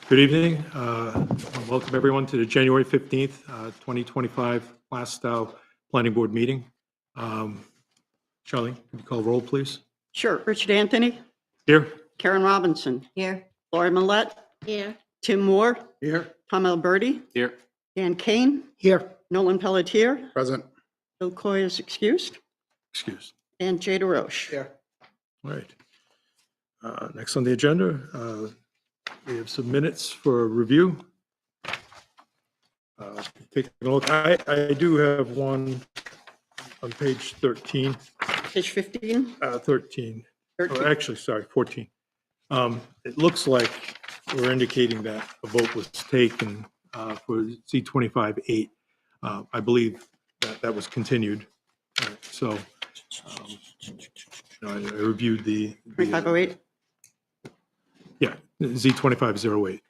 Good evening. Welcome everyone to the January 15th, 2025 Plastow Planning Board meeting. Charlie, can you call roll, please? Sure. Richard Anthony, Here. Karen Robinson. Here. Lori Millette. Here. Tim Moore. Here. Tom Alberti. Here. Dan Kane. Here. Nolan Pelletier. Present. Bill Coy is excused. Excused. And Jay DeRoche. Here. All right. Next on the agenda, we have some minutes for review. Taking a look, I do have one on page 13. Page 15. 13. 13. Oh, actually, sorry, 14. It looks like we're indicating that a vote was taken for Z25-8. I believe that was continued. So I reviewed the 2508. yeah, Z2508.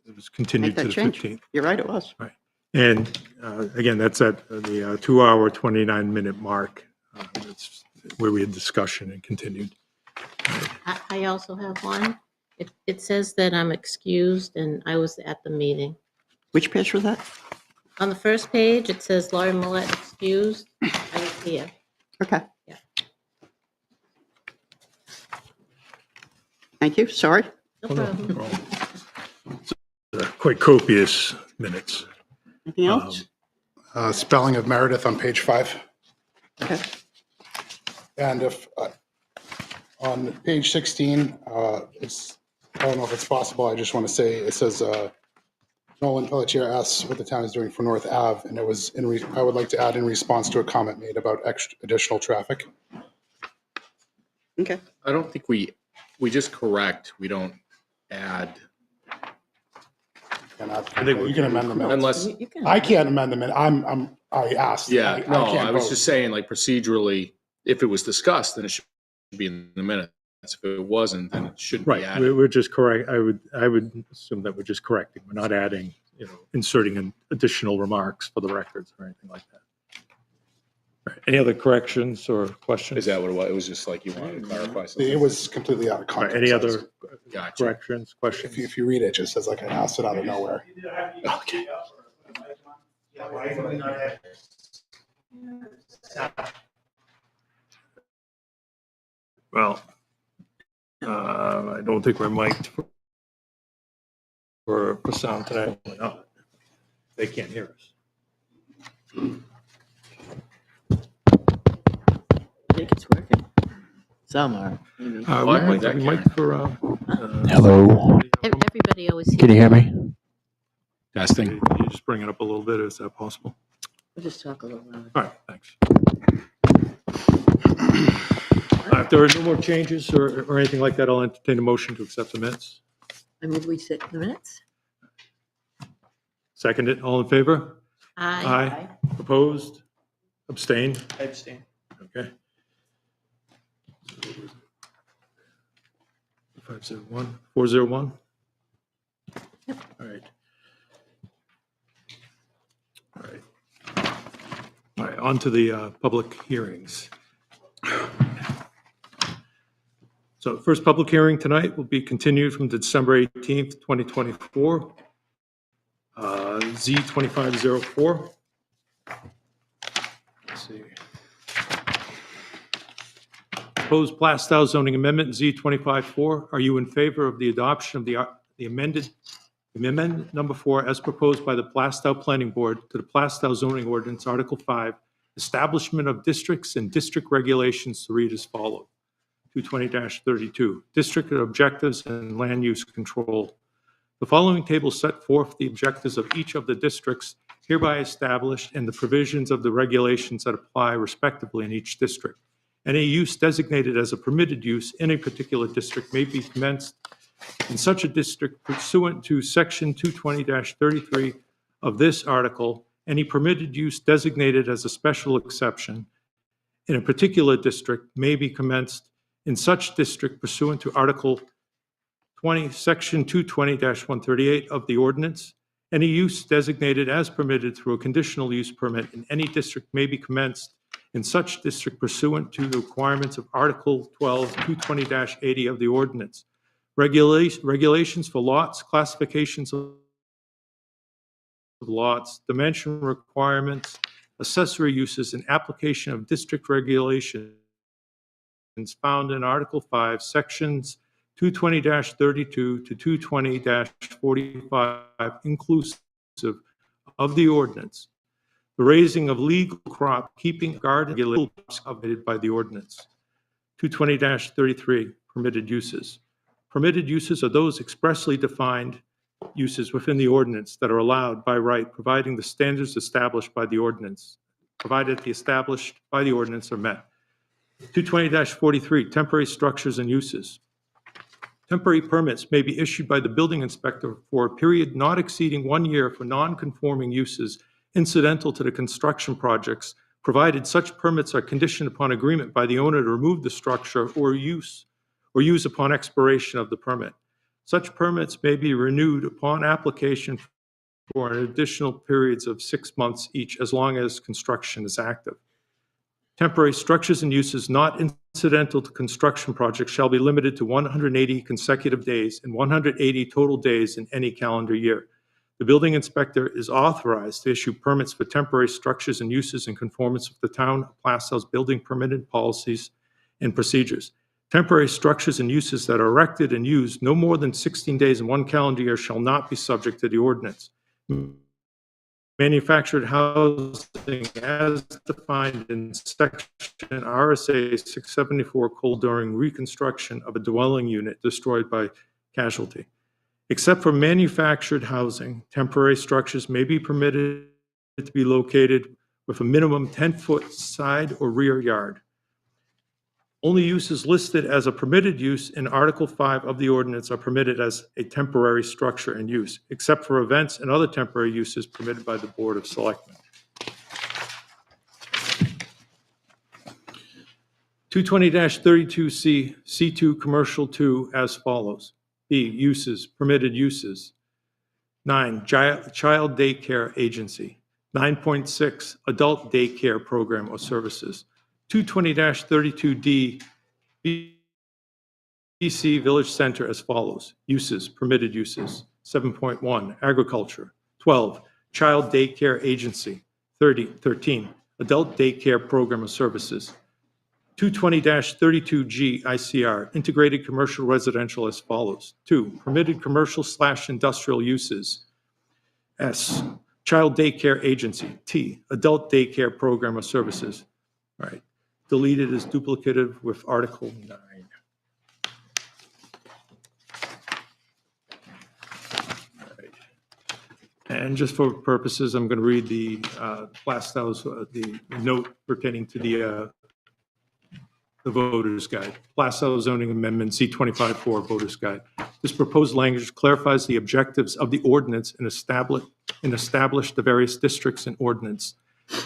It was continued Make to that the change. 15th. You're right, it was. Right. And again, that's at the 2-hour, 29-minute mark. That's where we had discussion and continued. I also have one. It says that I'm excused and I was at the meeting. Which page was that? On the first page, it says Lori Millette excused. I was here. Okay. Yeah. Thank you. Sorry. No Oh, no, problem. no problem. Quite copious minutes. Anything else? Spelling of Meredith on page 5. Okay. And if, on page 16, it's, I don't know if it's possible, I just want to say, it says, Nolan Pelletier asks what the town is doing for North Ave, and it was, I would like to add in response to a comment made about additional traffic. Okay. I don't think we just correct, we don't add, And I think you can amend the minutes. unless, You can. I can't amend the minute, I asked. yeah, no, I can't was vote. just saying, like procedurally, if it was discussed, then it should be in the minutes. If it wasn't, then it shouldn't be Right, added. we're just correct. I would assume that we're just correcting. We're not adding, inserting in additional remarks for the records or anything like that. Right. Any other corrections or questions? Is that what it was? It was just like you wanted to clarify It something? was completely out of Right, context. any other Gotcha. corrections, questions? If you read it, it just says like I asked it out of nowhere. Okay. Well, I don't think we're mic'd for sound today. We're not. They can't hear us. I think it's working. Some are. maybe. We Well, I heard might that, we Karen. mic for. Hello. Everybody always hears. Can you hear me? Testing. Can you just bring it up a little bit? Is that possible? We'll just talk a little louder. All right, thanks. If there are no more changes or anything like that, I'll entertain a motion to accept the minutes. I move we sit the minutes. Second it, all in favor? Aye. Opposed? Abstained? I abstain. Okay. 501, 401? All right. All right. All right, on to the public hearings. So the first public hearing tonight will be continued from December 18th, 2024. Z2504. Let's see. Proposed Plastow zoning amendment, Z25-4. Are you in favor of the adoption of the amendment number 4 as proposed by the Plastow Planning Board to the Plastow zoning ordinance, Article 5, establishment of districts and district regulations to read as follows. 220-32, district objectives and land use control. The following table set forth the objectives of each of the districts hereby established and the provisions of the regulations that apply respectively in each district. Any use designated as a permitted use in a particular district may be commenced in such a district pursuant to Section 220-33 of this article. Any permitted use designated as a special exception in a particular district may be commenced in such district pursuant to Article 20, Section 220-138 of the ordinance. Any use designated as permitted through a conditional use permit in any district may be commenced in such district pursuant to the requirements of Article 12, 220-80 of the ordinance. regulations for lots, classifications of lots, dimension requirements, accessory uses, and application of district regulations found in Article 5, Sections 220-32 to 220-45, inclusive of the ordinance. The raising of legal crop keeping garden regulations covered by the ordinance. 220-33, permitted uses. Permitted uses are those expressly defined uses within the ordinance that are allowed by right, providing the standards established by the ordinance, provided the established by the ordinance are met. 220-43, temporary structures and uses. Temporary permits may be issued by the building inspector for a period not exceeding 1 year for non-conforming uses incidental to the construction projects, provided such permits are conditioned upon agreement by the owner to remove the structure or use upon expiration of the permit. Such permits may be renewed upon application for an additional periods of 6 months each, as long as construction is active. Temporary structures and uses not incidental to construction projects shall be limited to 180 consecutive days and 180 total days in any calendar year. The building inspector is authorized to issue permits for temporary structures and uses in conformance with the town of Plastow's building permitted policies and procedures. Temporary structures and uses that are erected and used no more than 16 days in one calendar year shall not be subject to the ordinance. Manufactured housing as defined in section RSA 674 during reconstruction of a dwelling unit destroyed by casualty. Except for manufactured housing, temporary structures may be permitted to be located with a minimum 10-foot side or rear yard. Only uses listed as a permitted use in Article 5 of the ordinance are permitted as a temporary structure and use, except for events and other temporary uses permitted by the Board of Selectmen. 220-32C, C2 Commercial 2 as follows. B, uses, permitted uses. 9, child daycare agency. 9.6, adult daycare program or services. 220-32D, BC Village Center as follows. Uses, permitted uses. 7.1, agriculture. 12, child daycare agency. 13, adult daycare program or services. 220-32G ICR, integrated commercial residential as follows. 2, permitted commercial/industrial uses. S, child daycare agency. T, adult daycare program or services. All right. Deleted as duplicative with Article 9. All right. And just for purposes, I'm going to read the Plastow's the note pertaining to the voters guide. Plastow zoning amendment C25-4 voters guide. This proposed language clarifies the objectives of the ordinance and establish the various districts and ordinance.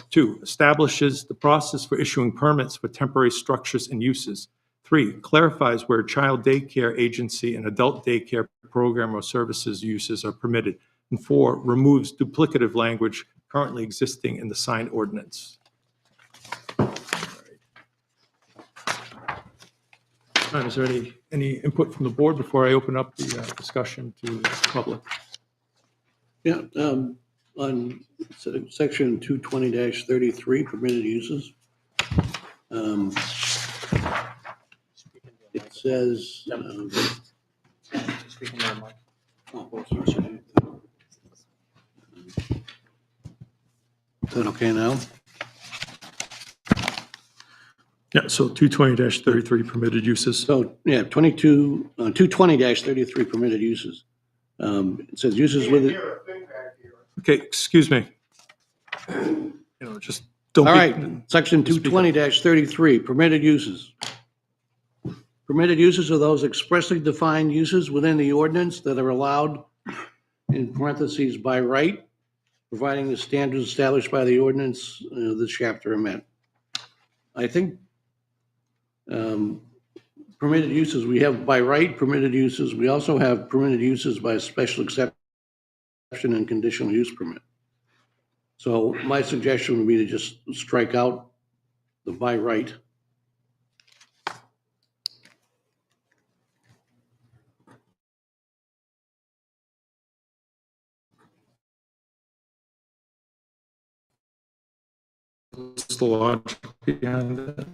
2, establishes the process for issuing permits for temporary structures and uses. 3, clarifies where child daycare agency and adult daycare program or services uses are permitted. And 4, removes duplicative language currently existing in the signed ordinance. Is there any input from the board before I open up the discussion to the public? Yeah, on section 220-33, permitted uses. It says, is that okay now? Yeah, so 220-33 permitted uses. So, yeah, 220-33 permitted uses. It says uses with it. Okay, excuse me. Just don't. All right, section 220-33, permitted uses. Permitted uses are those expressly defined uses within the ordinance that are allowed, in parentheses, by right, providing the standards established by the ordinance this chapter are met. I think permitted uses, we have by right permitted uses. We also have permitted uses by special exception and conditional use permit. So my suggestion would be to just strike out the by right. what's the logic behind that?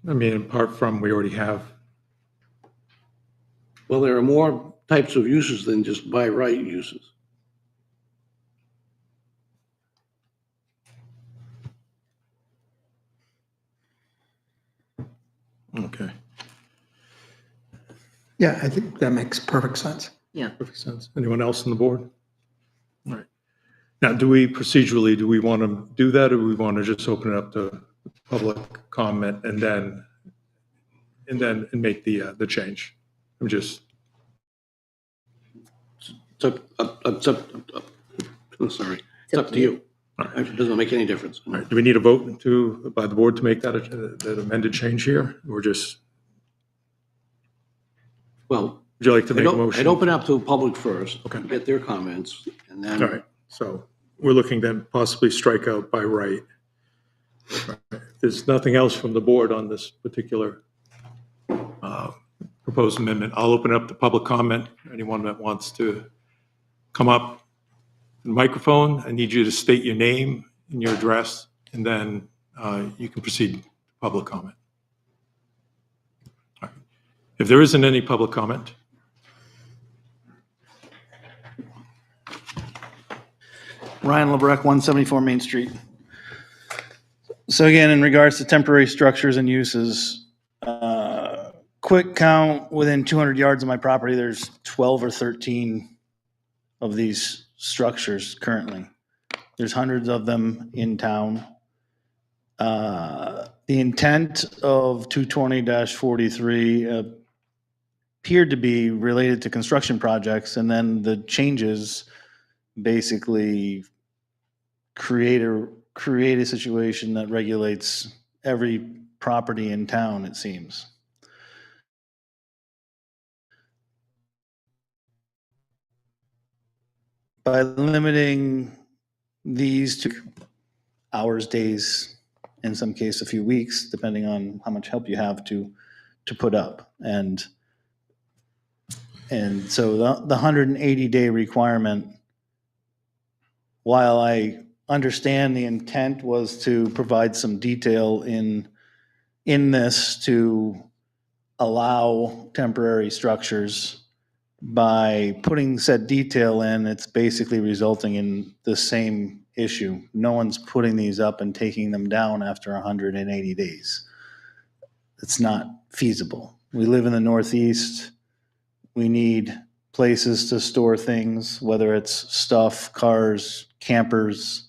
I mean, apart from we already have, Well, there are more types of uses than just by right uses. okay, Yeah, I think that makes perfect sense. Yeah. perfect sense. Anyone else on the board? All right. Now, do we procedurally, do we want to do that, or do we want to just open it up to public comment and make the change? I'm just, It's up to you. It doesn't make any difference. all right, do we need a vote by the board to make that amended change here? Or just, Well, would you like to make a I'd motion? open up to the public first, Okay. get their comments, and then. All right, so we're looking then possibly strike out by right. Right. There's nothing else from the board on this particular proposed amendment. I'll open up the public comment. Anyone that wants to come up, microphone, I need you to state your name and your address, and then you can proceed to public comment. All right. If there isn't any public comment, Ryan LeBrecq, 174 Main Street. So again, in regards to temporary structures and uses, quick count, within 200 yards of my property, there's 12 or 13 of these structures currently. There's hundreds of them in town. The intent of 220-43 appeared to be related to construction projects, and then the changes basically create a situation that regulates every property in town, it seems. By limiting these to hours, days, in some case a few weeks, depending on how much help you have to put up. And so the 180-day requirement, while I understand the intent was to provide some detail in this to allow temporary structures, by putting said detail in, it's basically resulting in the same issue. No one's putting these up and taking them down after 180 days. It's not feasible. We live in the Northeast. We need places to store things, whether it's stuff, cars, campers,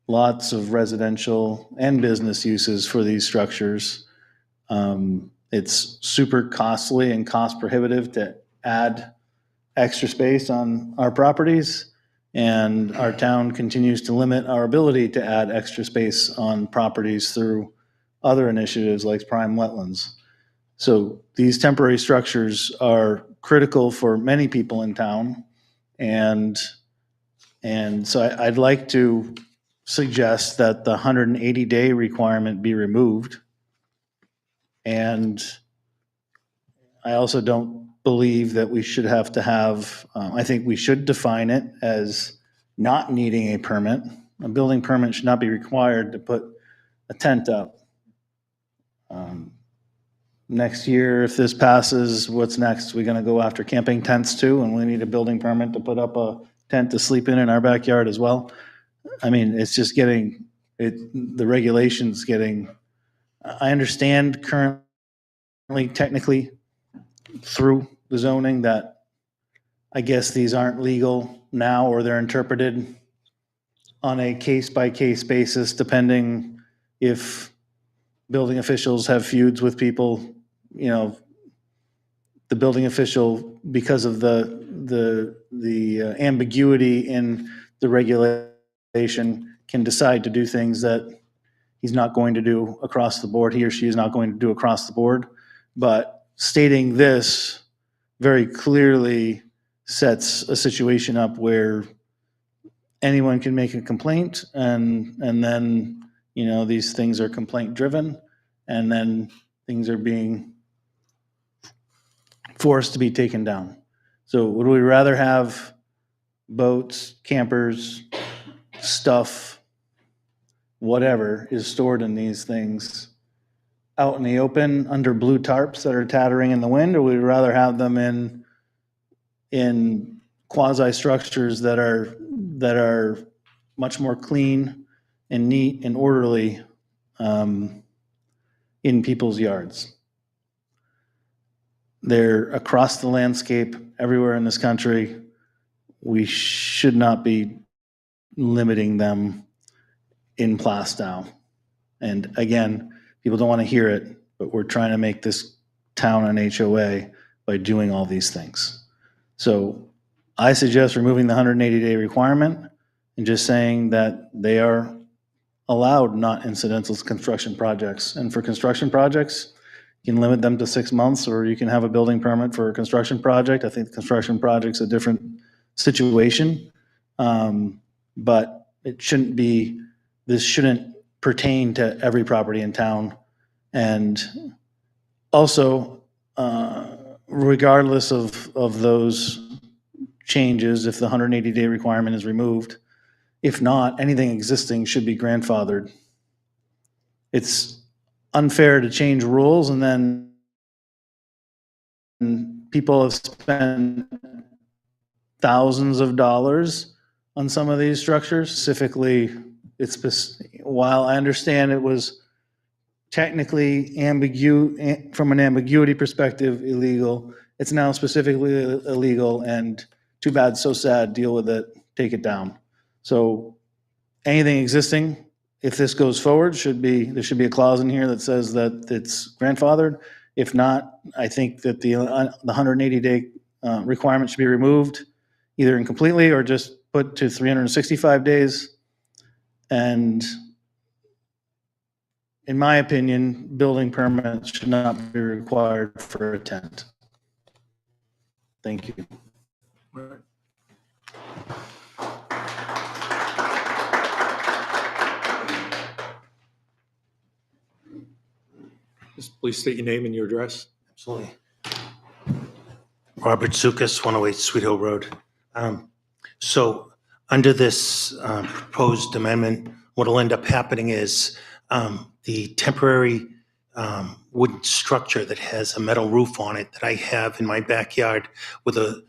lots of residential and business uses for these structures. It's super costly and cost prohibitive to add extra space on our properties, and our town continues to limit our ability to add extra space on properties through other initiatives like prime wetlands. So these temporary structures are critical for many people in town, and so I'd like to suggest that the 180-day requirement be removed. And I also don't believe that we should have to have, I think we should define it as not needing a permit. A building permit should not be required to put a tent up. Next year, if this passes, what's next? We're gonna go after camping tents too, and we need a building permit to put up a tent to sleep in our backyard as well. I mean, it's just getting, the regulations getting, I understand currently, technically, through the zoning that I guess these aren't legal now, or they're interpreted on a case-by-case basis, depending if building officials have feuds with people. You know, the building official, because of the ambiguity in the regulation, can decide to do things that he's not going to do across the board, he or she is not going to do across the board. But stating this very clearly sets a situation up where anyone can make a complaint, and then, you know, these things are complaint driven, and then things are being forced to be taken down. So would we rather have boats, campers, stuff whatever is stored in these things out in the open under blue tarps that are tattering in the wind, or would we rather have them in quasi structures that are much more clean and neat and orderly in people's yards? They're across the landscape everywhere in this country. We should not be limiting them in Plastow. And again, people don't want to hear it, but we're trying to make this town an HOA by doing all these things. So I suggest removing the 180-day requirement and just saying that they are allowed not incidental construction projects. And for construction projects, you can limit them to 6 months, or you can have a building permit for a construction project. I think the construction project's a different situation. But it shouldn't be, this shouldn't pertain to every property in town. And also, regardless of those changes, if the 180-day requirement is removed, if not, anything existing should be grandfathered. It's unfair to change rules and then people have spent thousands of dollars on some of these structures. Specifically, while I understand it was technically from an ambiguity perspective, illegal, it's now specifically illegal, and too bad, so sad, deal with it, take it down. So anything existing, if this goes forward, there should be a clause in here that says that it's grandfathered. If not, I think that the 180-day requirement should be removed, either completely or just put to 365 days. And in my opinion, building permits should not be required for a tent. Thank you. Just please state your name and your address. Absolutely. Robert Zukas, 108 Sweet Hill Road. So under this proposed amendment, what will end up happening is the temporary wooden structure that has a metal roof on it that I have in my backyard with a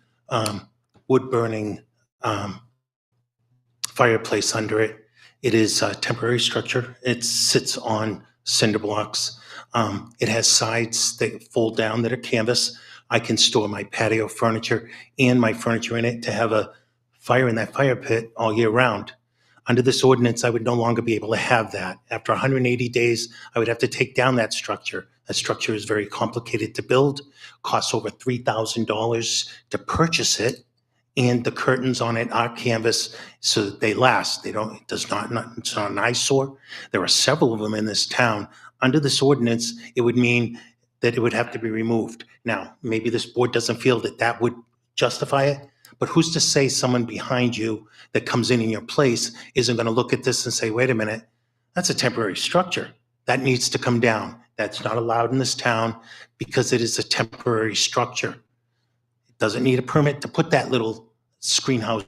wood-burning fireplace under it. It is a temporary structure. It sits on cinder blocks. It has sides that fold down that are canvas. I can store my patio furniture and my furniture in it to have a fire in that fire pit all year round. Under this ordinance, I would no longer be able to have that. After 180 days, I would have to take down that structure. That structure is very complicated to build, costs over $3,000 to purchase it, and the curtains on it are canvas so that they last. It's not an eyesore. There are several of them in this town. Under this ordinance, it would mean that it would have to be removed. Now, maybe this board doesn't feel that that would justify it, but who's to say someone behind you that comes in your place isn't going to look at this and say, wait a minute, that's a temporary structure. That needs to come down. That's not allowed in this town because it is a temporary structure. It doesn't need a permit to put that little screen house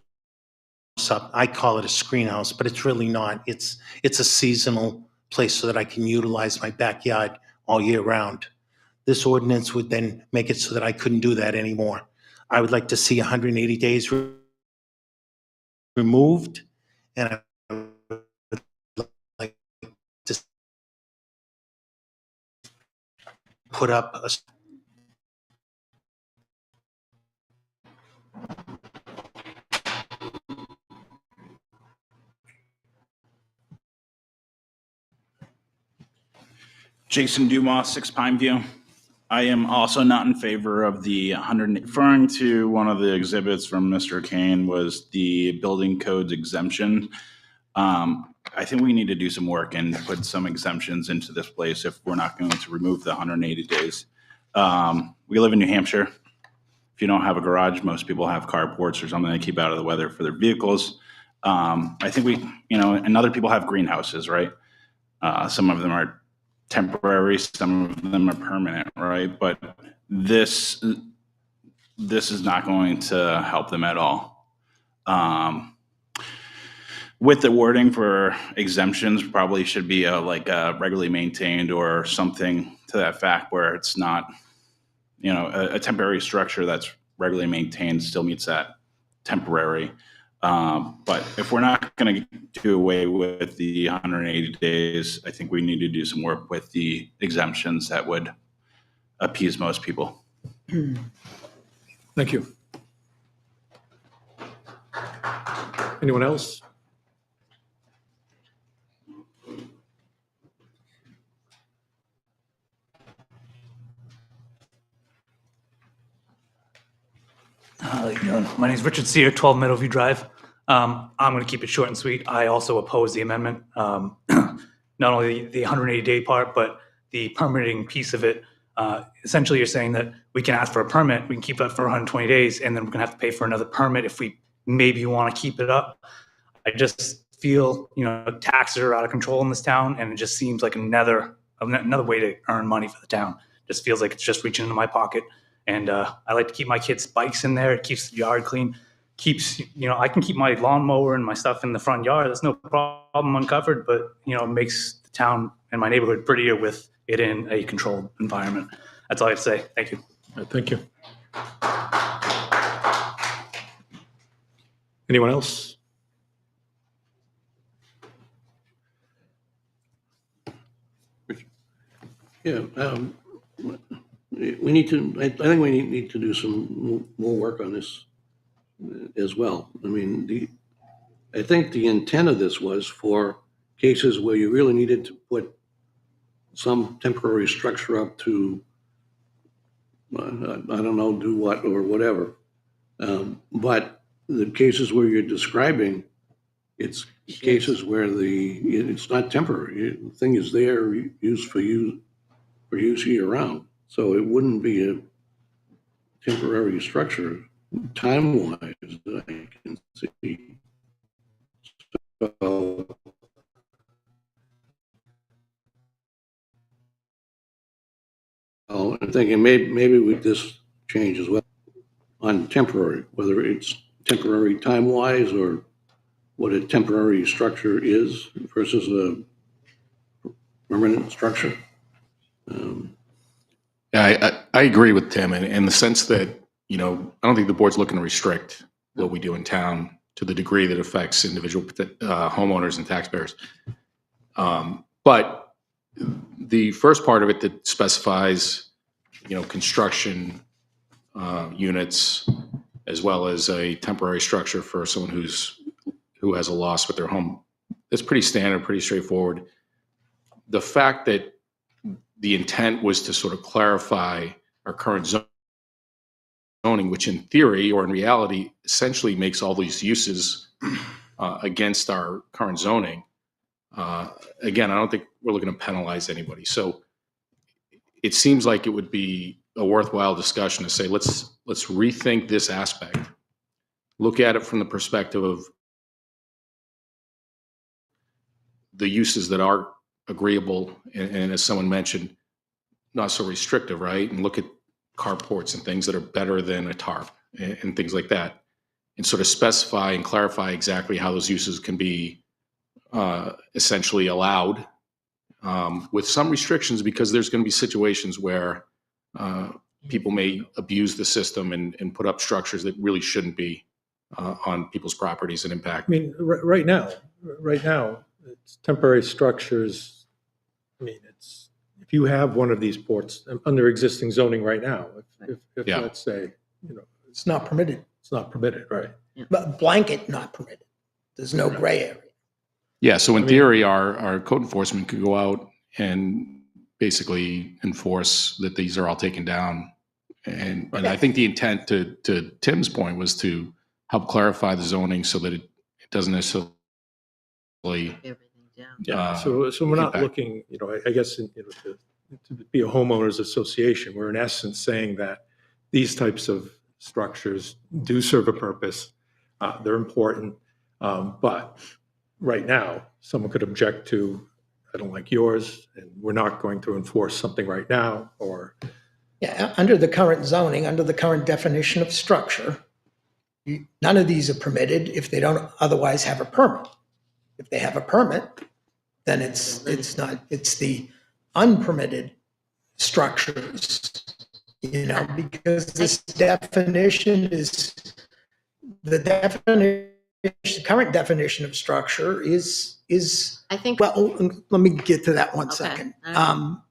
up. I call it a screen house, but it's really not. It's a seasonal place so that I can utilize my backyard all year round. This ordinance would then make it so that I couldn't do that anymore. I would like to see 180 days removed, and I would like to put up a Jason Dumas, 6 Pine View. I am also not in favor of the 100, referring to one of the exhibits from Mr. Kane was the building codes exemption. I think we need to do some work and put some exemptions into this place if we're not going to remove the 180 days. We live in New Hampshire. If you don't have a garage, most people have carports or something they keep out of the weather for their vehicles. I think and other people have greenhouses, right? Some of them are temporary, some of them are permanent, right? But this is not going to help them at all. with the wording for exemptions, probably should be like regularly maintained or something to that fact where it's not, a temporary structure that's regularly maintained still meets that temporary. But if we're not going to do away with the 180 days, I think we need to do some work with the exemptions that would appease most people. Thank you. Anyone else? How you doing? My name is Richard Sear, 12 Meadowview Drive. I'm going to keep it short and sweet. I also oppose the amendment. Not only the 180-day part, but the permitting piece of it. Essentially, you're saying that we can ask for a permit, we can keep that for 120 days, and then we're going to have to pay for another permit if we maybe want to keep it up. I just feel, taxes are out of control in this town, and it just seems like another way to earn money for the town. Just feels like it's just reaching into my pocket. And I like to keep my kids' bikes in there. It keeps the yard clean. Keeps, I can keep my lawnmower and my stuff in the front yard. There's no problem uncovered, but, it makes the town and my neighborhood prettier with it in a controlled environment. That's all I have to say. Thank you. Thank you. Anyone else? Yeah, we need to, I think we need to do some more work on this as well. I mean, I think the intent of this was for cases where you really needed to put some temporary structure up to, I don't know, do what or whatever. But the cases where you're describing, it's cases where it's not temporary. The thing is there, used for use year round. So it wouldn't be a temporary structure time-wise that I can see. So I'm thinking maybe with this change as well on temporary, whether it's temporary time-wise or what a temporary structure is versus a permanent structure. Yeah, I agree with Tim in the sense that, I don't think the board's looking to restrict what we do in town to the degree that affects individual homeowners and taxpayers. But the first part of it that specifies, construction units as well as a temporary structure for someone who has a loss with their home, that's pretty standard, pretty straightforward. The fact that the intent was to sort of clarify our current zoning, which in theory or in reality essentially makes all these uses against our current zoning. Again, I don't think we're looking to penalize anybody. So it seems like it would be a worthwhile discussion to say, let's rethink this aspect. Look at it from the perspective of the uses that are agreeable and as someone mentioned, not so restrictive, right? And look at carports and things that are better than a tarp and things like that, and sort of specify and clarify exactly how those uses can be essentially allowed with some restrictions, because there's going to be situations where people may abuse the system and put up structures that really shouldn't be on people's properties and impact. I mean, right now, it's temporary structures. I mean, if you have one of these ports under existing zoning right now, if Yeah. let's say, It's not permitted, it's not permitted, right? but blanket not permitted. There's no gray area. Yeah, so in theory, our code enforcement could go out and basically enforce that these are all taken down. And I think the intent to Tim's point was to help clarify the zoning so that it doesn't necessarily Everything down. Yeah, so we're not impact. looking, I guess, to be a homeowners association. We're in essence saying that these types of structures do serve a purpose. They're important. But right now, someone could object to, I don't like yours, and we're not going to enforce something right now, or, Yeah, under the current zoning, under the current definition of structure, none of these are permitted if they don't otherwise have a permit. If they have a permit, then it's not, it's the unpermitted structures, because this definition is, current definition of structure is, I think, well, let me get to that one Okay, second. all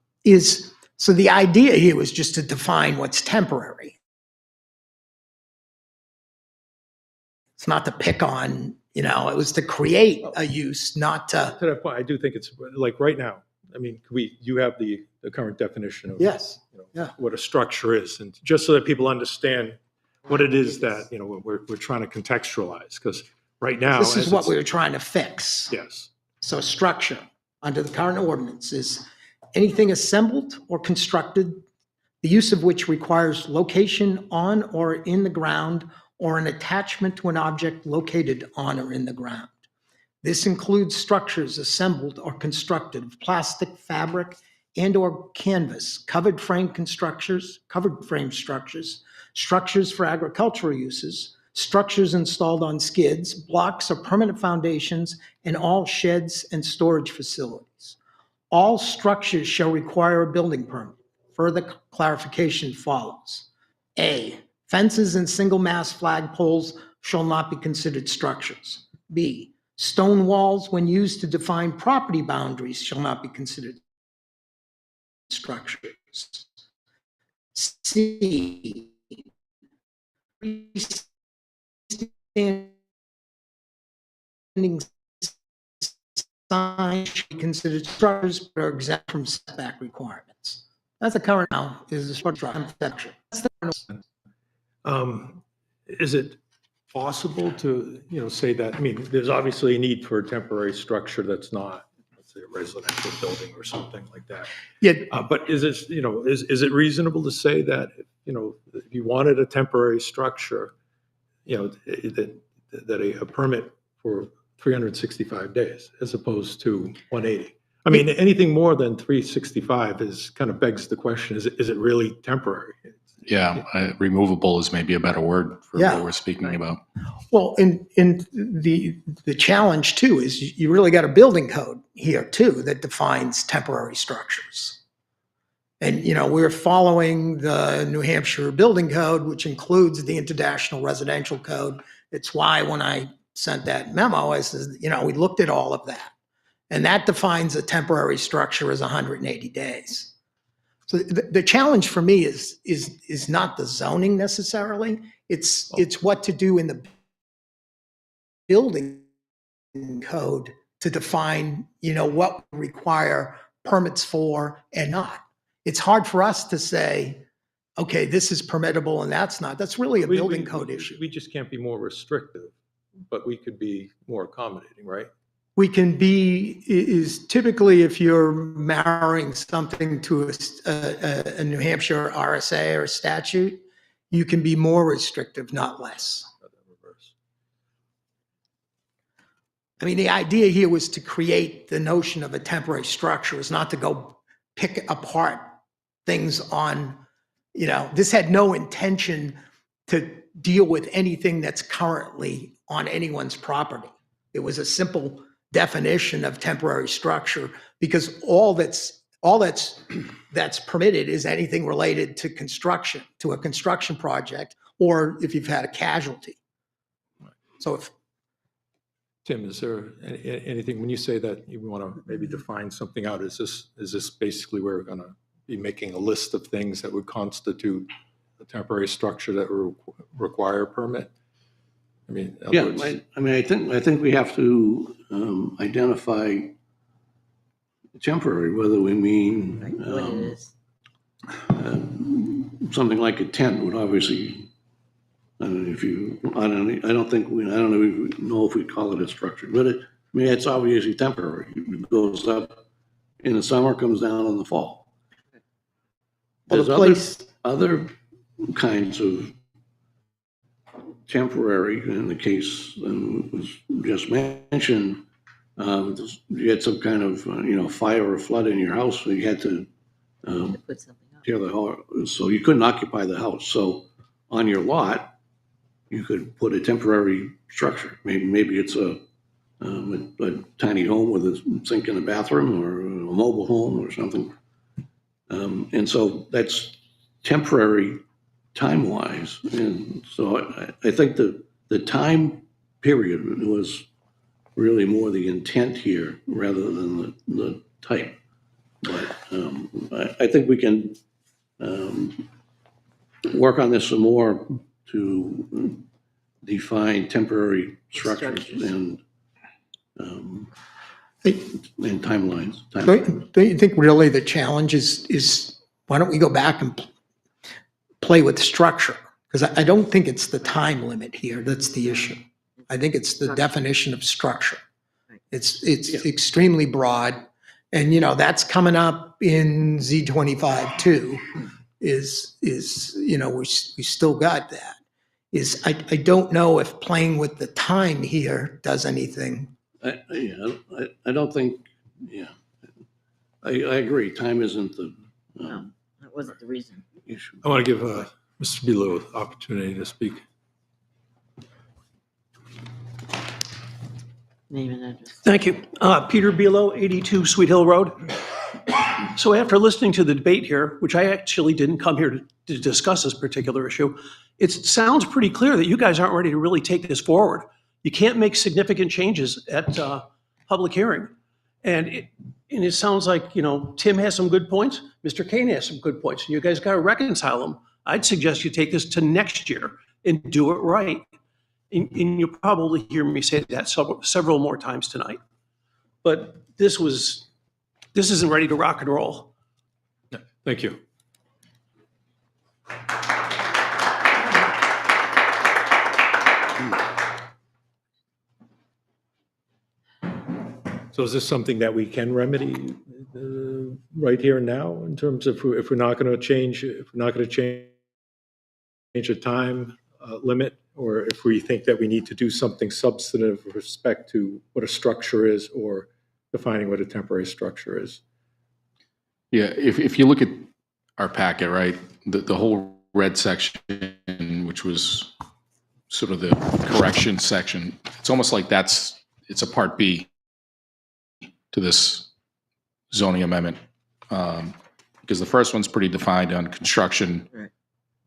So the idea here was just to define what's temporary. It's not to pick on, it was to create a use, not to, To that point, I do think it's like right now, I mean, you have the current definition of yes. Yeah. what a structure is, and just so that people understand what it is that, we're trying to contextualize, because right now. This is as what it's- we were trying to fix. Yes. So structure, under the current ordinance, is anything assembled or constructed, the use of which requires location on or in the ground or an attachment to an object located on or in the ground. This includes structures assembled or constructed of plastic, fabric, and/or canvas, covered frame structures, structures for agricultural uses, structures installed on skids, blocks or permanent foundations, and all sheds and storage facilities. All structures shall require a building permit. Further clarification follows. A, fences and single-mast flagpoles shall not be considered structures. B, stone walls, when used to define property boundaries, shall not be considered structures. C, freestanding signs should be considered structures but are exempt from setback requirements. That's the current now, is the structure. Is it possible to, say that, I mean, there's obviously a need for a temporary structure that's not, let's say, a residential building or something like that. Yeah, But is it, is it reasonable to say that, if you wanted a temporary structure, that a permit for 365 days as opposed to 180? I mean, anything more than 365 is kind of begs the question, is it really temporary? Yeah, removable is maybe a better word for Yeah. what we're speaking about. well, and the challenge too is you really got a building code here too that defines temporary structures. And, we're following the New Hampshire Building Code, which includes the International Residential Code. It's why when I sent that memo, I said, we looked at all of that. And that defines a temporary structure as 180 days. So the challenge for me is not the zoning necessarily. It's what to do in the building code to define, what we require permits for and not. It's hard for us to say, okay, this is permittable and that's not. That's really a building code issue. We just can't be more restrictive, but we could be more accommodating, right? We can be, is typically if you're marrying something to a New Hampshire RSA or statute, you can be more restrictive, not less. I mean, the idea here was to create the notion of a temporary structure, is not to go pick apart things on, this had no intention to deal with anything that's currently on anyone's property. It was a simple definition of temporary structure because all that's permitted is anything related to construction, to a construction project, or if you've had a casualty. So if Tim, is there anything, when you say that you want to maybe define something out, is this basically where we're going to be making a list of things that would constitute a temporary structure that will require a permit? I mean, in other Yeah, words- I think we have to identify temporary, whether we mean what it is. something like a tent would obviously, I don't know if we call it a structure, but it's obviously temporary. It goes up in the summer, comes down in the fall. Well, There's the place, other kinds of temporary, in the case that was just mentioned, you had some kind of, fire or flood in your house, so you had to To put something up. tear the house, so you couldn't occupy the house. So on your lot, you could put a temporary structure. Maybe it's a a tiny home with a sink and a bathroom, or a mobile home or something. And so that's temporary time-wise. And so I think the time period was really more the intent here rather than the type. But I think we can work on this some more to define temporary structures and timelines. Don't you think really the challenge is why don't we go back and play with structure? Because I don't think it's the time limit here that's the issue. I think it's the definition of structure. It's extremely broad. And, you know, that's coming up in Z25 too, is, you know, we still got that. I don't know if playing with the time here does anything. I don't think, I agree. Time isn't the No, that wasn't the reason. issue. I want to give Mr. Below the opportunity to speak. Name and address. Thank you. Peter Below, 82 Sweet Hill Road. So after listening to the debate here, which I actually didn't come here to discuss this particular issue, it sounds pretty clear that you guys aren't ready to really take this forward. You can't make significant changes at public hearing. And it sounds like, you know, Tim has some good points, Mr. Kane has some good points, and you guys got to reconcile them. I'd suggest you take this to next year and do it right. And you'll probably hear me say that several more times tonight. But this isn't ready to rock and roll. Thank you. So is this something that we can remedy right here and now in terms of if we're not going to change a time limit, or if we think that we need to do something substantive with respect to what a structure is or defining what a temporary structure is? Yeah, if you look at our packet, right, the whole red section, which was sort of the correction section, it's almost like it's a part B to this zoning amendment. Because the first one's pretty defined on construction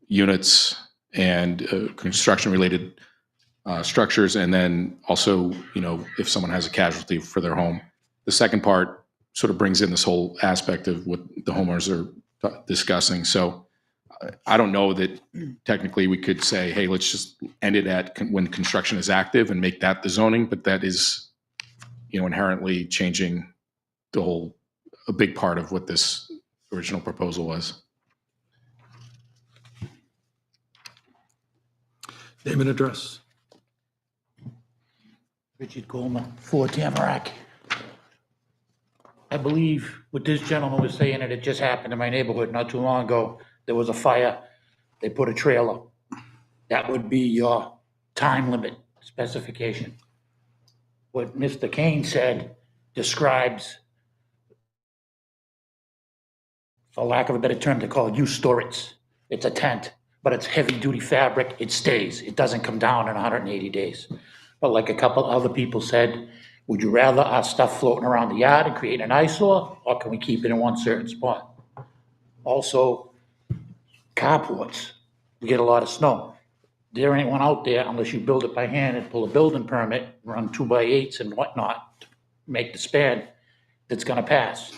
units and construction-related structures, and then also, you know, if someone has a casualty for their home. The second part sort of brings in this whole aspect of what the homeowners are discussing. So I don't know that technically we could say, hey, let's just end it at when construction is active and make that the zoning, but that is, you know, inherently changing a big part of what this original proposal was. Name and address. Richard Coleman, 4 Tamarack. I believe what this gentleman was saying, and it just happened in my neighborhood not too long ago. There was a fire. They put a trailer. That would be your time limit specification. What Mr. Kane said describes, for lack of a better term, they call it use storage. It's a tent, but it's heavy-duty fabric. It stays. It doesn't come down in 180 days. But like a couple other people said, would you rather our stuff floating around the yard and create an eyesore, or can we keep it in one certain spot? Also, carports. We get a lot of snow. There ain't one out there unless you build it by hand and pull a building permit, run 2x8s and whatnot, to make the span that's gonna pass.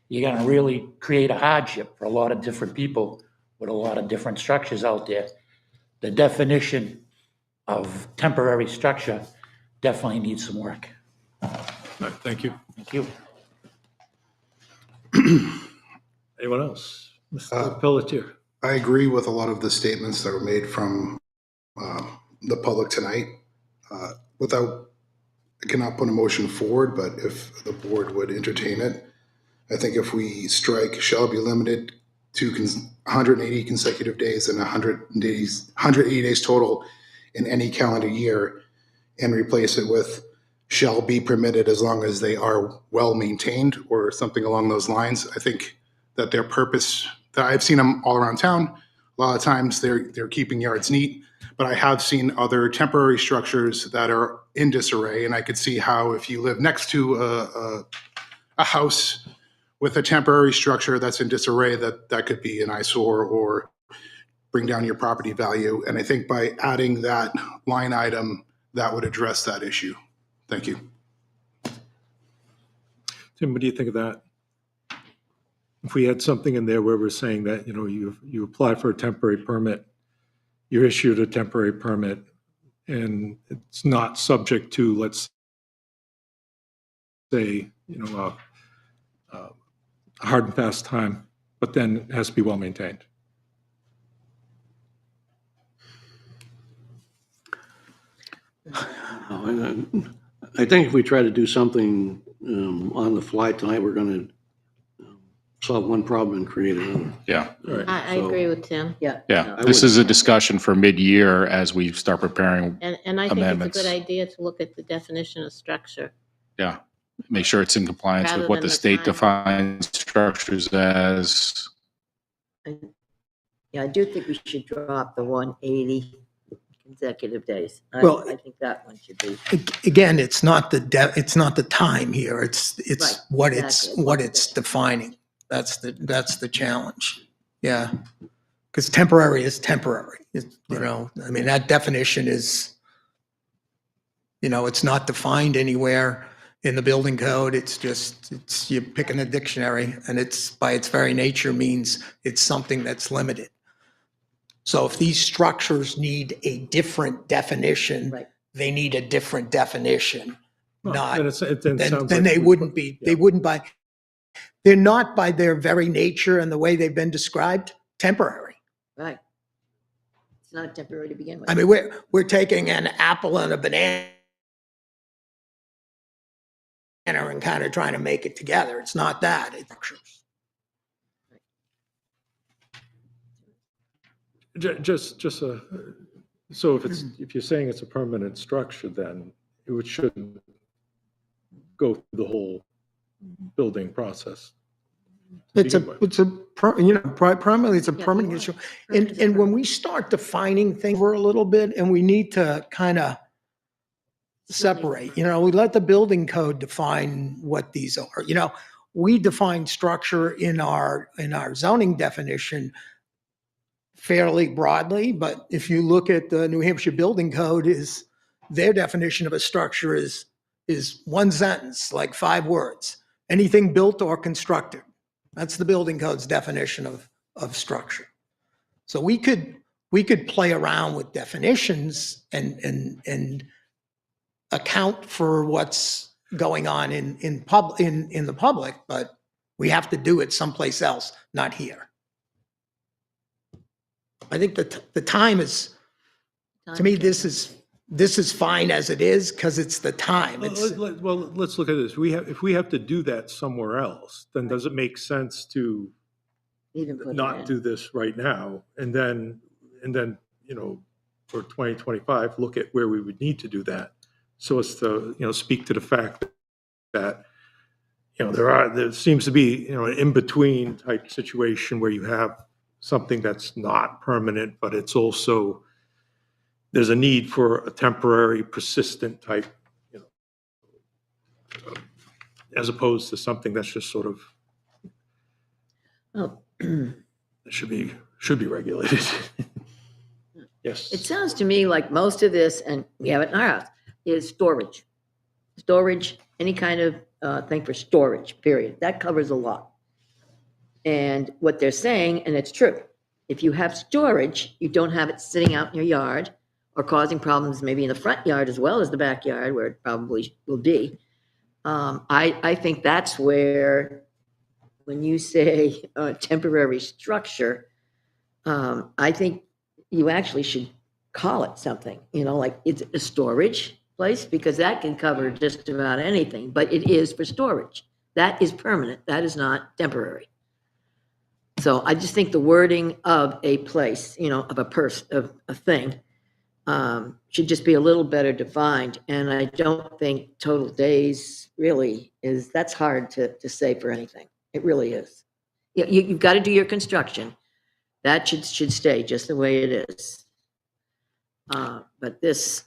You're gonna really create a hardship for a lot of different people with a lot of different structures out there. The definition of temporary structure definitely needs some work. All right, thank you. Thank you. Anyone else? Mr. Pelletier. I agree with a lot of the statements that were made from the public tonight. I cannot put a motion forward, but if the board would entertain it, I think if we strike shall be limited to 180 consecutive days and 180 days total in any calendar year, and replace it with shall be permitted as long as they are well maintained or something along those lines. I think that their purpose, that I've seen them all around town, a lot of times they're keeping yards neat, but I have seen other temporary structures that are in disarray. And I could see how if you live next to a house with a temporary structure that's in disarray, that could be an eyesore or bring down your property value. And I think by adding that line item, that would address that issue. Thank you. Tim, what do you think of that? If we had something in there where we're saying that, you apply for a temporary permit, you're issued a temporary permit, and it's not subject to, let's say, a hard and fast time, but then it has to be well maintained. I think if we try to do something on the fly tonight, we're going to solve one problem and create another. Yeah. I agree with Tim. Yeah. Yeah, I this would- is a discussion for mid-year as we start preparing. And I think Amendments. it's a good idea to look at the definition of structure. Yeah, make sure it's in compliance Rather with what than the the state time. defines structures as. Yeah, I do think we should drop the 180 consecutive days. Well- I think that one should be. Again, it's not the time here. It's Right, what exactly. it's defining. That's the challenge. Yeah. Because temporary is temporary. I mean, that definition is, it's not defined anywhere in the building code. It's you pick in a dictionary, and it's by its very nature means it's something that's limited. So if these structures need a different definition, Right. they need a different definition. Not, Then sounds then like they we- wouldn't be, they're not by their very nature and the way they've been described, temporary. Right. It's not temporary to begin with. I mean, we're taking an apple and a banana and kind of trying to make it together. It's not that. It's So if you're saying it's a permanent structure, then shouldn't go through the whole building process. primarily it's a Yeah, permanent you're issue. right. And, Permanent is a and when permanent. we start defining things for a little bit, and we need to kind of separate, we let the building code define what these are. We define structure in our zoning definition fairly broadly, but if you look at the New Hampshire Building Code, their definition of a structure is one sentence, like 5 words. Anything built or constructed. That's the building code's definition of structure. So we could play around with definitions and account for what's going on in the public, but we have to do it someplace else, not here. I think that the time is, to me, this is fine as it is because it's the time. Well, let's look at this. If we have to do that somewhere else, then does it make sense to Even put it not in. do this right now? And then, for 2025, look at where we would need to do that. So as to, speak to the fact that, there seems to be, an in-between type situation where you have something that's not permanent, but it's also, there's a need for a temporary, persistent type, as opposed to something that's just sort of, Oh, should be regulated. Yes. It sounds to me like most of this, and we have it in our house, is storage. Storage, any kind of thing for storage, period. That covers a lot. And what they're saying, and it's true, if you have storage, you don't have it sitting out in your yard or causing problems maybe in the front yard as well as the backyard, where it probably will be. I think that's where, when you say temporary structure, I think you actually should call it something, like it's a storage place, because that can cover just about anything, but it is for storage. That is permanent. That is not temporary. So I just think the wording of a place, of a thing, should just be a little better defined. And I don't think total days really that's hard to say for anything. It really is. You've got to do your construction. That should stay just the way it is. But this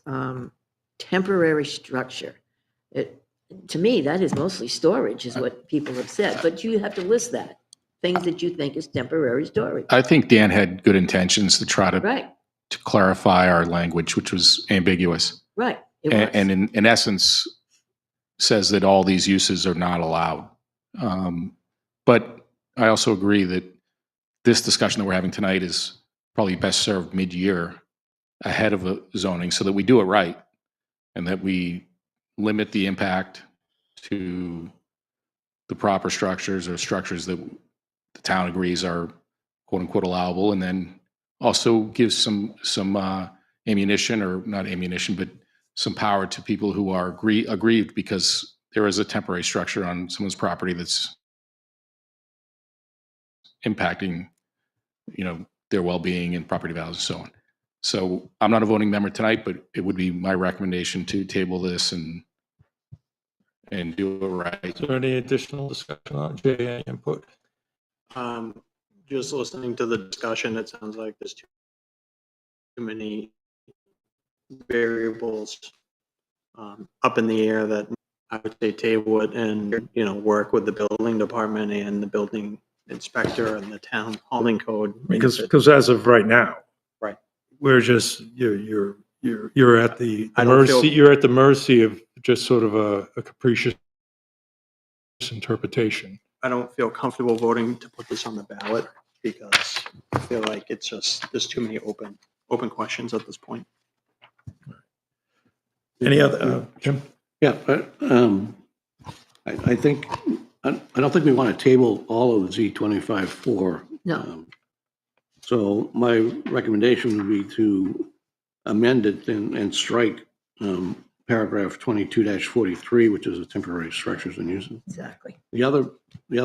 temporary structure, to me, that is mostly storage, is what people have said. But you have to list that, things that you think is temporary storage. I think Dan had good intentions to try to Right, clarify our language, which was ambiguous. right. It was. And in essence, says that all these uses are not allowed. But I also agree that this discussion that we're having tonight is probably best served mid-year ahead of a zoning so that we do it right and that we limit the impact to the proper structures or structures that the town agrees are quote unquote allowable, and then also gives some ammunition, or not ammunition, but some power to people who are aggrieved because there is a temporary structure on someone's property that's impacting, their well-being and property values and so on. So I'm not a voting member tonight, but it would be my recommendation to table this and do it right. Is there any additional discussion on Jay input? Just listening to the discussion, it sounds like there's too many variables up in the air that I would say table it and, work with the building department and the building inspector and the town hauling code. Because as of right now, Right. we're just, you're at the I don't feel- mercy, you're at the mercy of just sort of a capricious interpretation. I don't feel comfortable voting to put this on the ballot because I feel like there's too many open questions at this point. Any other, Jim? Yeah, but I think, I don't think we want to table all of Z25-4. No. So my recommendation would be to amend it and strike paragraph 22-43, which is the temporary structures and uses. Exactly. The other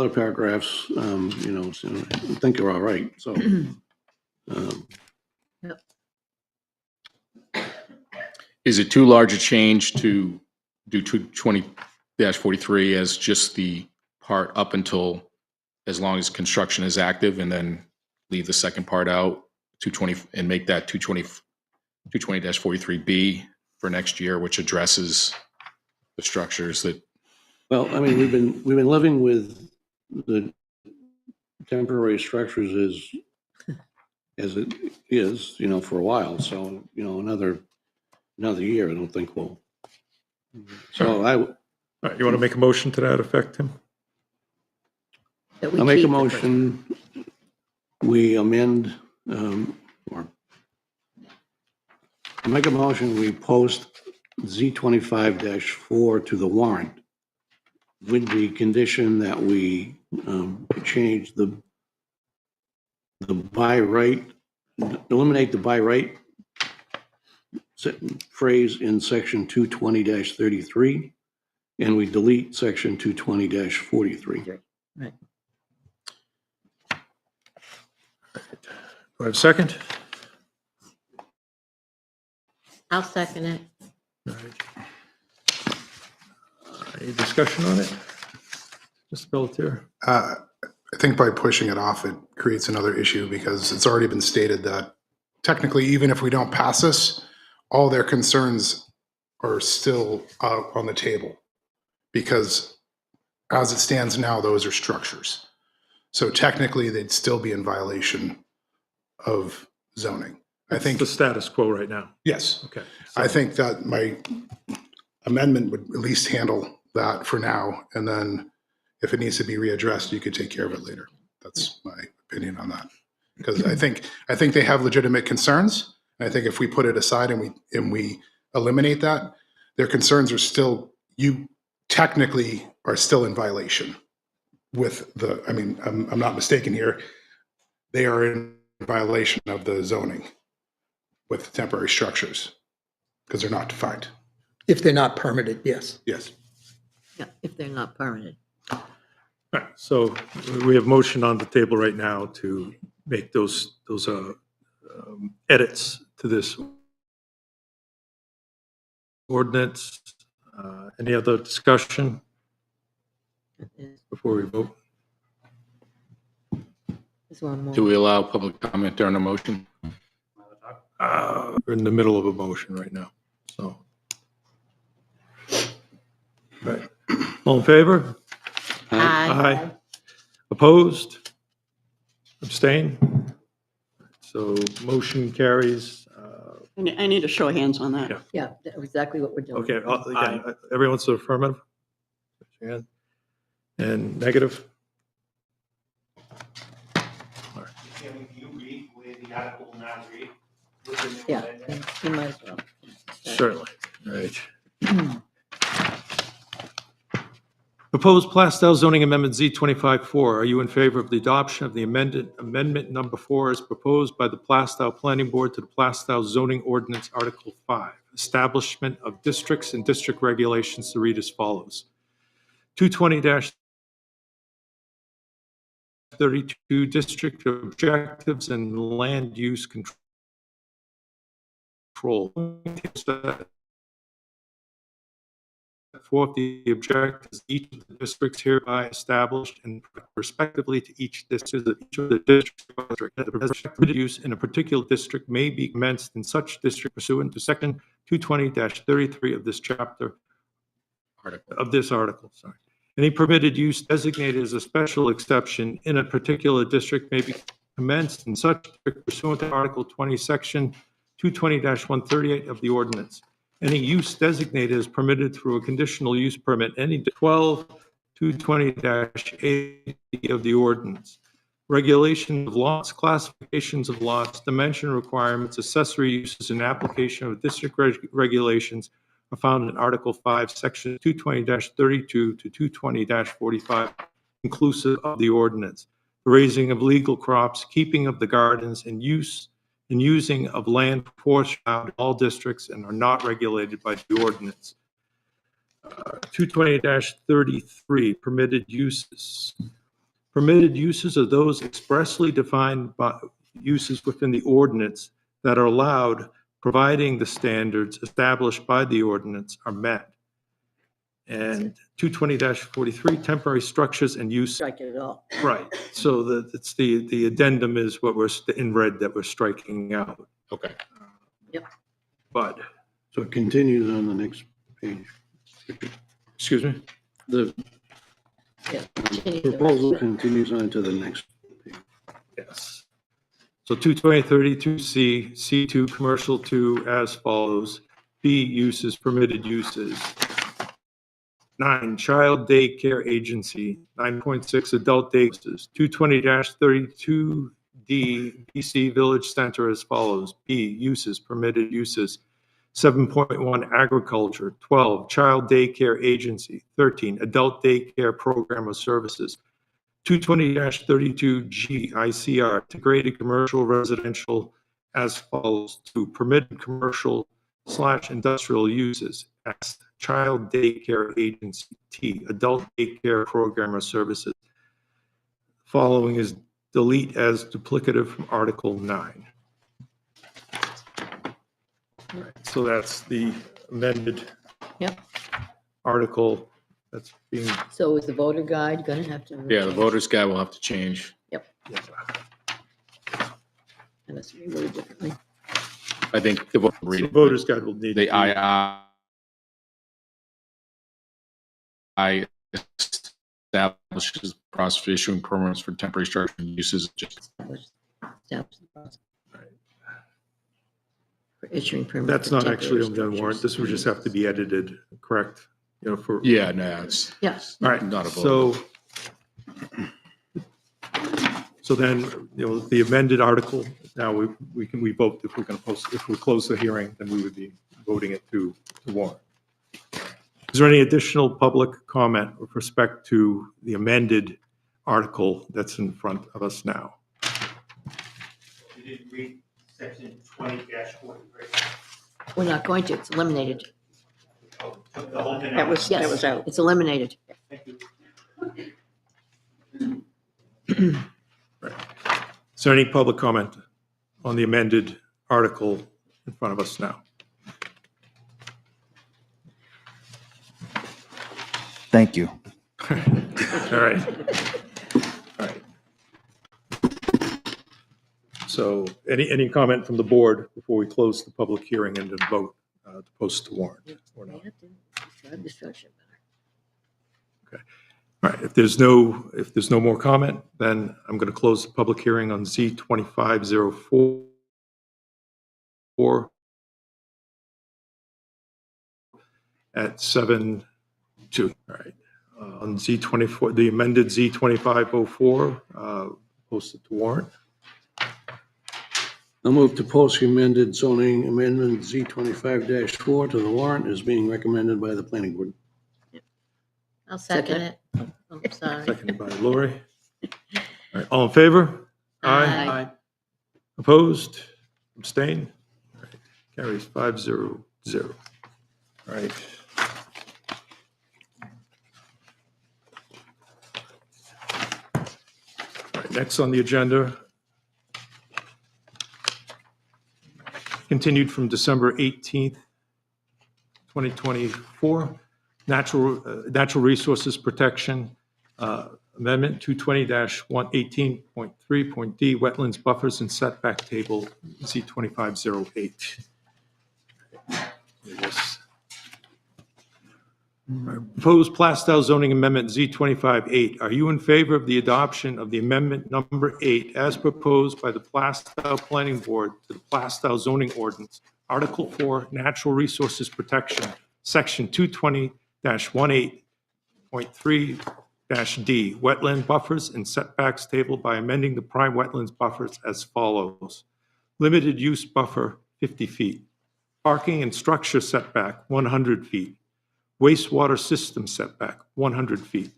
paragraphs, I think are all right, so. Yep. Is it too large a change to do 220-43 as just the part up until, as long as construction is active, and then leave the second part out, 220, and make that 220-43B for next year, which addresses the structures that, Well, I mean, we've been living with the temporary structures as it is, for a while. So, another year, I don't think we'll. So All right, you want to make a motion to that effect, Tim? That we I'll make keep a the- motion, we amend, or I'll make a motion, we post Z25-4 to the warrant with the condition that we change the by right, eliminate the by right phrase in section 220-33, and we delete section 220-43. Right. Do I have a second? I'll second it. All right. Any discussion on it? Mr. Pelletier? I think by pushing it off, it creates another issue because it's already been stated that technically, even if we don't pass this, all their concerns are still on the table because as it stands now, those are structures. So technically, they'd still be in violation of zoning. I think The status quo right now. yes. Okay. I think that my amendment would at least handle that for now. And then if it needs to be readdressed, you could take care of it later. That's my opinion on that. Because I think they have legitimate concerns. And I think if we put it aside and we eliminate that, their concerns are still, you technically are still in violation with I'm not mistaken here. They are in violation of the zoning with temporary structures because they're not defined. If they're not permitted, yes. Yes. Yeah, if they're not permanent. All right, so we have motion on the table right now to make those edits to this ordinance. Any other discussion before we vote? There's one more. do we allow public comment during a motion? We're in the middle of a motion right now, so. Right. All in favor? Aye. Opposed? Abstain? So motion carries. I need a show of hands on that. Yeah. Yeah, that's exactly what we're doing. Okay, again, everyone's affirmative? And negative? Can you read where the article will now read? Yeah, you might as well. Certainly. Right. Proposed Plastow zoning amendment Z25-4. Are you in favor of the adoption of the amendment number 4 as proposed by the Plastow Planning Board to the Plastow zoning ordinance Article 5, establishment of districts and district regulations to read as follows. 220-32 district objectives and land use control. Fourth, the objectives each of the districts hereby established and respectively to each district of each of the districts. The respective use in a particular district may be commenced in such district pursuant to section 220-33 of this chapter of this article. Sorry. Any permitted use designated as a special exception in a particular district may be commenced in such district pursuant to Article 20, Section 220-138 of the ordinance. Any use designated as permitted through a conditional use permit, any 12-220-80 of the ordinance. Regulation of lots, classifications of lots, dimension requirements, accessory uses, and application of district regulations are found in Article 5, Section 220-32 to 220-45, inclusive of the ordinance. The raising of legal crops, keeping of the gardens, and using of land proportioned in all districts and are not regulated by the ordinance. 220-33, permitted uses. Permitted uses are those expressly defined by uses within the ordinance that are allowed, providing the standards established by the ordinance are met. And 220-43, temporary structures and use. Strike it all. Right, so it's the addendum is what we're in red that we're striking out. Okay. But, So it continues on the next page. excuse me? The Yeah. proposal continues on to the next page. Yes. So 220-32C, C2, commercial 2, as follows. B, uses, permitted uses. 9, child daycare agency. 9.6, adult day uses. 220-32D, BC Village Center as follows. B, uses, permitted uses. 7.1, agriculture. 12, child daycare agency. 13, adult daycare program or services. 220-32G, ICR, integrated commercial residential as follows. 2, permitted commercial/industrial uses. S, child daycare agency. T, adult daycare program or services. Following is delete as duplicative from Article 9. All right, so that's the amended Yep. article that's being, So is the voter guide going to have to? Yeah, the voter's guide will have to change. And it's reworded differently. I think the voter the read voters guide will need. the I establishes process for issuing permits for temporary structure and uses. Just Establish the process for issuing permits. That's for not actually on temporary the warrant. This would just have to be edited, correct? You know, for. yeah, no, it's Yes. All right, not a vote. So then, you know, the amended article, now we vote if we're going to if we close the hearing, then we would be voting it to warrant. Is there any additional public comment with respect to the amended article that's in front of us now? You didn't read section 20-43. We're not going to, it's eliminated. Took the whole thing That out. was, that was out. It's eliminated. Thank you. Is there any public comment on the amended article in front of us now? Thank you. All right. All right. So any comment from the board before we close the public hearing and then vote to post the warrant or not? Describe the structure better. All right, if there's no more comment, then I'm going to close the public hearing on Z2504 at 7:02. All right. On Z24, the amended Z2504, posted to warrant. I'll move to post the amended zoning amendment Z25-4 to the warrant as being recommended by the planning board. I'll second it. Oh, I'm sorry. Seconded by Lori. All right, all in favor? Aye. Opposed? Abstained? All right, carries 5-0-0. All right. All right, next on the agenda, continued from December 18th, 2024, Natural Resources Protection Amendment 220-118.3.d, Wetlands Buffers and Setback Table, Z2508. Yes. Proposed Plastow zoning amendment Z25-8. Are you in favor of the adoption of the amendment number 8 as proposed by the Plastow Planning Board to the Plastow zoning ordinance, Article 4, Natural Resources Protection, Section 220-18.3-d, Wetland Buffers and Setbacks Table by amending the prime wetlands buffers as follows. Limited use buffer, 50 feet. Parking and structure setback, 100 feet. Wastewater system setback, 100 feet.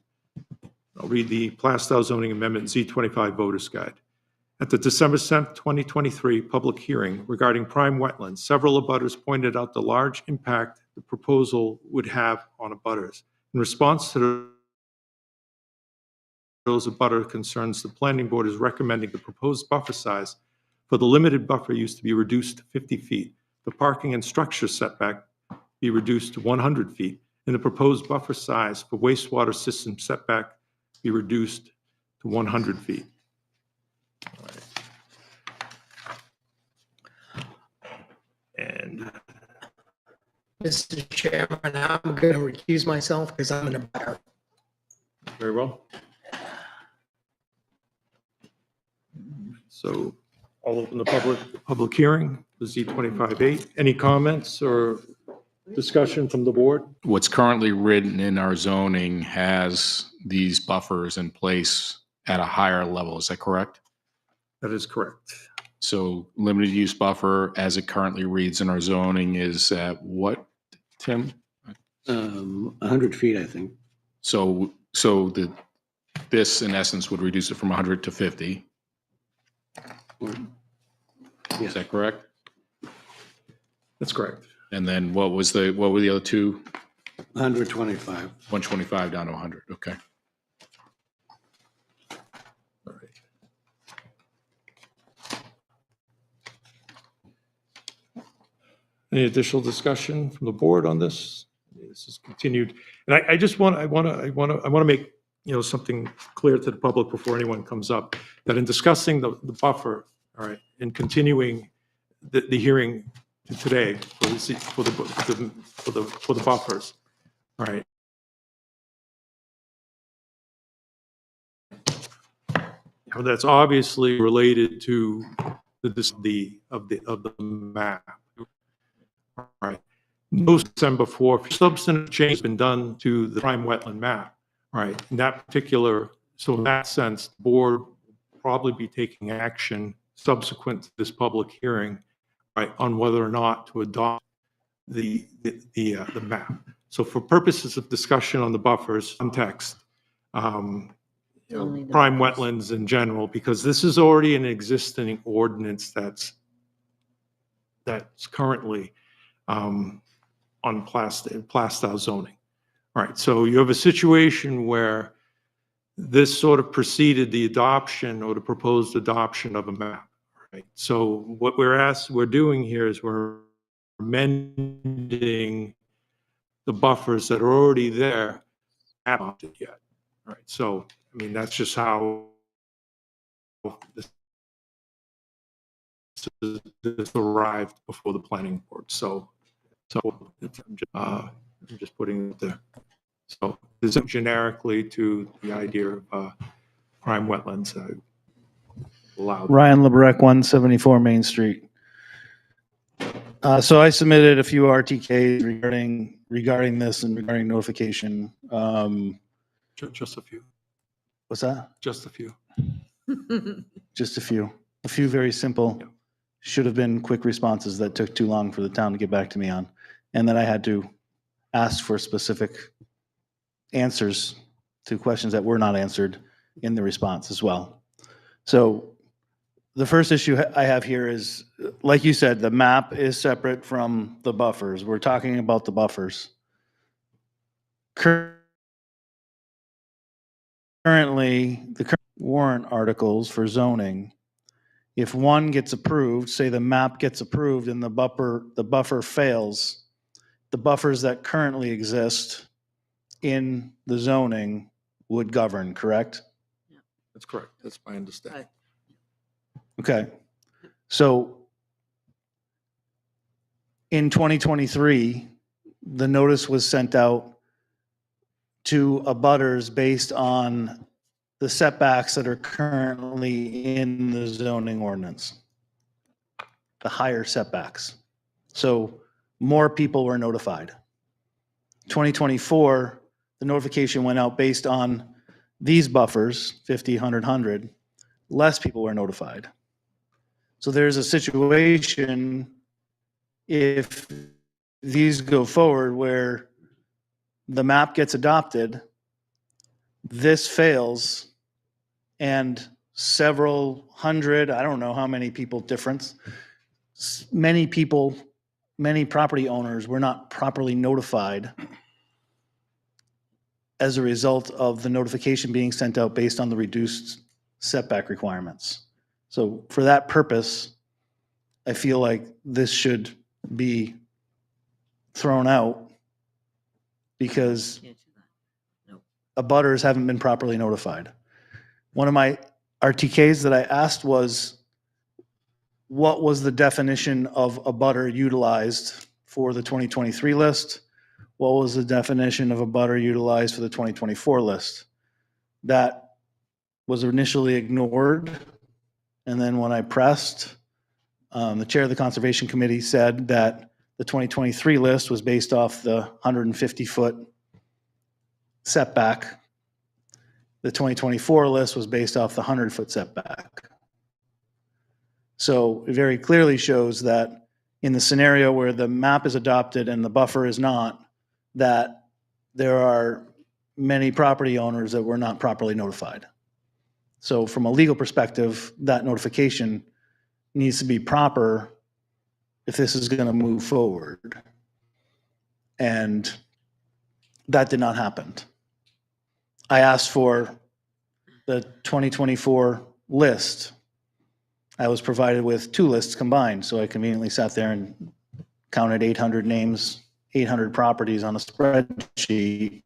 I'll read the Plastow zoning amendment Z25 voters guide. At the December 7th, 2023 public hearing regarding prime wetlands, several abutters pointed out the large impact the proposal would have on abutters. In response to those abutter concerns, the planning board is recommending the proposed buffer size for the limited buffer use to be reduced to 50 feet, the parking and structure setback be reduced to 100 feet, and the proposed buffer size for wastewater system setback be reduced to 100 feet. All right. And Mr. Chairman, I'm going to recuse myself because I'm in a butter. very well. So I'll open the public hearing, the Z25-8. Any comments or discussion from the board? What's currently written in our zoning has these buffers in place at a higher level. Is that correct? That is correct. So limited use buffer, as it currently reads in our zoning, is at what, Tim? 100 feet, I think. So this in essence would reduce it from 100 to 50. Is that correct? That's correct. And then what were the other two? 125. 125 down to 100. Okay. All right. Any additional discussion from the board on this? This is continued, and I want to make something clear to the public before anyone comes up, that in discussing the buffer, all right, and continuing the hearing today for the buffers, all right. That's obviously related to the map. All right. No December 4th, substantive change has been done to the prime wetland map. All right. In that particular, so in that sense, the board will probably be taking action subsequent to this public hearing, right, on whether or not to adopt the map. So for purposes of discussion on the buffers, context, Only the prime buffers. wetlands in general, because this is already an existing ordinance that's currently on Plastow zoning. All right, so you have a situation where this sort of preceded the adoption or the proposed adoption of a map. Right. So what we're doing here is we're amending the buffers that are already there, haven't adopted yet. All right, so I mean that's just how this this arrived before the planning board, so I'm just putting it there. So this is generically to the idea of prime wetlands allowed. Ryan LeBrecq, 174 Main Street. So I submitted a few RTKs regarding this and regarding notification. Just a few, What's that? just a few. Just a few. A few very simple, should have been quick responses that took too long for the town to get back to me on. And then I had to ask for specific answers to questions that were not answered in the response as well. So the first issue I have here is, like you said, the map is separate from the buffers. We're talking about the buffers. Currently, the current warrant articles for zoning, if one gets approved, say the map gets approved and the buffer fails, the buffers that currently exist in the zoning would govern, correct? That's correct. That's my understanding. Okay. So in 2023, the notice was sent out to abutters based on the setbacks that are currently in the zoning ordinance, the higher setbacks. So more people were notified. 2024, the notification went out based on these buffers, 50, 100, 100, less people were notified. So there's a situation if these go forward where the map gets adopted, this fails, and several hundred, I don't know how many people difference, many people, many property owners were not properly notified as a result of the notification being sent out based on the reduced setback requirements. So for that purpose, I feel like this should be thrown out because abutters haven't been properly notified. One of my RTKs that I asked was, what was the definition of abutter utilized for the 2023 list? What was the definition of abutter utilized for the 2024 list? That was initially ignored. And then when I pressed, the chair of the Conservation Committee said that the 2023 list was based off the 150-foot setback. The 2024 list was based off the 100-foot setback. So it very clearly shows that in the scenario where the map is adopted and the buffer is not, that there are many property owners that were not properly notified. So from a legal perspective, that notification needs to be proper if this is going to move forward. And that did not happen. I asked for the 2024 list. I was provided with two lists combined, so I conveniently sat there and counted 800 names, 800 properties on a spreadsheet,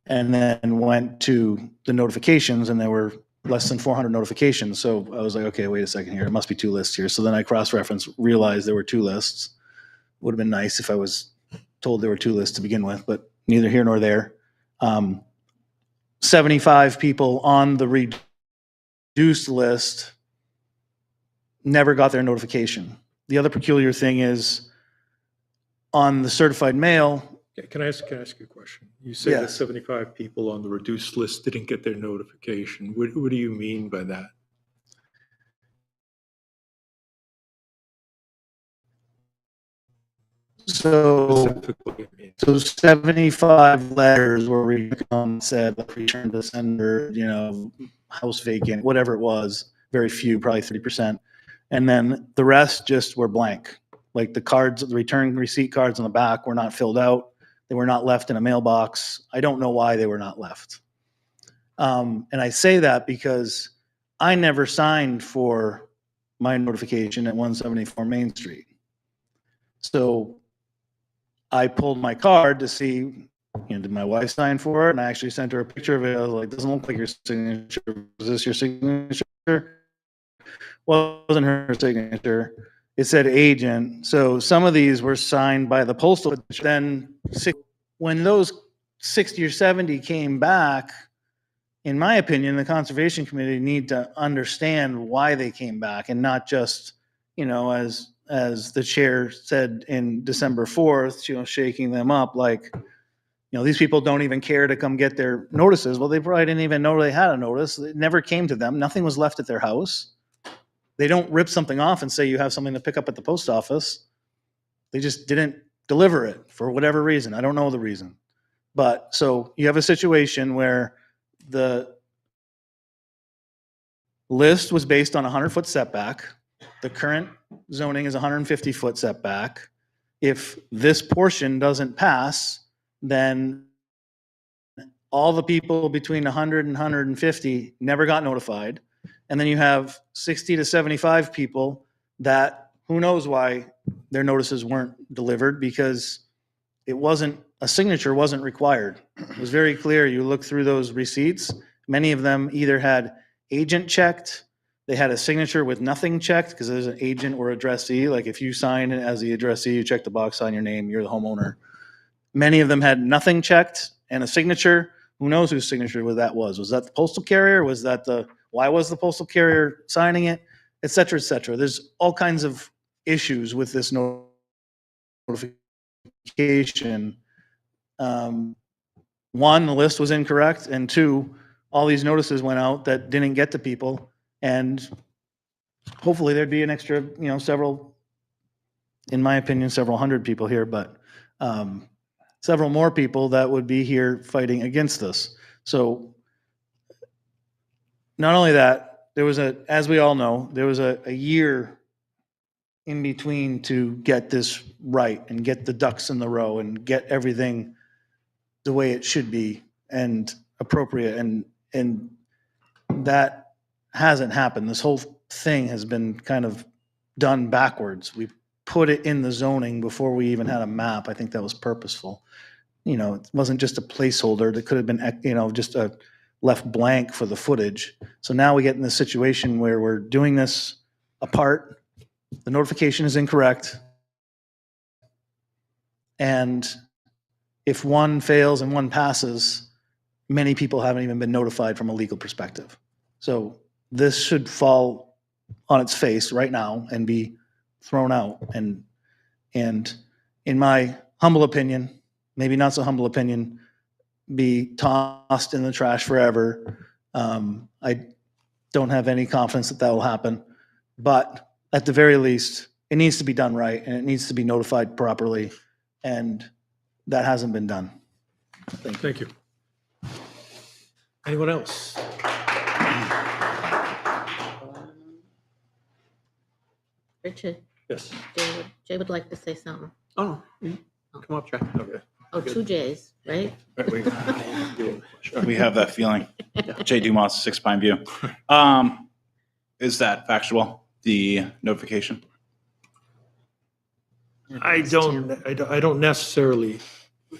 and then went to the notifications, and there were less than 400 notifications. So I was like, okay, wait a second here. It must be two lists here. So then I cross-referenced, realized there were two lists. Would have been nice if I was told there were two lists to begin with, but neither here nor there. 75 people on the reduced list never got their notification. The other peculiar thing is on the certified mail. Can I ask you a question? You say that Yes. 75 people on the reduced list didn't get their notification. What do you mean by that? So, Specifically, so 75 letters were said, like, return to sender, house vacant, whatever it was, very few, probably 30%. And then the rest just were blank. Like the cards, the return receipt cards on the back were not filled out. They were not left in a mailbox. I don't know why they were not left. And I say that because I never signed for my notification at 174 Main Street. So I pulled my card to see, did my wife sign for it? And I actually sent her a picture of it. I was like, doesn't look like your signature. Is this your signature? wasn't her signature. It said agent. So some of these were signed by the postal. Then when those 60 or 70 came back, in my opinion, the Conservation Committee need to understand why they came back and not just, as the chair said in December 4th, shaking them up like, these people don't even care to come get their notices. Well, they probably didn't even know they had a notice. It never came to them. Nothing was left at their house. They don't rip something off and say you have something to pick up at the post office. They just didn't deliver it for whatever reason. I don't know the reason. But so you have a situation where the list was based on a 100-foot setback. The current zoning is a 150-foot setback. If this portion doesn't pass, then all the people between 100 and 150 never got notified. And then you have 60 to 75 people that who knows why their notices weren't delivered, because a signature wasn't required. It was very clear. You look through those receipts, many of them either had agent checked, they had a signature with nothing checked because there's an agent or addressee. Like if you sign it as the addressee, you check the box on your name, you're the homeowner. Many of them had nothing checked and a signature. Who knows whose signature that was? Was that the postal carrier? Why was the postal carrier signing it? Et cetera, et cetera. There's all kinds of issues with this notification. One, the list was incorrect, and two, all these notices went out that didn't get to people, and hopefully there'd be an extra, several, in my opinion, several hundred people here, but several more people that would be here fighting against this. So not only that, as we all know, there was a year in between to get this right and get the ducks in the row and get everything the way it should be and appropriate. And that hasn't happened. This whole thing has been kind of done backwards. We put it in the zoning before we even had a map. I think that was purposeful. It wasn't just a placeholder. That could have been, just a left blank for the footage. So now we get in this situation where we're doing this apart. The notification is incorrect. And if one fails and one passes, many people haven't even been notified from a legal perspective. So this should fall on its face right now and be thrown out. And in my humble opinion, maybe not so humble opinion, be tossed in the trash forever. I don't have any confidence that will happen. But at the very least, it needs to be done right, and it needs to be notified properly. And that hasn't been done. Thank you. Anyone else? Richard, Yes. Jay would like to say something. Oh, come up, Jay. Okay. Oh, two Jays, right? We have that feeling. Jay Dumas, 6 Pine View. Is that factual, the notification? I don't necessarily.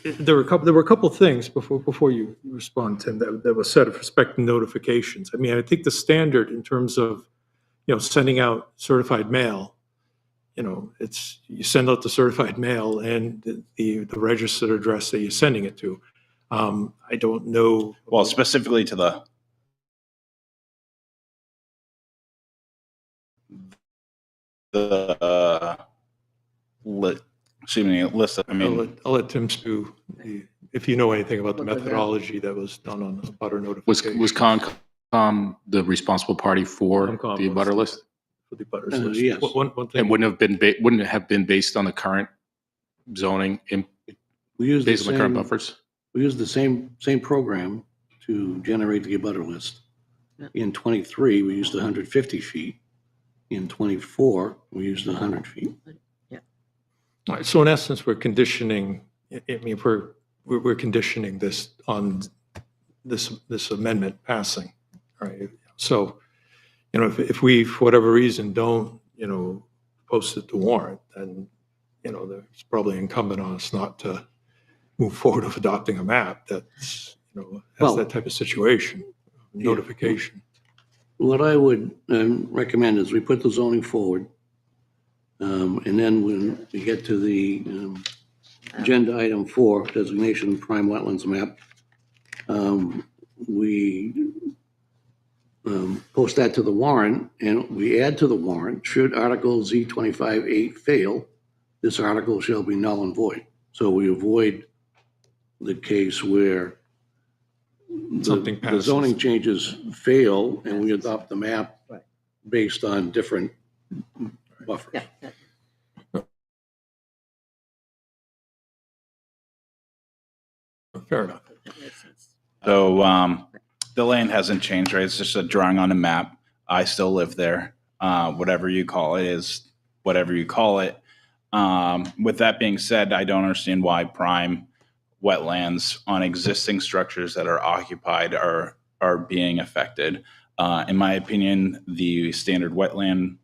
There were a couple things before you respond, Tim, that was said with respect to notifications. I mean, I think the standard in terms of, sending out certified mail, it's you send out the certified mail and the registered address that you're sending it to. I don't know. Well, specifically to the list. I mean, I'll let Tim spew if you know anything about the methodology that was done on the butter notification. Was Concom the responsible party for Concom the was butter list? For the butters list. Yes. One thing. And wouldn't it have been based on the current zoning, We use based on the current buffers? We use the same program to generate the abutter list. In 23, we used 150 feet. In 24, we used 100 feet. All right, so in essence, we're conditioning. I mean, we're conditioning this on this amendment passing. All right. So, if we, for whatever reason, don't, post it to warrant, then, it's probably incumbent on us not to move forward with adopting a map that's, has that type of situation, notification. What I would recommend is we put the zoning forward. And then when we get to the agenda item 4, designation of prime wetlands map, we post that to the warrant, and we add to the warrant, should Article Z25-8 fail, this article shall be null and void. So we avoid the case where Something the passes. zoning changes fail and we adopt the map based on different buffers. Yeah. Fair enough. That makes sense. So the land hasn't changed, right? It's just a drawing on a map. I still live there. Whatever you call it is whatever you call it. With that being said, I don't understand why prime wetlands on existing structures that are occupied are being affected. In my opinion, the standard wetland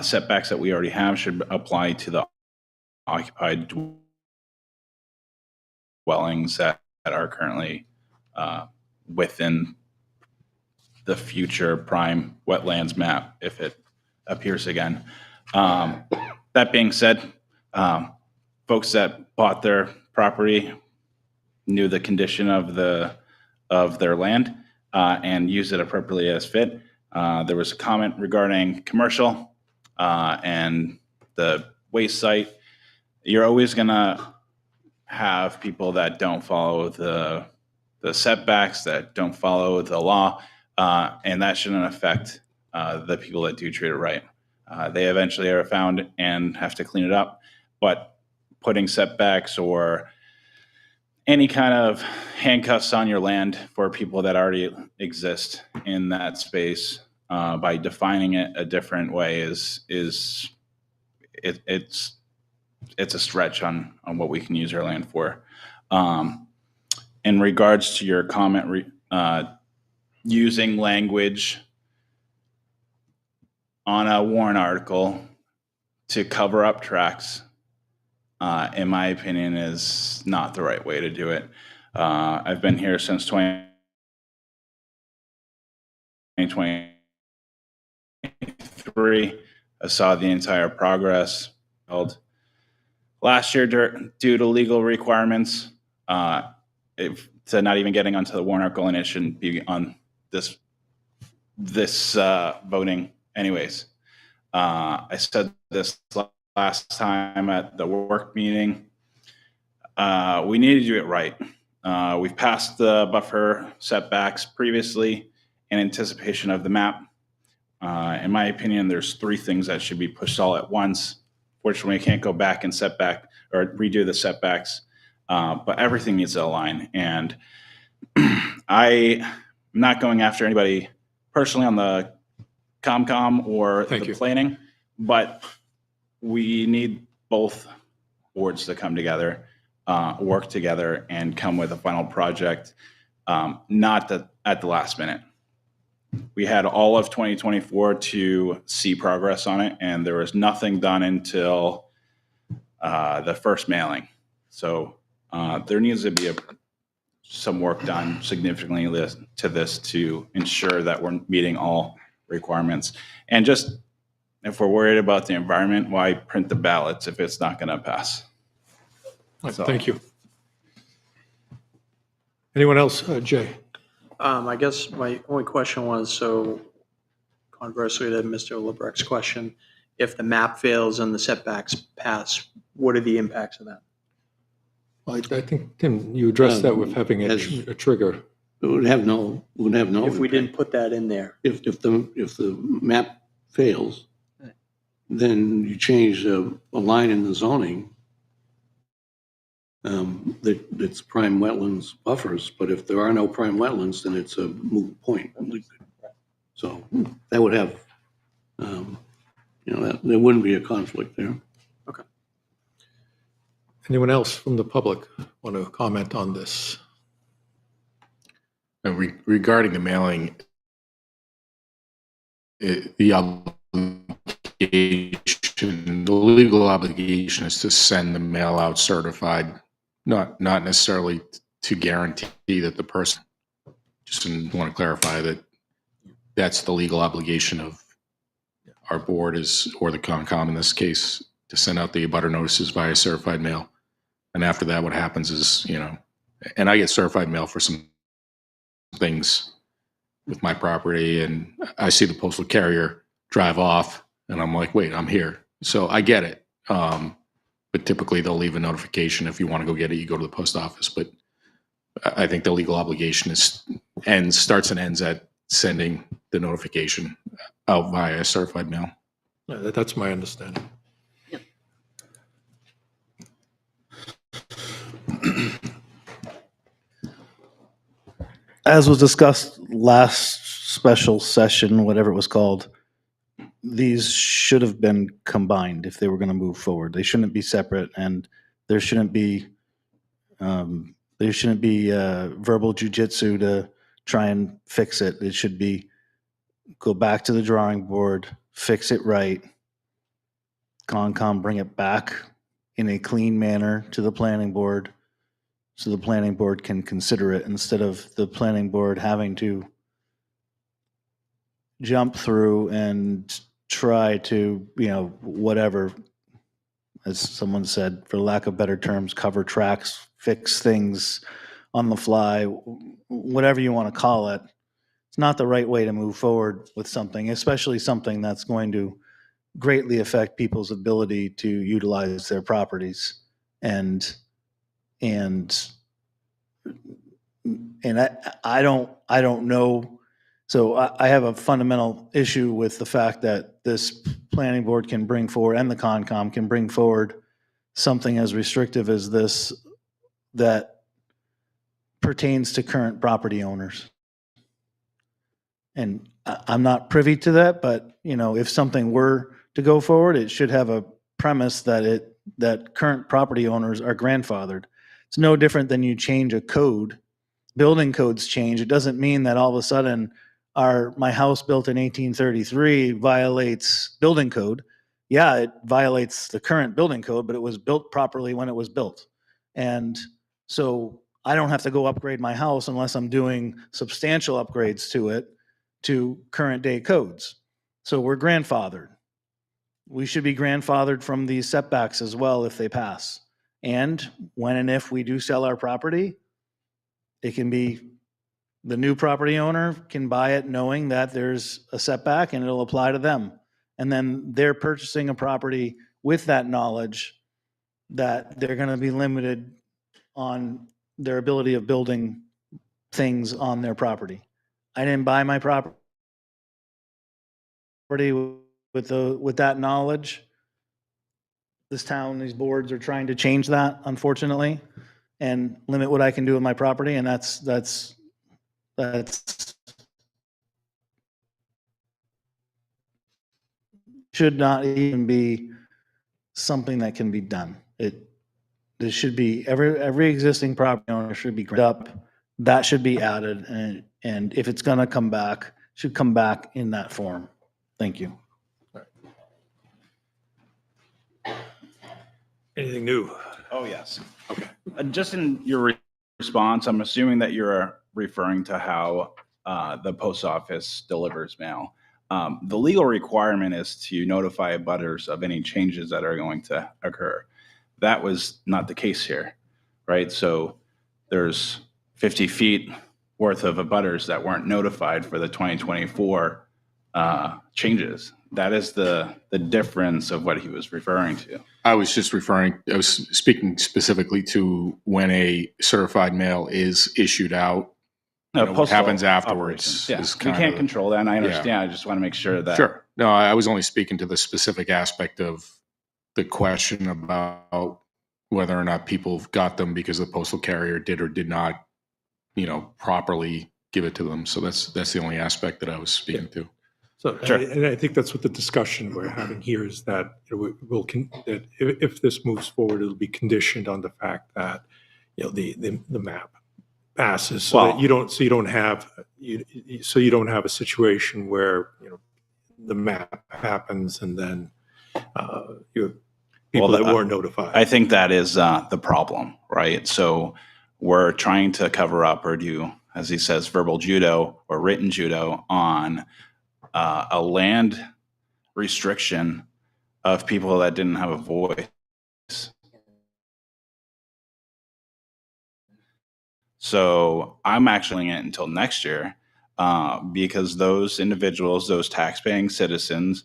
setbacks that we already have should apply to the occupied dwellings that are currently within the future prime wetlands map if it appears again. That being said, folks that bought their property knew the condition of their land and used it appropriately as fit. There was a comment regarding commercial and the waste site. You're always gonna have people that don't follow the setbacks, that don't follow the law, and that shouldn't affect the people that do treat it right. They eventually are found and have to clean it up, but putting setbacks or any kind of handcuffs on your land for people that already exist in that space by defining it a different way it's a stretch on what we can use our land for. In regards to your comment, using language on a warrant article to cover up tracks, in my opinion, is not the right way to do it. I've been here since 2023. I saw the entire progress held. Last year, due to legal requirements, to not even getting onto the warrant article, and it shouldn't be on this voting anyways. I said this last time at the work meeting. We need to do it right. We've passed the buffer setbacks previously in anticipation of the map. In my opinion, there's 3 things that should be pushed all at once. Fortunately, we can't go back and setback or redo the setbacks, but everything needs to align. And I'm not going after anybody personally on the COMCOM or the planning, but we need both boards to come together, work together, and come with a final project, not at the last minute. We had all of 2024 to see progress on it, and there was nothing done until the first mailing. So there needs to be some work done significantly to this to ensure that we're meeting all requirements. And just if we're worried about the environment, why print the ballots if it's not going to pass? Thank you. Anyone else? Jay? I guess my only question was, so conversely to Mr. LeBrec's question, if the map fails and the setbacks pass, what are the impacts of that? I think, Tim, you addressed that with having a trigger. It would have no. If we didn't put that in there. If the map fails, then you change a line in the zoning that's prime wetlands buffers. But if there are no prime wetlands, then it's a moot point. So that would have, there wouldn't be a conflict there. Okay. Anyone else from the public want to comment on this? Regarding the mailing, the legal obligation is to send the mail out certified, not necessarily to guarantee that the person, just want to clarify that that's the legal obligation of our board is, or the Concom in this case, to send out the abutter notices via certified mail. And after that, what happens is, and I get certified mail for some things with my property, and I see the postal carrier drive off, and I'm like, wait, I'm here. So I get it. But typically they'll leave a notification. If you want to go get it, you go to the post office. But I think the legal obligation starts and ends at sending the notification out via certified mail. That's my understanding. As was discussed last special session, whatever it was called, these should have been combined if they were going to move forward. They shouldn't be separate, and there shouldn't be verbal jujitsu to try and fix it. It should be go back to the drawing board, fix it right. Concom bring it back in a clean manner to the planning board, so the planning board can consider it instead of the planning board having to jump through and try to, whatever, as someone said, for lack of better terms, cover tracks, fix things on the fly, whatever you want to call it. It's not the right way to move forward with something, especially something that's going to greatly affect people's ability to utilize their properties. And I don't know. So I have a fundamental issue with the fact that this planning board can bring forward, and the Concom can bring forward, something as restrictive as this that pertains to current property owners. And I'm not privy to that, but if something were to go forward, it should have a premise that current property owners are grandfathered. It's no different than you change a code. Building codes change. It doesn't mean that all of a sudden my house built in 1833 violates building code. Yeah, it violates the current building code, but it was built properly when it was built. And so I don't have to go upgrade my house unless I'm doing substantial upgrades to it to current day codes. So we're grandfathered. We should be grandfathered from these setbacks as well if they pass. And when and if we do sell our property, it can be the new property owner can buy it knowing that there's a setback and it'll apply to them. And then they're purchasing a property with that knowledge that they're going to be limited on their ability of building things on their property. I didn't buy my property with that knowledge. This town, these boards are trying to change that, unfortunately, and limit what I can do with my property. And that's should not even be something that can be done. There should be every existing property owner should be graded up. That should be added, and if it's going to come back, should come back in that form. Thank you. Anything new? Oh, yes. Okay. Just in your response, I'm assuming that you're referring to how the post office delivers mail. The legal requirement is to notify abutters of any changes that are going to occur. That was not the case here, right? So there's 50 feet worth of abutters that weren't notified for the 2024 changes. That is the difference of what he was referring to. I was speaking specifically to when a certified mail is issued out. What happens afterwards. Yeah, we can't control that, and I understand. Yeah. I just want to make sure that. Sure. No, I was only speaking to the specific aspect of the question about whether or not people got them because the postal carrier did or did not, properly give it to them. So that's the only aspect that I was speaking to. So, Sure. and I think that's what the discussion we're having here is that that if this moves forward, it'll be conditioned on the fact that the map passes, so that you don't have a situation where the map happens and then you have people that weren't notified. I think that is the problem, right? So we're trying to cover up or do as he says, verbal judo or written judo on a land restriction of people that didn't have a voice. So I'm actually in it until next year because those individuals, those taxpaying citizens,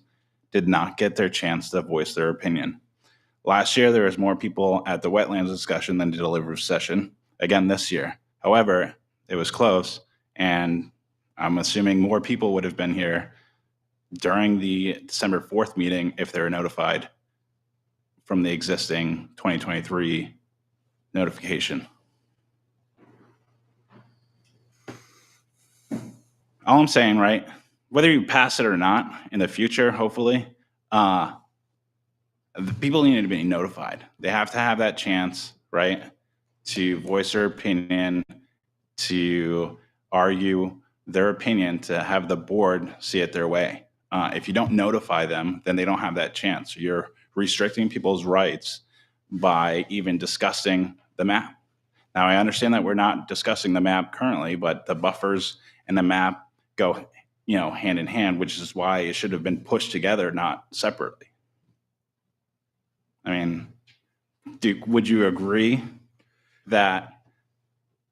did not get their chance to voice their opinion. Last year, there was more people at the wetlands discussion than the deliberative session. Again, this year. However, it was close, and I'm assuming more people would have been here during the December 4th meeting if they were notified from the existing 2023 notification. All I'm saying, right, whether you pass it or not in the future, hopefully, the people need to be notified. They have to have that chance, right, to voice their opinion, to argue their opinion, to have the board see it their way. If you don't notify them, then they don't have that chance. You're restricting people's rights by even discussing the map. Now, I understand that we're not discussing the map currently, but the buffers and the map go, hand in hand, which is why it should have been pushed together, not separately. I mean, would you agree that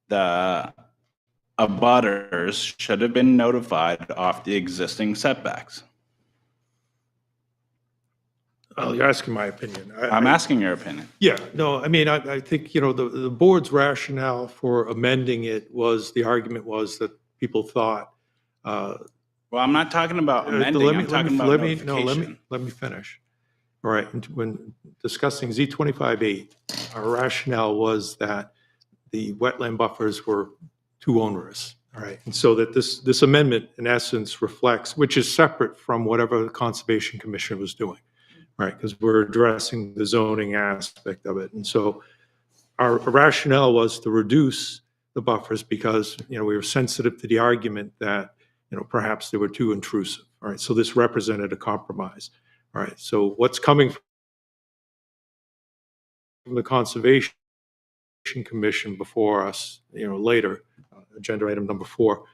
the abutters should have been notified off the existing setbacks? Well, you're asking my opinion. I'm asking your opinion. Yeah, no, I mean, I think, the board's rationale for amending it was, the argument was that people thought. Well, I'm not talking about amending, I'm talking about notification. Let me finish. All right, and when discussing Z25-8, our rationale was that the wetland buffers were too onerous. All right, and so that this amendment, in essence, reflects, which is separate from whatever the Conservation Commission was doing. Right, because we're addressing the zoning aspect of it. And so our rationale was to reduce the buffers because, we were sensitive to the argument that, perhaps they were too intrusive. All right, so this represented a compromise. All right, so what's coming from the Conservation Commission before us, later, agenda item number 4.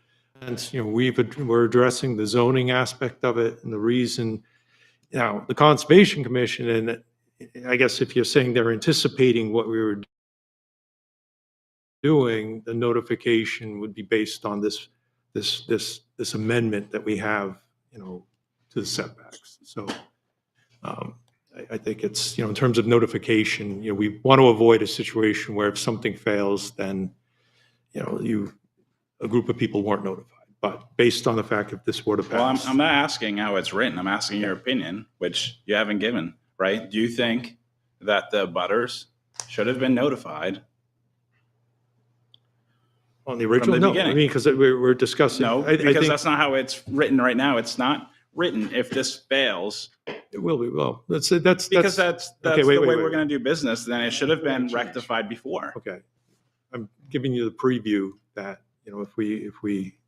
And, we're addressing the zoning aspect of it, and the reason. Now, the Conservation Commission, and I guess if you're saying they're anticipating what we were doing, the notification would be based on this amendment that we have, to the setbacks. So I think it's, in terms of notification, we want to avoid a situation where if something fails, then, a group of people weren't notified. But based on the fact that this were to pass. Well, I'm not asking how it's written. I'm asking your opinion, which you haven't given, right? Do you think that the abutters should have been notified? On the original? No, I mean, because we're discussing. No, I because think that's not how it's written right now. It's not written. If this fails, it will be. Well, that's because that's okay, the wait, way wait, we're wait. going to do business, then it should have been rectified before. Okay. I'm giving you the preview that, if we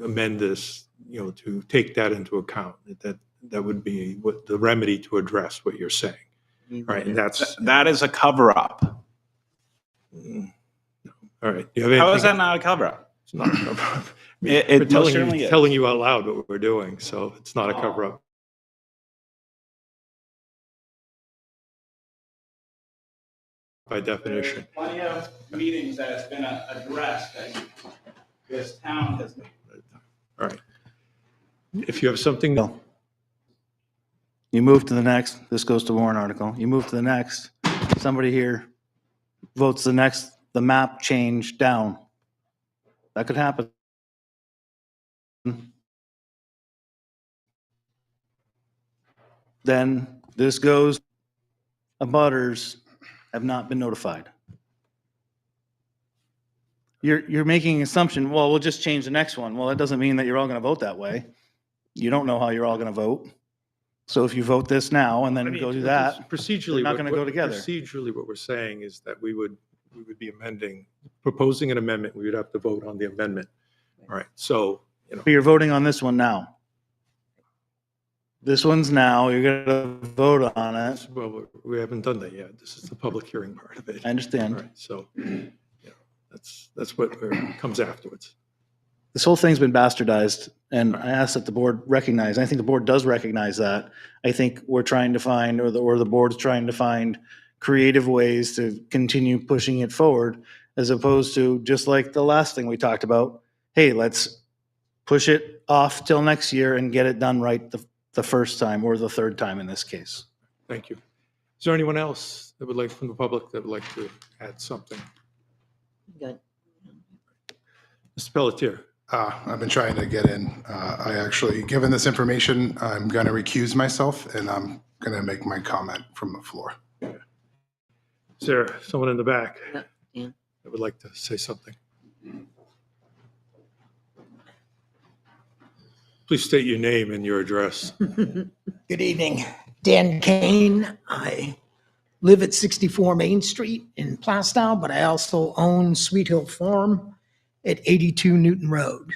amend this, to take that into account, that would be what the remedy to address what you're saying. Right. And That is a cover-up. All right. How is that not a cover-up? It's not a cover-up. It most certainly is. Telling you out loud what we're doing, so it's not a cover-up. By definition. Plenty of meetings that has been addressed that this town has made. All right. If you have something. No. You move to the next, this goes to warrant article. You move to the next, somebody here votes the map change down. That could happen. Then this goes, abutters have not been notified. You're making an assumption, well, we'll just change the next one. Well, that doesn't mean that you're all going to vote that way. You don't know how you're all going to vote. So if you vote this now and then go do that, procedurally, they're not going to go together. Procedurally, what we're saying is that we would be proposing an amendment. We would have to vote on the amendment. All right. So, But you're voting on this one now. This one's now, you're going to vote on it. Well, we haven't done that yet. This is the public hearing part of it. I understand. All right. So, That's what comes afterwards. This whole thing's been bastardized, and I ask that the board recognize, I think the board does recognize that. I think we're trying to find, or the board's trying to find creative ways to continue pushing it forward, as opposed to just like the last thing we talked about, hey, let's push it off till next year and get it done right the first time, or the third time in this case. Thank you. Is there anyone else that would like, from the public, that would like to add something? Good. Mr. Pelletier? I've been trying to get in. I actually, given this information, I'm going to recuse myself, and I'm going to make my comment from the floor. Is there someone in the back Yeah. that would like to say something? Please state your name and your address. Good evening. Dan Kane. I live at 64 Main Street in Plastow, but I also own Sweet Hill Farm at 82 Newton Road.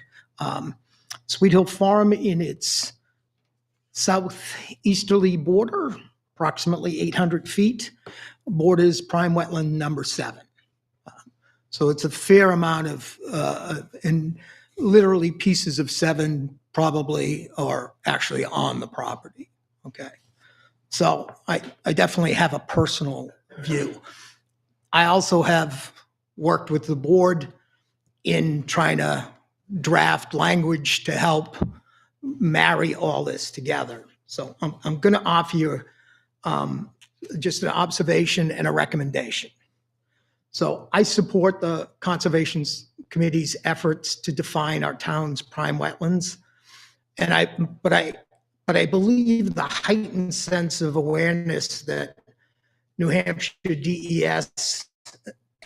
Sweet Hill Farm in its southeasterly border, approximately 800 feet, borders prime wetland number 7. So it's a fair amount of, and literally pieces of 7 probably are actually on the property, okay? So I definitely have a personal view. I also have worked with the board in trying to draft language to help marry all this together. So I'm going to offer you just an observation and a recommendation. So I support the Conservation Committee's efforts to define our town's prime wetlands. But I believe the heightened sense of awareness that New Hampshire DES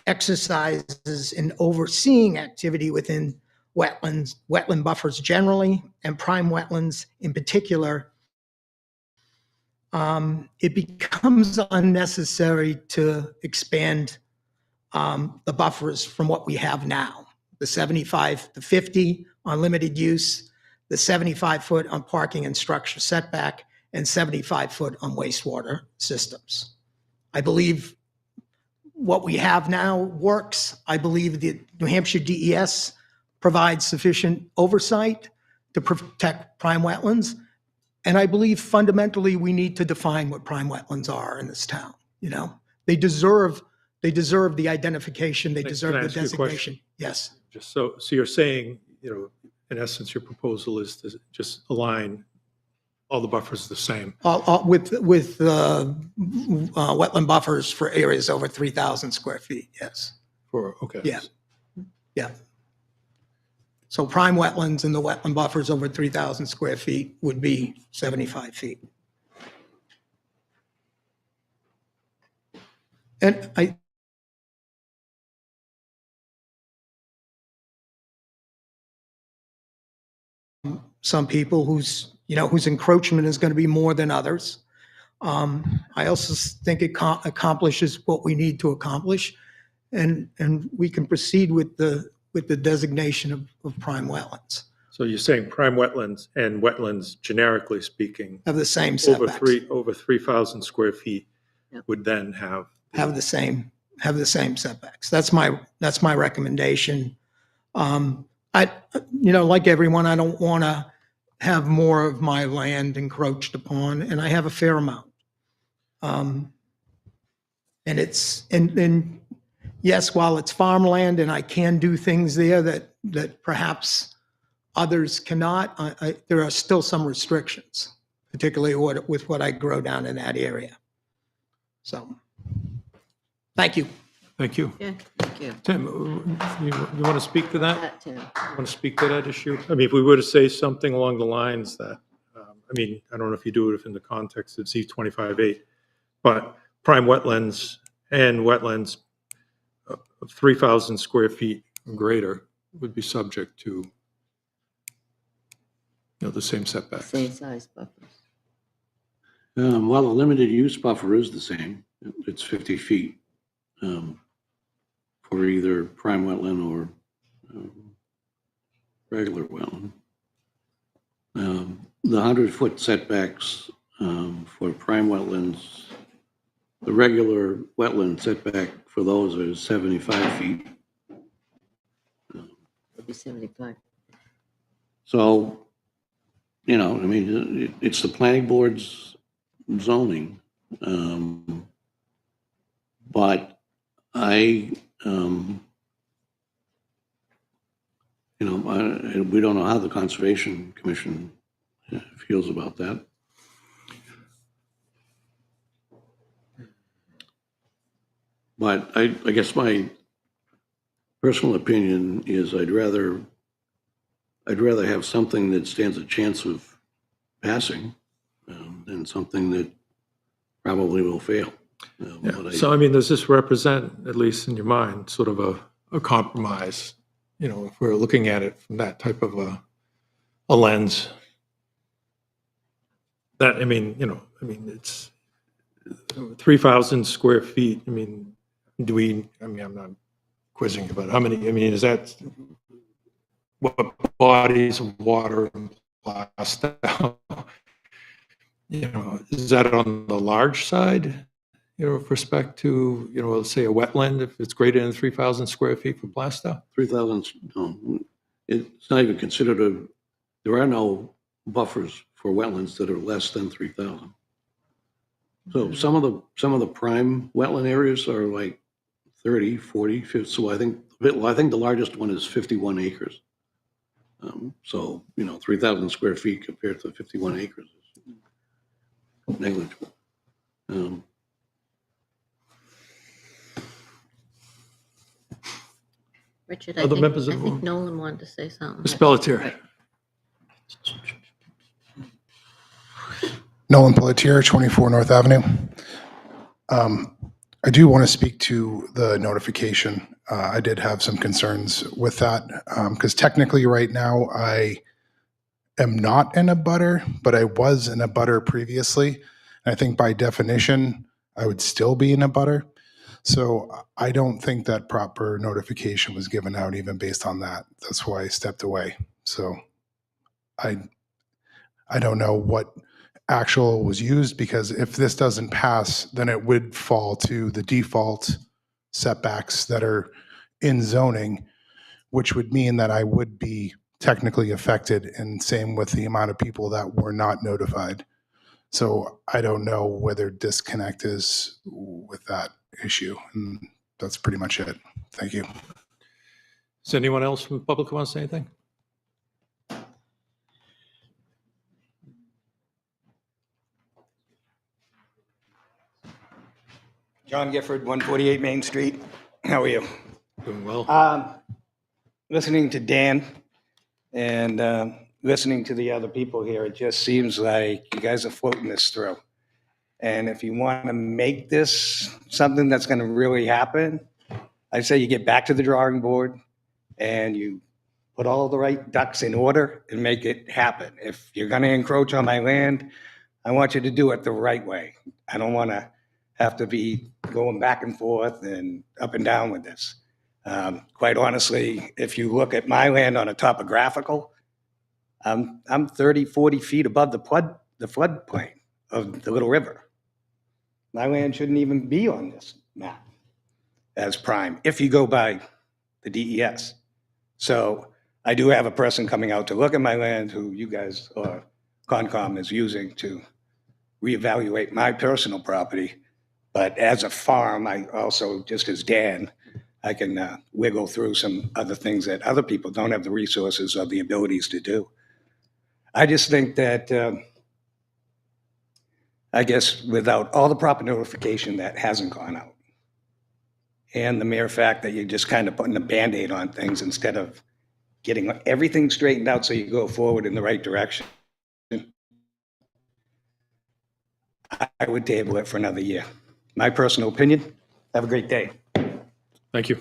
exercises in overseeing activity within wetlands, wetland buffers generally, and prime wetlands in particular, it becomes unnecessary to expand the buffers from what we have now. The 75 to 50 on limited use, the 75-foot on parking and structure setback, and 75-foot on wastewater systems. I believe what we have now works. I believe the New Hampshire DES provides sufficient oversight to protect prime wetlands. And I believe fundamentally we need to define what prime wetlands are in this town. You know, they deserve the identification, they Can I deserve the ask you a question? designation. Yes. Just so you're saying, in essence, your proposal is to just align all the buffers the same. With wetland buffers for areas over 3,000 square feet, yes. Okay. Yeah. Yeah. So prime wetlands and the wetland buffers over 3,000 square feet would be 75 feet. And some people whose encroachment is going to be more than others. I also think it accomplishes what we need to accomplish, and we can proceed with the designation of prime wetlands. So you're saying prime wetlands and wetlands, generically speaking, Have the same over setbacks. over 3,000 square feet Yep. would then have. Have the same setbacks. That's my recommendation. Like everyone, I don't want to have more of my land encroached upon, and I have a fair amount. And yes, while it's farmland and I can do things there that perhaps others cannot, there are still some restrictions, particularly with what I grow down in that area. So, thank you. Thank you. Yeah, thank you. Tim, you want to speak to that? Tim. Want to speak to that issue? I mean, if we were to say something along the lines that, I don't know if you do it in the context of Z25-8, but prime wetlands and wetlands of 3,000 square feet or greater would be subject to, the same setbacks. Same size buffers. Well, the limited use buffer is the same. It's 50 feet for either prime wetland or regular wetland. The 100-foot setbacks for prime wetlands, the regular wetland setback for those is 75 feet. It'd be 75. So, you know, I mean, it's the planning board's zoning. But I, you know, we don't know how the Conservation Commission feels about that. But I guess my personal opinion is I'd rather have something that stands a chance of passing than something that probably will fail. But So, I mean, does this represent, at least in your mind, sort of a compromise? You know, if we're looking at it from that type of a lens? That, I mean, you know, I mean, it's 3,000 square feet. I mean, I'm not quizzing you, but how many, I mean, is that what bodies of water and plastic? You know, is that on the large side? You know, with respect to, you know, let's say a wetland, if it's greater than 3,000 square feet for Plastow? 3,000, no, it's not even considered there are no buffers for wetlands that are less than 3,000. So some of the prime wetland areas are like 30, 40, 50. So I think the largest one is 51 acres. So, you know, 3,000 square feet compared to 51 acres is negligible. Richard, Other members of I the think board? Nolan wanted to say something. Ms. Pelletier. Nolan Pelletier, 24 North Avenue. I do want to speak to the notification. I did have some concerns with that because technically right now I am not in a butter, but I was in a butter previously. And I think by definition, I would still be in a butter. So I don't think that proper notification was given out even based on that. That's why I stepped away. So I don't know what actual was used, because if this doesn't pass, then it would fall to the default setbacks that are in zoning, which would mean that I would be technically affected, and same with the amount of people that were not notified. So I don't know whether disconnect is with that issue. And that's pretty much it. Thank you. Is anyone else from the public who wants to say anything? John Gifford, 148 Main Street. How are you? Doing well. Listening to Dan and listening to the other people here, it just seems like you guys are floating this through. And if you want to make this something that's going to really happen, I say you get back to the drawing board and you put all the right ducks in order and make it happen. If you're going to encroach on my land, I want you to do it the right way. I don't want to have to be going back and forth and up and down with this. Quite honestly, if you look at my land on a topographical, I'm 30, 40 feet above the floodplain of the Little River. My land shouldn't even be on this map as prime, if you go by the DES. So I do have a person coming out to look at my land who you guys, or Concom, is using to reevaluate my personal property. But as a farm, I also, just as Dan, I can wiggle through some other things that other people don't have the resources or the abilities to do. I just think that, I guess, without all the proper notification that hasn't gone out, and the mere fact that you're just kind of putting a Band-Aid on things instead of getting everything straightened out so you go forward in the right direction, I would table it for another year. My personal opinion. Have a great day. Thank you.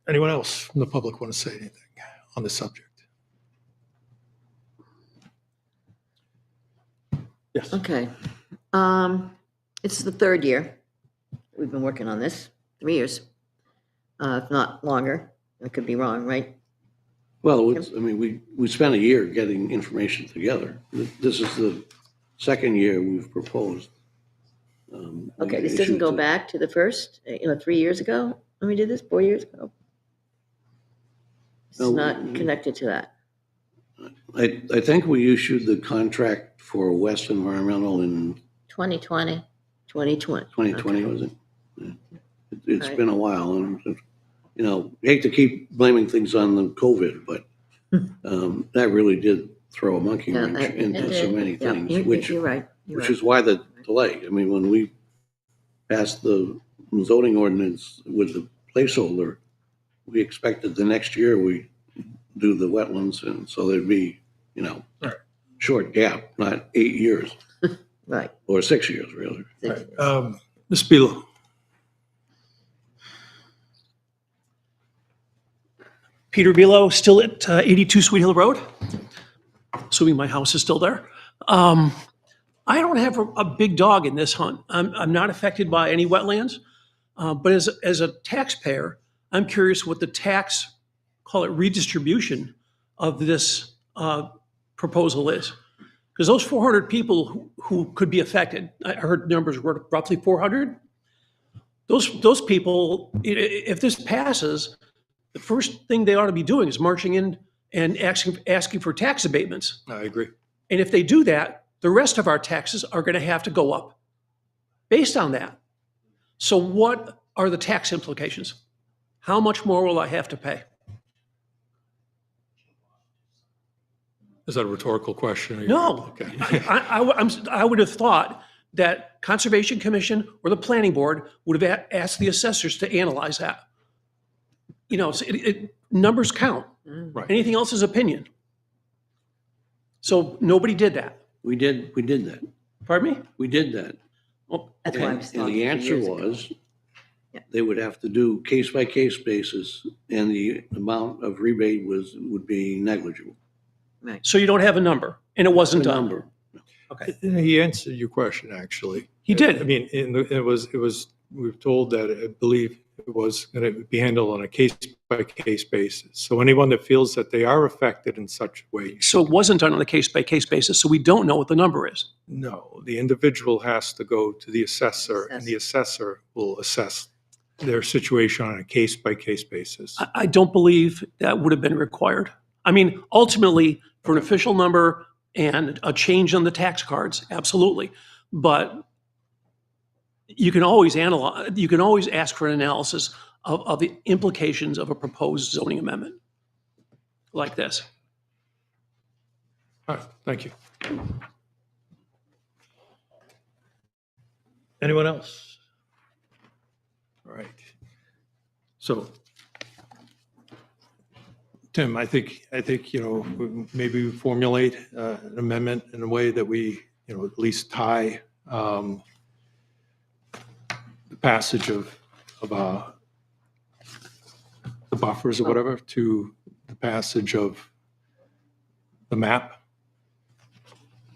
Anyone else from the public want to say anything on this subject? Yes. Okay. It's the third year we've been working on this, 3 years, if not longer. I could be wrong, right? Well, I mean, we spent a year getting information together. This is the second year we've proposed. Okay, this issued doesn't go to- back to the first, 3 years ago when we did this, 4 years ago? It's No, not we- connected to that. I think we issued the contract for West Environmental in 2020. 2020. 2020, was it? Yeah. It's Right. been a while, and, you know, hate to keep blaming things on the COVID, but that really did throw a monkey Yeah, wrench it into so did. many Yeah, things, you're- which You're right. You're which right. is why the delay. I mean, when we passed the zoning ordinance with the placeholder, we expected the next year we do the wetlands, and so there'd be, you know, short gap, not 8 years. Right. Or 6 years, really. Ms. Bealow? Peter Belo, still at 82 Sweet Hill Road, assuming my house is still there. I don't have a big dog in this hunt. I'm not affected by any wetlands, but as a taxpayer, I'm curious what the tax, call it redistribution of this proposal is. Because those 400 people who could be affected, I heard numbers were roughly 400. Those people, if this passes, the first thing they ought to be doing is marching in and asking for tax abatements. I agree. And if they do that, the rest of our taxes are going to have to go up based on that. So what are the tax implications? How much more will I have to pay? Is that a rhetorical question? No. Okay. I would have thought that Conservation Commission or the Planning Board would have asked the assessors to analyze that. You know, numbers count. Right. Anything else is opinion. So nobody did that. We did that. Pardon me? We did that. Well, That's why I was And talking the 3 answer years ago. was, Yeah. they would have to do case-by-case basis, and the amount of rebate would be negligible. So you don't have a number, and it wasn't The done. number. Okay. He answered your question, actually. He did. I mean, it was, we were told that I believe it was going to be handled on a case-by-case basis. So anyone that feels that they are affected in such a way, So it wasn't done on a case-by-case basis, so we don't know what the number is. no, the individual has to go to the assessor, and the assessor will assess their situation on a case-by-case basis. I don't believe that would have been required. I mean, ultimately, for an official number and a change on the tax cards, absolutely. But you can always analyze, you can always ask for an analysis of the implications of a proposed zoning amendment like this. All right, thank you. Anyone else? All right. So, Tim, I think, you know, maybe we formulate an amendment in a way that we, you know, at least tie the passage of the buffers or whatever to the passage of the map.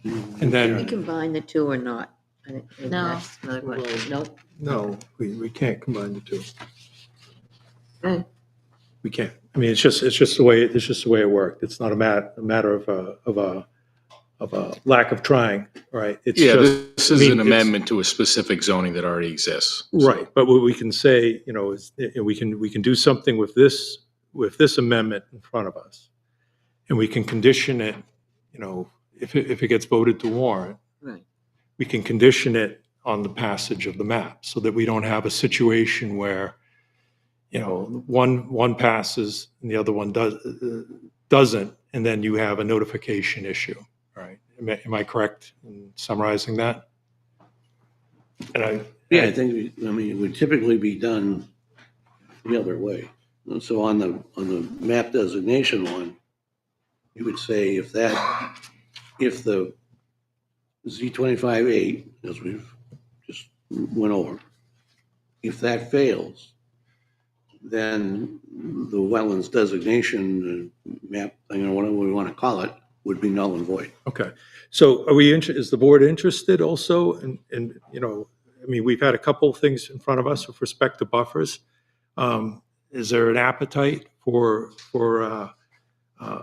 And Can we then, combine the two or not? I think maybe No. that's another question. No? no, we can't combine the two. Okay. We can't. I mean, it's just the way it worked. It's not a matter of a lack of trying, right? It's Yeah, just, this I is mean, an it's- amendment to a specific zoning that already exists. Right, but what we can say, you know, is we can do something with this amendment in front of us. And we can condition it, you know, if it gets voted to warrant, Right. we can condition it on the passage of the map so that we don't have a situation where, you know, one passes and the other one doesn't, and then you have a notification issue, right? Am I correct in summarizing that? And Yeah, I think, I mean, it would typically be done the other way. So on the map designation one, you would say if the Z25-8, as we've just went over, if that fails, then the wetlands designation map, you know, whatever we want to call it, would be null and void. Okay, so is the board interested also in, you know, I mean, we've had a couple of things in front of us with respect to buffers. Is there an appetite for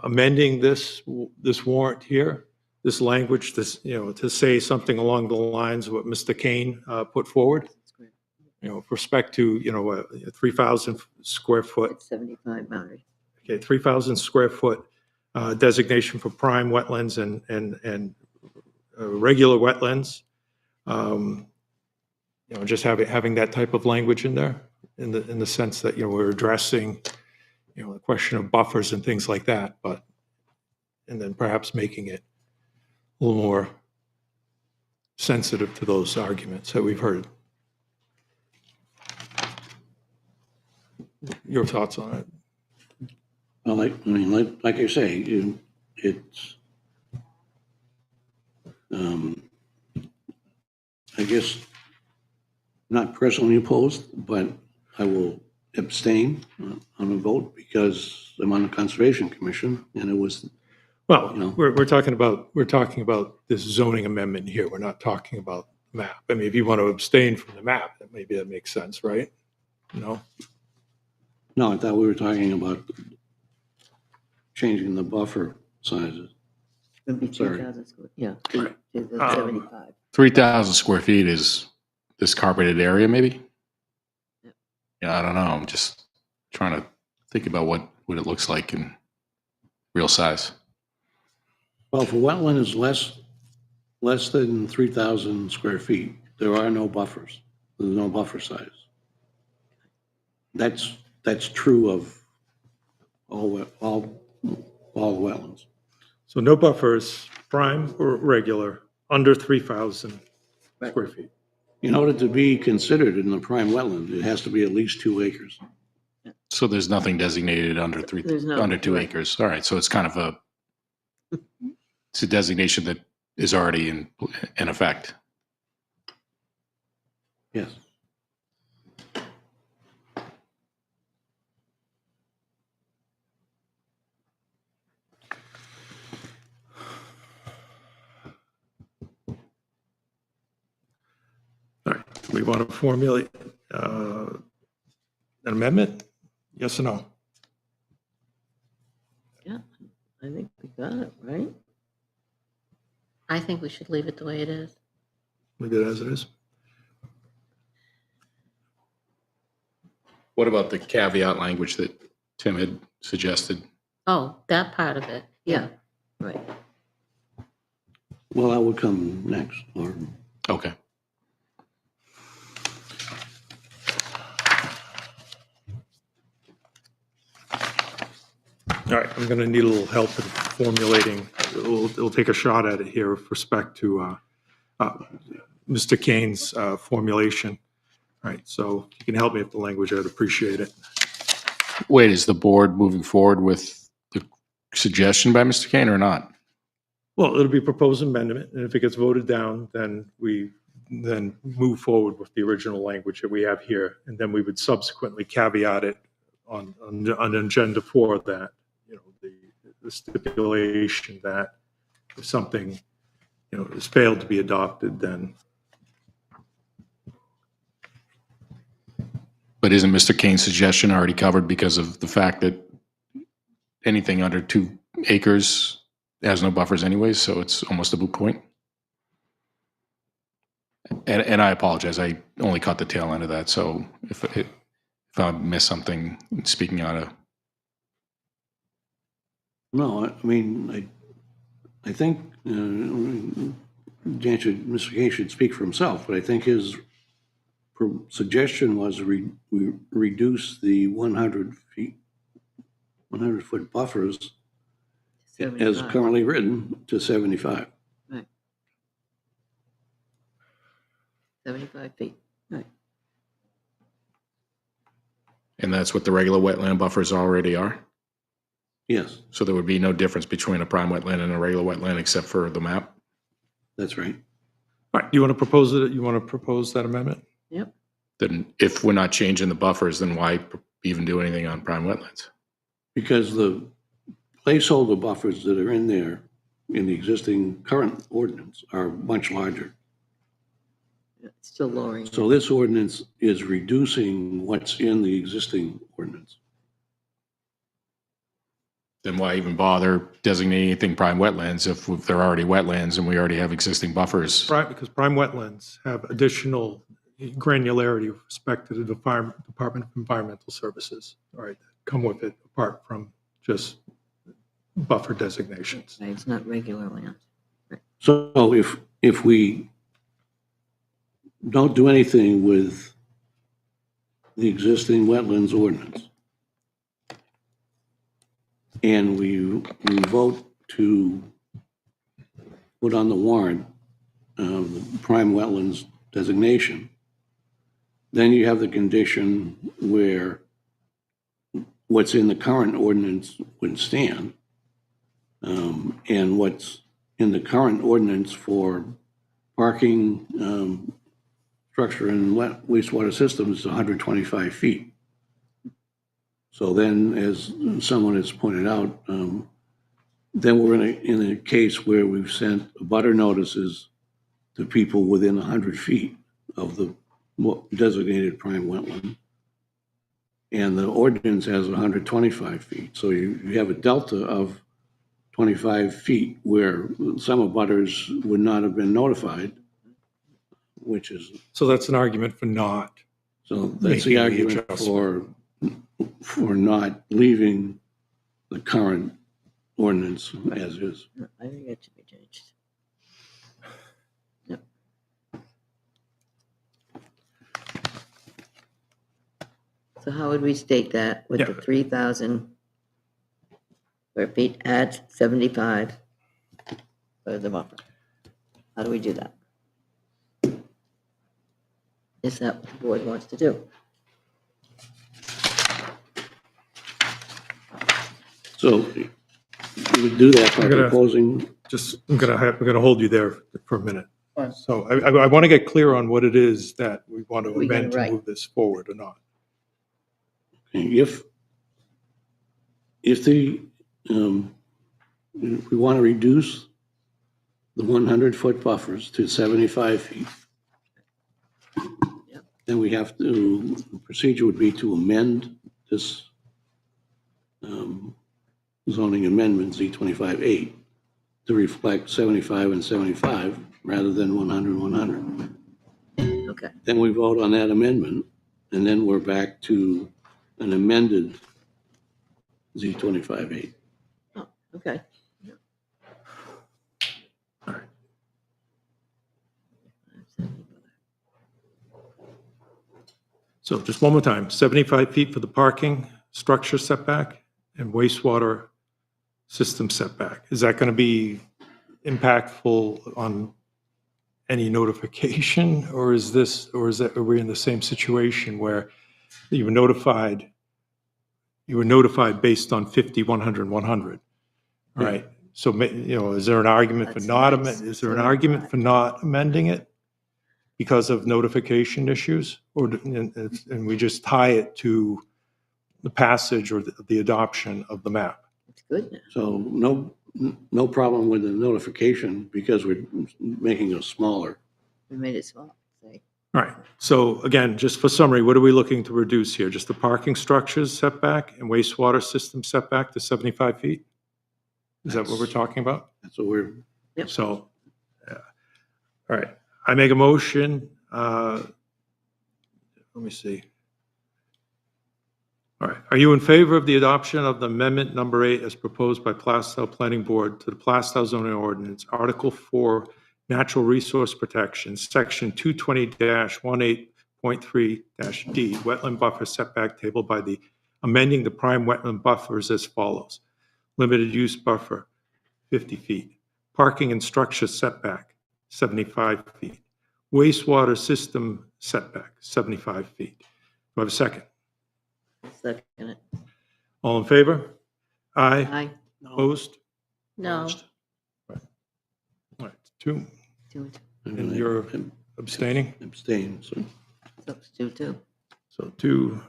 amending this warrant here this language, to say something along the lines of what Mr. Kane put forward, with respect to, a 3,000 square foot, 75 boundary. okay, 3,000 square foot designation for prime wetlands and regular wetlands. Just having that type of language in there, in the sense that, we're addressing, the question of buffers and things like that, and then perhaps making it a little more sensitive to those arguments that we've heard. Your thoughts on it? Well, like I say, it's, I guess, not personally opposed, but I will abstain on a vote because I'm on the Conservation Commission, and it was. Well, we're talking about this zoning amendment here. We're not talking about the map. I mean, if you want to abstain from the map, then maybe that makes sense, right? No? No, I thought we were talking about changing the buffer sizes. It'd be Sorry. 2,000 square, yeah, Right. to the 75. 3,000 square feet is this carpeted area, maybe? Yeah, I don't know. I'm just trying to think about what it looks like in real size. Well, for wetland is less than 3,000 square feet, there are no buffers. There's no buffer size. That's true of all wetlands. So no buffers, prime or regular, under 3,000 square feet. In order to be considered in the prime wetland, it has to be at least 2 acres. So there's nothing designated under There's no, under 2 right. acres. All right, so it's kind of it's a designation that is already in effect. Yes. All right, we want to formulate an amendment? Yes or no? Yeah, I think we got it, right? I think we should leave it the way it is. Leave it as it is? What about the caveat language that Tim had suggested? Oh, that part of it. Yeah, right. Well, that would come next, or Okay. All right, I'm going to need a little help in formulating, we'll take a shot at it here with respect to Mr. Kane's formulation. All right, so if you can help me with the language, I'd appreciate it. Wait, is the board moving forward with the suggestion by Mr. Kane or not? Well, it'll be proposed amendment, and if it gets voted down, then we move forward with the original language that we have here, and then we would subsequently caveat it on agenda 4 that, the stipulation that if something, has failed to be adopted, then. But isn't Mr. Kane's suggestion already covered because of the fact that anything under 2 acres has no buffers anyways, so it's almost a moot point? And I apologize, I only caught the tail end of that, so if I missed something, speaking out of. no, I mean, I think Mr. Kane should speak for himself, but I think his suggestion was we reduce the 100-foot buffers as 75. currently written to 75. Right. 75 feet, right. And that's what the regular wetland buffers already are? Yes, So there would be no difference between a prime wetland and a regular wetland except for the map? that's right. All right, you want to propose it? You want to propose that amendment? Yep. Then if we're not changing the buffers, then why even do anything on prime wetlands? Because the placeholder buffers that are in there in the existing current ordinance are much larger. It's still lowering. So this ordinance is reducing what's in the existing ordinance. then why even bother designating anything prime wetlands if they're already wetlands and we already have existing buffers? Right, because prime wetlands have additional granularity with respect to the Department of Environmental Services, all right, that come with it, apart from just buffer designations. Right, it's not regular land. So if we don't do anything with the existing wetlands ordinance, and we vote to put on the warrant the prime wetlands designation, then you have the condition where what's in the current ordinance would stand, and what's in the current ordinance for parking, structure and wastewater systems is 125 feet. So then, as someone has pointed out, then we're in a case where we've sent butter notices to people within 100 feet of the designated prime wetland. And the ordinance has 125 feet. So you have a delta of 25 feet where some abutters would not have been notified, which is. So that's an argument for not. So that's the making argument adjustment. for not leaving the current ordinance as is. I think it should be changed. Yep. So how would we state that with the 3,000 square feet at 75 for the buffer? How do we do that? Is that what the board wants to do? So you would do that by I'm gonna- proposing. I'm gonna hold you there for a minute. So I want to get clear on what it is that we want to We're gonna amend to write. move this forward or not. If the, if we want to reduce the 100-foot buffers to 75 feet, then we have to, the procedure would be to amend this zoning amendment, Z25-8, to reflect 75 and 75 rather than 100, 100. Okay. Then we vote on that amendment, and then we're back to an amended Z25-8. Oh, okay. So just one more time, 75 feet for the parking structure setback and wastewater system setback. Is that going to be impactful on any notification, or is that, are we in the same situation where you were notified based on 50, 100, 100, right? So, is there an argument for not, is there an argument for not amending it because of notification issues? Or, and we just tie it to the passage or the adoption of the map? It's good now. So no problem with the notification because we're making it smaller. We made it small. Say. All right, so again, just for summary, what are we looking to reduce here? Just the parking structures setback and wastewater system setback to 75 feet? Is that what we're talking about? That's what we're. Yep. So, yeah. All right, I make a motion, let me see. All right, are you in favor of the adoption of the amendment number 8 as proposed by Plastow Planning Board to the Plastow zoning ordinance, Article 4, Natural Resource Protection, Section 220-18.3-D, Wetland Buffer Setback Table by the amending the prime wetland buffers as follows. Limited use buffer, 50 feet. Parking and structure setback, 75 feet. Wastewater system setback, 75 feet. Do I have a second? Second it. All in favor? Aye. Aye. Opposed? No. All right, 2. Two. And you're abstaining? Abstain, so. Substitute too. So 2,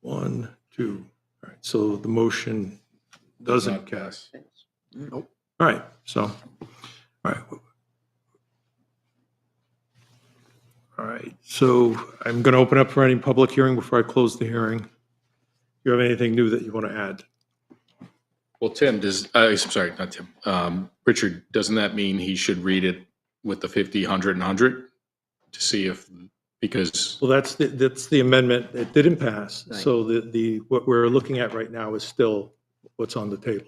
1, 2. All right, so the motion doesn't pass. Nope. All right, so, all right. All right, so I'm going to open up for any public hearing before I close the hearing. Do you have anything new that you want to add? Well, Tim, I'm sorry, not Tim. Richard, doesn't that mean he should read it with the 50, 100, and 100 to see if, because, Well, that's the amendment. It didn't pass. Right. So what we're looking at right now is still what's on the table.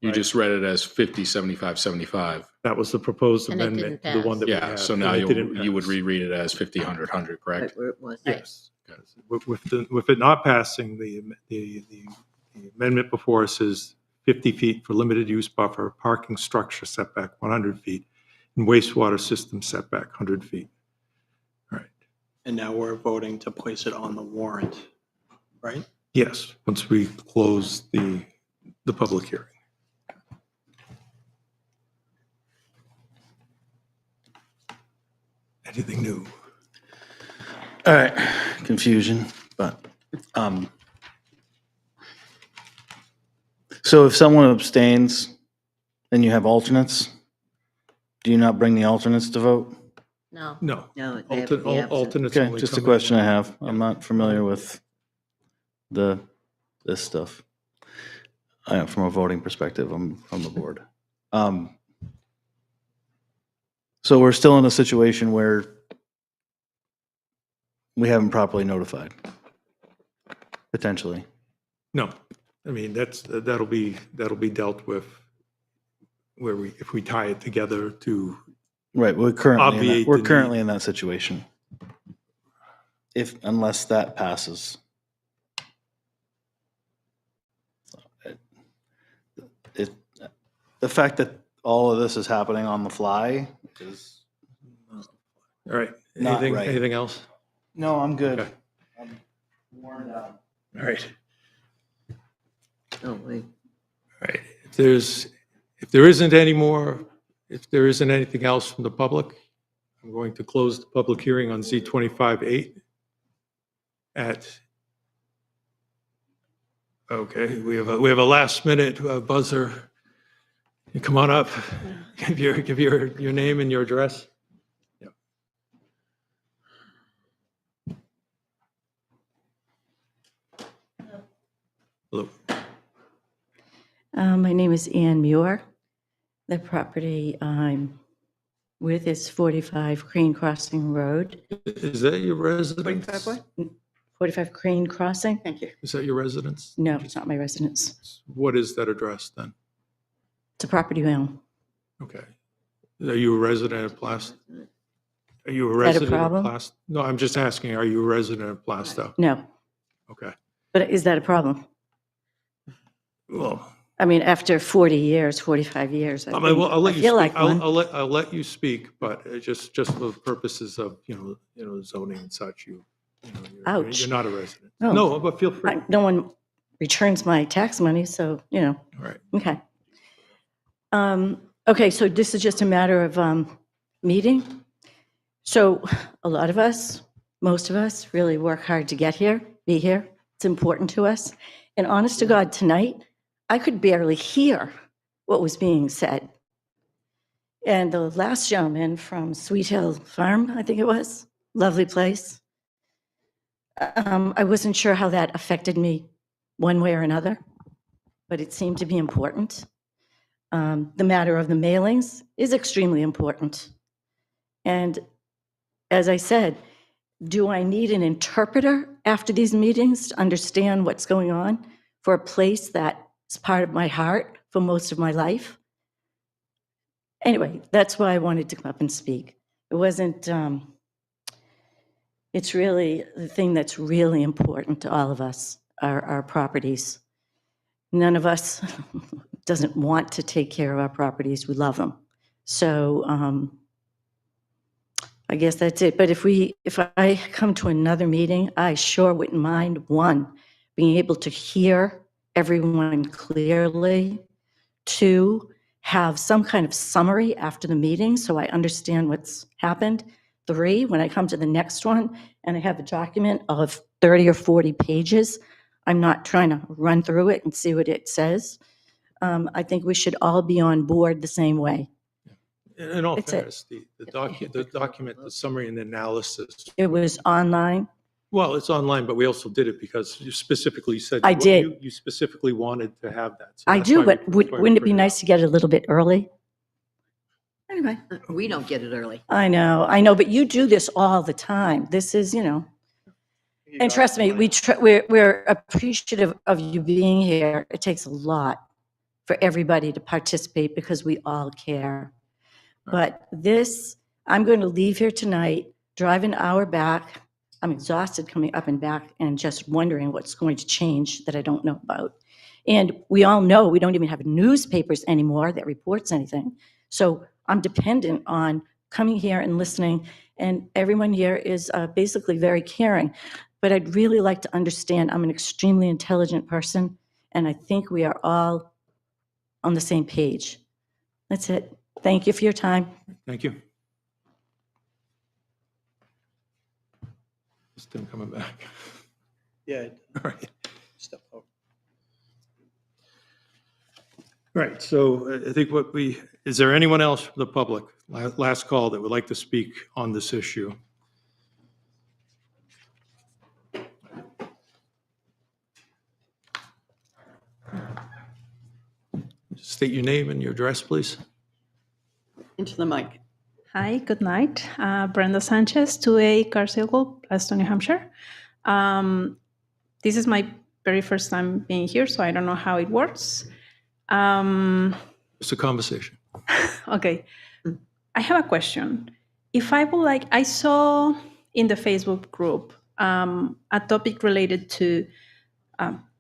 you just read it as 50, 75, 75. That was the proposed And it didn't amendment, the one that we Yeah, have. so now and it didn't you would pass. reread it as 50, 100, 100, correct? Right where it was. Yes. With it not passing, the amendment before us is 50 feet for limited use buffer, parking structure setback 100 feet, and wastewater system setback 100 feet. All right. And now we're voting to place it on the warrant, right? Yes, once we close the public hearing. Anything new? All right, confusion, but, so if someone abstains and you have alternates, do you not bring the alternates to vote? No. No. No, they have to be absent. Alternates Okay, only just a come in question I one. have. I'm not familiar with this stuff. I am from a voting perspective, I'm from the board. So we're still in a situation where we haven't properly notified, potentially. No, I mean, that'll be dealt with if we tie it together to, Right, Obviate we're the need. currently in that situation. Unless that passes. The fact that all of this is happening on the fly is. all right. Not right. Anything else? No, I'm good. Okay. I'm worn out. All right. Oh, wait. All right. If there isn't anything else from the public, I'm going to close the public hearing on Z25-8 okay, we have a last minute buzzer. You come on up, give your name and your address. Yeah. Hello. My name is Ann Muir. The property I'm with is 45 Crane Crossing Road. Is that your residence? 45 Crane Crossing? Thank you. Is that your residence? No, it's not my residence. What is that address then? It's a property own. Okay. Are you a resident of Plastow? Are you a Is that a resident of problem? Plastow? No, I'm just asking, are you a resident of Plastow? No, Okay. but is that a problem? Well, I mean, after 40 years, 45 years, I I mean, well, I'll let I you feel speak. like one. I'll let you speak, but just for the purposes of, zoning and such, you're Ouch. you're not a resident. Oh. No, but feel free. No one returns my tax money, so, All right. okay. Okay, so this is just a matter of meeting. So a lot of us, most of us, really work hard to get here, be here. It's important to us. And honest to God, tonight, I could barely hear what was being said. And the last gentleman from Sweet Hill Farm, I think it was, lovely place. I wasn't sure how that affected me one way or another, but it seemed to be important. The matter of the mailings is extremely important. And as I said, do I need an interpreter after these meetings to understand what's going on for a place that is part of my heart for most of my life? Anyway, that's why I wanted to come up and speak. It wasn't, it's really the thing that's really important to all of us, our properties. None of us doesn't want to take care of our properties. We love them. So I guess that's it. But if I come to another meeting, I sure wouldn't mind, one, being able to hear everyone clearly. Two, have some kind of summary after the meeting so I understand what's happened. Three, when I come to the next one and I have a document of 30 or 40 pages, I'm not trying to run through it and see what it says. I think we should all be on board the same way. In all It's fairness, the document, the summary and the analysis, It was online. Well, it's online, but we also did it because you specifically said. I did. You specifically wanted to have that. So I that's do, why but that's why we wouldn't it be printed nice to get it a little bit early? Anyway, We don't get it early. I know, but you do this all the time. This is, and trust me, we're appreciative of you being here. It takes a lot for everybody to participate because we all care. But this, I'm going to leave here tonight, drive an hour back. I'm exhausted coming up and back and just wondering what's going to change that I don't know about. And we all know we don't even have newspapers anymore that reports anything. So I'm dependent on coming here and listening, and everyone here is basically very caring. But I'd really like to understand, I'm an extremely intelligent person, and I think we are all on the same page. That's it. Thank you for your time. Thank you. Is Tim coming back? Yeah. All right. Step over. All right, so I think is there anyone else from the public, last call, that would like to speak on this issue? State your name and your address, please. Into the mic. Hi, good night. Brenda Sanchez, 2A Carcel, Plaistow, New Hampshire. This is my very first time being here, so I don't know how it works. It's a conversation. Okay. I have a question. If I would like, I saw in the Facebook group a topic related to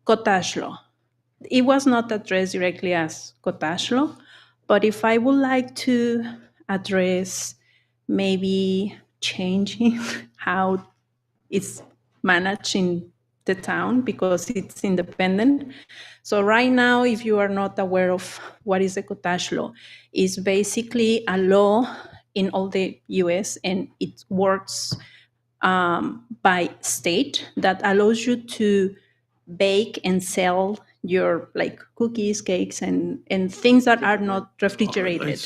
cottage law. It was not addressed directly as cottage law, but if I would like to address maybe changing how it's managed in the town because it's independent. So right now, if you are not aware of what is the cottage law, it's basically a law in all the US, and it works by state that allows you to bake and sell your like cookies, cakes, and things that are not refrigerated.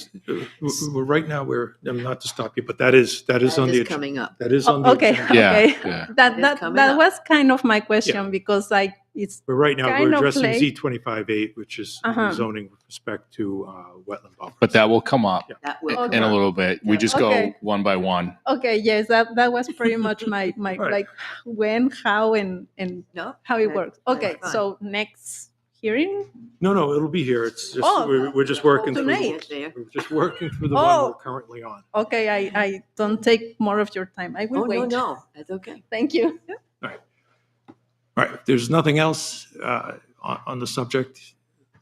Right now, not to stop you, but that is on the coming up. That is on the Okay, agenda. okay. That was kind of my question because it's But right now, kind we're of addressing late. Z25-8, which is zoning with respect to wetland buffer. But that will come up That will Okay. in a little bit. We just Okay. go one by one. Okay, yes, that was pretty much my Right. like when, how, and No, how it that's- works. Okay, that's fine. so next hearing. No, it'll be here. It's just, Oh, we're just working through, tonight. we're just working through the one Oh. we're currently on. Okay, I don't take more of your time. I will Oh, wait. no, that's okay. Thank you. All right, if there's nothing else on the subject,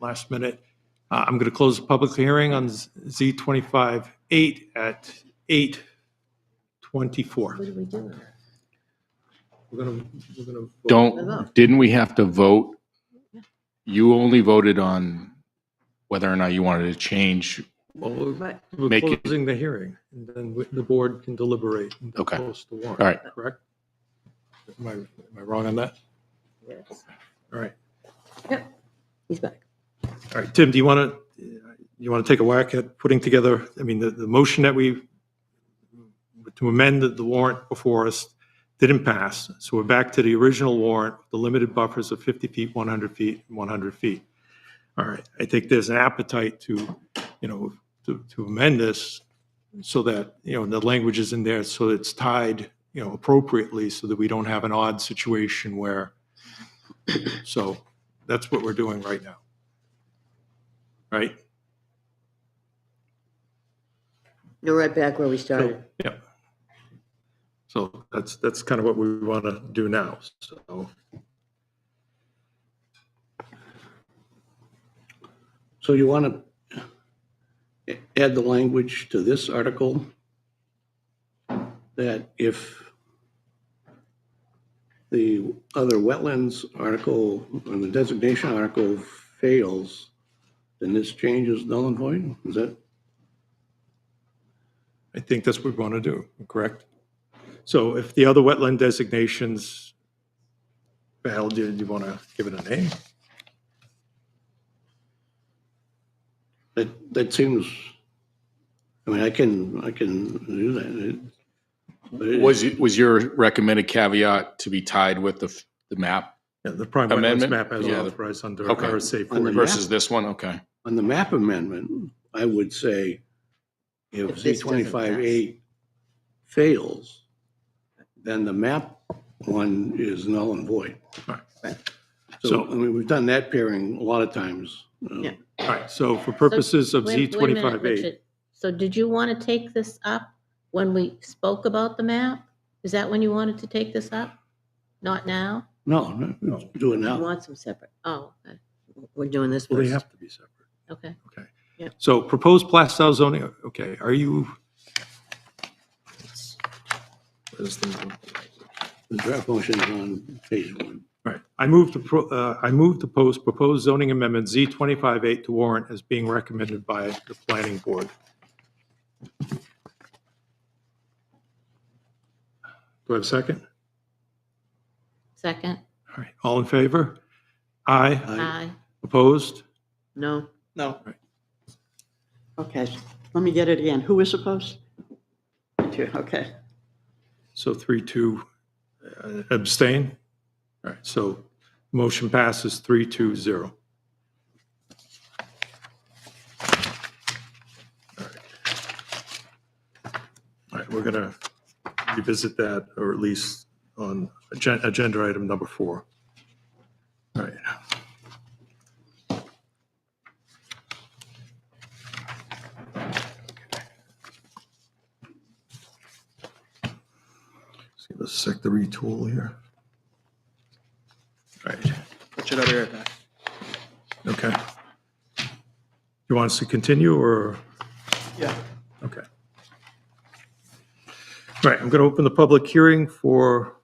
last minute, I'm going to close the public hearing on Z25-8 at 8:24. What do we do? We're gonna. Didn't we have to vote? You only voted on whether or not you wanted to change. Well, Right. we're Make it- closing the hearing, and then the board can deliberate and Okay. post the warrant. All right. Correct? Am I wrong on that? Yes. All right. Yep, he's back. All right, Tim, do you want to take a whack at putting together, I mean, the motion that to amend the warrant before us didn't pass. So we're back to the original warrant, the limited buffers of 50 feet, 100 feet, and 100 feet. All right, I think there's an appetite to amend this so that, the language is in there, so it's tied, appropriately, so that we don't have an odd situation where, so that's what we're doing right now. Right? You're right back where we started. Yeah. So that's kind of what we want to do now. So you want to add the language to this article that if the other wetlands article and the designation article fails, then this change is null and void? Is that? I think that's what we want to do, correct? So if the other wetland designations fail, do you want to give it a name? That seems, I mean, I can do that. Was your recommended caveat to be tied with the map Yeah, the prime wetlands amendment? map as Yeah. authorized under Okay. RSA On the 40. Versus this one? Okay. On the map amendment, I would say if If this doesn't Z25A fails, then the map one is null and void. Right. So, So- I mean, we've done that pairing a lot of times. Yeah. All right, so for purposes of Wait a minute, Z25A, Richard. So did you want to take this up when we spoke about the map? Is that when you wanted to take this up? Not now? No, do it We now. want some separate. Oh, okay. We're doing this well, they first. have to be separate. Okay. Okay. Yeah. So proposed Plastow zoning, okay, are you? Where's the- The draft motion is on page 1. Right. I move to post proposed zoning amendment Z25-8 to warrant as being recommended by the planning board. Do I have a second? Second? All right, all in favor? Aye. Aye. Opposed? No. No. Okay, let me get it again. Who is opposed? Two, okay. So 3-2 abstain? All right, so motion passes 3-0. All right, we're going to revisit that, or at least on agenda item number 4. All right. See, let's check the retool here. All right, Put it over here, Pat. okay. You want us to continue, or? Yeah. Okay. All right, I'm going to open the public hearing for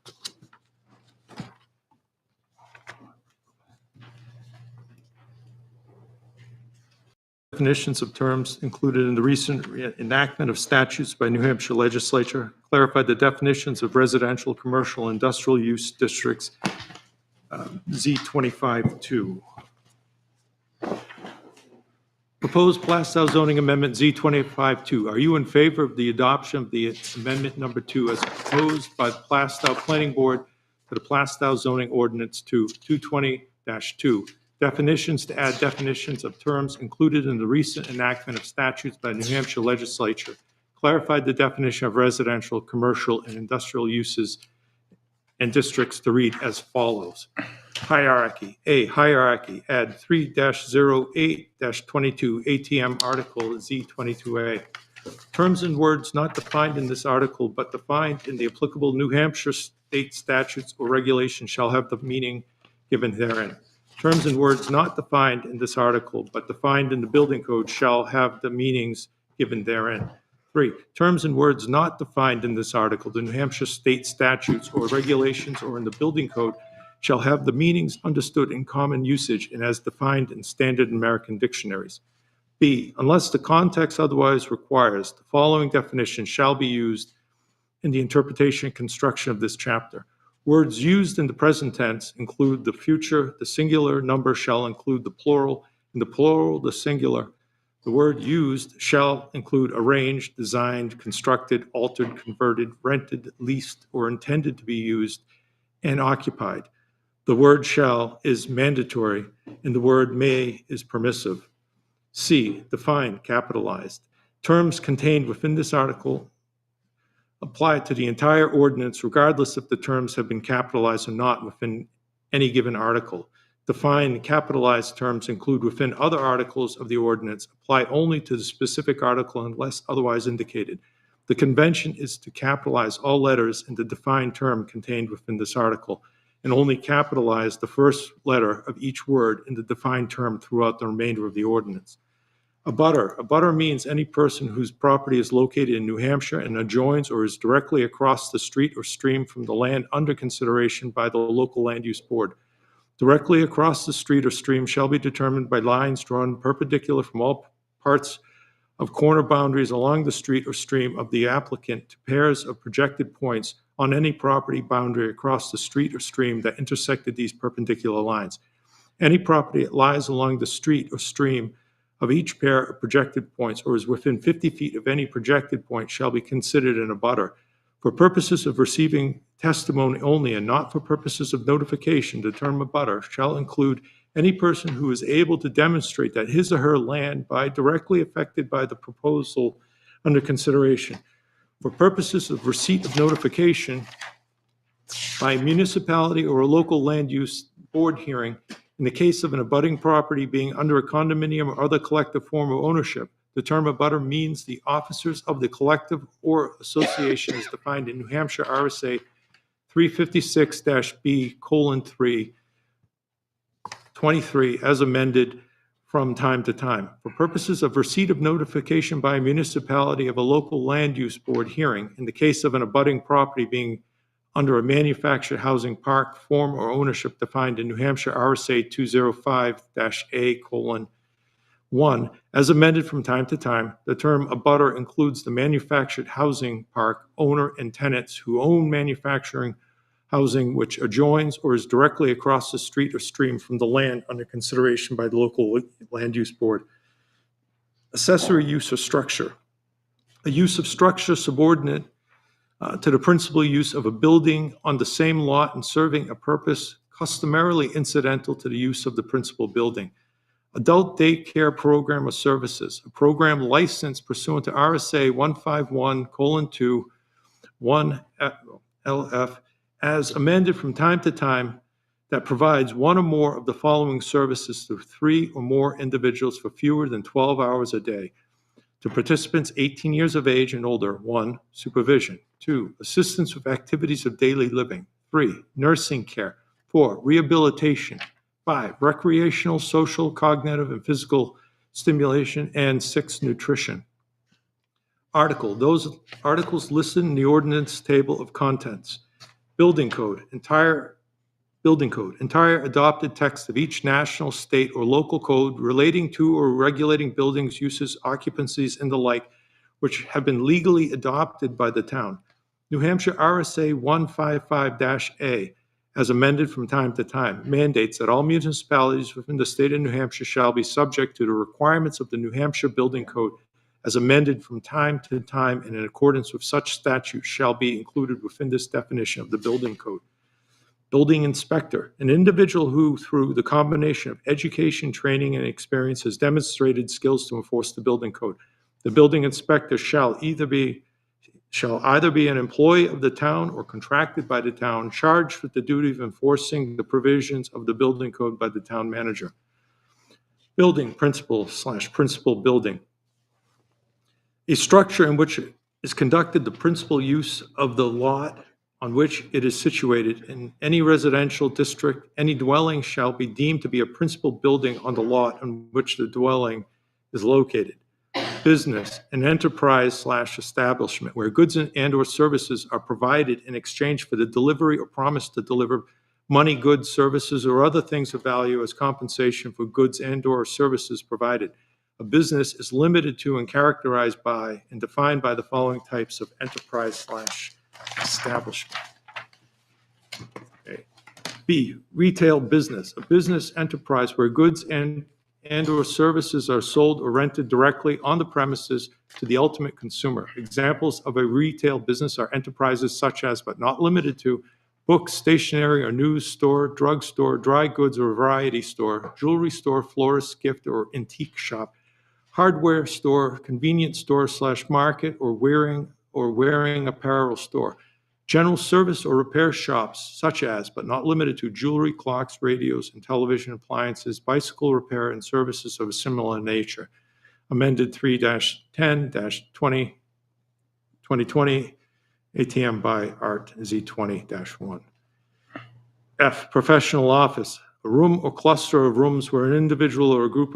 definitions of terms included in the recent enactment of statutes by New Hampshire legislature, clarified the definitions of residential, commercial, industrial use districts, Z25-2. Proposed Plastow zoning amendment Z25-2. Are you in favor of the adoption of the amendment number 2 as proposed by the Plastow Planning Board to the Plastow zoning ordinance to 220-2? Definitions to add definitions of terms included in the recent enactment of statutes by the New Hampshire legislature. Clarified the definition of residential, commercial, and industrial uses and districts to read as follows. Hierarchy. A, hierarchy. Add 3-08-22 ATM article Z22A. Terms and words not defined in this article but defined in the applicable New Hampshire state statutes or regulations shall have the meaning given therein. Terms and words not defined in this article but defined in the building code shall have the meanings given therein. 3, terms and words not defined in this article, the New Hampshire state statutes or regulations or in the building code shall have the meanings understood in common usage and as defined in standard American dictionaries. B, unless the context otherwise requires, the following definition shall be used in the interpretation and construction of this chapter. Words used in the present tense include the future, the singular number shall include the plural, in the plural, the singular. The word used shall include arranged, designed, constructed, altered, converted, rented, leased, or intended to be used, and occupied. The word shall is mandatory, and the word may is permissive. C, defined, capitalized. Terms contained within this article apply to the entire ordinance regardless if the terms have been capitalized or not within any given article. Defined, capitalized terms include within other articles of the ordinance, apply only to the specific article unless otherwise indicated. The convention is to capitalize all letters in the defined term contained within this article, and only capitalize the first letter of each word in the defined term throughout the remainder of the ordinance. Abutter. Abutter means any person whose property is located in New Hampshire and adjoins or is directly across the street or stream from the land under consideration by the local land use board. Directly across the street or stream shall be determined by lines drawn perpendicular from all parts of corner boundaries along the street or stream of the applicant to pairs of projected points on any property boundary across the street or stream that intersected these perpendicular lines. Any property that lies along the street or stream of each pair of projected points or is within 50 feet of any projected point shall be considered an abutter. For purposes of receiving testimony only and not for purposes of notification, the term abutter shall include any person who is able to demonstrate that his or her land by directly affected by the proposal under consideration. For purposes of receipt of notification by a municipality or a local land use board hearing, in the case of an abutting property being under a condominium or other collective form of ownership, the term abutter means the officers of the collective or association as defined in New Hampshire RSA 356-B:3, 23, as amended from time to time. For purposes of receipt of notification by a municipality of a local land use board hearing, in the case of an abutting property being under a manufactured housing park form or ownership defined in New Hampshire RSA 205-A:1, as amended from time to time, the term abutter includes the manufactured housing park owner and tenants who own manufacturing housing which adjoins or is directly across the street or stream from the land under consideration by the local land use board. Accessory use or structure. A use of structure subordinate to the principal use of a building on the same lot and serving a purpose customarily incidental to the use of the principal building. Adult daycare program or services, a program licensed pursuant to RSA 151:2, 1LF, as amended from time to time, that provides one or more of the following services to 3 or more individuals for fewer than 12 hours a day. To participants 18 years of age and older, 1, supervision. 2, assistance with activities of daily living. 3, nursing care. 4, rehabilitation. 5, recreational, social, cognitive, and physical stimulation. And 6, nutrition. Article. Those articles listed in the ordinance table of contents. Building code. Entire adopted text of each national, state, or local code relating to or regulating buildings, uses, occupancies, and the like, which have been legally adopted by the town. New Hampshire RSA 155-A, as amended from time to time, mandates that all municipalities within the state of New Hampshire shall be subject to the requirements of the New Hampshire Building Code, as amended from time to time, and in accordance with such statutes shall be included within this definition of the building code. Building inspector, an individual who, through the combination of education, training, and experience, has demonstrated skills to enforce the building code. The building inspector shall either be an employee of the town or contracted by the town, charged with the duty of enforcing the provisions of the building code by the town manager. Building principal/principal building. A structure in which is conducted the principal use of the lot on which it is situated. In any residential district, any dwelling shall be deemed to be a principal building on the lot on which the dwelling is located. Business, an enterprise/establishment where goods and/or services are provided in exchange for the delivery or promise to deliver money, goods, services, or other things of value as compensation for goods and/or services provided. A business is limited to and characterized by and defined by the following types of enterprise/establishment. Okay. B, retail business, a business enterprise where goods and/or services are sold or rented directly on the premises to the ultimate consumer. Examples of a retail business are enterprises such as, but not limited to, books, stationery or news store, drugstore, dry goods or variety store, jewelry store, florist, gift or antique shop, hardware store, convenience store/market, or wearing apparel store. General service or repair shops such as, but not limited to, jewelry, clocks, radios, and television appliances, bicycle repair, and services of a similar nature. Amended 3-10-2020 ATM by Art Z20-1. F, professional office, a room or cluster of rooms where an individual or a group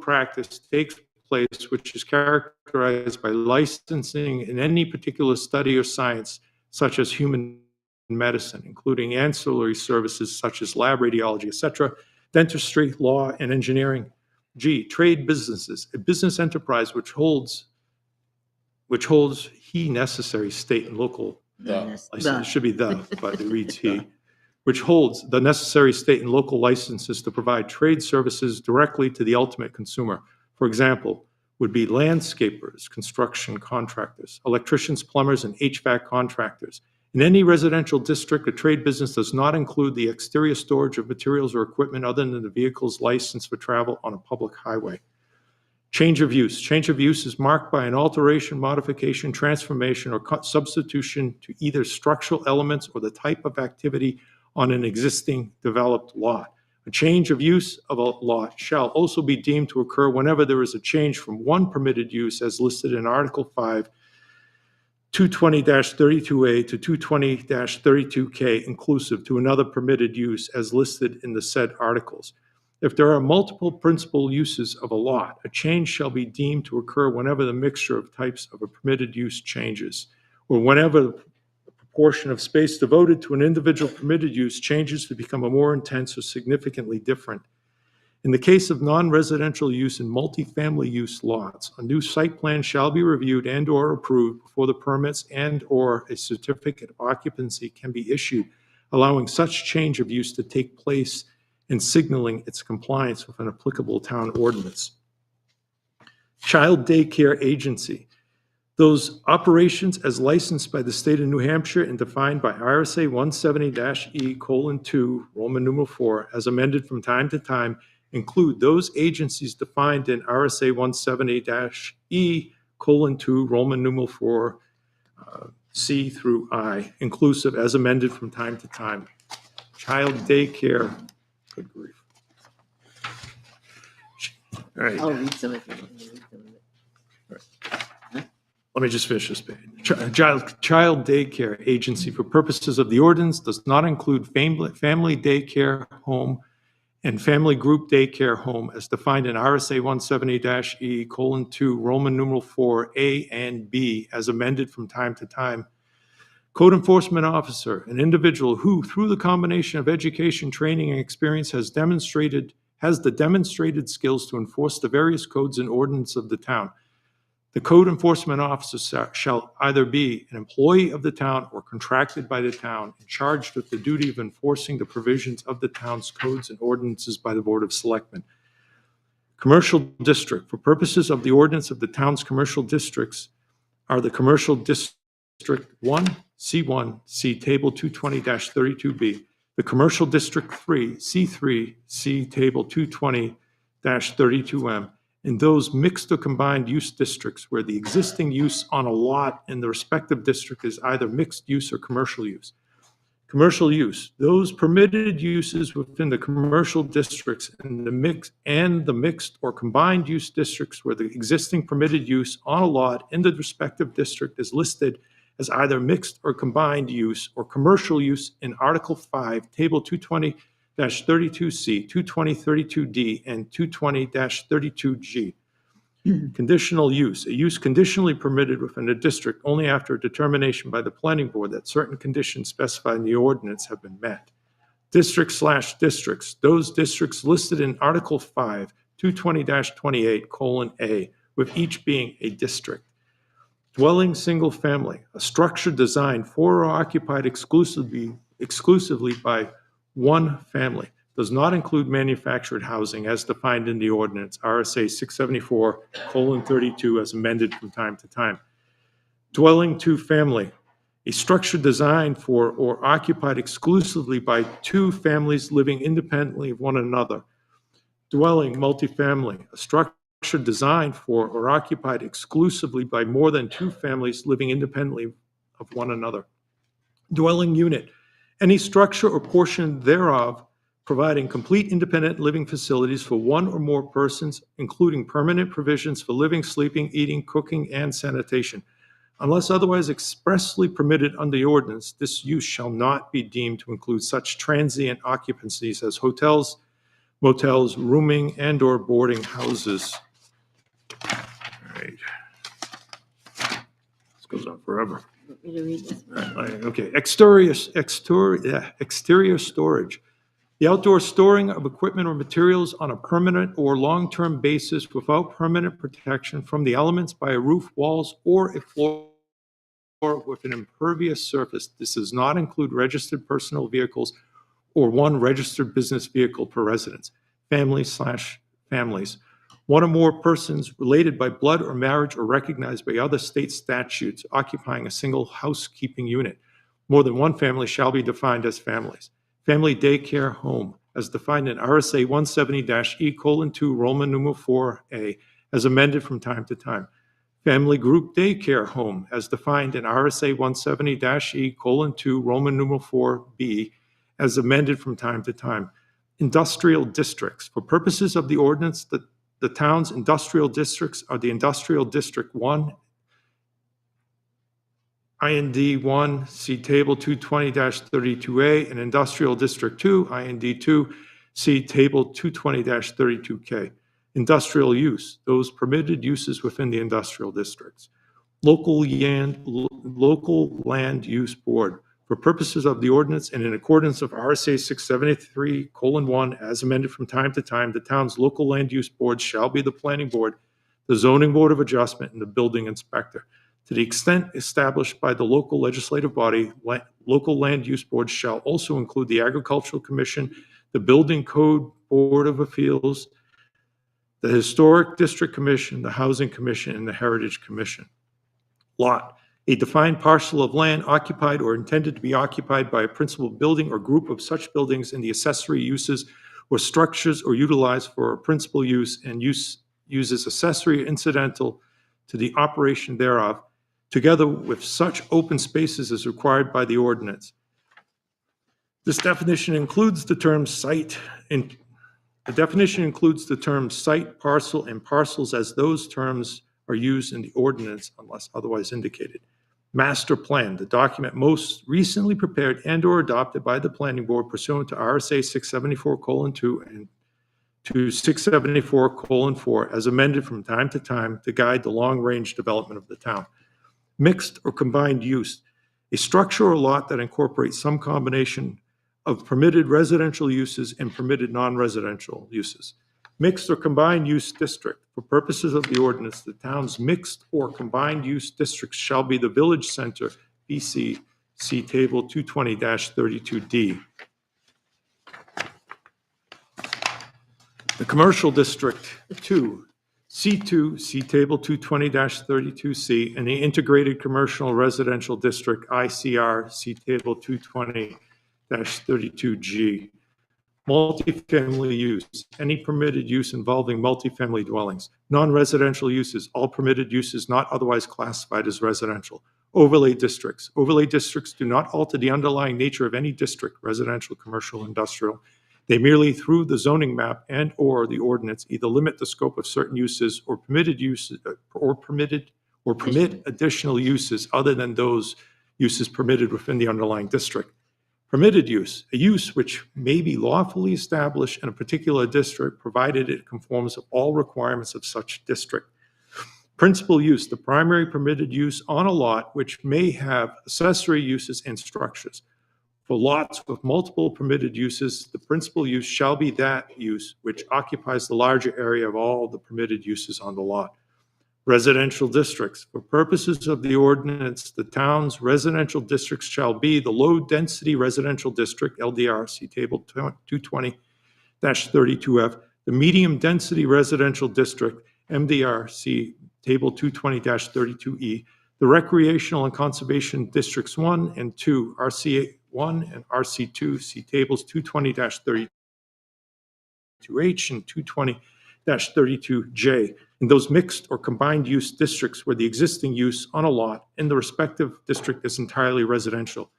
practice takes place, which is characterized by licensing in any particular study or science, such as human medicine, including ancillary services such as lab, radiology, etc., dentistry, law, and engineering. G, trade businesses, a business enterprise which holds necessary state and local license. It should be but it reads he. Which holds the necessary state and local licenses to provide trade services directly to the ultimate consumer. For example, would be landscapers, construction contractors, electricians, plumbers, and HVAC contractors. In any residential district, a trade business does not include the exterior storage of materials or equipment other than the vehicles licensed for travel on a public highway. Change of use. Change of use is marked by an alteration, modification, transformation, or substitution to either structural elements or the type of activity on an existing developed lot. A change of use of a lot shall also be deemed to occur whenever there is a change from one permitted use as listed in Article 5, 220-32A to 220-32K inclusive to another permitted use as listed in the said articles. If there are multiple principal uses of a lot, a change shall be deemed to occur whenever the mixture of types of a permitted use changes, or whenever the proportion of space devoted to an individual permitted use changes to become a more intense or significantly different. In the case of non-residential use and multifamily use lots, a new site plan shall be reviewed and/or approved before the permits and/or a certificate of occupancy can be issued, allowing such change of use to take place and signaling its compliance with an applicable town ordinance. Child daycare agency. Those operations as licensed by the state of New Hampshire and defined by RSA 170-E:2, Roman numeral 4, as amended from time to time, include those agencies defined in RSA 170-E:2, Roman numeral 4, C through I, inclusive as amended from time to time. Child daycare. Good grief. All right. I'll read some of it. Let me just finish this page. Child daycare agency for purposes of the ordinance does not include family daycare home and family group daycare home as defined in RSA 170-E:2, Roman numeral 4, A and B, as amended from time to time. Code enforcement officer, an individual who, through the combination of education, training, and experience, has the demonstrated skills to enforce the various codes and ordinances of the town. The code enforcement officer shall either be an employee of the town or contracted by the town and charged with the duty of enforcing the provisions of the town's codes and ordinances by the Board of Selectmen. Commercial district, for purposes of the ordinance of the town's commercial districts, are the commercial district 1, C1, see Table 220-32B, the commercial district 3, C3, see Table 220-32M, and those mixed or combined use districts where the existing use on a lot in the respective district is either mixed use or commercial use. Commercial use, those permitted uses within the commercial districts and the mixed or combined use districts where the existing permitted use on a lot in the respective district is listed as either mixed or combined use or commercial use in Article 5, Table 220-32C, 220-32D, and 220-32G. Conditional use, a use conditionally permitted within a district only after a determination by the planning board that certain conditions specified in the ordinance have been met. District/districts, those districts listed in Article 5, 220-28:A, with each being a district. Dwelling single family, a structure designed for or occupied exclusively by one family, does not include manufactured housing as defined in the ordinance, RSA 674:32 as amended from time to time. Dwelling two family, a structure designed for or occupied exclusively by two families living independently of one another. Dwelling multifamily, a structure designed for or occupied exclusively by more than two families living independently of one another. Dwelling unit, any structure or portion thereof providing complete independent living facilities for one or more persons, including permanent provisions for living, sleeping, eating, cooking, and sanitation. Unless otherwise expressly permitted under the ordinance, this use shall not be deemed to include such transient occupancies as hotels, motels, rooming, and/or boarding houses. All right. This goes on forever. Want me to read this? Okay, exterior storage. The outdoor storing of equipment or materials on a permanent or long-term basis without permanent protection from the elements by a roof, walls, or a floor with an impervious surface. This does not include registered personal vehicles or one registered business vehicle per residence. Families/families. one or more persons related by blood or marriage or recognized by other state statutes occupying a single housekeeping unit. More than one family shall be defined as families. Family daycare home, as defined in RSA 170-E:2, Roman numeral 4A, as amended from time to time. Family group daycare home, as defined in RSA 170-E:2, Roman numeral 4B, as amended from time to time. Industrial districts. For purposes of the ordinance, the town's industrial districts are the Industrial District 1, IND 1, see Table 220-32A, and Industrial District 2, IND 2, see Table 220-32K. Industrial use, those permitted uses within the industrial districts. Local land use board. For purposes of the ordinance and in accordance with RSA 673:1, as amended from time to time, the town's local land use board shall be the planning board, the zoning board of adjustment, and the building inspector. To the extent established by the local legislative body, local land use boards shall also include the Agricultural Commission, the Building Code Board of Appeals, the Historic District Commission, the Housing Commission, and the Heritage Commission. Lot. A defined parcel of land occupied or intended to be occupied by a principal building or group of such buildings and the accessory uses or structures or utilized for a principal use and uses accessory or incidental to the operation thereof, together with such open spaces as required by the ordinance. This definition includes the term site, site, parcel, and parcels as those terms are used in the ordinance unless otherwise indicated. Master plan, the document most recently prepared and/or adopted by the planning board pursuant to RSA 674:2 and to 674:4 as amended from time to time to guide the long-range development of the town. Mixed or combined use, a structure or lot that incorporates some combination of permitted residential uses and permitted non-residential uses. Mixed or combined use district. For purposes of the ordinance, the town's mixed or combined use districts shall be the village center, BC, see Table 220-32D. The commercial district 2, C2, see Table 220-32C, and the integrated commercial residential district, ICR, see Table 220-32G. Multifamily use, any permitted use involving multifamily dwellings. Non-residential uses, all permitted uses not otherwise classified as residential. Overlay districts. Overlay districts do not alter the underlying nature of any district, residential, commercial, industrial. They merely, through the zoning map and/or the ordinance, either limit the scope of certain uses or permitted uses or permit additional uses other than those uses permitted within the underlying district. Permitted use, a use which may be lawfully established in a particular district provided it conforms with all requirements of such district. Principal use, the primary permitted use on a lot which may have accessory uses and structures. For lots with multiple permitted uses, the principal use shall be that use which occupies the larger area of all the permitted uses on the lot. Residential districts. For purposes of the ordinance, the town's residential districts shall be the low-density residential district, LDR, see Table 220-32F, the medium-density residential district, MDR, see Table 220-32E, the recreational and conservation districts 1 and 2, RC1 and RC2, see Tables 220-32H and 220-32J. In those mixed or combined use districts where the existing use on a lot in the respective district is entirely residential.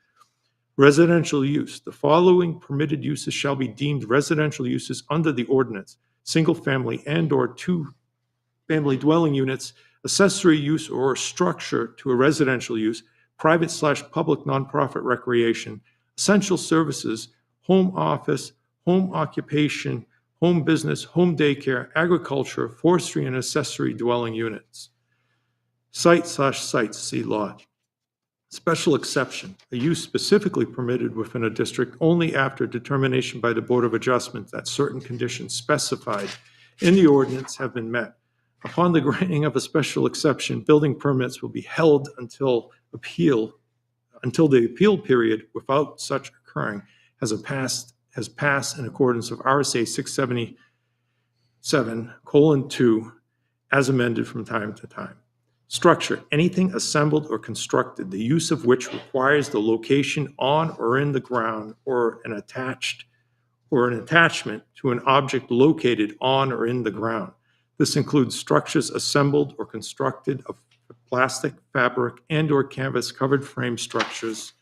Residential use. The following permitted uses shall be deemed residential uses under the ordinance. Single-family and/or two-family dwelling units, accessory use or structure to a residential use, private/public nonprofit recreation, essential services, home office, home occupation, home business, home daycare, agriculture, forestry, and accessory dwelling units. Site/sites, see lot. Special exception, a use specifically permitted within a district only after determination by the Board of Adjustment that certain conditions specified in the ordinance have been met. Upon the granting of a special exception, building permits will be held until the appeal period without such occurring has passed in accordance with RSA 7:2, as amended from time to time. Structure, anything assembled or constructed, the use of which requires the location on or in the ground or an attachment to an object located on or in the ground. This includes structures assembled or constructed of plastic, fabric, and/or canvas-covered frame structures,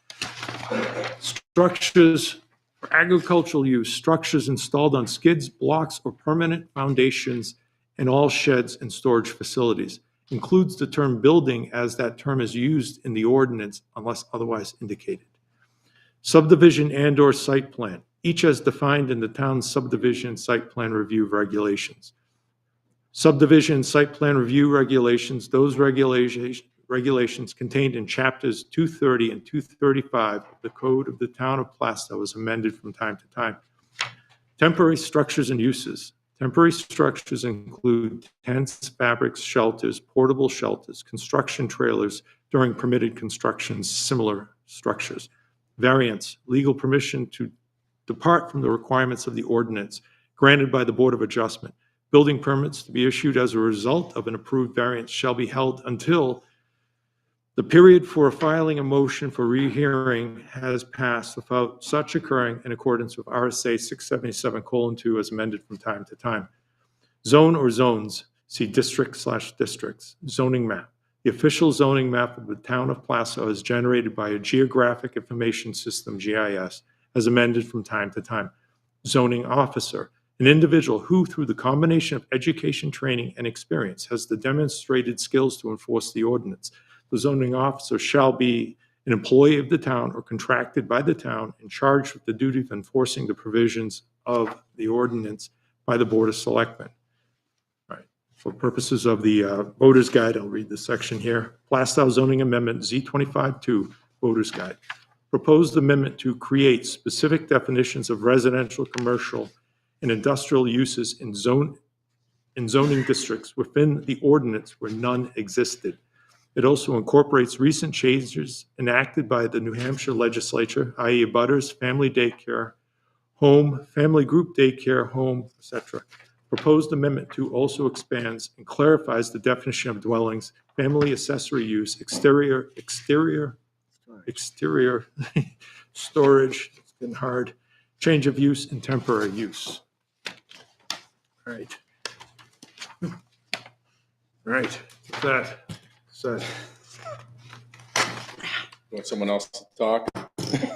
structures for agricultural use, structures installed on skids, blocks, or permanent foundations, and all sheds and storage facilities. Includes the term building as that term is used in the ordinance unless otherwise indicated. Subdivision and/or site plan, each as defined in the town's subdivision site plan review regulations. Subdivision site plan review regulations, those regulations contained in chapters 230 and 235 of the Code of the Town of Plastow is amended from time to time. Temporary structures and uses. Temporary structures include tents, fabrics, shelters, portable shelters, construction trailers during permitted constructions, similar structures. Variance, legal permission to depart from the requirements of the ordinance granted by the Board of Adjustment. Building permits to be issued as a result of an approved variance shall be held until the period for filing a motion for rehearing has passed without such occurring in accordance with RSA 677:2 as amended from time to time. Zone or zones, see district/districts. Zoning map. The official zoning map of the town of Plastow is generated by a Geographic Information System, GIS, as amended from time to time. Zoning officer. An individual who, through the combination of education, training, and experience, has the demonstrated skills to enforce the ordinance. The zoning officer shall be an employee of the town or contracted by the town and charged with the duty of enforcing the provisions of the ordinance by the Board of Selectmen. All right. For purposes of the voter's guide, I'll read this section here. Plastow zoning amendment Z25-2 voter's guide. Proposed amendment to create specific definitions of residential, commercial, and industrial uses in zoning districts within the ordinance where none existed. It also incorporates recent changes enacted by the New Hampshire legislature, i.e. abutters, family daycare, home, family group daycare, home, etc. Proposed amendment 2 also expands and clarifies the definition of dwellings, family accessory use, exterior storage, it's been hard, change of use, and temporary use. All right. All right, with that said. Want someone else to talk?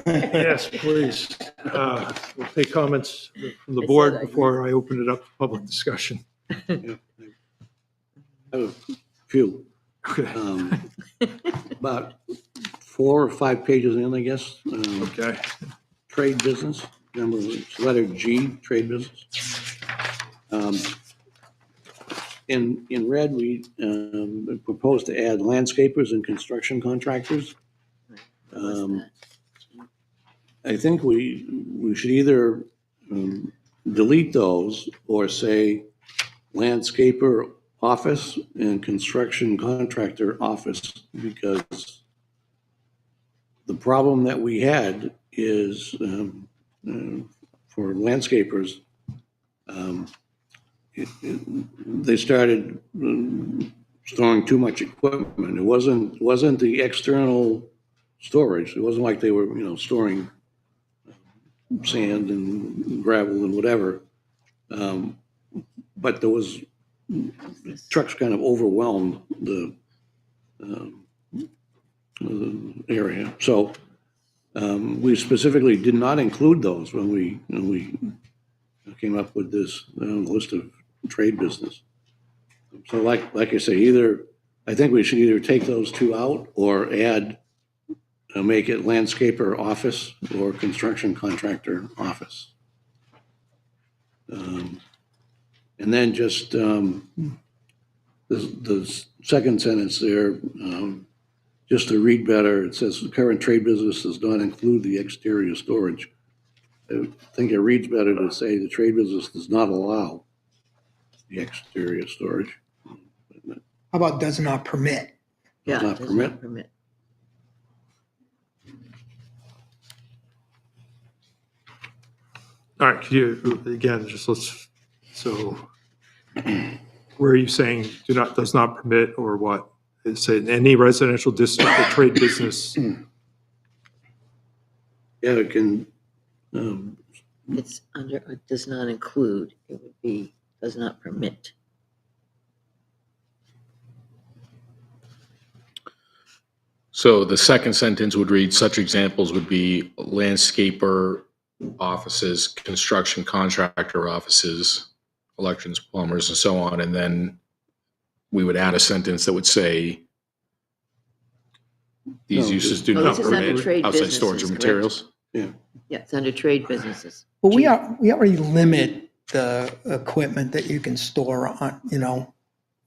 Yes, please. We'll take comments from the board before I open it up to public discussion. I have a few. Okay. About 4 or 5 pages in, I guess. Okay. Trade business, remember, it's letter G, trade business. In red, we propose to add landscapers and construction contractors. I think we should either delete those or say landscaper office and construction contractor office, because the problem that we had is for landscapers, they started storing too much equipment. It wasn't the external storage. It wasn't like they were, storing sand and gravel and whatever. But there was, trucks kind of overwhelmed the area. So we specifically did not include those when we came up with this list of trade business. So like I say, I think we should either take those 2 out or add, make it landscaper office or construction contractor office. And then just the second sentence there, just to read better, it says the current trade business does not include the exterior storage. I think it reads better to say the trade business does not allow the exterior storage. How about does not permit? Yeah, Does not does permit. not permit. All right, could you, again, just let's, so Where are you saying does not permit or what? Is it any residential district or trade business? Yeah, it can, It's under, it does not include, it would be, does not permit. So the second sentence would read, such examples would be landscaper offices, construction contractor offices, electricians, plumbers, and so on. And then we would add a sentence that would say, these No, uses do Oh, not this is under permit trade outside storage businesses, of correct? materials. yeah. Yeah, it's under trade businesses. But we already limit the equipment that you can store on,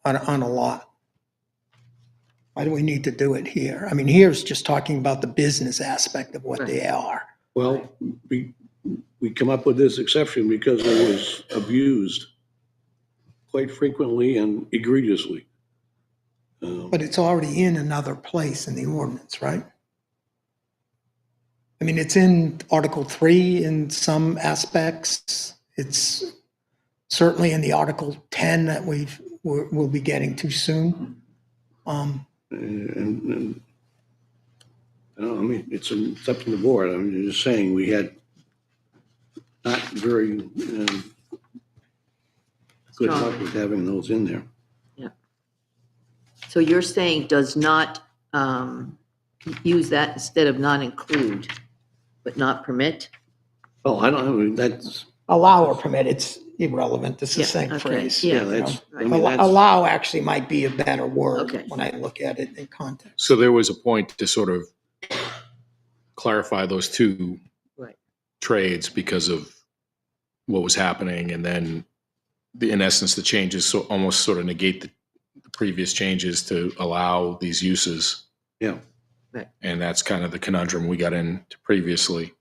on a lot. Why do we need to do it here? I mean, here's just talking about the business aspect of what they are. Well, we come up with this exception because it was abused quite frequently and egregiously. But it's already in another place in the ordinance, right? I mean, it's in Article 3 in some aspects. It's certainly in the Article 10 that we'll be getting to soon. And I don't know, I mean, it's up to the board. I'm just saying we had not very good luck with having those in there. Yeah. So you're saying does not use that instead of not include, but not permit? Oh, I don't know, that's, Allow or permit, it's irrelevant. It's the Yeah, same okay, phrase. yeah, that's, I you mean, know. that's, Allow actually might be a better word Okay. when I look at it in context. So there was a point to sort of clarify those two Right. trades because of what was happening. And then in essence, the changes so almost sort of negate the previous changes to allow these uses. yeah. Right. And that's kind of the conundrum we got into previously.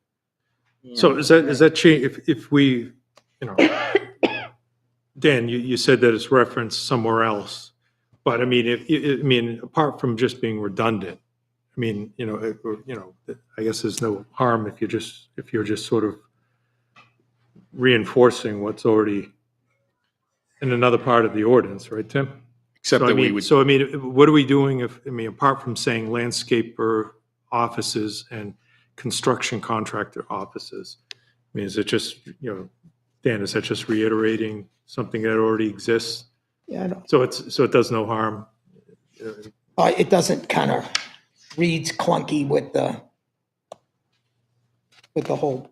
Yeah. So is that change, if we, Dan, you said that it's referenced somewhere else. But I mean, apart from just being redundant, I mean, I guess there's no harm if you're just sort of reinforcing what's already in another part of the ordinance, right, Tim? Except So, that we would, what are we doing apart from saying landscaper offices and construction contractor offices? I mean, is it just, Dan, is that just reiterating something that already exists? Yeah, I don't, So it does no harm. it doesn't kind of reads clunky with the whole,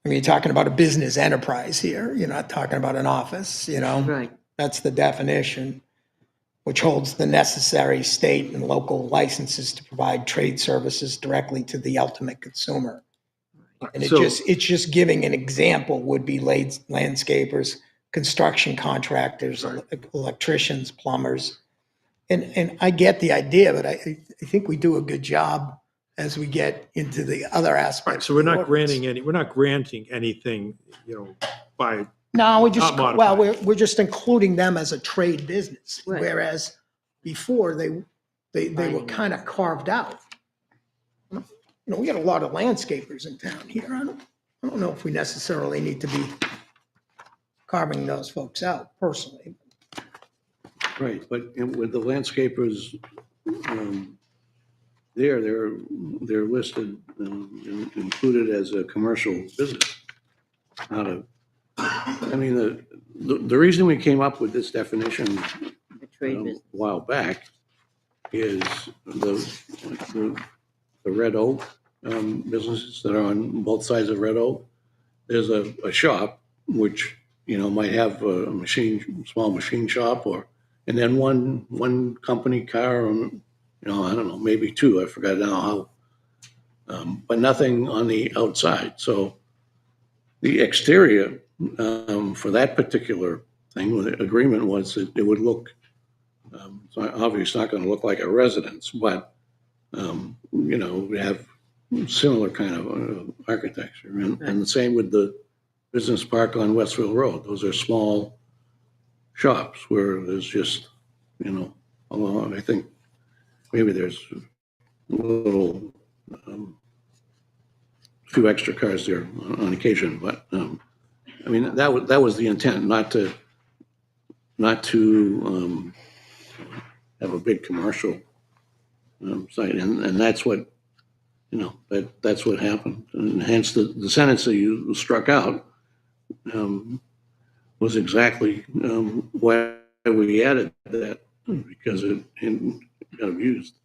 I mean, you're talking about a business enterprise here. You're not talking about an office, Right. That's the definition, which holds the necessary state and local licenses to provide trade services directly to the ultimate consumer. And it's just giving an example would be landscapers, construction contractors, electricians, plumbers. And I get the idea, but I think we do a good job as we get into the other aspects. So we're of the not ordinance. granting anything, by, No, we just, Not well, modified. we're just including them as a trade business, Right. whereas before they were Finding kind of carved out. We got a lot of landscapers in town here. I don't know if we necessarily need to be carving those folks out personally. Right, but with the landscapers, they're listed, included as a commercial business. I mean, the reason we came up with this definition The trade a business. while back is the Red Oak businesses that are on both sides of Red Oak. There's a shop which, might have a small machine shop and then one company car, I don't know, maybe two, I forgot now how, but nothing on the outside. So the exterior for that particular thing, the agreement was that it would look, so obviously it's not going to look like a residence, but, we have similar kind of architecture. And the same with the business park on Westville Road. Those are small shops where there's just, I think maybe there's a little, few extra cars there on occasion, but I mean, that was the intent, not to, not to have a big commercial site, and that's what, that's what happened. And hence the sentence that you struck out was exactly why we added that, because it got abused.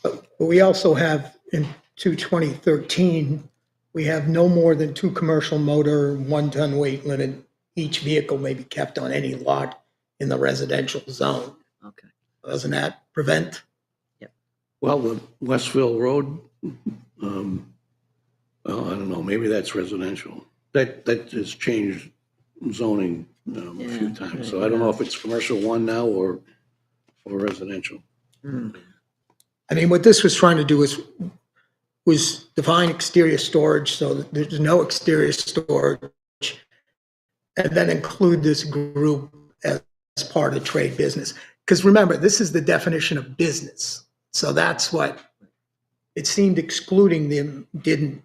But we also have in 2013, we have no more than 2 commercial motor, 1-ton weight limit. Each vehicle may be kept on any lot in the residential zone. Okay. Doesn't that prevent? Well, the Westville Road, well, I don't know, maybe that's residential. That has changed zoning a few times, so I don't know if it's commercial 1 now or residential. I mean, what this was trying to do was define exterior storage so that there's no exterior storage, and then include this group as part of trade business. Because remember, this is the definition of business. So that's what it seemed excluding them didn't.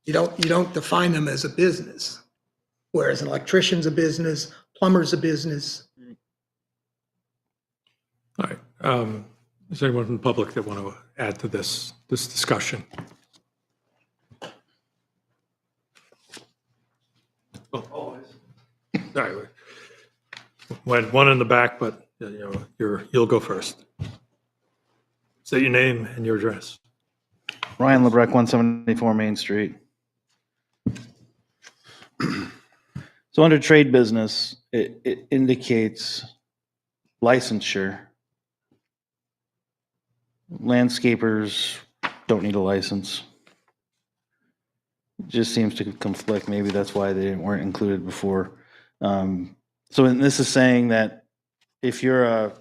You don't define them as a business, whereas an electrician's a business, plumber's a business. All right. Is there anyone from the public that want to add to this discussion? All right. One in the back, but you'll go first. Say your name and your address. Ryan LeBrecq, 174 Main Street. So under trade business, it indicates licensure. Landscapers don't need a license. It just seems to conflict. Maybe that's why they weren't included before. So this is saying that if you're a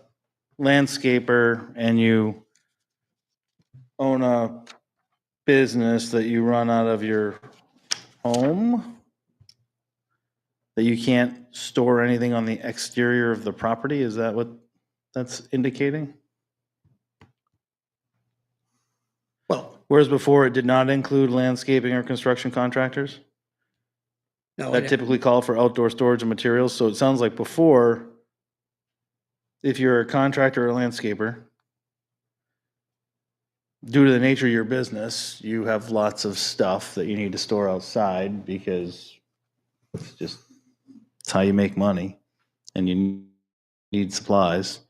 landscaper and you own a business that you run out of your home, that you can't store anything on the exterior of the property? Is that what that's indicating? Well, whereas before it did not include landscaping or construction contractors? No, That typically call for outdoor storage of materials. So it sounds like before, if you're a contractor or a landscaper, due to the nature of your business, you have lots of stuff that you need to store outside because it's how you make money and you need supplies.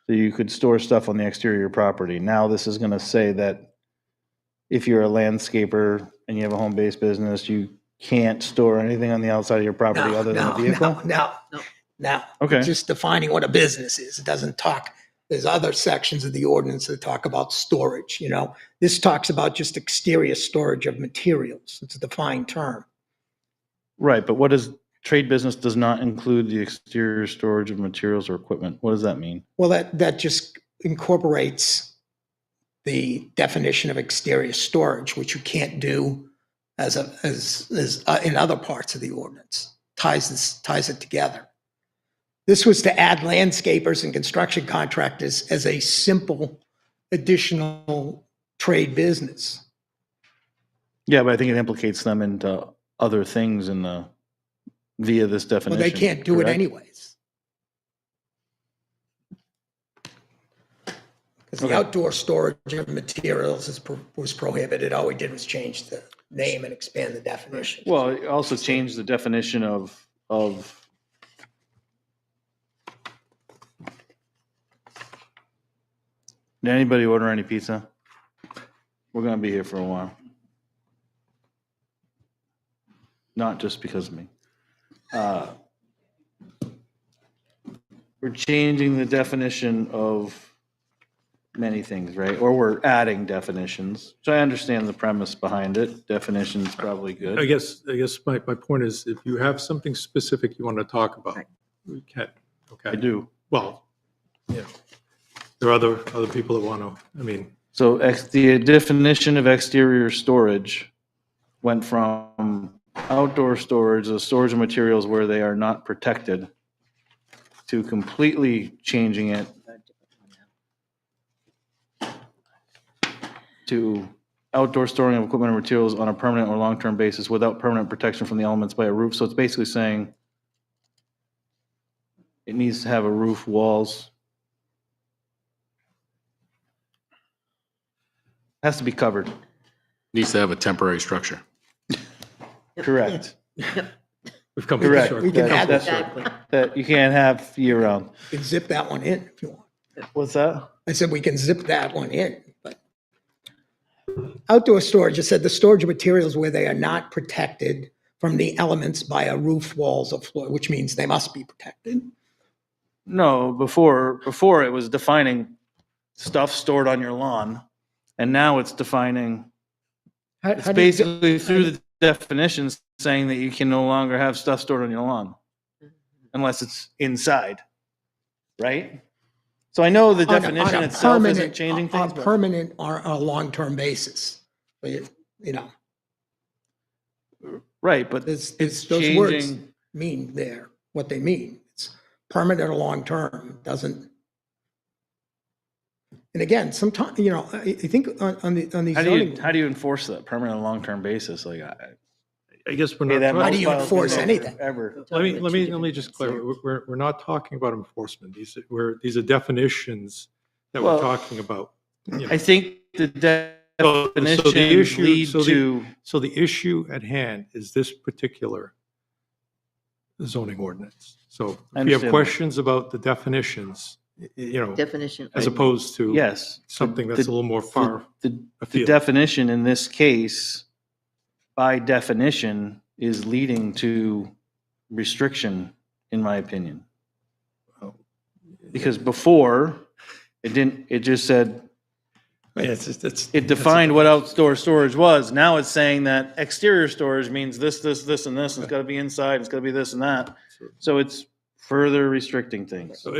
So you could store stuff on the exterior of your property. Now this is going to say that if you're a landscaper and you have a home-based business, you can't store anything on the outside of your property other than a vehicle? No. Okay. It's just defining what a business is. It doesn't talk, there's other sections of the ordinance that talk about storage, This talks about just exterior storage of materials. It's a defined term. Right, but what is, trade business does not include the exterior storage of materials or equipment. What does that mean? Well, that just incorporates the definition of exterior storage, which you can't do as in other parts of the ordinance. Ties it together. This was to add landscapers and construction contractors as a simple additional trade business. Yeah, but I think it implicates them into other things via this Well, definition. they can't do it correct? anyways. Because the outdoor storage of materials was prohibited. All we did was change the name and expand the definition. Well, it also changed the definition of Did anybody order any pizza? We're gonna be here for a while. Not just because of me. We're changing the definition of many things, right? Or we're adding definitions. So I understand the premise behind it. Definition's probably good. I guess my point is, if you have something specific you want to talk about, we can. Okay. I do. Well, there are other people that want to. So the definition of exterior storage went from outdoor storage, the storage of materials where they are not protected, to completely changing it to outdoor storing of equipment and materials on a permanent or long-term basis without permanent protection from the elements by a roof. So it's basically saying It needs to have a roof, walls. Has to be covered. Needs to have a temporary structure. Correct. We've come Correct. short. We can That- add that's- that. Exactly. That you can't have year round. We can zip that one in if you want. What's that? I said we can zip that one in, but outdoor storage, I said the storage of materials where they are not protected from the elements by a roof, walls, or floor, which means they must be protected. No, before it was defining stuff stored on your lawn, and now it's defining, it's How do you- basically through the definitions saying that you can no longer have stuff stored on your lawn unless it's inside, right? So I know the on a- definition on a itself isn't permanent- changing On things, a but permanent or a long-term basis. But, you know, right, but it's, it's those words changing. mean there, what they mean. It's permanent or long-term, doesn't. And again, sometimes, you know, I think on these zoning. How do you enforce that permanent and long-term basis? Like, I guess we're hey, not. that talking- How do you most files enforce been there anything? forever. Let me just clarify. We're not talking about enforcement. These are definitions that we're Well, talking about. You know. I think the So the definition issue- lead so the- to, So the issue at hand is this particular zoning ordinance. So I if you have understand that. questions about the definitions, you know, Definition. as opposed to yes. something that's a little more far The afield. definition in this case, by definition, is leading to restriction, in my opinion. Because before, it just said, it defined what outdoor storage was. Now it's saying that exterior storage means this, and this, and it's got to be inside, it's got to be this and that. So it's further restricting things. So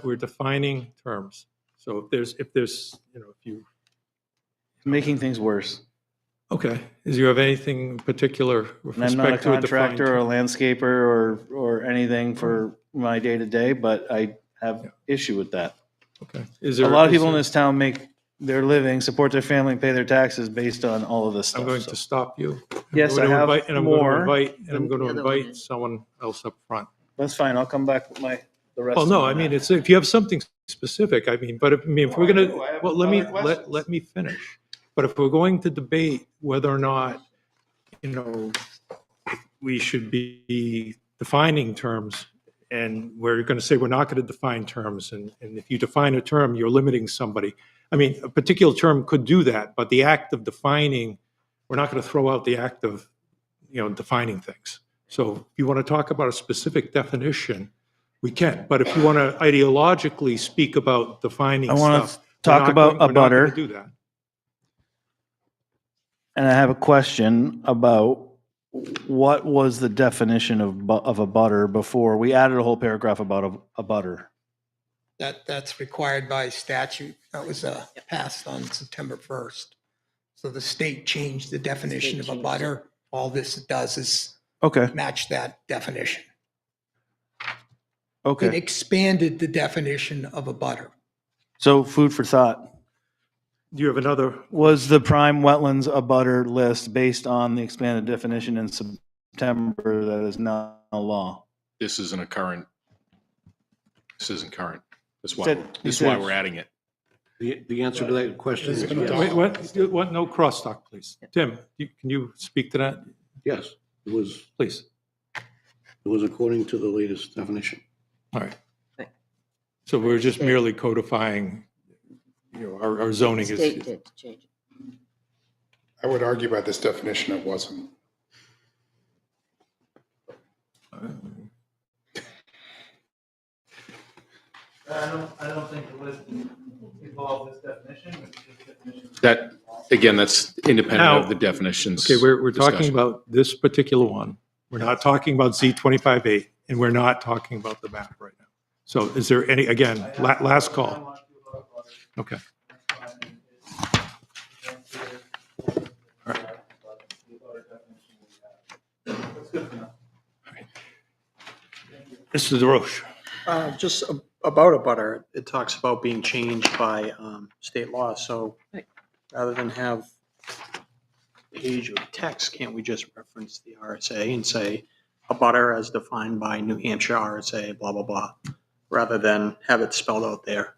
we're defining terms. So if there's, you know, if you, Making things worse. okay, do you have anything particular with And I'm not a respect to a defined contractor or a term? landscaper or anything for my day-to-day, but I have issue with that. Okay. Is A there- lot of is people in there- this town make their living, support their family, and pay their taxes based on all of this stuff. I'm going so. to stop you. Yes, I have And I'm going to more. invite, and I'm going to The other one invite is- someone else up front. That's fine, I'll come back with the rest. Well, of no, my I mean, map. it's, if you have something specific, I mean, but if, I mean, if we're No, I gonna, do. I have well, let me, other questions. let me finish. But if we're going to debate whether or not, you know, we should be defining terms, and we're going to say we're not going to define terms, and if you define a term, you're limiting somebody. I mean, a particular term could do that, but the act of defining, we're not going to throw out the act of, you know, defining things. So if you want to talk about a specific definition, we can. But if you want to ideologically speak about defining I want stuff, to talk about a we're not going butter, to do that. and I have a question about what was the definition of a butter before? We added a whole paragraph about a butter. That's required by statute. That was passed on September 1st. So the state changed the definition of a butter. All this does is Okay, match that definition. It okay. expanded the definition of a butter. So food for thought. Do you have another? Was the prime wetlands a butter list based on the expanded definition in September that is now law? This isn't current. That's why, Said- this is he why said- we're adding it. The answer to that question is yes. Wait, what, no crosstalk, please. Tim, can you speak to that, Yes, it was please? according to the latest definition. All right. So we're just merely codifying, you know, our zoning State is, did change it. I would argue by this definition, it wasn't. I don't think the list involved this definition. That, again, that's independent Now- of the definitions. okay, we're talking discussion. about this particular one. We're not talking about Z25A, and we're not talking about the map right now. So is there any, again, last call? Okay. Mr. DeRoche. Just about a butter, it talks about being changed by state law. So rather than have page or text, can't we just reference the RSA and say a butter as defined by New Hampshire RSA, blah, blah, blah, rather than have it spelled out there.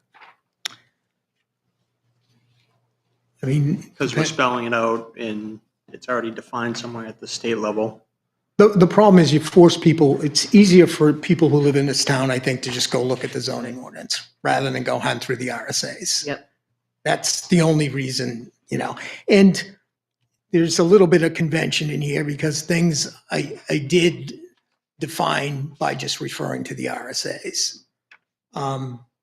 I mean, Because we're spelling it out and it's already defined somewhere at the state level. the problem is you force people, it's easier for people who live in this town, I think, to just go look at the zoning ordinance rather than go hunt through the RSAs. Yep. That's the only reason, and there's a little bit of convention in here because things I did define by just referring to the RSAs.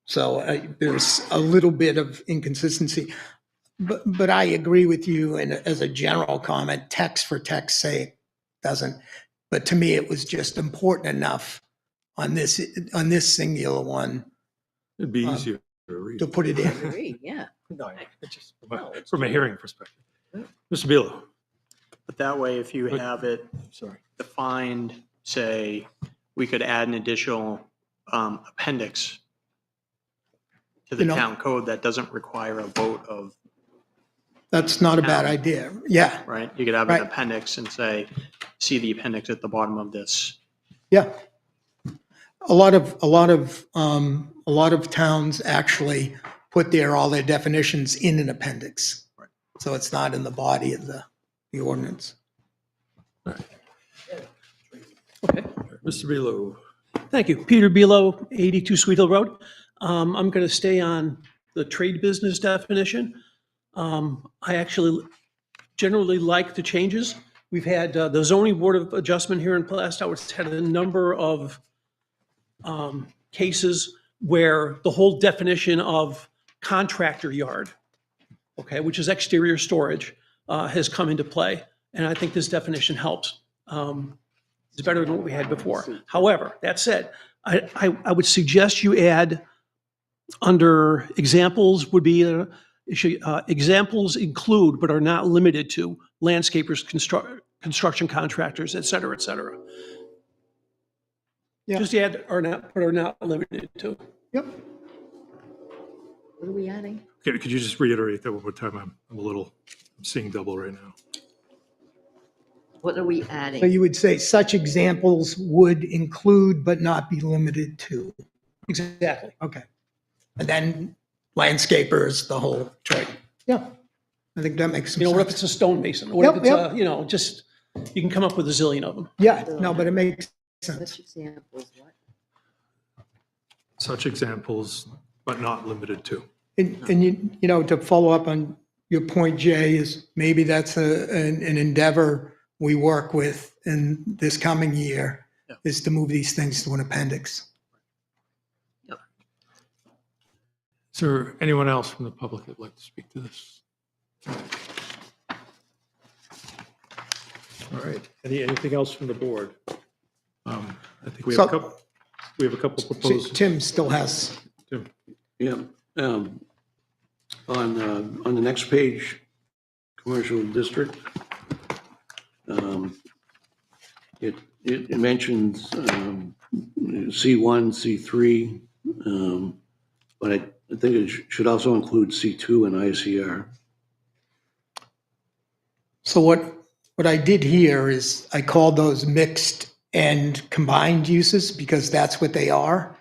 So there's a little bit of inconsistency, but I agree with you. And as a general comment, text for text's sake doesn't. But to me, it was just important enough on this singular one. It'd be easier to read. To put it in. Agree, yeah. No, it's just from a hearing perspective. Mr. Bealow. But that way, if you have it defined, say, we could add an additional appendix to the town code that doesn't require a vote of. That's not a bad idea. Yeah. Right? You could have an appendix and say, see the appendix at the bottom of this. Yeah. A lot of towns actually put all their definitions in an appendix. Right. So it's not in the body of the ordinance. Okay. Mr. Bealow. Thank you. Peter Bealow, 82 Sweet Hill Road. I'm going to stay on the trade business definition. I actually generally like the changes. We've had the zoning board of adjustment here in Plastow. It's had a number of cases where the whole definition of contractor yard, okay, which is exterior storage, has come into play. And I think this definition helps. It's better than what we had before. However, that said, I would suggest you add under examples would be examples include but are not limited to landscapers, construction contractors, et cetera, et cetera. Yeah. Just add are not limited to. Yep. What are we adding? Okay, could you just reiterate that one more time? I'm seeing double right now. What are we So adding? you would say such examples would include but not be limited to. Exactly. Okay. And then landscapers, the whole trade. Yeah. I think that makes some What if sense. it's a stonemason? What if Yep, it's just, you can come up with a zillion of them. Yeah, no, but it makes sense. Such examples, what? Such examples, but not limited to. And to follow up on your point, Jay, is maybe that's an endeavor we work with in this coming year, is to move these things to an appendix. Is there anyone else from the public that'd like to speak to this? All right, anything else from the board? I think we have a couple proposals. Tim still has. Tim. Yeah. On the next page, commercial district, it mentions C1, C3, but I think it should also include C2 and ICR. So what I did here is I called those mixed and combined uses because that's what they are,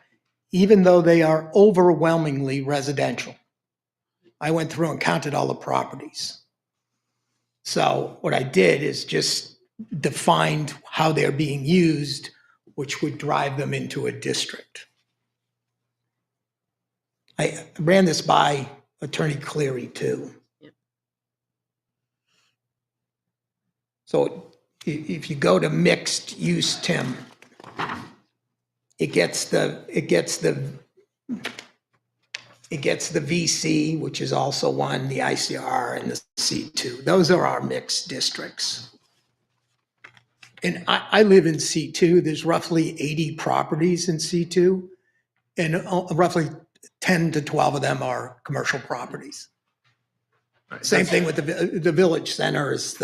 even though they are overwhelmingly residential. I went through and counted all the properties. So what I did is just defined how they're being used, which would drive them into a district. I ran this by Attorney Cleary too. So if you go to mixed use, Tim, it gets the VC, which is also one, the ICR and the C2. Those are our mixed districts. And I live in C2. There's roughly 80 properties in C2, and roughly 10 to 12 of them are commercial properties. Same thing with the village center is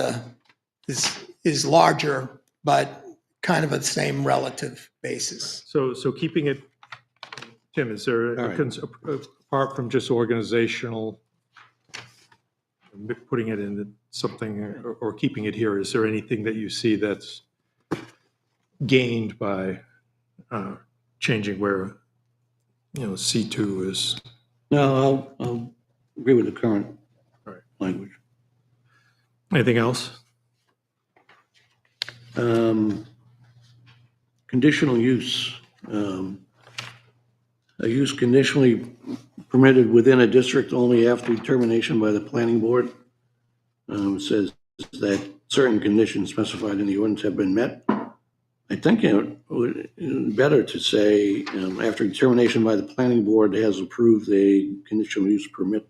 larger, but kind of the same relative basis. So keeping it, Tim, is there, apart from just organizational, putting it in something or keeping it here, is there anything that you see that's gained by changing where, C2 is. No, I'll agree with the current Right. language. Anything else? Conditional use. A use conditionally permitted within a district only after determination by the planning board. Says that certain conditions specified in the ordinance have been met. I think it would be better to say, after determination by the planning board has approved a conditional use permit,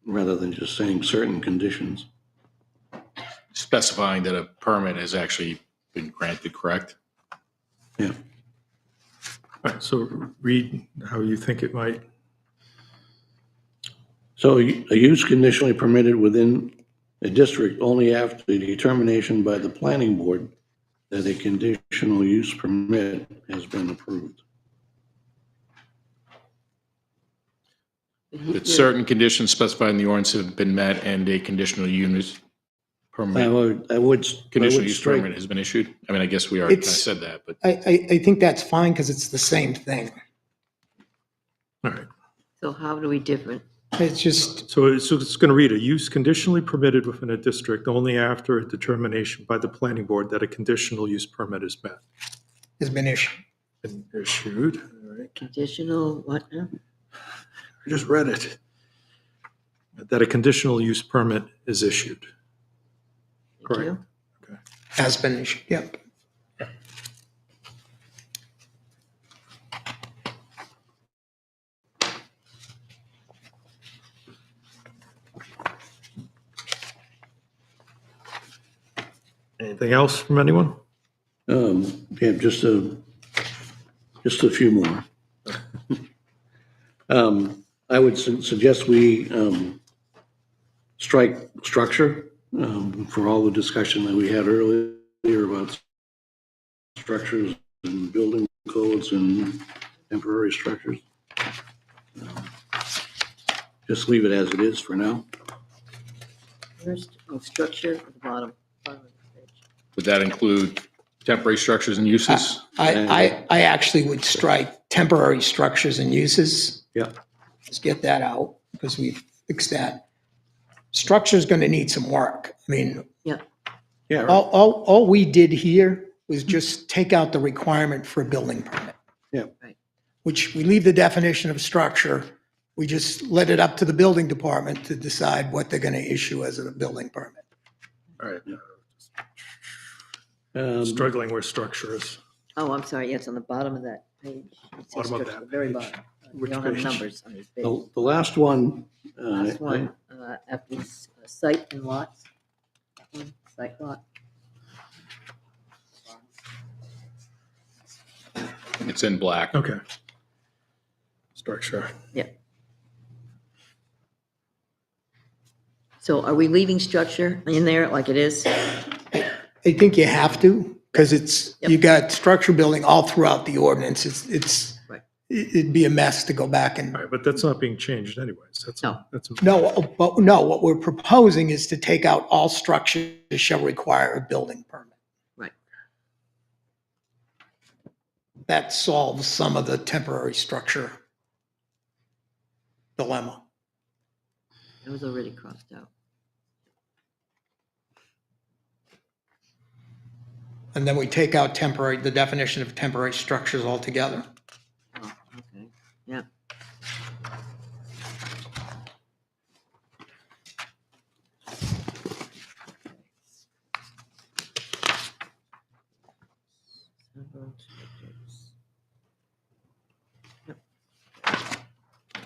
rather than just saying certain conditions. Specifying that a permit has actually been granted, correct? Yeah. All right, so read how you think it might. So a use conditionally permitted within a district only after the determination by the planning board that a conditional use permit has been approved. That certain conditions specified in the ordinance have been met and a conditional use permit. I would Conditional use strike- permit has been issued? I mean, I guess we already kind of It's- said that, but. I think that's fine because it's the same thing. All right. So how do we different? It's just, So it's going to read, a use conditionally permitted within a district only after a determination by the planning board that a conditional use permit is met. has been issued. Been issued, all right. Conditional, what now? I just read it. That a conditional use permit is issued. Thank Correct. you. Has been issued, yep. Anything else from anyone? Yeah, just a few more. I would suggest we strike structure for all the discussion that we had earlier about structures and building codes and temporary structures. Just leave it as it is for now. First, structure at the bottom. Would that include temporary structures and uses? I actually would strike temporary structures and uses. Yeah. Just get that out because we've fixed that. Structure's going to need some work. I mean, Yeah. Yeah. all we did here was just take out the requirement for a building permit. Yeah. Right. Which we leave the definition of structure. We just let it up to the building department to decide what they're going to issue as a building permit. All right. Um, Struggling where structure is. Oh, I'm sorry, yes, on the bottom of that page. It says Bottom of structure, that the very page. bottom. We Which don't have page? numbers on this page. The last one. Last one, after this, site and lots. Site lot. It's in black. Okay. Structure. Yeah. So are we leaving structure in there like it is? I think you have to, because it's, you got structure building all throughout the ordinance. Right. It'd be a mess to go back and, All right, but that's not being changed anyways. That's, No. that's, no, what we're proposing is to take out all structures shall require a building permit. Right. That solves some of the temporary structure dilemma. It was already crossed out. And then we take out temporary, the definition of temporary structures altogether. Oh, okay, yeah.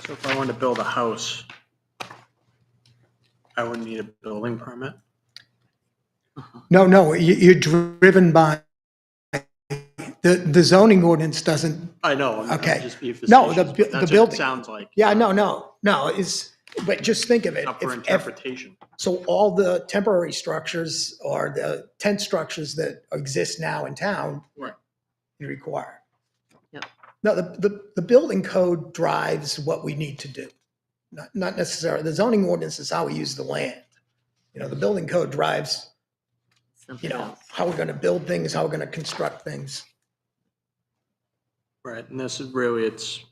So if I wanted to build a house, I would need a building permit? No, you're driven by, the zoning ordinance doesn't, I know. I'm Okay. just being No, the facetious, bu- but the that's what building- it sounds like. yeah, no, but just think of it. Up for If- interpretation. So all the temporary structures or the tent structures that exist now in town, Right. you require. Yep. No, the building code drives what we need to do. Not necessarily, the zoning ordinance is how we use the land. The building code drives something you know, else. how we're going to build things, how we're going to construct things. Right, and this is really, it's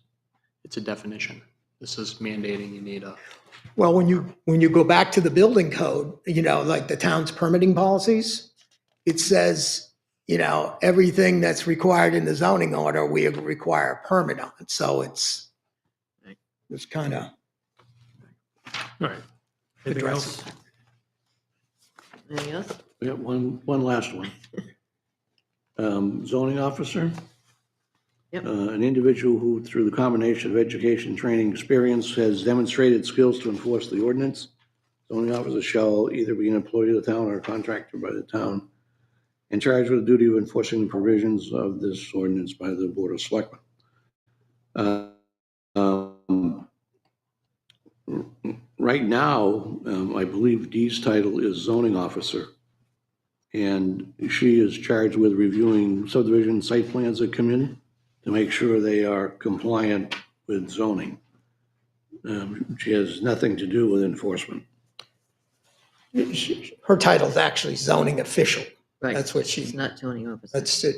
a definition. This is mandating you need a, Well, when you go back to the building code, you know, like the town's permitting policies, it says, you know, everything that's required in the zoning order, we require a permit on. So it's kind of All right. Anything else? addresses. Anything else? We got one last one. Zoning officer. Yep. An individual who, through the combination of education, training, experience, has demonstrated skills to enforce the ordinance. Zoning officer shall either be an employee of the town or a contractor by the town, and charged with the duty of enforcing the provisions of this ordinance by the Board of Selectmen. Right now, I believe Dee's title is zoning officer, and she is charged with reviewing subdivision site plans that come in to make sure they are compliant with zoning. She has nothing to do with enforcement. Her title's actually zoning official. Right. That's what She's she, not zoning officer. that's it.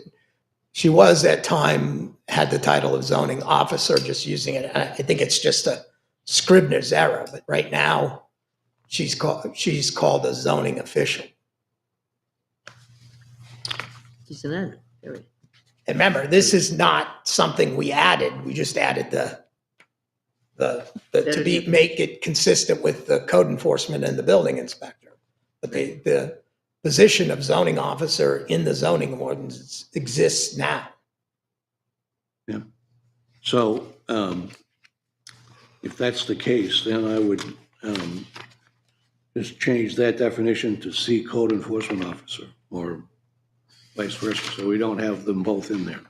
She was at time, had the title of zoning officer, just using it. I think it's just a Scribner's error, but right now she's called a zoning official. She's an admin, period. And remember, this is not something we added. We just added make it consistent with the code enforcement and the building inspector. But the position of zoning officer in the zoning ordinance exists now. Yeah. So if that's the case, then I would just change that definition to C code enforcement officer or vice versa, so we don't have them both in there.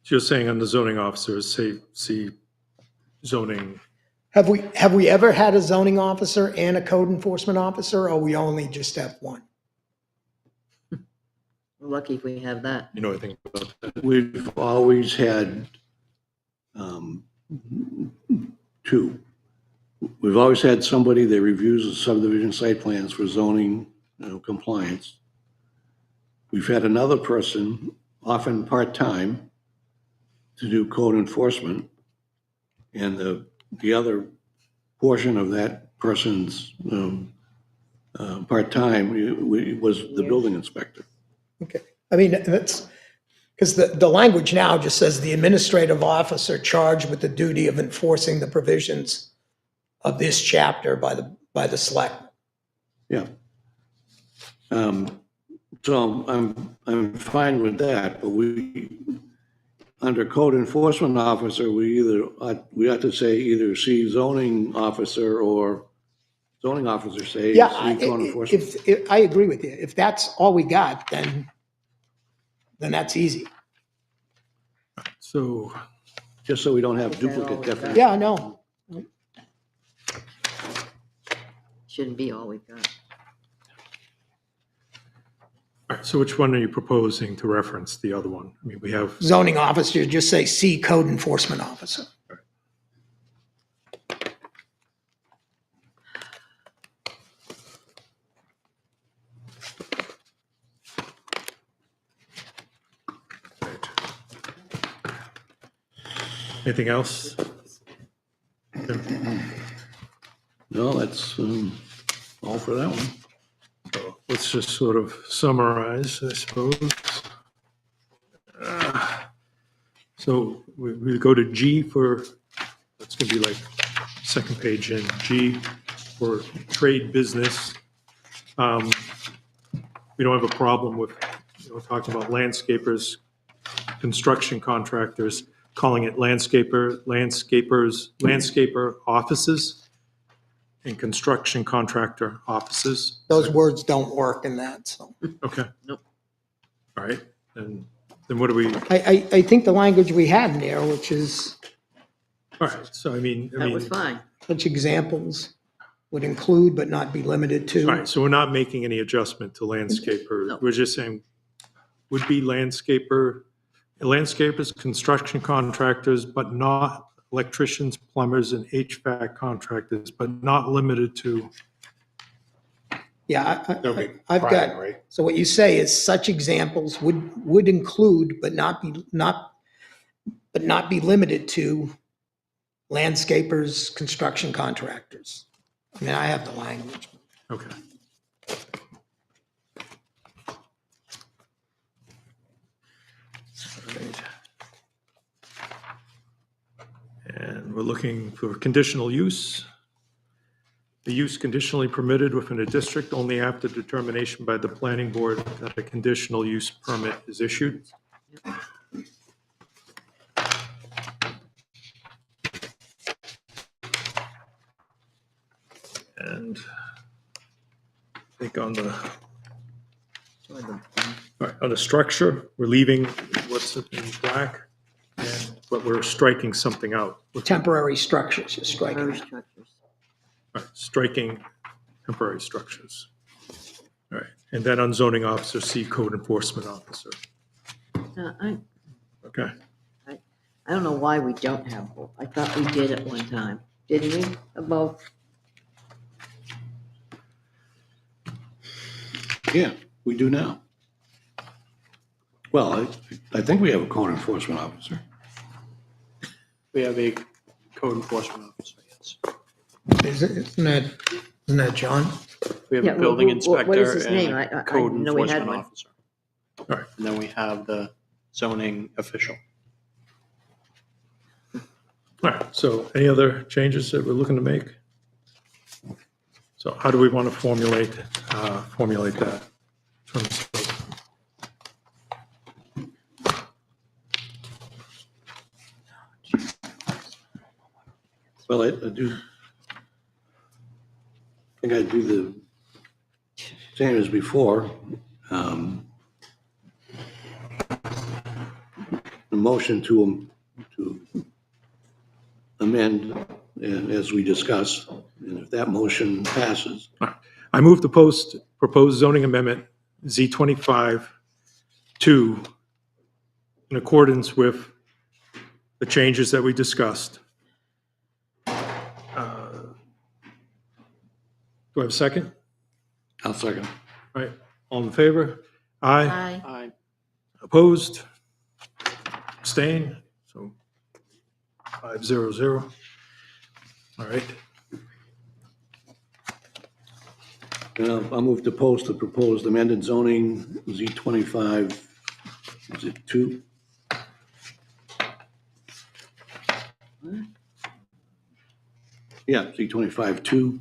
So you're saying on the zoning officers, say, see zoning, Have we ever had a zoning officer and a code enforcement officer, or we only just have one? We're lucky if we have that. you know, I think about that. We've always had two. We've always had somebody that reviews the subdivision site plans for zoning compliance. We've had another person, often part-time, to do code enforcement. And the other portion of that person's part-time was the building inspector. Okay. I mean, that's, because the language now just says the administrative officer charged with the duty of enforcing the provisions of this chapter by the selectmen. Yeah. So I'm fine with that, but under code enforcement officer, we ought to say either see zoning officer or zoning officer say Yeah, see code enforcement. if I agree with you. If that's all we got, then that's easy. So, Just so we don't have duplicate definitions. Yeah, I know. Shouldn't be all we've got. all right, so which one are you proposing to reference the other one? I mean, we have, Zoning officer, just say C code enforcement officer. anything else? No, that's all for that one. So let's just sort of summarize, I suppose. So we go to G for, that's going to be like second page in, G for trade business. We don't have a problem with, talking about landscapers, construction contractors, calling it landscaper offices, and construction contractor offices. Those words don't work in that, so. Okay. Nope. All right, and then what do we, I think the language we had in there, which is all right, so I mean. That was fine. such examples would include but not be limited to. All right, so we're not making any adjustment to landscaper. No. We're just saying would be landscapers, construction contractors, but not electricians, plumbers, and HVAC contractors, but not limited to. Yeah, That'll be I've private, got, right? so what you say is such examples would include, but not be limited to landscapers, construction contractors. I mean, I have the language. Okay. Right. And we're looking for conditional use. The use conditionally permitted within a district only after determination by the planning board that a conditional use permit is issued. And I think on the, all right, on the structure, we're leaving what's in black, but we're striking something out. Temporary structures, you're striking. Temporary structures. All right, striking temporary structures. All right, and then on zoning officer, C, code enforcement officer. I Okay, don't know why we don't have both. I thought we did at one time. Didn't we? Both? Yeah, we do now. Well, I think we have a code enforcement officer. We have a code enforcement officer, yes. Isn't that John? We have Yeah, a building what inspector is his name? and I a code didn't know we had enforcement one. officer. all right. And then we have the zoning official. All right, so any other changes that we're looking to make? So how do we want to formulate that? In terms of- Well, I do, I think I do the same as before. The motion to amend, as we discussed, and if that motion passes, I move to proposed zoning amendment Z25 to, in accordance with the changes that we discussed. Do I have a second? I'll second. All right, all in favor? Aye. Aye. Aye. Opposed? Abstain? So 500. All right. I'll move to post the proposed amended zoning Z25, is it 2? Yeah, Z25 2,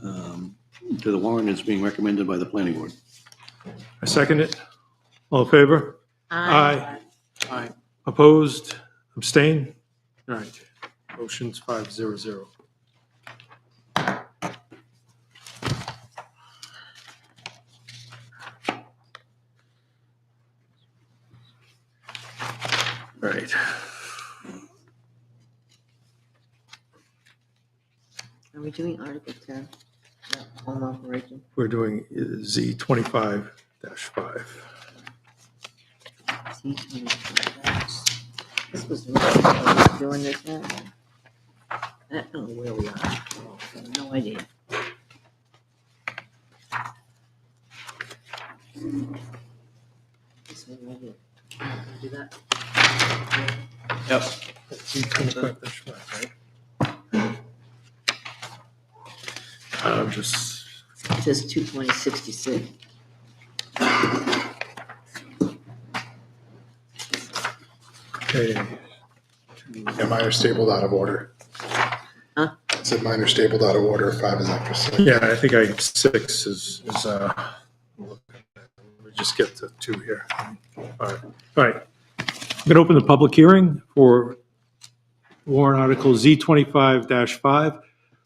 to the warrant as being recommended by the planning board. I second it. All in favor? Aye. Aye. Opposed? Abstain? All right. Motion's 500. All right. Are we doing Article 10? Yeah, home operation. We're doing Z25-5. This was really doing this now. I don't know where we are. I have no idea. This one right here. Do that. Yep. Z25-5, right? I'm just, It says 22066. okay. Yeah, mine are stapled out of order. Huh? I said mine are stapled out of order. 5 is after 6. Yeah, I think 6 is, let me just get to 2 here. All right. All right. I'm going to open the public hearing for warrant article Z25-5.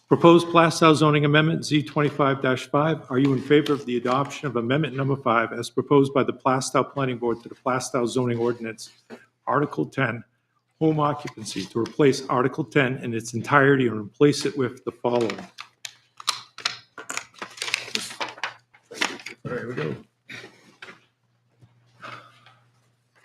Proposed Plastow zoning amendment Z25-5. Are you in favor of the adoption of amendment number 5 as proposed by the Plastow Planning Board to the Plastow zoning ordinance, Article 10, home occupancy, to replace Article 10 in its entirety and replace it with the following? All right, here we go.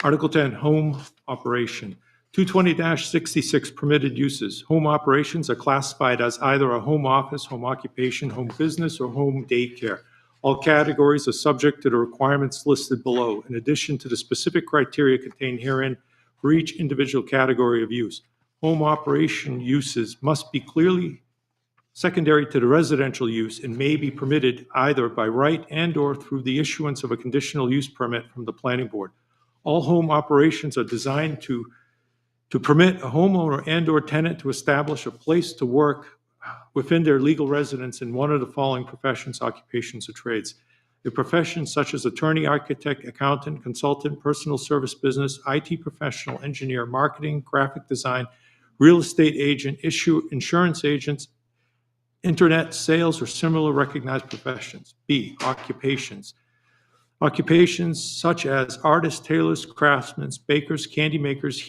Article 10, home operation. 220-66 permitted uses. Home operations are classified as either a home office, home occupation, home business, or home daycare. All categories are subject to the requirements listed below, in addition to the specific criteria contained herein for each individual category of use. Home operation uses must be clearly secondary to the residential use and may be permitted either by right and/or through the issuance of a conditional use permit from the planning board. All home operations are designed to permit a homeowner and/or tenant to establish a place to work within their legal residence in one of the following professions, occupations, or trades. The professions such as attorney, architect, accountant, consultant, personal service business, IT professional, engineer, marketing, graphic design, real estate agent, insurance agents, internet sales, or similar recognized professions. B, occupations. Occupations such as artists, tailors, craftsmen, bakers, candy makers,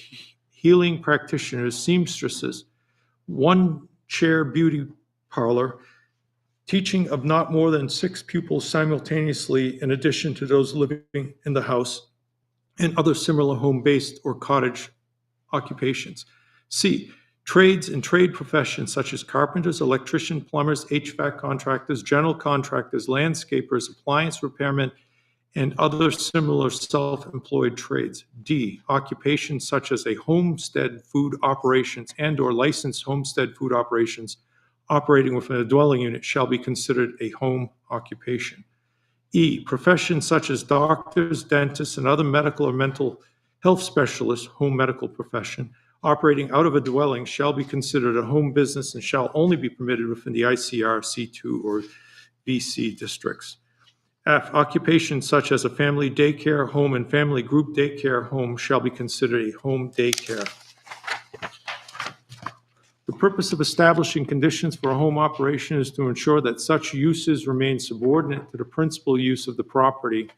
healing practitioners, seamstresses, one-chair beauty parlor, teaching of not more than 6 pupils simultaneously in addition to those living in the house, and other similar home-based or cottage occupations. C, trades and trade professions such as carpenters, electricians, plumbers, HVAC contractors, general contractors, landscapers, appliance repairmen, and other similar self-employed trades. D, occupations such as a homestead food operations and/or licensed homestead food operations operating within a dwelling unit shall be considered a home occupation. E, professions such as doctors, dentists, and other medical or mental health specialists, home medical profession, operating out of a dwelling shall be considered a home business and shall only be permitted within the ICR, C2, or VC districts. F, occupations such as a family daycare home and family group daycare home shall be considered a home daycare. The purpose of establishing conditions for a home operation is to ensure that such uses remain subordinate to the principal use of the property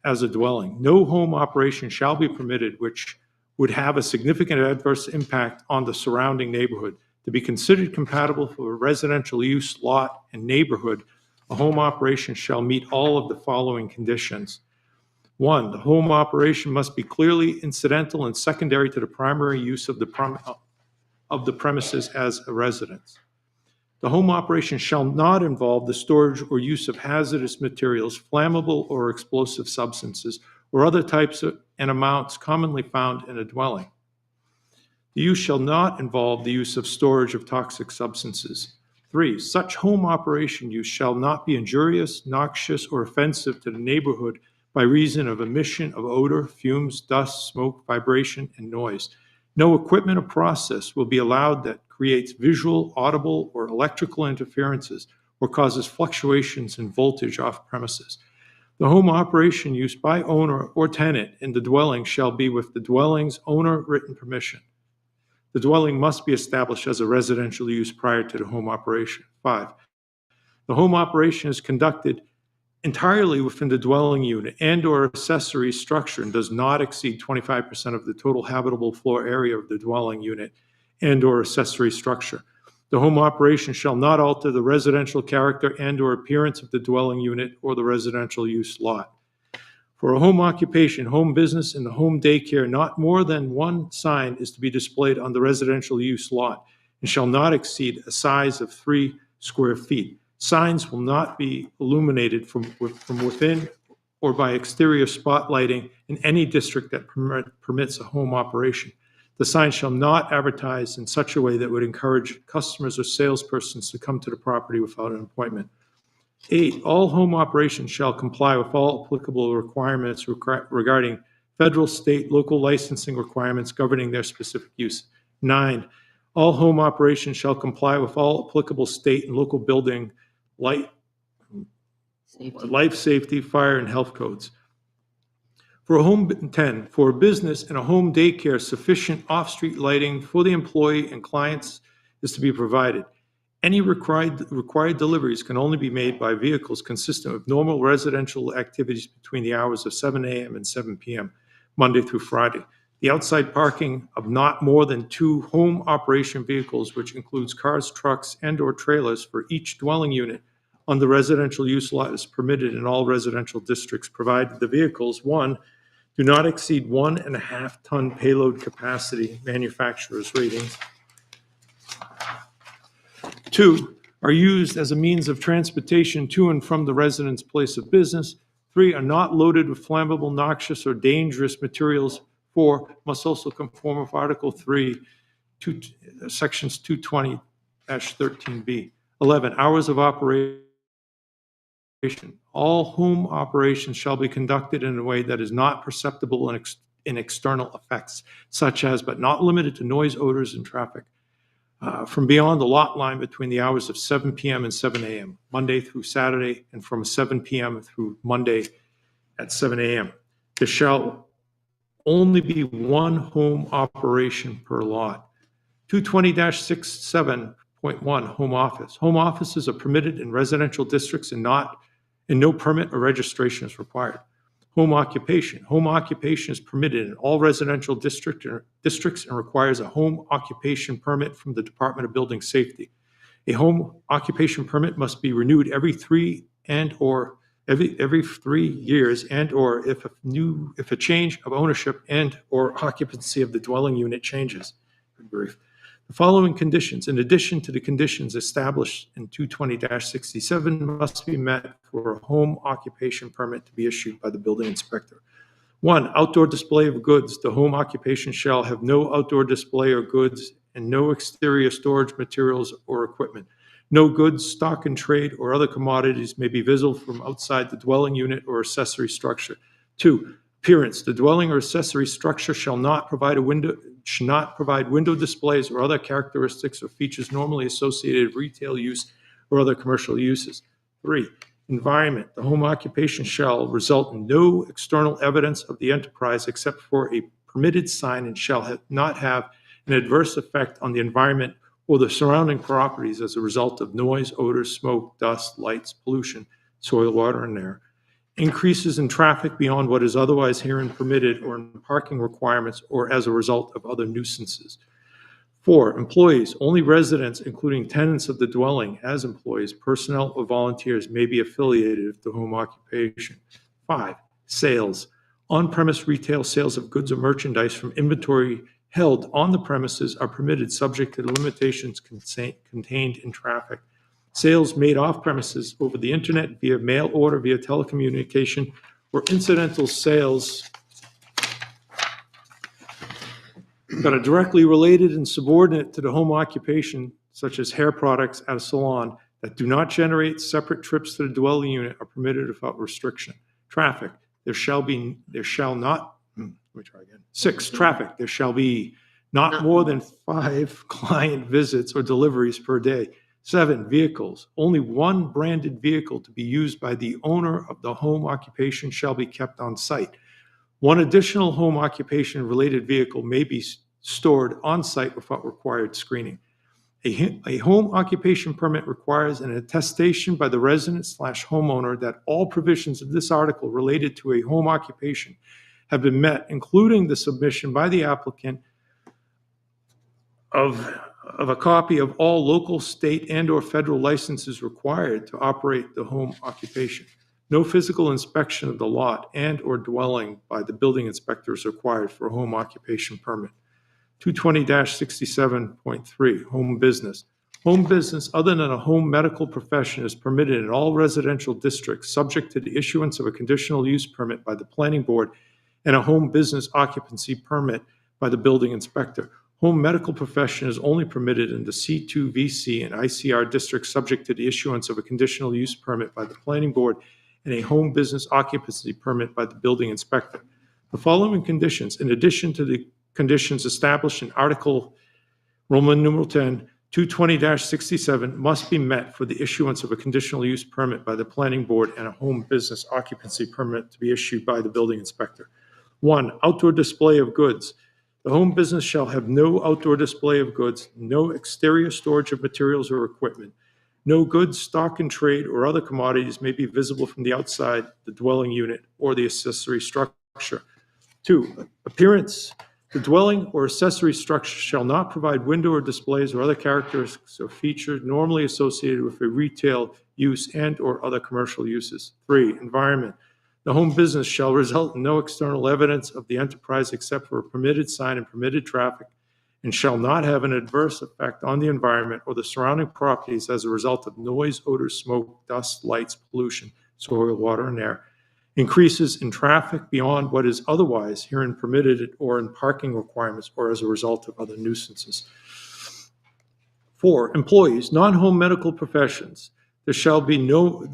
as a dwelling. No home operation shall be permitted which would have a significant adverse impact on the surrounding neighborhood. To be considered compatible for a residential use lot and neighborhood, a home operation shall meet all of the following conditions. 1, the home operation must be clearly incidental and secondary to the primary use of the premises as a residence. The home operation shall not involve the storage or use of hazardous materials, flammable or explosive substances, or other types and amounts commonly found in a dwelling. The use shall not involve the use of storage of toxic substances. 3, such home operation use shall not be injurious, noxious, or offensive to the neighborhood by reason of emission of odor, fumes, dust, smoke, vibration, and noise. No equipment or process will be allowed that creates visual, audible, or electrical interferences or causes fluctuations in voltage off premises. The home operation use by owner or tenant in the dwelling shall be with the dwelling's owner written permission. The dwelling must be established as a residential use prior to the home operation. 5, the home operation is conducted entirely within the dwelling unit and/or accessory structure and does not exceed 25% of the total habitable floor area of the dwelling unit and/or accessory structure. The home operation shall not alter the residential character and/or appearance of the dwelling unit or the residential use lot. For a home occupation, home business, and the home daycare, not more than one sign is to be displayed on the residential use lot and shall not exceed a size of 3 square feet. Signs will not be illuminated from within or by exterior spotlighting in any district that permits a home operation. The sign shall not advertise in such a way that would encourage customers or salespersons to come to the property without an appointment. 8, all home operations shall comply with all applicable requirements regarding federal, state, local licensing requirements governing their specific use. 9, all home operations shall comply with all applicable state and local building, life safety, fire, and health codes. For a business and a home daycare, sufficient off-street lighting for the employee and clients is to be provided. Any required deliveries can only be made by vehicles consistent with normal residential activities between the hours of 7 a.m. and 7 p.m., Monday through Friday. The outside parking of not more than 2 home operation vehicles, which includes cars, trucks, and/or trailers for each dwelling unit on the residential use lot, is permitted in all residential districts, provided the vehicles, 1, do not exceed 1.5-ton payload capacity, manufacturer's ratings. 2, are used as a means of transportation to and from the resident's place of business. 3, are not loaded with flammable, noxious, or dangerous materials. 4, must also conform with Article 3, Sections 220-13B. 11, hours of operation. All home operations shall be conducted in a way that is not perceptible in external effects, such as, but not limited to, noise, odors, and traffic from beyond the lot line between the hours of 7 p.m. and 7 a.m., Monday through Saturday, and from 7 p.m. through Monday at 7 a.m. There shall only be one home operation per lot. 220-67.1, home office. Home offices are permitted in residential districts and no permit or registration is required. Home occupation. Home occupation is permitted in all residential districts and requires a home occupation permit from the Department of Building Safety. A home occupation permit must be renewed every 3 years, and or if a change of ownership and or occupancy of the dwelling unit changes. Good grief. The following conditions, in addition to the conditions established in 220-67, must be met for a home occupation permit to be issued by the building inspector. 1, outdoor display of goods. The home occupation shall have no outdoor display or goods and no exterior storage materials or equipment. No goods, stock and trade, or other commodities may be visible from outside the dwelling unit or accessory structure. 2, appearance. The dwelling or accessory structure shall not provide window displays or other characteristics or features normally associated with retail use or other commercial uses. 3, environment. The home occupation shall result in no external evidence of the enterprise except for a permitted sign and shall not have an adverse effect on the environment or the surrounding properties as a result of noise, odors, smoke, dust, lights, pollution, soil, water, and air. Increases in traffic beyond what is otherwise herein permitted or in parking requirements or as a result of other nuisances. 4, employees. Only residents, including tenants of the dwelling as employees, personnel, or volunteers may be affiliated with the home occupation. 5, sales. On-premise retail sales of goods or merchandise from inventory held on the premises are permitted subject to the limitations contained in traffic. Sales made off premises over the internet, via mail order, via telecommunication, or incidental sales that are directly related and subordinate to the home occupation, such as hair products at a salon, that do not generate separate trips to the dwelling unit are permitted without restriction. Traffic. There shall not, let me try again. 6, traffic. There shall be not more than 5 client visits or deliveries per day. 7, vehicles. Only one branded vehicle to be used by the owner of the home occupation shall be kept on site. One additional home occupation related vehicle may be stored on site without required screening. A home occupation permit requires an attestation by the resident/homeowner that all provisions of this article related to a home occupation have been met, including the submission by the applicant of a copy of all local, state, and/or federal licenses required to operate the home occupation. No physical inspection of the lot and/or dwelling by the building inspector is required for a home occupation permit. 220-67.3, home business. Home business other than a home medical profession is permitted in all residential districts, subject to the issuance of a conditional use permit by the planning board and a home business occupancy permit by the building inspector. Home medical profession is only permitted in the C2, VC, and ICR districts, subject to the issuance of a conditional use permit by the planning board and a home business occupancy permit by the building inspector. The following conditions, in addition to the conditions established in Article Roman numeral 10, 220-67, must be met for the issuance of a conditional use permit by the planning board and a home business occupancy permit to be issued by the building inspector. 1, outdoor display of goods. The home business shall have no outdoor display of goods, no exterior storage of materials or equipment. No goods, stock and trade, or other commodities may be visible from the outside the dwelling unit or the accessory structure. 2, appearance. The dwelling or accessory structure shall not provide window or displays or other characteristics or features normally associated with a retail use and/or other commercial uses. 3, environment. The home business shall result in no external evidence of the enterprise except for a permitted sign and permitted traffic and shall not have an adverse effect on the environment or the surrounding properties as a result of noise, odor, smoke, dust, lights, pollution, soil, water, and air, increases in traffic beyond what is otherwise herein permitted or in parking requirements or as a result of other nuisances. 4, employees, non-home medical professions. There shall be no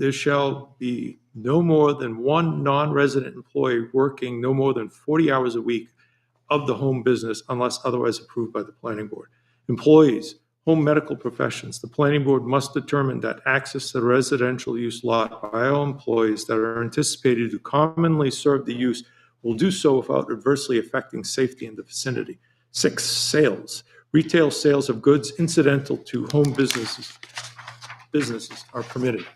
more than one non-resident employee working no more than 40 hours a week of the home business unless otherwise approved by the planning board. Employees, home medical professions, the planning board must determine that access to the residential use lot by all employees that are anticipated to commonly serve the use will do so without adversely affecting safety in the vicinity. 6, sales. Retail sales of goods incidental to home businesses are permitted.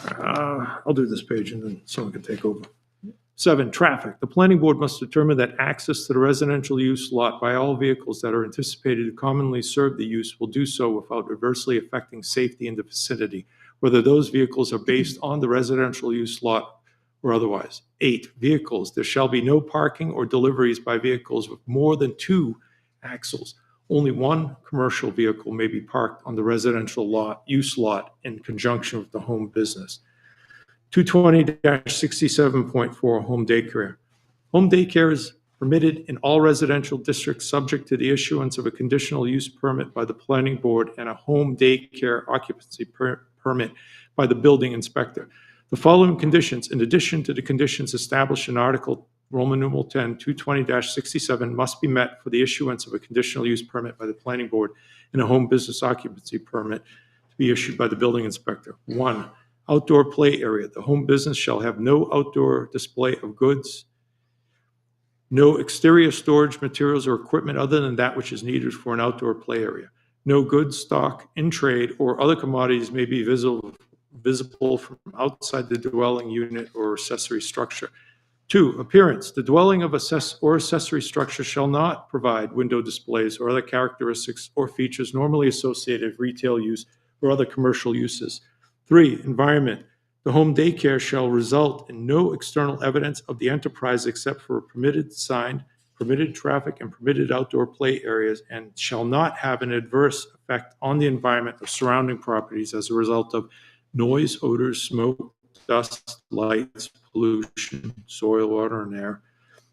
I'll do this page and then someone can take over. 7, traffic. The planning board must determine that access to the residential use lot by all vehicles that are anticipated to commonly serve the use will do so without adversely affecting safety in the vicinity, whether those vehicles are based on the residential use lot or otherwise. 8, vehicles. There shall be no parking or deliveries by vehicles with more than 2 axles. Only one commercial vehicle may be parked on the residential use lot in conjunction with the home business. 220-67.4, home daycare. Home daycare is permitted in all residential districts subject to the issuance of a conditional use permit by the planning board and a home daycare occupancy permit by the building inspector. The following conditions, in addition to the conditions established in Article Roman numeral 10, 220-67, must be met for the issuance of a conditional use permit by the planning board and a home business occupancy permit to be issued by the building inspector. 1, outdoor play area. The home business shall have no outdoor display of goods, no exterior storage materials or equipment other than that which is needed for an outdoor play area. No goods, stock, in trade, or other commodities may be visible from outside the dwelling unit or accessory structure. 2, appearance. The dwelling of accessory structure shall not provide window displays or other characteristics or features normally associated with retail use or other commercial uses. 3, environment. The home daycare shall result in no external evidence of the enterprise except for a permitted sign, permitted traffic, and permitted outdoor play areas, and shall not have an adverse effect on the environment of surrounding properties as a result of noise, odors, smoke, dust, lights, pollution, soil, water, and air.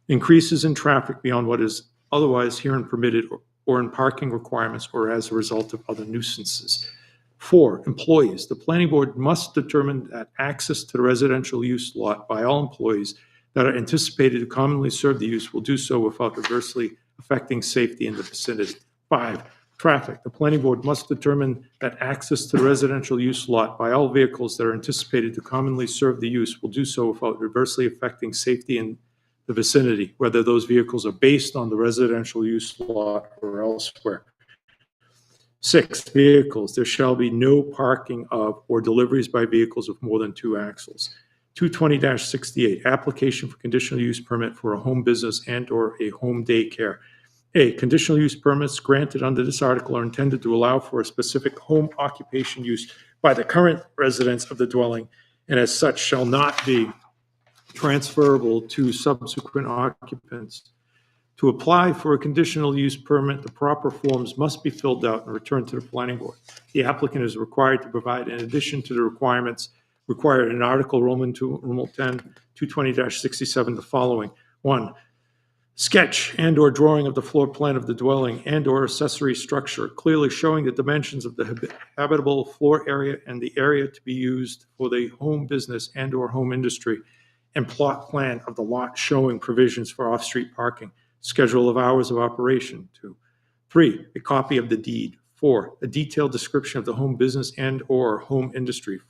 Increases in traffic beyond what is otherwise herein permitted or in parking requirements or as a result of other nuisances. 4, employees. The planning board must determine that access to the residential use lot by all employees that are anticipated to commonly serve the use will do so without adversely affecting safety in the vicinity. 5, traffic. The planning board must determine that access to the residential use lot by all vehicles that are anticipated to commonly serve the use will do so without adversely affecting safety in the vicinity, whether those vehicles are based on the residential use lot or elsewhere. 6, vehicles. There shall be no parking of or deliveries by vehicles with more than 2 axles. 220-68, application for conditional use permit for a home business and/or a home daycare. A, conditional use permits granted under this article are intended to allow for a specific home occupation use by the current residents of the dwelling, and as such shall not be transferable to subsequent occupants. To apply for a conditional use permit, the proper forms must be filled out and returned to the planning board. The applicant is required to provide, in addition to the requirements required in Article Roman numeral 10, 220-67, the following. 1, sketch and/or drawing of the floor plan of the dwelling and/or accessory structure, clearly showing the dimensions of the habitable floor area and the area to be used for the home business and/or home industry, and plot plan of the lot showing provisions for off-street parking. Schedule of hours of operation. 2. 3, a copy of the deed. 4, a detailed description of the home business and/or home industry.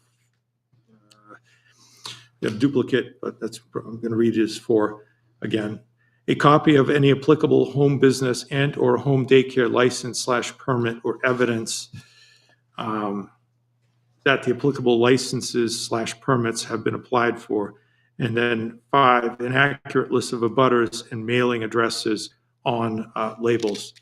We have duplicate, but I'm going to read it as 4 again. A copy of any applicable home business and/or home daycare license / permit or evidence that the applicable licenses / permits have been applied for. And then 5, an accurate list of abutters and mailing addresses on labels.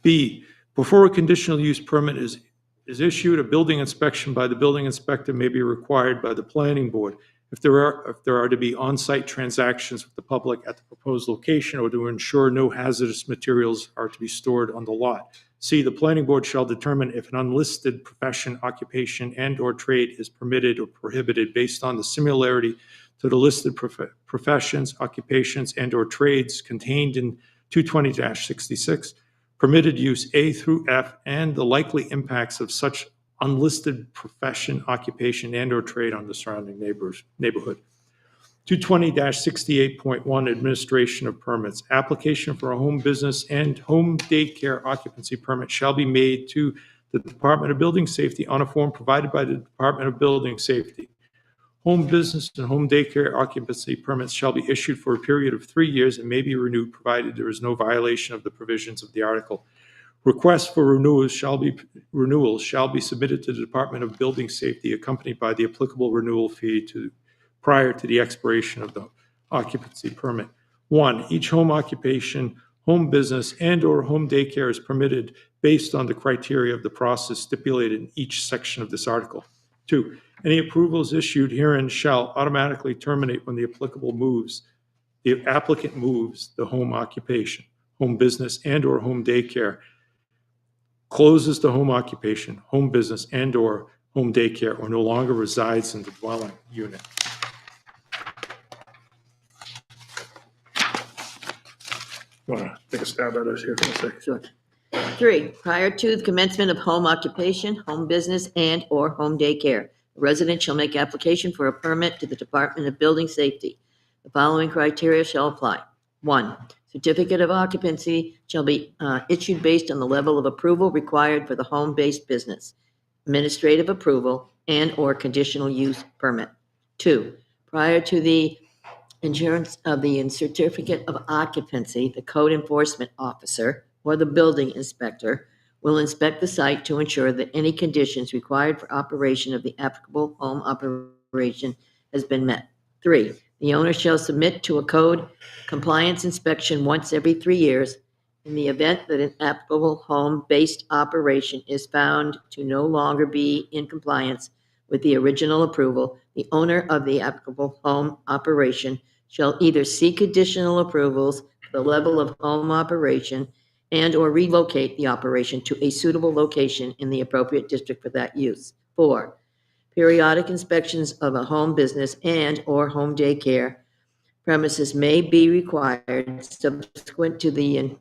B, before a conditional use permit is issued, a building inspection by the building inspector may be required by the planning board. If there are to be on-site transactions with the public at the proposed location or to ensure no hazardous materials are to be stored on the lot. C, the planning board shall determine if an unlisted profession, occupation, and/or trade is permitted or prohibited based on the similarity to the listed professions, occupations, and/or trades contained in 220-66, permitted use A through F, and the likely impacts of such unlisted profession, occupation, and/or trade on the surrounding neighborhood. 220-68.1, administration of permits. Application for a home business and home daycare occupancy permit shall be made to the Department of Building Safety on a form provided by the Department of Building Safety. Home business and home daycare occupancy permits shall be issued for a period of 3 years and may be renewed provided there is no violation of the provisions of the article. Requests for renewals shall be submitted to the Department of Building Safety accompanied by the applicable renewal fee prior to the expiration of the occupancy permit. 1, each home occupation, home business, and/or home daycare is permitted based on the criteria of the process stipulated in each section of this article. 2, any approvals issued herein shall automatically terminate when the applicant moves the home occupation, home business, and/or home daycare, closes the home occupation, home business, and/or home daycare, or no longer resides in the dwelling unit. You want to take a stab at us here for a second? Sure. 3, prior to the commencement of home occupation, home business, and/or home daycare, the resident shall make application for a permit to the Department of Building Safety. The following criteria shall apply. 1, certificate of occupancy shall be issued based on the level of approval required for the home-based business, administrative approval, and/or conditional use permit. 2, prior to the issuance of the certificate of occupancy, the code enforcement officer or the building inspector will inspect the site to ensure that any conditions required for operation of the applicable home operation has been met. 3, the owner shall submit to a code compliance inspection once every 3 years. In the event that an applicable home-based operation is found to no longer be in compliance with the original approval, the owner of the applicable home operation shall either seek additional approvals for the level of home operation and/or relocate the operation to a suitable location in the appropriate district for that use. 4, periodic inspections of a home business and/or home daycare premises may be required subsequent to the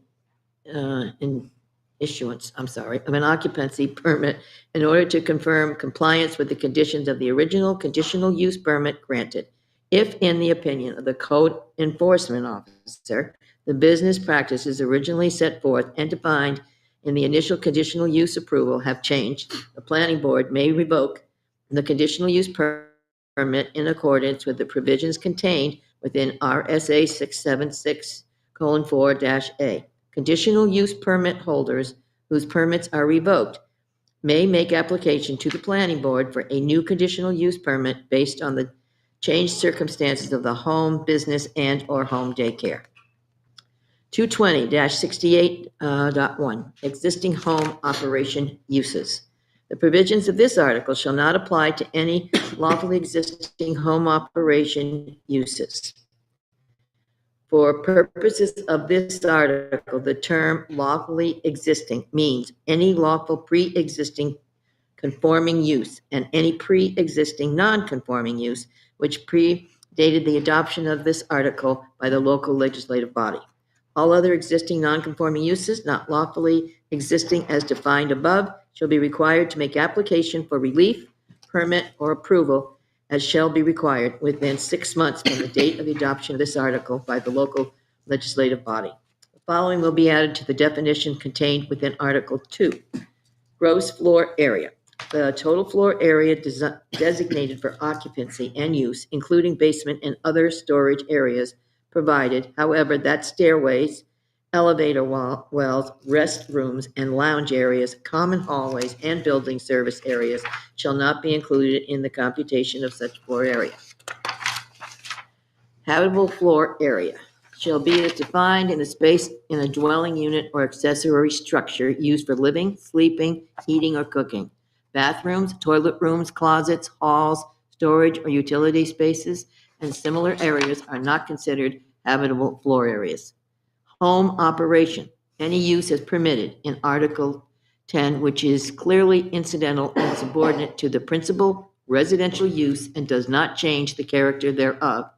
issuance of an occupancy permit in order to confirm compliance with the conditions of the original conditional use permit granted. If, in the opinion of the code enforcement officer, the business practices originally set forth and defined in the initial conditional use approval have changed, the planning board may revoke the conditional use permit in accordance with the provisions contained within RSA 676:4-A. Conditional use permit holders whose permits are revoked may make application to the planning board for a new conditional use permit based on the changed circumstances of the home, business, and/or home daycare. 220-68.1, existing home operation uses. The provisions of this article shall not apply to any lawfully existing home operation uses. For purposes of this article, the term lawfully existing means any lawful pre-existing conforming use and any pre-existing non-conforming use which predated the adoption of this article by the local legislative body. All other existing non-conforming uses not lawfully existing as defined above shall be required to make application for relief, permit, or approval as shall be required within 6 months from the date of the adoption of this article by the local legislative body. The following will be added to the definition contained within Article 2. Gross floor area. The total floor area designated for occupancy and use, including basement and other storage areas, provided, however, that stairways, elevator wells, restrooms, and lounge areas, common hallways, and building service areas shall not be included in the computation of such floor area. Habitable floor area shall be as defined in the space in a dwelling unit or accessory structure used for living, sleeping, eating, or cooking. Bathrooms, toilet rooms, closets, halls, storage, or utility spaces, and similar areas are not considered habitable floor areas. Home operation. Any use is permitted in Article 10, which is clearly incidental and subordinate to the principal residential use and does not change the character thereof.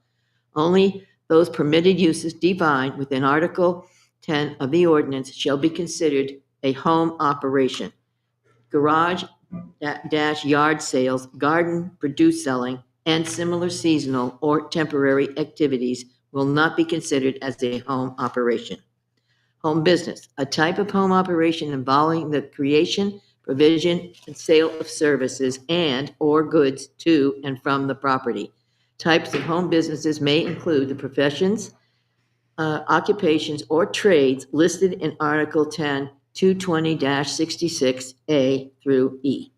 Only those permitted uses defined within Article 10 of the ordinance shall be considered a home operation. Garage dash yard sales, garden produce selling, and similar seasonal or temporary activities will not be considered as a home operation. Home business, a type of home operation involving the creation, provision, and sale of services and/or goods to and from the property. Types of home businesses may include the professions, occupations, or trades listed in Article 10, 220-66A through E.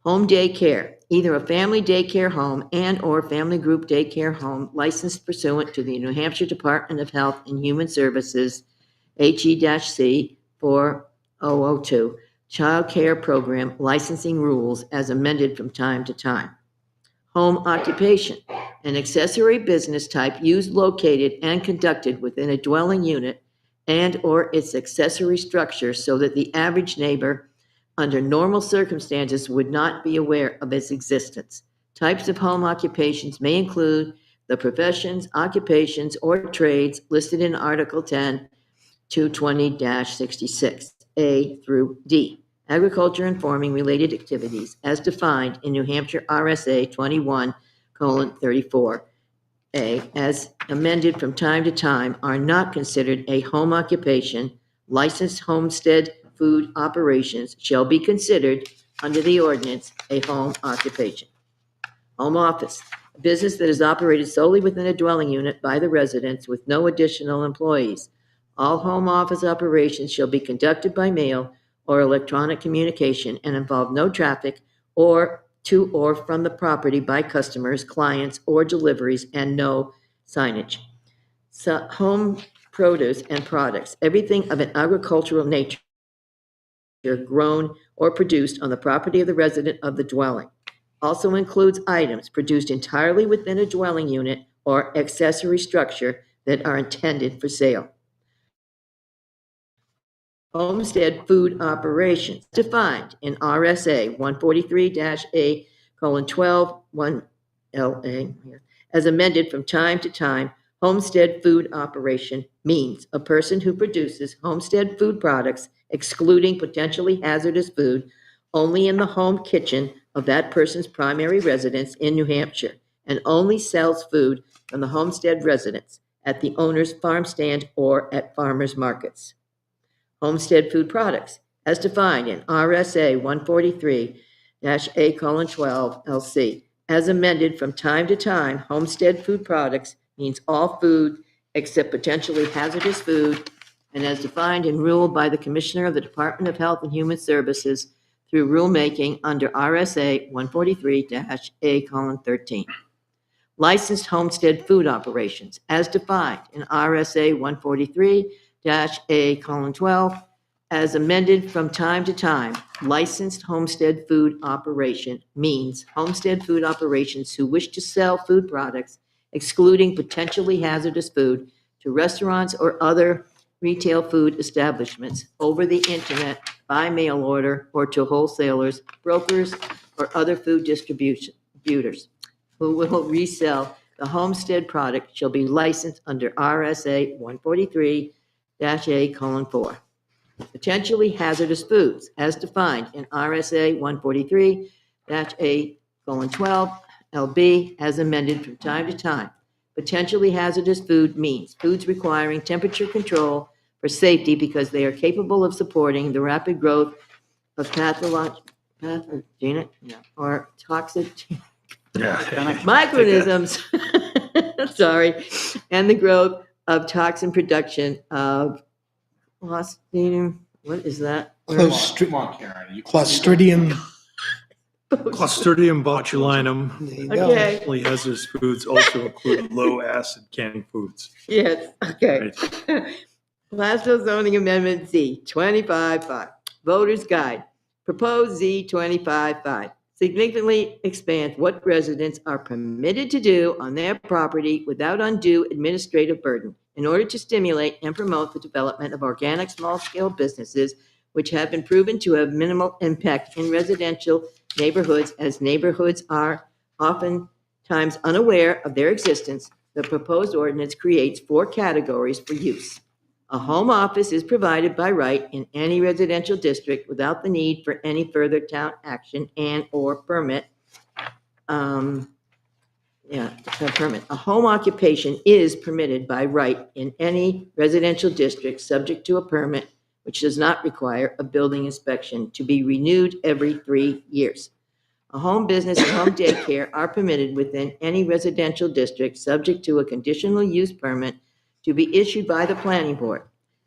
Home daycare, either a family daycare home and/or family group daycare home licensed pursuant to the New Hampshire Department of Health and Human Services, HE-C 4002, Child Care Program licensing rules as amended from time to time. Home occupation, an accessory business type used, located, and conducted within a dwelling unit and/or its accessory structure so that the average neighbor under normal circumstances would not be aware of its existence. Types of home occupations may include the professions, occupations, or trades listed in Article 10, 220-66A through D. Agriculture and farming related activities as defined in New Hampshire RSA 21:34A as amended from time to time are not considered a home occupation. Licensed homestead food operations shall be considered under the ordinance a home occupation. Home office, a business that is operated solely within a dwelling unit by the residents with no additional employees. All home office operations shall be conducted by mail or electronic communication and involve no traffic or to or from the property by customers, clients, or deliveries, and no signage. So, home produce and products, everything of an agricultural nature grown or produced on the property of the resident of the dwelling. Also includes items produced entirely within a dwelling unit or accessory structure that are intended for sale. Homestead food operations defined in RSA 143-A:12-1LA as amended from time to time. Homestead food operation means a person who produces homestead food products, excluding potentially hazardous food, only in the home kitchen of that person's primary residence in New Hampshire, and only sells food from the homestead residence at the owner's farm stand or at farmers markets. Homestead food products, as defined in RSA 143-A:12 LC, as amended from time to time. Homestead food products means all food except potentially hazardous food, and as defined and ruled by the Commissioner of the Department of Health and Human Services through rulemaking under RSA 143-A:13. Licensed homestead food operations, as defined in RSA 143-A:12, as amended from time to time. Licensed homestead food operation means homestead food operations who wish to sell food products, excluding potentially hazardous food, to restaurants or other retail food establishments over the internet, by mail order, or to wholesalers, brokers, or other food distributors who will resell the homestead product shall be licensed under RSA 143-A:4. Potentially hazardous foods, as defined in RSA 143-A:12 LB, as amended from time to time. Potentially hazardous food means foods requiring temperature control for safety because they are capable of supporting the rapid growth of pathogenic or toxic microorganisms, sorry, and the growth of toxin production of Clostridium, what is that? Come on, Karen. Clostridium. Clostridium botulinum. Okay. Potentially hazardous foods also include low-acid canned foods. Yes, okay. Right. Plastow zoning amendment Z 25-5, Voters Guide, proposed Z 25-5, significantly expands what residents are permitted to do on their property without undue administrative burden in order to stimulate and promote the development of organic small-scale businesses which have been proven to have minimal impact in residential neighborhoods, as neighborhoods are oftentimes unaware of their existence. The proposed ordinance creates 4 categories for use. A home office is provided by right in any residential district without the need for any further town action and/or permit. A permit. A home occupation is permitted by right in any residential district, subject to a permit, which does not require a building inspection, to be renewed every 3 years. A home business and home daycare are permitted within any residential district, subject to a conditional use permit to be issued by the planning board.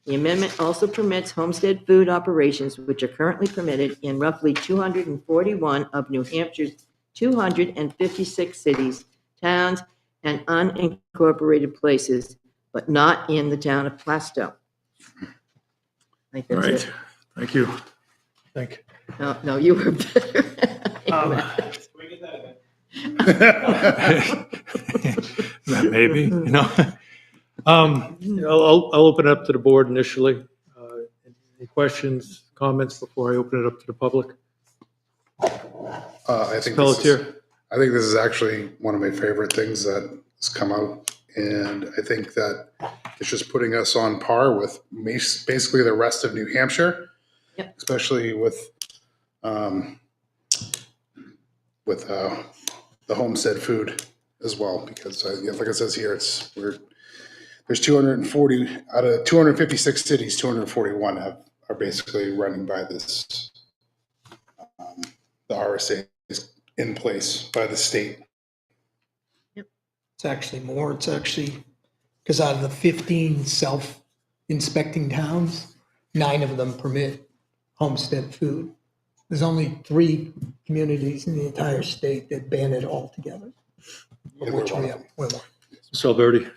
The amendment also permits homestead food operations, which are currently permitted in roughly 241 of New Hampshire's 256 cities, towns, and unincorporated places, but not in the town of Plastow. I think All that's right, it. thank you. Thank No, you were better. That maybe, I'll open it up to the board initially. Any questions, comments before I open it up to the public? I think Pelletier? I think this is actually one of my favorite things that has come out. And I think that it's just putting us on par with basically the rest of New Hampshire, especially with the homestead food as well. Because like it says here, there's 240 out of 256 cities, 241 are basically running by this. The RSA is in place by the state. It's actually more. It's actually, because out of the 15 self-inspecting towns, 9 of them permit homestead food. There's only 3 communities in the entire state that ban it altogether. Of which we have one. Mr. Alberti?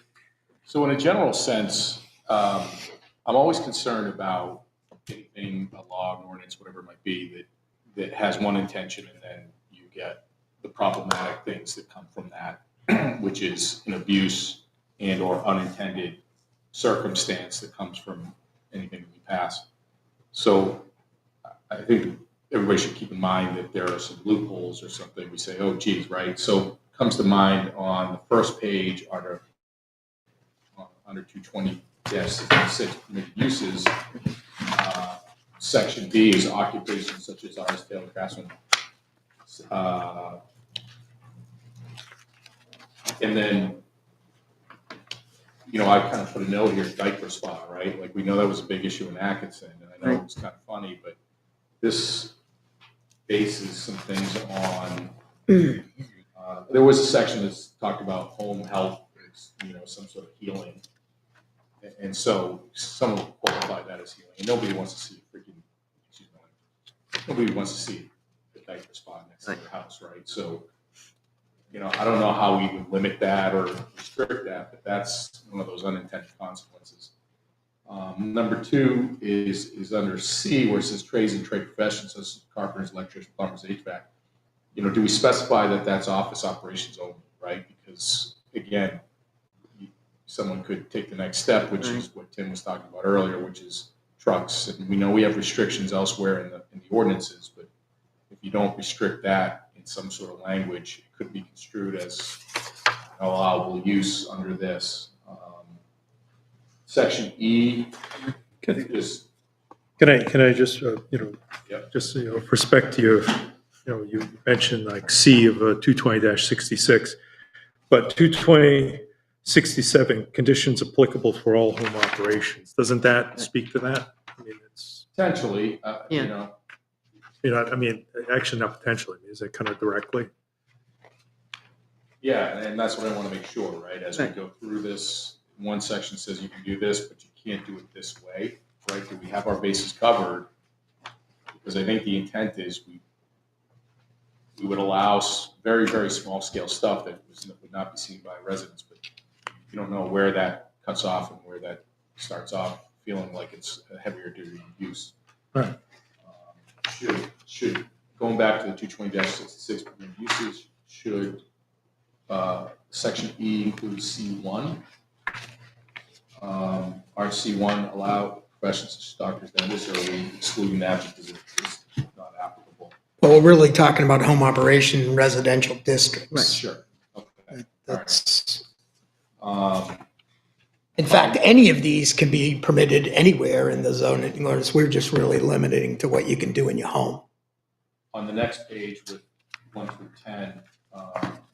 So in a general sense, I'm always concerned about anything, a law, an ordinance, whatever it might be, that has one intention, and then you get the problematic things that come from that, which is an abuse and or unintended circumstance that comes from anything that we pass. So I think everybody should keep in mind that there are some loopholes or something. We say, oh, geez, right? So comes to mind on the first page under 220-66 permitted uses, section B is occupations such as artist, tailor, craftsman. And then, I kind of put a note here, diaper spa, right? Like, we know that was a big issue in Atkinson, and I know it was kind of funny, but this bases some things on, there was a section that talked about home health, some sort of healing. And so someone will qualify that as healing. And nobody wants to see nobody wants to see the diaper spa next to their house, right? So, I don't know how we would limit that or restrict that, but that's one of those unintended consequences. Number 2 is under C, where it says trades and trade professions, such as carpenters, electricians, plumbers, HVAC. Do we specify that that's office operations only, right? Because again, someone could take the next step, which is what Tim was talking about earlier, which is trucks. And we know we have restrictions elsewhere in the ordinances, but if you don't restrict that in some sort of language, it could be construed as an allowable use under this. Section E is. Can I just, just, with respect to your, you mentioned like C of 220-66, but 220-67, conditions applicable for all home operations. Doesn't that speak to that? I mean, it's. Potentially, Actually not potentially, is it kind of directly? Yeah, and that's what I want to make sure, right? As we go through this, one section says you can do this, but you can't do it this way, right? Do we have our bases covered? Because I think the intent is we would allow very, very small scale stuff that would not be seen by residents, but you don't know where that cuts off and where that starts off, feeling like it's a heavier duty use. Right. Should going back to the 220-66 permitted uses, should section E include C1? Are C1 allow professions such as doctors, dentists, or are we excluding that because it's not applicable? Well, we're really talking about home operation residential districts. Sure. Okay. That's, Um, in fact, any of these can be permitted anywhere in the zoning ordinance. We're just really limiting to what you can do in your home. On the next page with 1 through 10,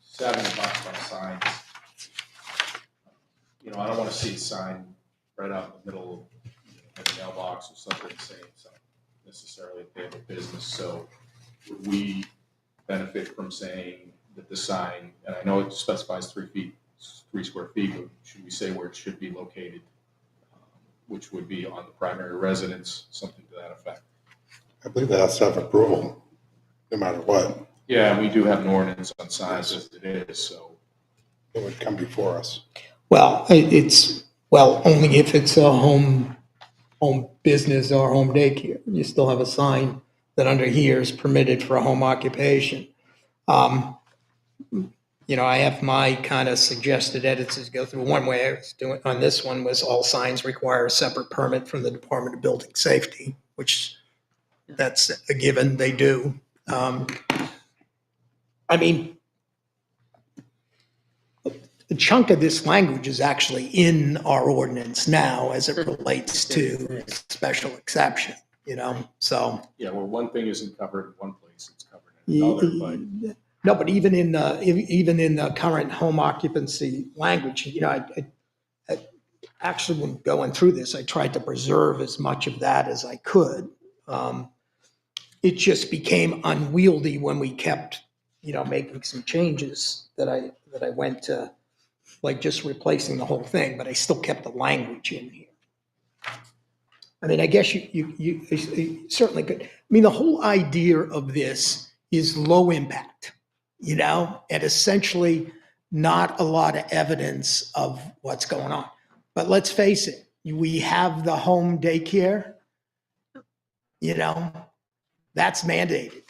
7 talks about signs. You know, I don't want to see a sign right out in the middle of a mailbox or something saying something necessarily if they have a business. So would we benefit from saying that the sign, and I know it specifies 3 square feet, but should we say where it should be located, which would be on the primary residence, something to that effect? I believe that has to have approval, no matter what. Yeah, we do have an ordinance on signs as it is, so. It would come before us. Well, only if it's a home business or home daycare. You still have a sign that under here is permitted for a home occupation. You know, I have my kind of suggested edits as go through. One way I was doing on this one was all signs require a separate permit from the Department of Building Safety, which that's a given, they do. I mean, a chunk of this language is actually in our ordinance now as it relates to special exception, you know, so. Yeah, well, one thing isn't covered in one place, it's covered in another, but. No, but even in the current home occupancy language, you know, I actually, when going through this, I tried to preserve as much of that as I could. It just became unwieldy when we kept, you know, making some changes that I went to, like just replacing the whole thing, but I still kept the language in here. I mean, I guess you certainly could. I mean, the whole idea of this is low impact, you know, and essentially not a lot of evidence of what's going on. But let's face it, we have the home daycare, you know, that's mandated.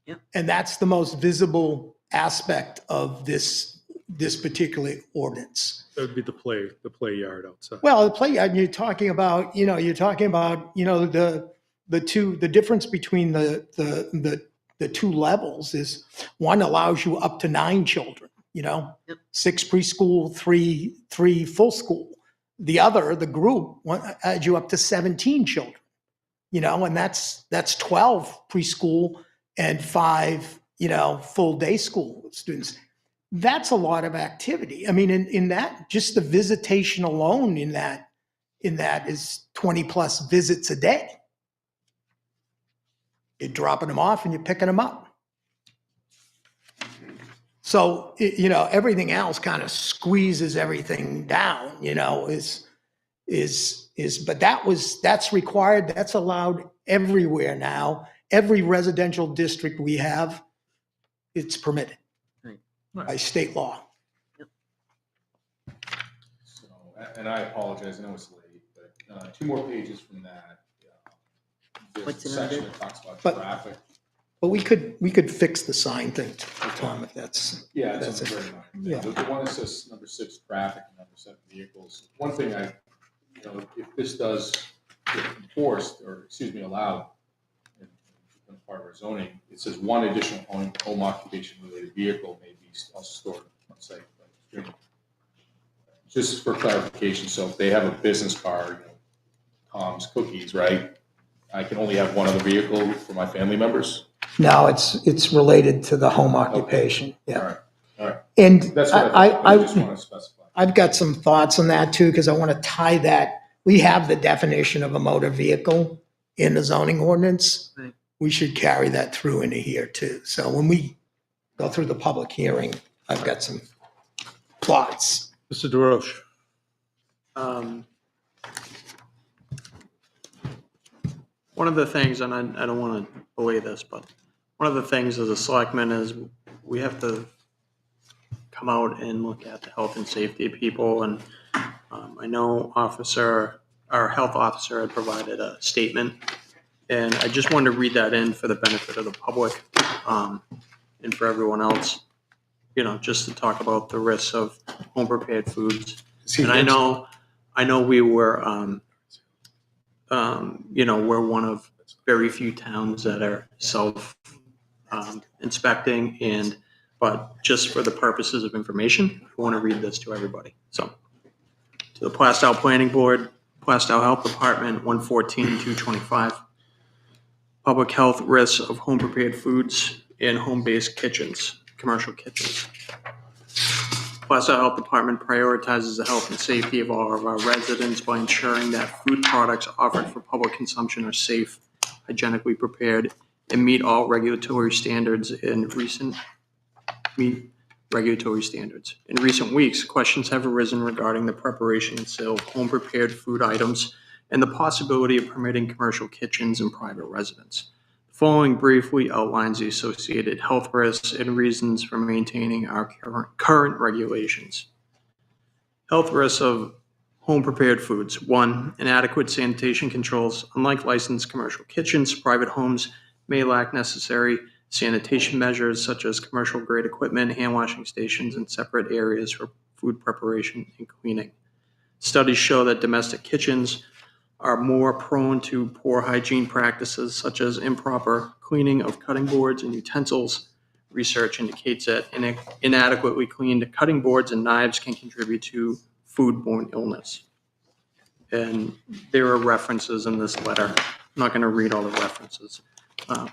Yep. And that's the most visible aspect of this particular ordinance. That would be the play yard outside. Well, the play yard, you're talking about, the difference between the two levels is one allows you up to 9 children, you know, 6 preschool, 3 full school. The other, the group, adds you up to 17 children, you know, and that's 12 preschool and 5, you know, full day school students. That's a lot of activity. I mean, in that, just the visitation alone in that is 20 plus visits a day. You're dropping them off and you're picking them up. So, you know, everything else kind of squeezes everything down, you know, but that's required, that's allowed everywhere now. Every residential district we have, it's permitted by state law. So, and I apologize, I know it's late, but 2 more pages from that. There's What's a it section under? that talks about But- traffic. But we could fix the sign thing, Tom, if that's. Yeah, that's it's it. very minor. Yeah. The one that says number 6, traffic, and number 7, vehicles. One thing if this does get enforced, allowed in part of our zoning, it says 1 additional home occupation related vehicle may be also stored on site. Just for clarification, so if they have a business car, you know, Tom's Cookies, right? I can only have 1 other vehicle for my family members? No, it's related to the home occupation, yeah. All right. And That's what I just want to specify. I've got some thoughts on that too, because I want to tie that. We have the definition of a motor vehicle in the zoning ordinance. Right. We should carry that through into here too. So when we go through the public hearing, I've got some thoughts. Mr. DeRoche. One of the things, and I don't want to belay this, but one of the things as a selectman is we have to come out and look at the health and safety of people. And I know our health officer had provided a statement And I just wanted to read that in for the benefit of the public and for everyone else, just to talk about the risks of home prepared foods. And I know we were, we're one of very few towns that are self-inspecting, but just for the purposes of information, I want to read this to everybody. So, to the Plastow Planning Board, Plastow Health Department, 114-225. Public health risks of home prepared foods in home-based kitchens, commercial kitchens. Plastow Health Department prioritizes the health and safety of all of our residents by ensuring that food products offered for public consumption are safe, hygienically prepared, and meet all regulatory standards. In recent weeks, questions have arisen regarding the preparation and sale of home prepared food items and the possibility of permitting commercial kitchens in private residence. The following briefly outlines the associated health risks and reasons for maintaining our current regulations. Health risks of home prepared foods. 1, inadequate sanitation controls. Unlike licensed commercial kitchens, private homes may lack necessary sanitation measures such as commercial grade equipment, hand washing stations, and separate areas for food preparation and cleaning. Studies show that domestic kitchens are more prone to poor hygiene practices such as improper cleaning of cutting boards and utensils. Research indicates that inadequately cleaned cutting boards and knives can contribute to foodborne illness. And there are references in this letter. I'm not going to read all the references.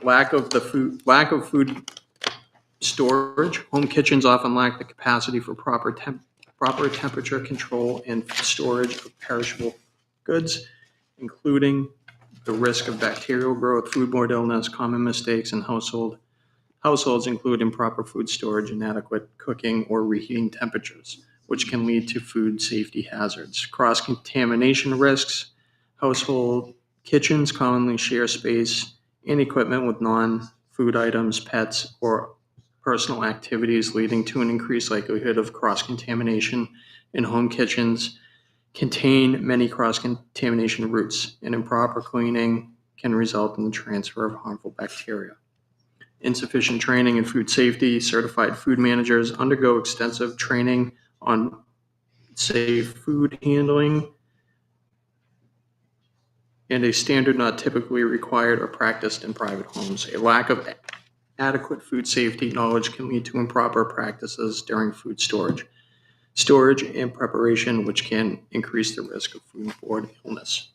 Lack of food storage. Home kitchens often lack the capacity for proper temperature control and storage of perishable goods, including the risk of bacterial growth, foodborne illness. Common mistakes in households include improper food storage, inadequate cooking, or reheating temperatures, which can lead to food safety hazards. Cross-contamination risks. Household kitchens commonly share space and equipment with non-food items, pets, or personal activities, leading to an increased likelihood of cross-contamination. In home kitchens contain many cross-contamination routes, and improper cleaning can result in the transfer of harmful bacteria. Insufficient training in food safety. Certified food managers undergo extensive training on safe food handling, and a standard not typically required or practiced in private homes. A lack of adequate food safety knowledge can lead to improper practices during food storage and preparation, which can increase the risk of foodborne illness.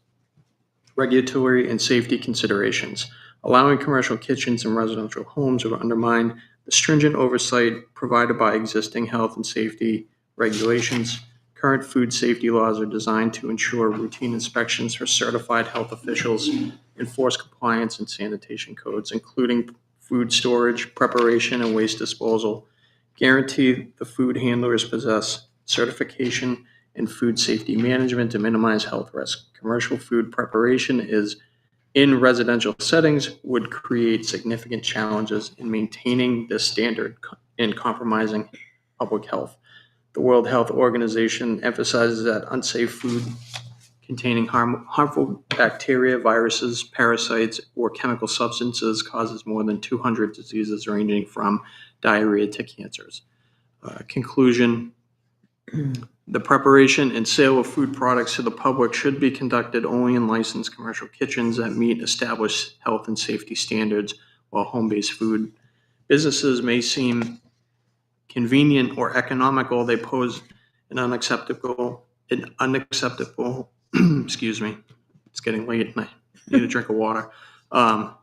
Regulatory and safety considerations. Allowing commercial kitchens in residential homes would undermine the stringent oversight provided by existing health and safety regulations. Current food safety laws are designed to ensure routine inspections for certified health officials, enforce compliance and sanitation codes, including food storage, preparation, and waste disposal, guarantee the food handlers possess certification in food safety management to minimize health risk. Commercial food preparation in residential settings would create significant challenges in maintaining this standard and compromising public health. The World Health Organization emphasizes that unsafe food containing harmful bacteria, viruses, parasites, or chemical substances causes more than 200 diseases ranging from diarrhea to cancers. Conclusion, the preparation and sale of food products to the public should be conducted only in licensed commercial kitchens that meet established health and safety standards, while home-based food businesses may seem convenient or economical. They pose an unacceptable, excuse me, it's getting late and I need a drink of water.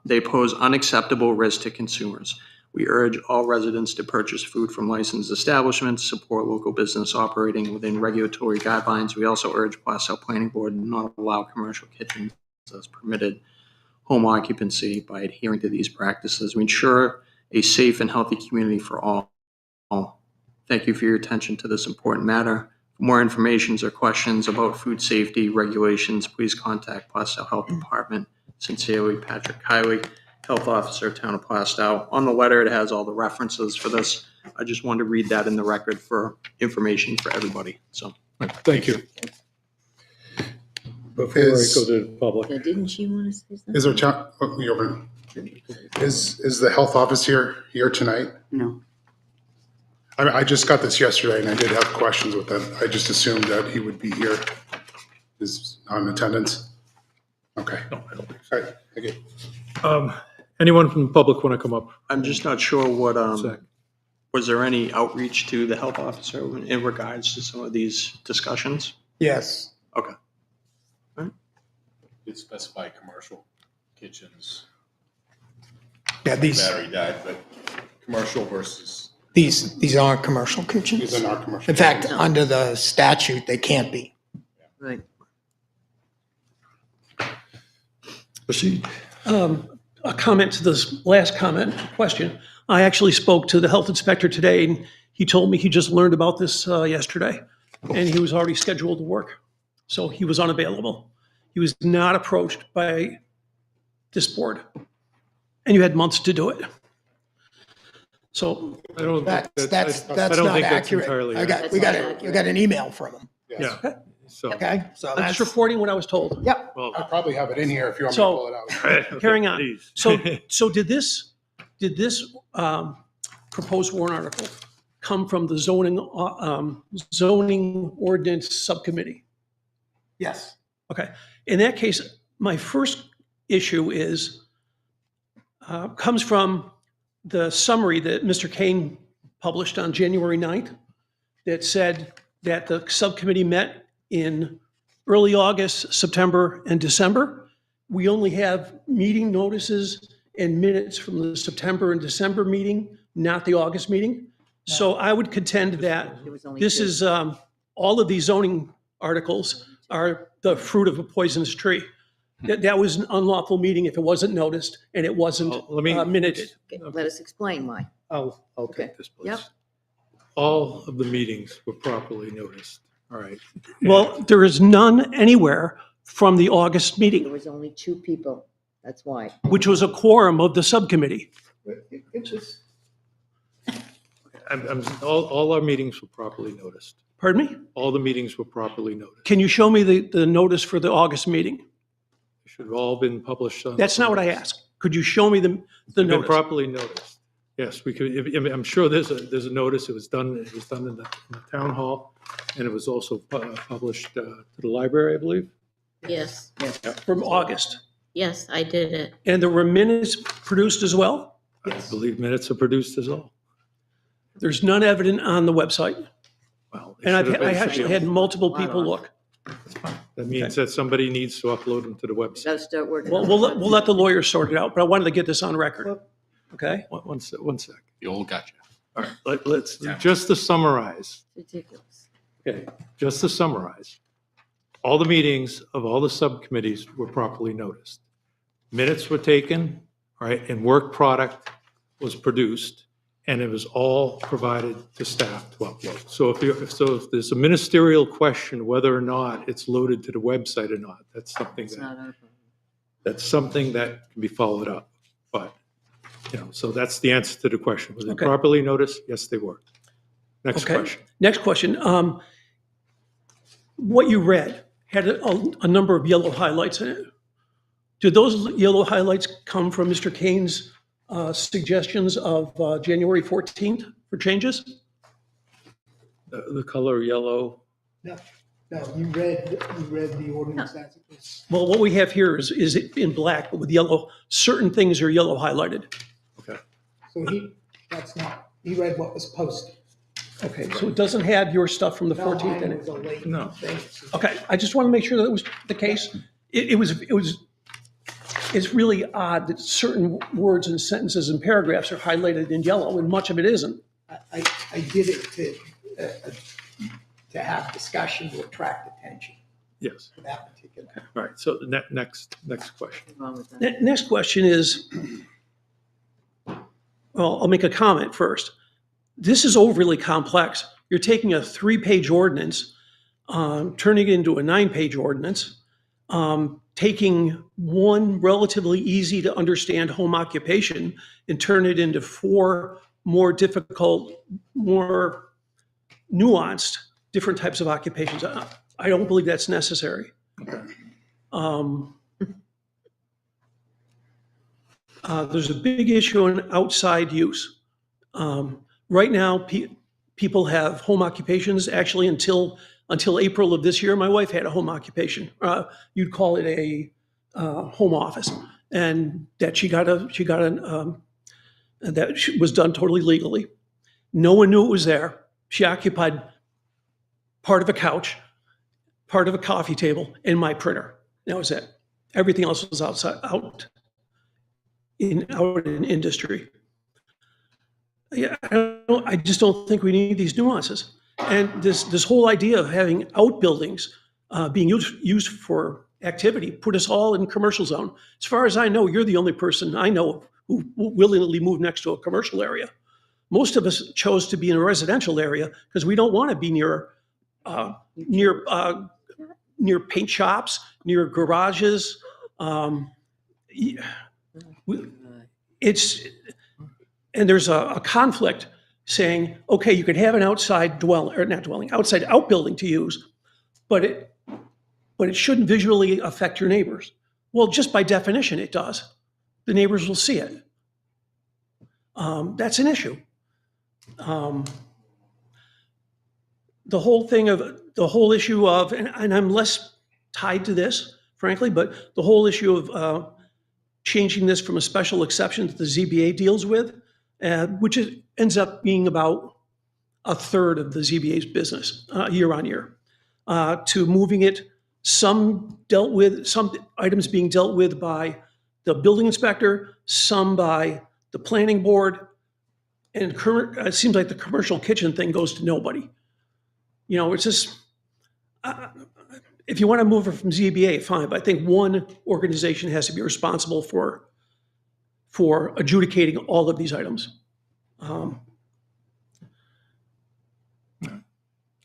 They pose unacceptable risk to consumers. We urge all residents to purchase food from licensed establishments, support local business operating within regulatory guidelines. We also urge Plastow Planning Board to not allow commercial kitchens as permitted home occupancy. By adhering to these practices, we ensure a safe and healthy community for all. Thank you for your attention to this important matter. For more information or questions about food safety regulations, please contact Plastow Health Department. Sincerely, Patrick Kiley, Health Officer, Town of Plastow. On the letter, it has all the references for this. I just wanted to read that in the record for information for everybody. So, Thank you. Before I Is- go to the public. Now, didn't she want to say something? Is there, is the health office here tonight? No. I just got this yesterday and I did have questions with them. I just assumed that he would be here. Is not in attendance? Okay. No, I don't think so. All right, thank you. Anyone from the public want to come up? I'm just not sure what, Zach? was there any outreach to the health officer in regards to some of these discussions? Yes. Okay. It specify commercial kitchens, Yeah, these, battery died, but commercial versus. these aren't commercial kitchens. These are not commercial. In fact, under the statute, they can't be. Right. Proceed. A comment to this last question. I actually spoke to the health inspector today, and he told me he just learned about this yesterday, and he was already scheduled to work. So he was unavailable. He was not approached by this board, and you had months to do it. So I don't. That's I don't not think that's accurate. entirely We accurate. got an email from him. Yeah. So. Okay, so I'm just that's, reporting what I was told. yep. Well, I probably have it in here if you want me to pull it out. okay, Carrying on. please. So did this proposed warrant article come from the zoning ordinance subcommittee? Yes. Okay. In that case, my first issue comes from the summary that Mr. Kane published on January 9th that said that the subcommittee met in early August, September, and December. We only have meeting notices and minutes from the September and December meeting, not the August meeting. So I would contend that There was only this two. is, all of these zoning articles are the fruit of a poisonous tree. That was an unlawful meeting if it wasn't noticed and it wasn't Let me- minuted. Okay, let us explain why. I'll Okay. take this, please. Yep. All of the meetings were properly noticed. All right. Well, there is none anywhere from the August There meeting, was only two people. That's why. which was a quorum of the subcommittee. All our meetings were properly noticed. Pardon me? All the meetings were properly noticed. Can you show me the notice for the August meeting? They should have all been published on. That's not what I asked. Could you show me the Been notice? properly noticed. Yes, we could, I'm sure there's a notice. It was done in the town hall, and it was also published to the library, I believe. Yes, From August. yes, I did it. And there were minutes produced as well? I believe minutes are produced as well. There's none evident on the website. Well, they And should have I been- actually had multiple people look. That means that somebody needs to upload them to the website. Got to start working. Well, on we'll let the lawyers sort it out, but I wanted to get this on record. Okay? One sec. The old gotcha. All right, let's, just to summarize, It's ridiculous. okay, just to summarize, all the meetings of all the subcommittees were properly noticed. Minutes were taken, all right, and work product was produced, and it was all provided to staff to upload. So if there's a ministerial question whether or not it's loaded to the website or not, that's something It's that, not our problem. that's something that can be followed up. But, so that's the answer to the question. Was it Okay. properly noticed? Yes, they were. Next Okay. question. Next question. What you read had a number of yellow highlights in it. Did those yellow highlights come from Mr. Kane's suggestions of January 14th for changes? The color yellow. No, you read the ordinance as it was. Well, what we have here is in black, but with yellow. Certain things are yellow highlighted. Okay. So he read what was posted. Okay, so it doesn't have your stuff from the No, 14th in mine it? was a late No. thing. Okay, I just want to make sure that was the case. It's really odd that certain words and sentences and paragraphs are highlighted in yellow and much of it isn't. I did it to have discussion to attract attention Yes. to that particular. All right. So the next question. What's wrong with that? Next question is, well, I'll make a comment first. This is overly complex. You're taking a 3-page ordinance, turning it into a 9-page ordinance, taking one relatively easy to understand home occupation and turn it into 4 more difficult, more nuanced, different types of occupations. I don't believe that's necessary. There's a big issue in outside use. Right now, people have home occupations. Actually, until April of this year, my wife had a home occupation. You'd call it a home office, and that that was done totally legally. No one knew it was there. She occupied part of a couch, part of a coffee table, and my printer. That was it. Everything else was out in industry. Yeah, I just don't think we need these nuances. And this whole idea of having outbuildings being used for activity put us all in commercial zone. As far as I know, you're the only person I know who willingly moved next to a commercial area. Most of us chose to be in a residential area because we don't want to be near paint shops, near garages. And there's a conflict saying, okay, you could have an outside outside outbuilding to use, but it shouldn't visually affect your neighbors. Well, just by definition, it does. The neighbors will see it. That's an issue. The whole issue of, and I'm less tied to this, frankly, but the whole issue of changing this from a special exception that the ZBA deals with, which ends up being about a third of the ZBA's business year on year, to moving it, some items being dealt with by the building inspector, some by the planning board, and it seems like the commercial kitchen thing goes to nobody. You know, it's just, if you want to move it from ZBA, fine, but I think one organization has to be responsible for adjudicating all of these items.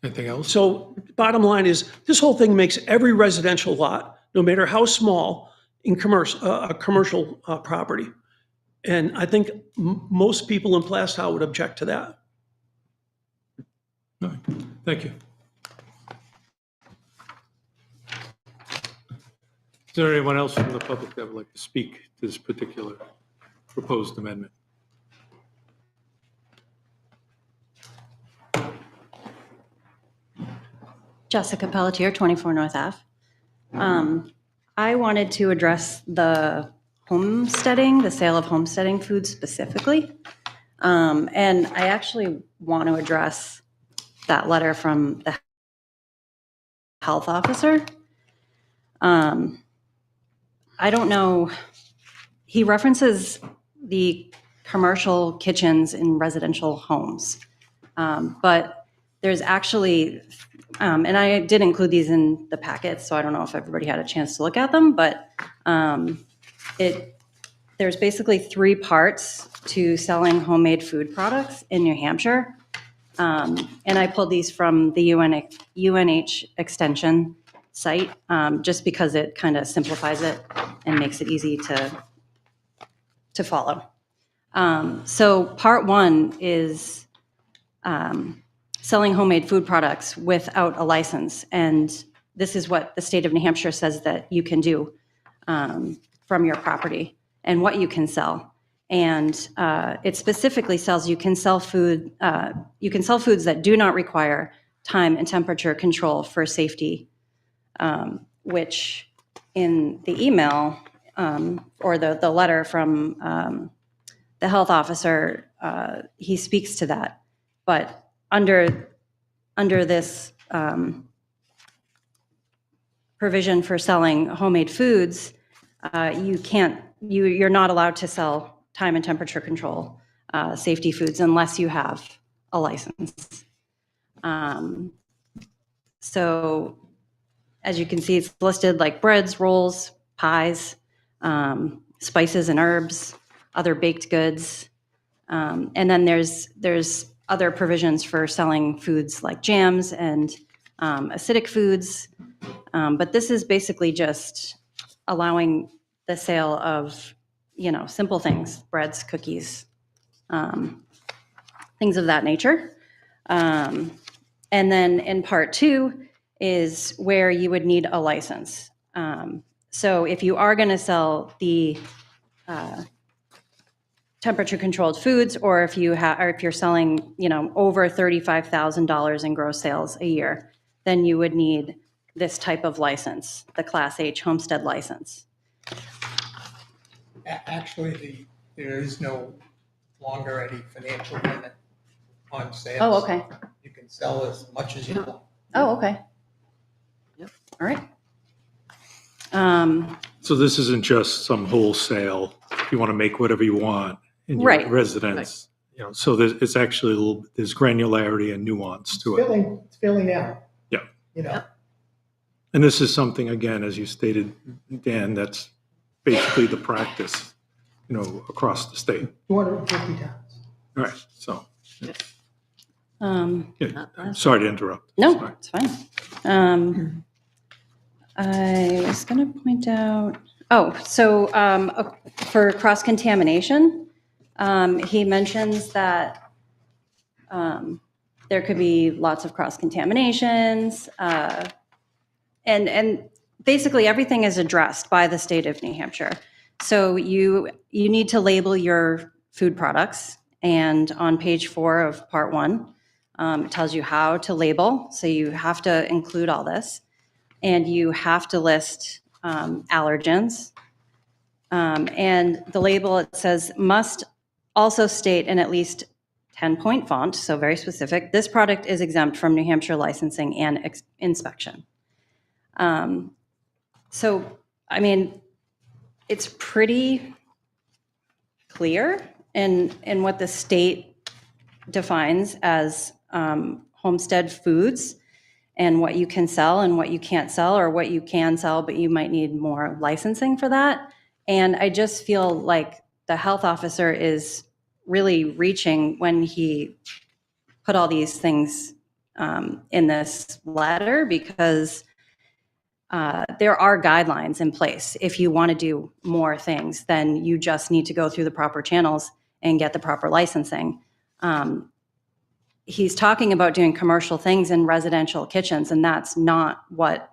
Anything else? So bottom line is, this whole thing makes every residential lot, no matter how small, in a commercial property. And I think most people in Plastow would object to that. All right. Thank you. Is there anyone else from the public that would like to speak to this particular proposed amendment? Jessica Pelletier, 24 North Ave. I wanted to address the homesteading, the sale of homesteading food specifically. And I actually want to address that letter from the health officer. I don't know, he references the commercial kitchens in residential homes. But there's actually, and I did include these in the packet, so I don't know if everybody had a chance to look at them, but there's basically 3 parts to selling homemade food products in New Hampshire. And I pulled these from the UNH extension site, just because it kind of simplifies it and makes it easy to follow. So part 1 is selling homemade food products without a license. And this is what the state of New Hampshire says that you can do from your property and what you can sell. And it specifically says you can sell foods that do not require time and temperature control for safety, which in the email or the letter from the health officer, he speaks to that. But under this provision for selling homemade foods, you're not allowed to sell time and temperature control safety foods unless you have a license. So as you can see, it's listed like breads, rolls, pies, spices and herbs, other baked goods. And then there's other provisions for selling foods like jams and acidic foods. But this is basically just allowing the sale of, simple things, breads, cookies, things of that nature. And then in part 2 is where you would need a license. So if you are going to sell the temperature controlled foods, or if you're selling, over $35,000 in gross sales a year, then you would need this type of license, the Class H homestead license. Actually, there is no longer any financial limit on sales. Oh, okay. You can sell as much as you want. Oh, okay. All right. So this isn't just some wholesale, you want to make whatever you want in your Right. residence. So it's actually there's granularity and nuance to it. It's fairly narrow. Yeah. And this is something, again, as you stated, Dan, that's basically the practice, across the state. 250 towns. All right, so, Um, yeah, I'm sorry to interrupt. No, Sorry. it's fine. I was going to point out, for cross-contamination, he mentions that there could be lots of cross-contaminations, and basically everything is addressed by the state of New Hampshire. So you need to label your food products, and on page 4 of part 1, it tells you how to label. So you have to include all this, and you have to list allergens. And the label, it says, must also state in at least 10-point font, so very specific, this product is exempt from New Hampshire licensing and inspection. So, I mean, it's pretty clear in what the state defines as homestead foods, and what you can sell and what you can't sell, or what you can sell, but you might need more licensing for that. And I just feel like the health officer is really reaching when he put all these things in this letter, because there are guidelines in place. If you want to do more things, then you just need to go through the proper channels and get the proper licensing. He's talking about doing commercial things in residential kitchens, and that's not what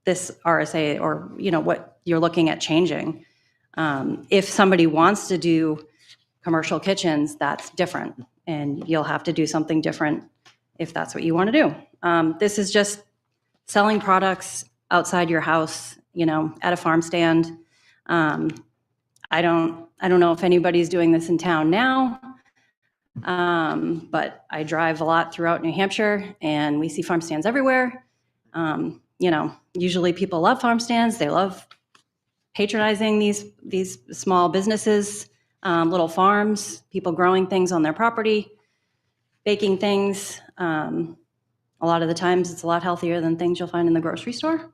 this RSA, or what you're looking at changing. If somebody wants to do commercial kitchens, that's different, and you'll have to do something different if that's what you want to do. This is just selling products outside your house, at a farm stand. I don't know if anybody's doing this in town now. But I drive a lot throughout New Hampshire, and we see farm stands everywhere. Usually people love farm stands. They love patronizing these small businesses, little farms, people growing things on their property, baking things. A lot of the times it's a lot healthier than things you'll find in the grocery store.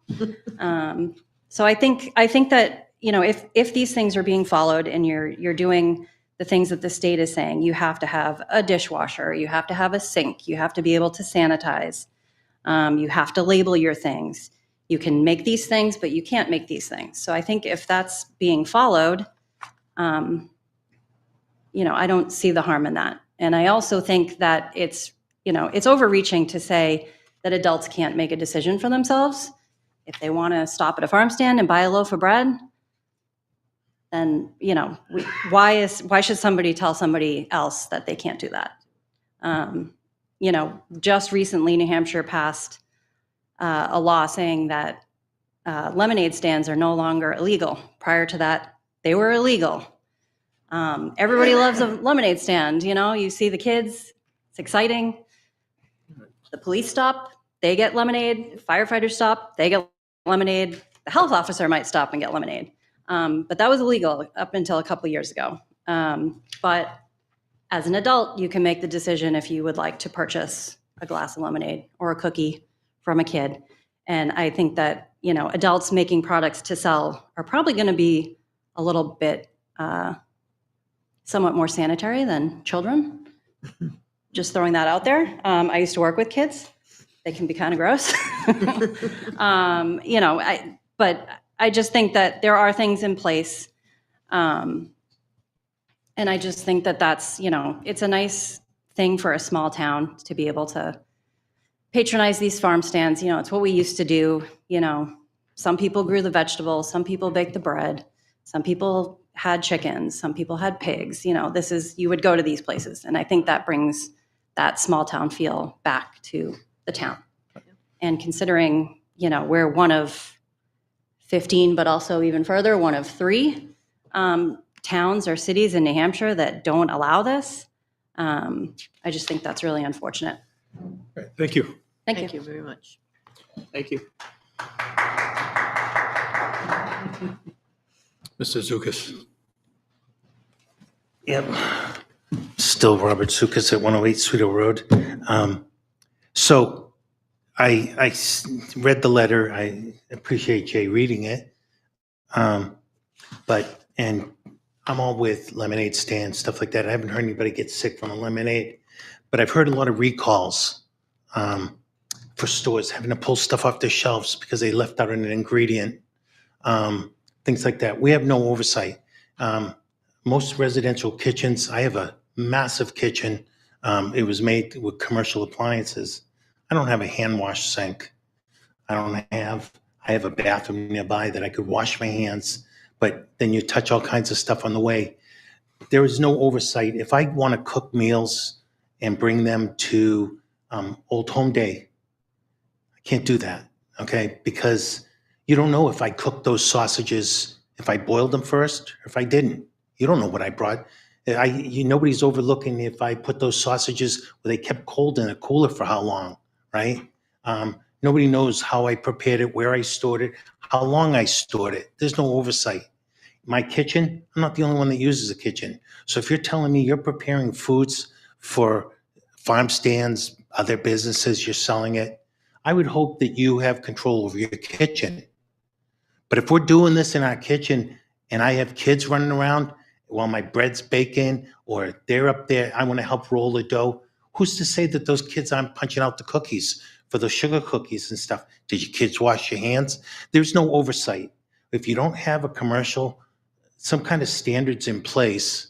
So I think that, if these things are being followed, and you're doing the things that the state is saying, you have to have a dishwasher, you have to have a sink, you have to be able to sanitize, you have to label your things. You can make these things, but you can't make these things. So I think if that's being followed, I don't see the harm in that. And I also think that it's overreaching to say that adults can't make a decision for themselves. If they want to stop at a farm stand and buy a loaf of bread, then, why should somebody tell somebody else that they can't do that? Just recently, New Hampshire passed a law saying that lemonade stands are no longer illegal. Prior to that, they were illegal. Everybody loves a lemonade stand. You see the kids, it's exciting. The police stop, they get lemonade. Firefighters stop, they get lemonade. The health officer might stop and get lemonade. But that was illegal up until a couple of years ago. But as an adult, you can make the decision if you would like to purchase a glass of lemonade or a cookie from a kid. And I think that, adults making products to sell are probably going to be a little bit somewhat more sanitary than children. Just throwing that out there. I used to work with kids. They can be kind of gross. But I just think that there are things in place. And I just think that that's, it's a nice thing for a small town to be able to patronize these farm stands. It's what we used to do, Some people grew the vegetables, some people baked the bread, some people had chickens, some people had pigs. You would go to these places. And I think that brings that small town feel back to the town. And considering, we're one of 15, but also even further, one of 3 towns or cities in New Hampshire that don't allow this, I just think that's really unfortunate. Right, thank you. Thank you. Thank you very much. Thank you. Mr. Zukas. Yep. Still Robert Sukas at 108 Sweet Hill Road. So I read the letter. I appreciate Jay reading it. And I'm all with lemonade stands, stuff like that. I haven't heard anybody get sick from a lemonade, but I've heard a lot of recalls for stores having to pull stuff off their shelves because they left out an ingredient, things like that. We have no oversight. Most residential kitchens, I have a massive kitchen. It was made with commercial appliances. I don't have a hand wash sink. I have a bathroom nearby that I could wash my hands, but then you touch all kinds of stuff on the way. There is no oversight. If I want to cook meals and bring them to Old Home Day, I can't do that, okay? Because you don't know if I cooked those sausages, if I boiled them first, or if I didn't. You don't know what I brought. Nobody's overlooking if I put those sausages where they kept cold in a cooler for how long, right? Nobody knows how I prepared it, where I stored it, how long I stored it. There's no oversight. My kitchen, I'm not the only one that uses a kitchen. So if you're telling me you're preparing foods for farm stands, other businesses, you're selling it, I would hope that you have control over your kitchen. But if we're doing this in our kitchen and I have kids running around while my bread's baking or they're up there, I want to help roll the dough, who's to say that those kids aren't punching out the cookies for those sugar cookies and stuff? Did your kids wash your hands? There's no oversight. If you don't have a commercial, some kind of standards in place,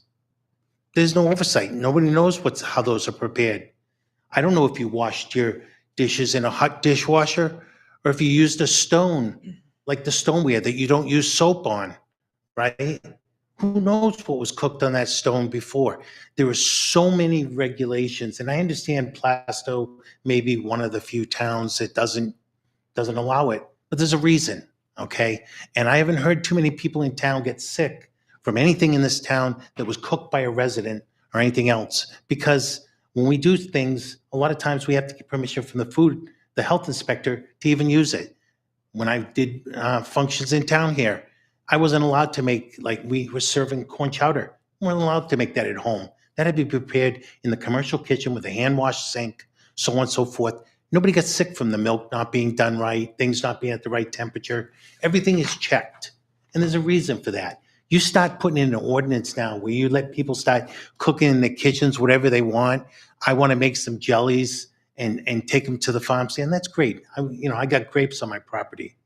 there's no oversight. Nobody knows how those are prepared. I don't know if you washed your dishes in a hot dishwasher or if you used a stone, like the stoneware that you don't use soap on, right? Who knows what was cooked on that stone before? There are so many regulations, and I understand Plasto may be one of the few towns that doesn't allow it, but there's a reason, okay? And I haven't heard too many people in town get sick from anything in this town that was cooked by a resident or anything else, because when we do things, a lot of times we have to get permission from the health inspector to even use it. When I did functions in town here, I wasn't allowed to make, like we were serving corn chowder. We weren't allowed to make that at home. That had to be prepared in the commercial kitchen with a hand wash sink, so on and so forth. Nobody got sick from the milk not being done right, things not being at the right temperature. Everything is checked, and there's a reason for that. You start putting in an ordinance now where you let people start cooking in the kitchens, whatever they want. I want to make some jellies and take them to the farm stand. That's great. I got grapes on my property,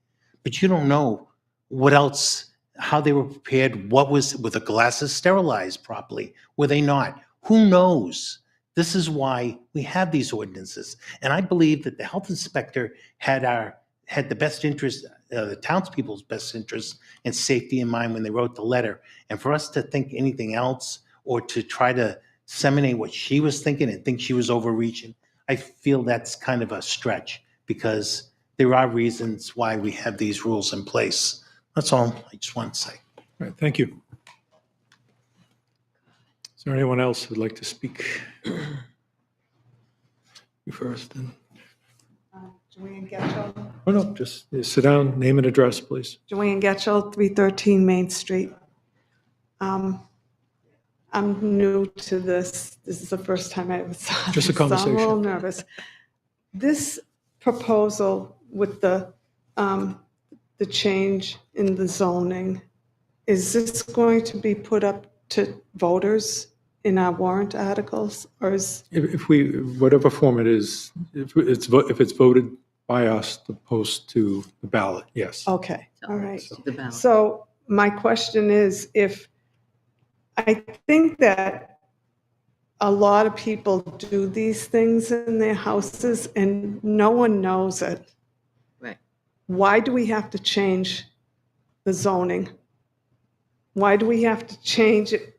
but you don't know what else, how they were prepared, were the glasses sterilized properly? Were they not? Who knows? This is why we have these ordinances. And I believe that the health inspector had the best interest, the townspeople's best interest and safety in mind when they wrote the letter. And for us to think anything else or to try to disseminate what she was thinking and think she was overreaching, I feel that's kind of a stretch because there are reasons why we have these rules in place. That's all I just want to say. All right, thank you. Is there anyone else who'd like to speak? You first. Joanne Getchell. Oh, no, just sit down, name and address, please. Joanne Getchell, 313 Main Street. I'm new to this. This is the first time I was. Just a conversation. So I'm a little nervous. This proposal with the change in the zoning, is this going to be put up to voters in our warrant articles, or is? If we, whatever form it is, if it's voted by us to post to the ballot, yes. Okay, all right. The ballot. So my question is, if I think that a lot of people do these things in their houses and no one knows it. Right. why do we have to change the zoning? Why do we have to change it,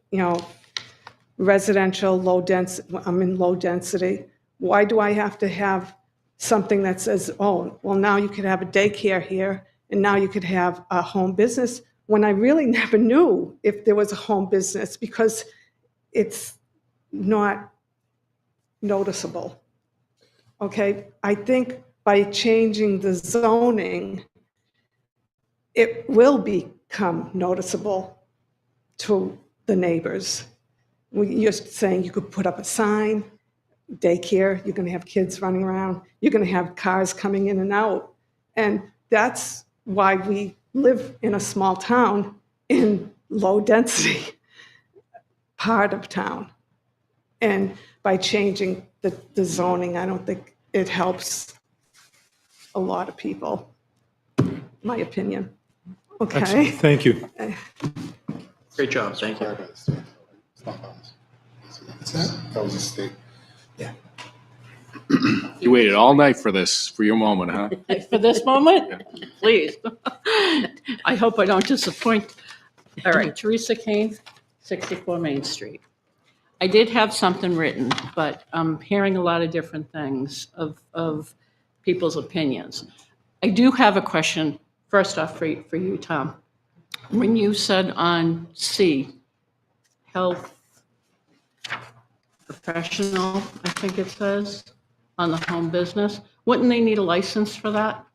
residential, low density, I'm in low density. Why do I have to have something that says, oh, well, now you could have a daycare here, and now you could have a home business, when I really never knew if there was a home business because it's not noticeable. Okay, I think by changing the zoning, it will become noticeable to the neighbors. You're saying you could put up a sign, daycare, you're going to have kids running around, you're going to have cars coming in and out. And that's why we live in a small town in low density part of town. And by changing the zoning, I don't think it helps a lot of people, my opinion. Okay. Excellent. Thank you. Great job, thank you. That was a state. You waited all night for this, for your moment, huh? For this moment? Please. I hope I don't disappoint. All right, Teresa Kane, 64 Main Street. I did have something written, but I'm hearing a lot of different things of people's opinions. I do have a question, first off, for you, Tom. When you said on C, health professional, I think it says, on the home business, wouldn't they need a license for that?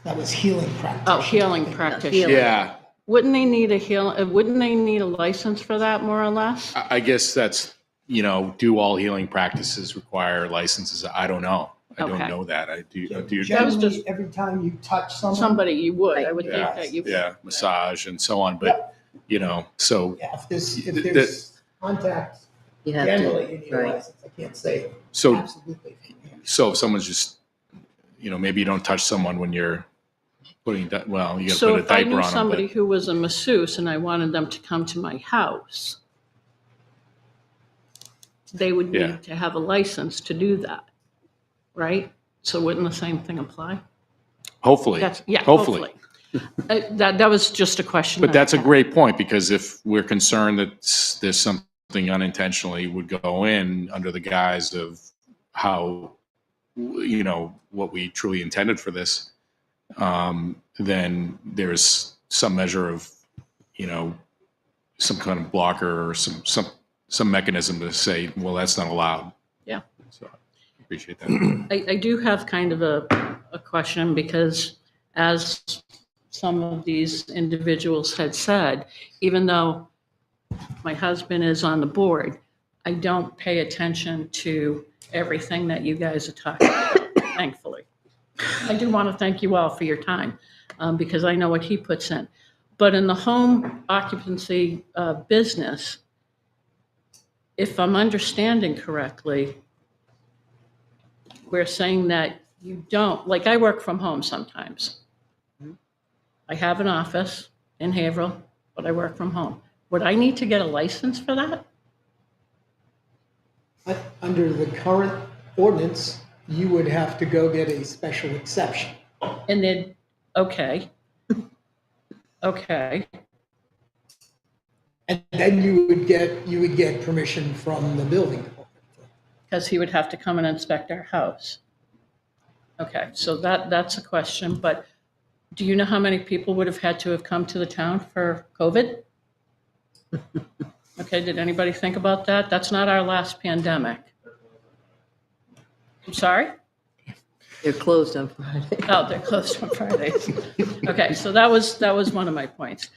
That was healing practice. Oh, healing practitioner. Yeah, Wouldn't they need wouldn't they need a license for that, more or less? I guess that's, do all healing practices require licenses? I don't know. I don't Okay. know that. I do. That was Generally, just- every time you touch someone. Somebody you would, I would think Yeah, that you. yeah, massage and so on, but, so. Yeah, if there's contact, You have generally you to, need a right. license. I can't say So, absolutely. so if someone's just, maybe you don't touch someone when you're putting, you got to So put a if I diaper knew on them. somebody who was a masseuse and I wanted them to come to my house, they would Yeah. need to have a license to do that, right? So wouldn't the same thing apply? Hopefully, Yeah, hopefully. That was just a question. But that that's I a had. great point, because if we're concerned that there's something unintentionally would go in under the guise of how, what we truly intended for this, then there's some measure of, some kind of blocker or some mechanism to say, well, that's not allowed. Yeah. So I appreciate that. I do have kind of a question, because as some of these individuals had said, even though my husband is on the board, I don't pay attention to everything that you guys are talking about, thankfully. I do want to thank you all for your time, because I know what he puts in. But in the home occupancy business, if I'm understanding correctly, we're saying that you don't, like I work from home sometimes. I have an office in Haverhill, but I work from home. Would I need to get a license for that? Under the current ordinance, you would have to go get a special exception. And then, okay. Okay. And then you would get permission from the building department. Because he would have to come and inspect our house. Okay, so that's a question, but do you know how many people would have had to have come to the town for COVID? Okay, did anybody think about that? That's not our last pandemic. I'm sorry? They're closed on Friday. Oh, they're closed on Fridays. Okay, so that was one of my points.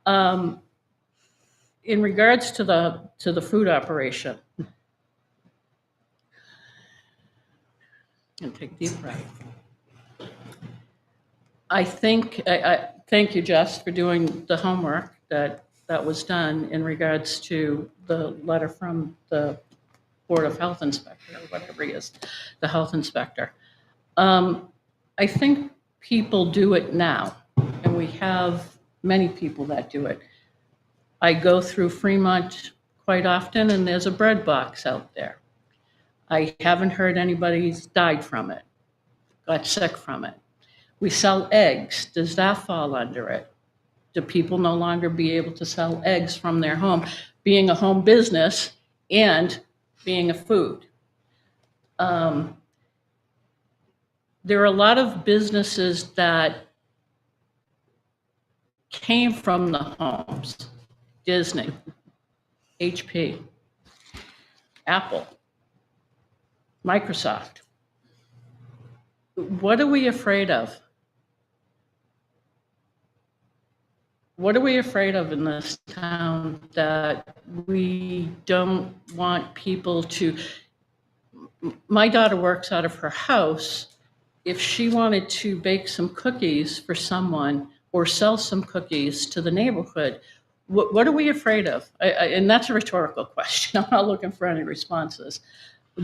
In regards to the food operation, and take a deep breath. I think, thank you, Jess, for doing the homework that was done in regards to the letter from the Board of Health Inspector, or whatever he is, the health inspector. I think people do it now, and we have many people that do it. I go through Fremont quite often, and there's a bread box out there. I haven't heard anybody's died from it, got sick from it. We sell eggs. Does that fall under it? Do people no longer be able to sell eggs from their home, being a home business and being a food? There are a lot of businesses that came from the homes. Disney, HP, Apple, Microsoft. What are we afraid of? What are we afraid of in this town that we don't want people to? My daughter works out of her house. If she wanted to bake some cookies for someone or sell some cookies to the neighborhood, what are we afraid of? And that's a rhetorical question. I'm not looking for any responses.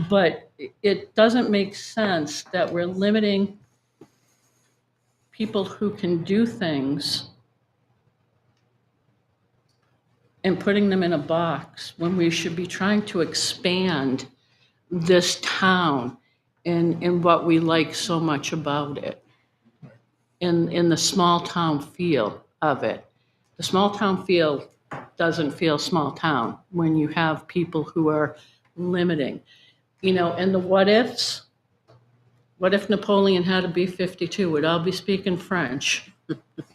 But it doesn't make sense that we're limiting people who can do things and putting them in a box when we should be trying to expand this town and what we like so much about it, in the small town feel of it. The small town feel doesn't feel small town when you have people who are limiting. You know, and the what ifs, what if Napoleon had a B-52? We'd all be speaking French.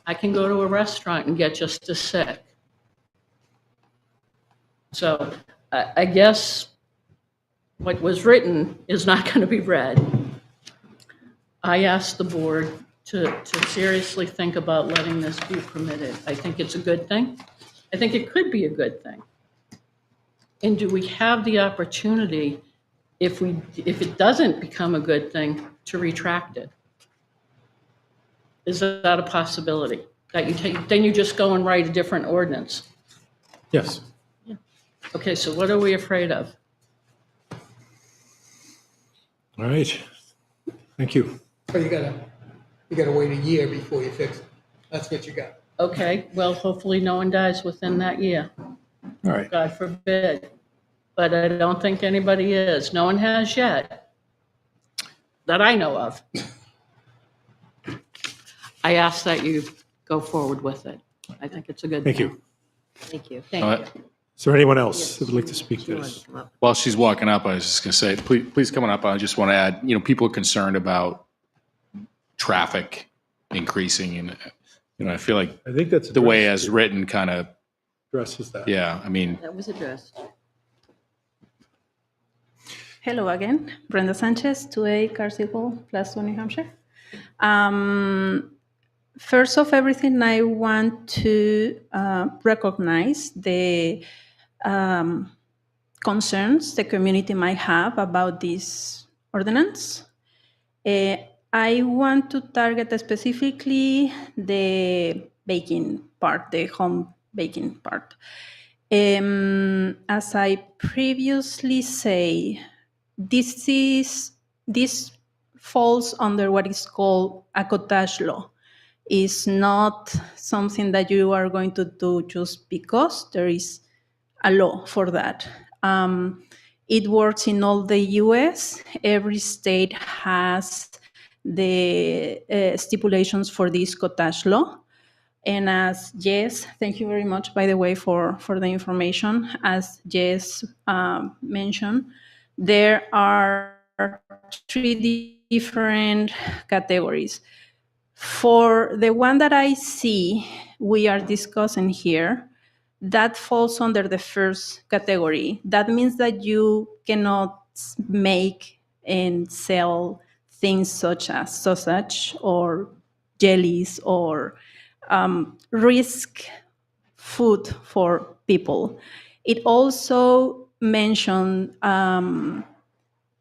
I can go to a restaurant and get just as sick. So I guess what was written is not going to be read. I asked the board to seriously think about letting this be permitted. I think it's a good thing. I think it could be a good thing. And do we have the opportunity, if it doesn't become a good thing, to retract it? Is that a possibility? That you take, then you just go and write a different ordinance? Yes. Okay, so what are we afraid of? All right. Thank you. So you gotta wait a year before you fix it. That's what you got. Okay, well, hopefully no one dies within that year. All right. God forbid. But I don't think anybody is. No one has yet, that I know of. I ask that you go forward with it. I think it's a good thing. Thank you. Thank you. Is there anyone else who would like to speak to this? While she's walking up, I was just going to say, please come on up. I just want to add, people are concerned about traffic increasing. And, I feel like I think that's the way as written kind of addresses that. Yeah, I mean. That was addressed. Hello again, Brenda Sanchez, 2A Carsicle, Plasto, New Hampshire. First of everything, I want to recognize the concerns the community might have about this ordinance. I want to target specifically the baking part, the home baking part. As I previously say, this falls under what is called a cottage law. It's not something that you are going to do just because there is a law for that. It works in all the US. Every state has the stipulations for this cottage law. And as Jess, thank you very much, by the way, for the information. As Jess mentioned, there are 3 different categories. For the one that I see we are discussing here, that falls under the first category. That means that you cannot make and sell things such as sausage or jellies or risk food for people. It also mentioned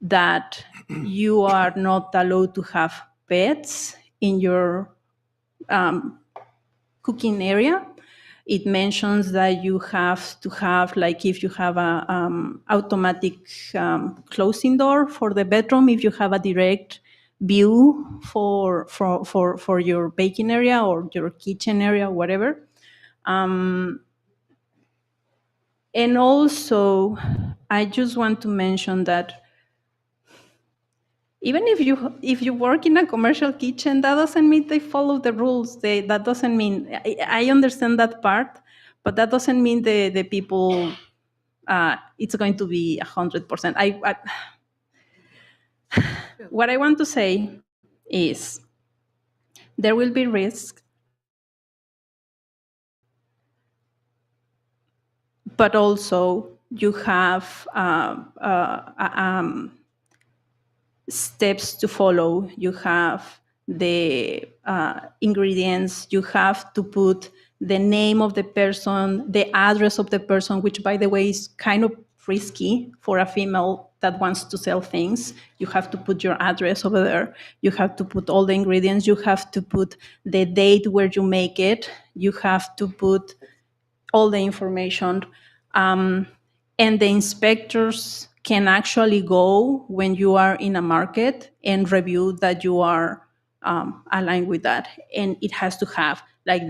that you are not allowed to have pets in your cooking area. It mentions that you have to have, like, if you have a automatic closing door for the bedroom, if you have a direct view for your baking area or your kitchen area, whatever. And also, I just want to mention that even if you work in a commercial kitchen, that doesn't mean they follow the rules. That doesn't mean, I understand that part, but that doesn't mean the people, it's going to be 100%. What I want to say is there will be risk, but also you have steps to follow. You have the ingredients. You have to put the name of the person, the address of the person, which, by the way, is kind of risky for a female that wants to sell things. You have to put your address over there. You have to put all the ingredients. You have to put the date where you make it. You have to put all the information. And the inspectors can actually go when you are in a market and review that you are aligned with that. And it has to have, like,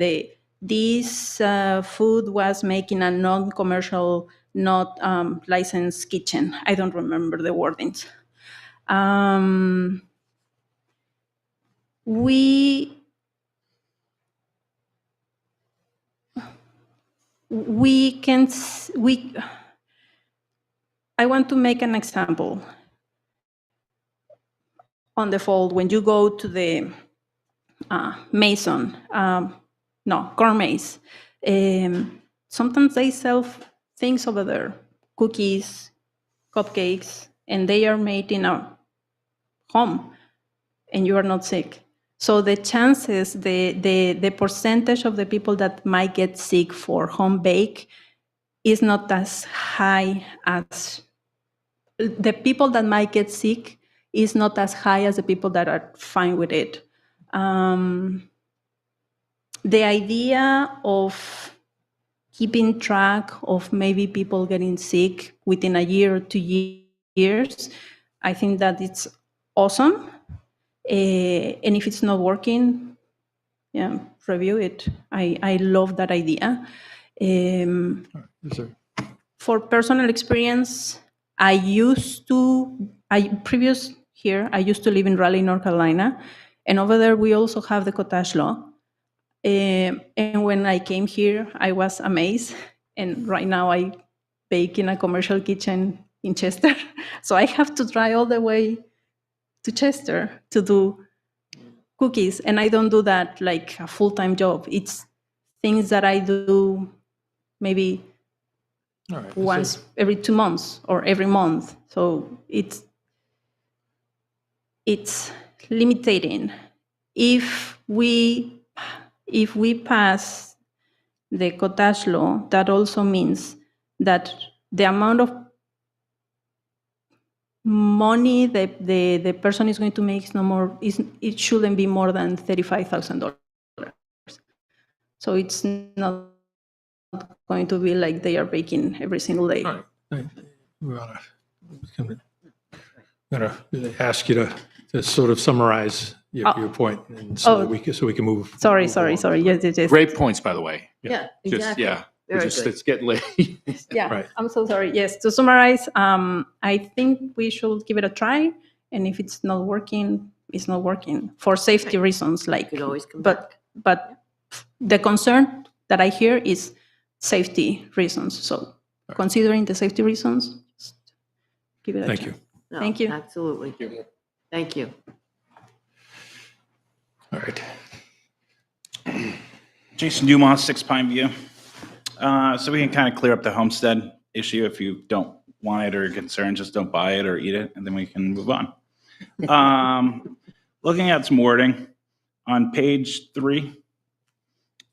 this food was made in a non-commercial, not licensed kitchen. I don't remember the wordings. I want to make an example. On the fold, when you go to the gourmets, sometimes they sell things over there, cookies, cupcakes, and they are made in a home, and you are not sick. So the chances, the percentage of the people that might get sick for home bake is not as high as the people that might get sick is not as high as the people that are fine with it. The idea of keeping track of maybe people getting sick within a year or 2 years, I think that it's awesome. And if it's not working, yeah, review it. I love that idea. For personal experience, I used to live in Raleigh, North Carolina, and over there we also have the cottage law. And when I came here, I was amazed. And right now I bake in a commercial kitchen in Chester. So I have to drive all the way to Chester to do cookies. And I don't do that like a full-time job. It's things that I do maybe once every 2 months or every month. So it's limiting. If we pass the cottage law, that also means that the amount of money the person is going to make it shouldn't be more than $35,000. So it's not going to be like they are baking every single day. All right. I'm going to ask you to sort of summarize your point, and so we can move. Sorry. Yes. Great points, by the way. Yeah, Just, exactly. yeah. Very It's good. it's getting late. Yeah, Right. I'm so sorry. Yes, to summarize, I think we should give it a try, and if it's not working, it's not working for safety reasons. Like, could always come back. But the concern that I hear is safety reasons. So, considering the safety reasons, just give it a Thank try. you. No, Thank you. Absolutely. Thank you. All right. Jason Dumas, 6 Pine View. So we can kind of clear up the homestead issue. If you don't want it or you're concerned, just don't buy it or eat it, and then we can move on. Looking at some wording on page 3,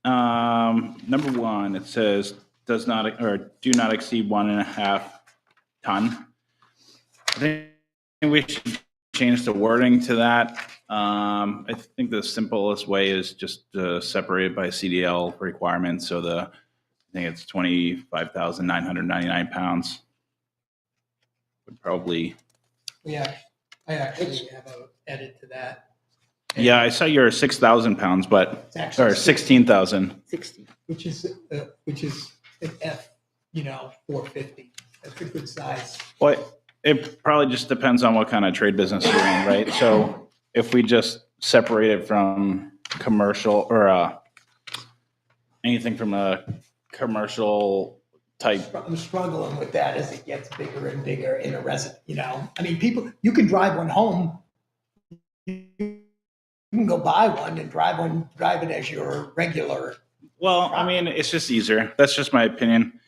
number 1, it says do not exceed 1.5 ton. I think we should change the wording to that. I think the simplest way is just to separate it by CDL requirements. So I think it's 25,999 pounds. Would probably. Yeah, I actually have an edit to that. Yeah, I saw your 6,000 pounds, but It's actually or 16,000. 60. Which is an F, 450. That's a good size. What? It probably just depends on what kind of trade business you're in, right? So if we just separate it from commercial or anything from a commercial type. I'm struggling with that as it gets bigger and bigger in a resident, I mean, people, you can drive one home. You can go buy one and drive it as your regular. Well, I mean, it's just easier. That's just my opinion.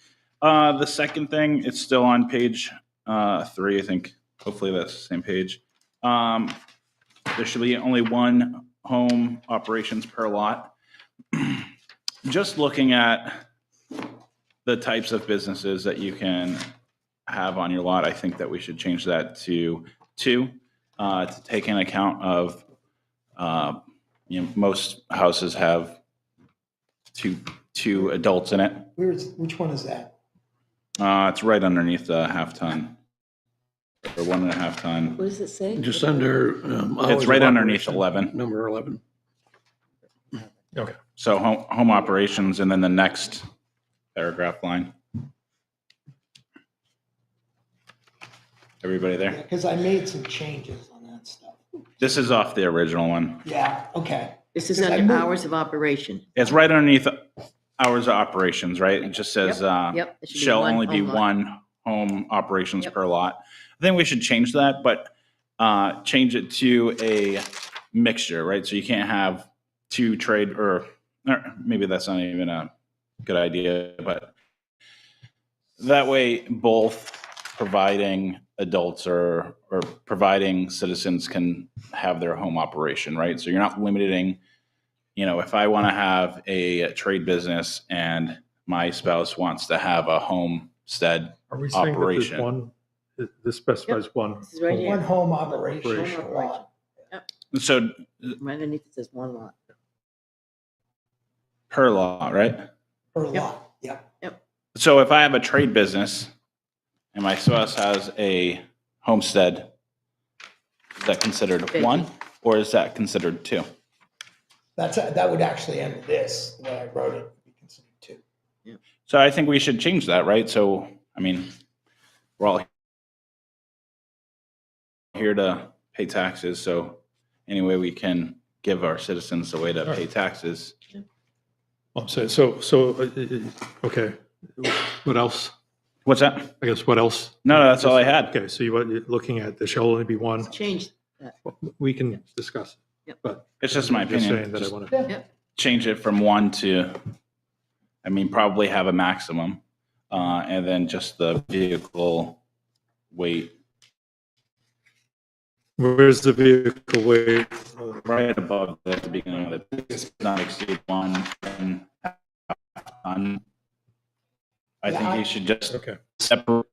The second thing, it's still on page 3, I think. Hopefully that's the same page. There should be only one home operations per lot. Just looking at the types of businesses that you can have on your lot, I think that we should change that to 2 to take in account of, most houses have two adults in it. Which one is that? It's right underneath the half-ton, or 1.5 ton. What does it say? Just under. It's right underneath 11. Number 11. Okay. So home operations, and then the next paragraph line. Everybody there? Because I made some changes on that stuff. This is off the original one. Yeah, okay. This is 'Cause I under moved- hours of operation. It's right underneath hours of operations, right? It just says, Yep, it should be shall one only be home lot. one home operations per lot. I think we should change that, but change it to a mixture, right? So you can't have 2 trade, or maybe that's not even a good idea, but that way both providing adults or providing citizens can have their home operation, right? So you're not limiting, if I want to have a trade business and my spouse wants to have a homestead Are we saying that there's operation. one, this specifies one? This is right here. One home operation. Operation. Home operation. So Right underneath it says one lot. per lot, right? Per lot, yeah. So if I have a trade business and my spouse has a homestead, is that considered 1 or is that considered 2? That would actually end this, the way I wrote it, would be considered 2. So I think we should change that, right? So, I mean, we're all here to pay taxes, so any way we can give our citizens a way to pay taxes. I'm saying, okay. What else? What's that? I guess what else? No, that's all I had. Okay, so you're looking at, there shall only be one. Change that. We can discuss. Yep. But It's just my I'm just opinion. saying that I Just want to. Yep. change it from 1 to, probably have a maximum, and then just the vehicle weight. Where's the vehicle weight? Right above at the beginning of it, does not exceed 1 ton. I think you should just separate.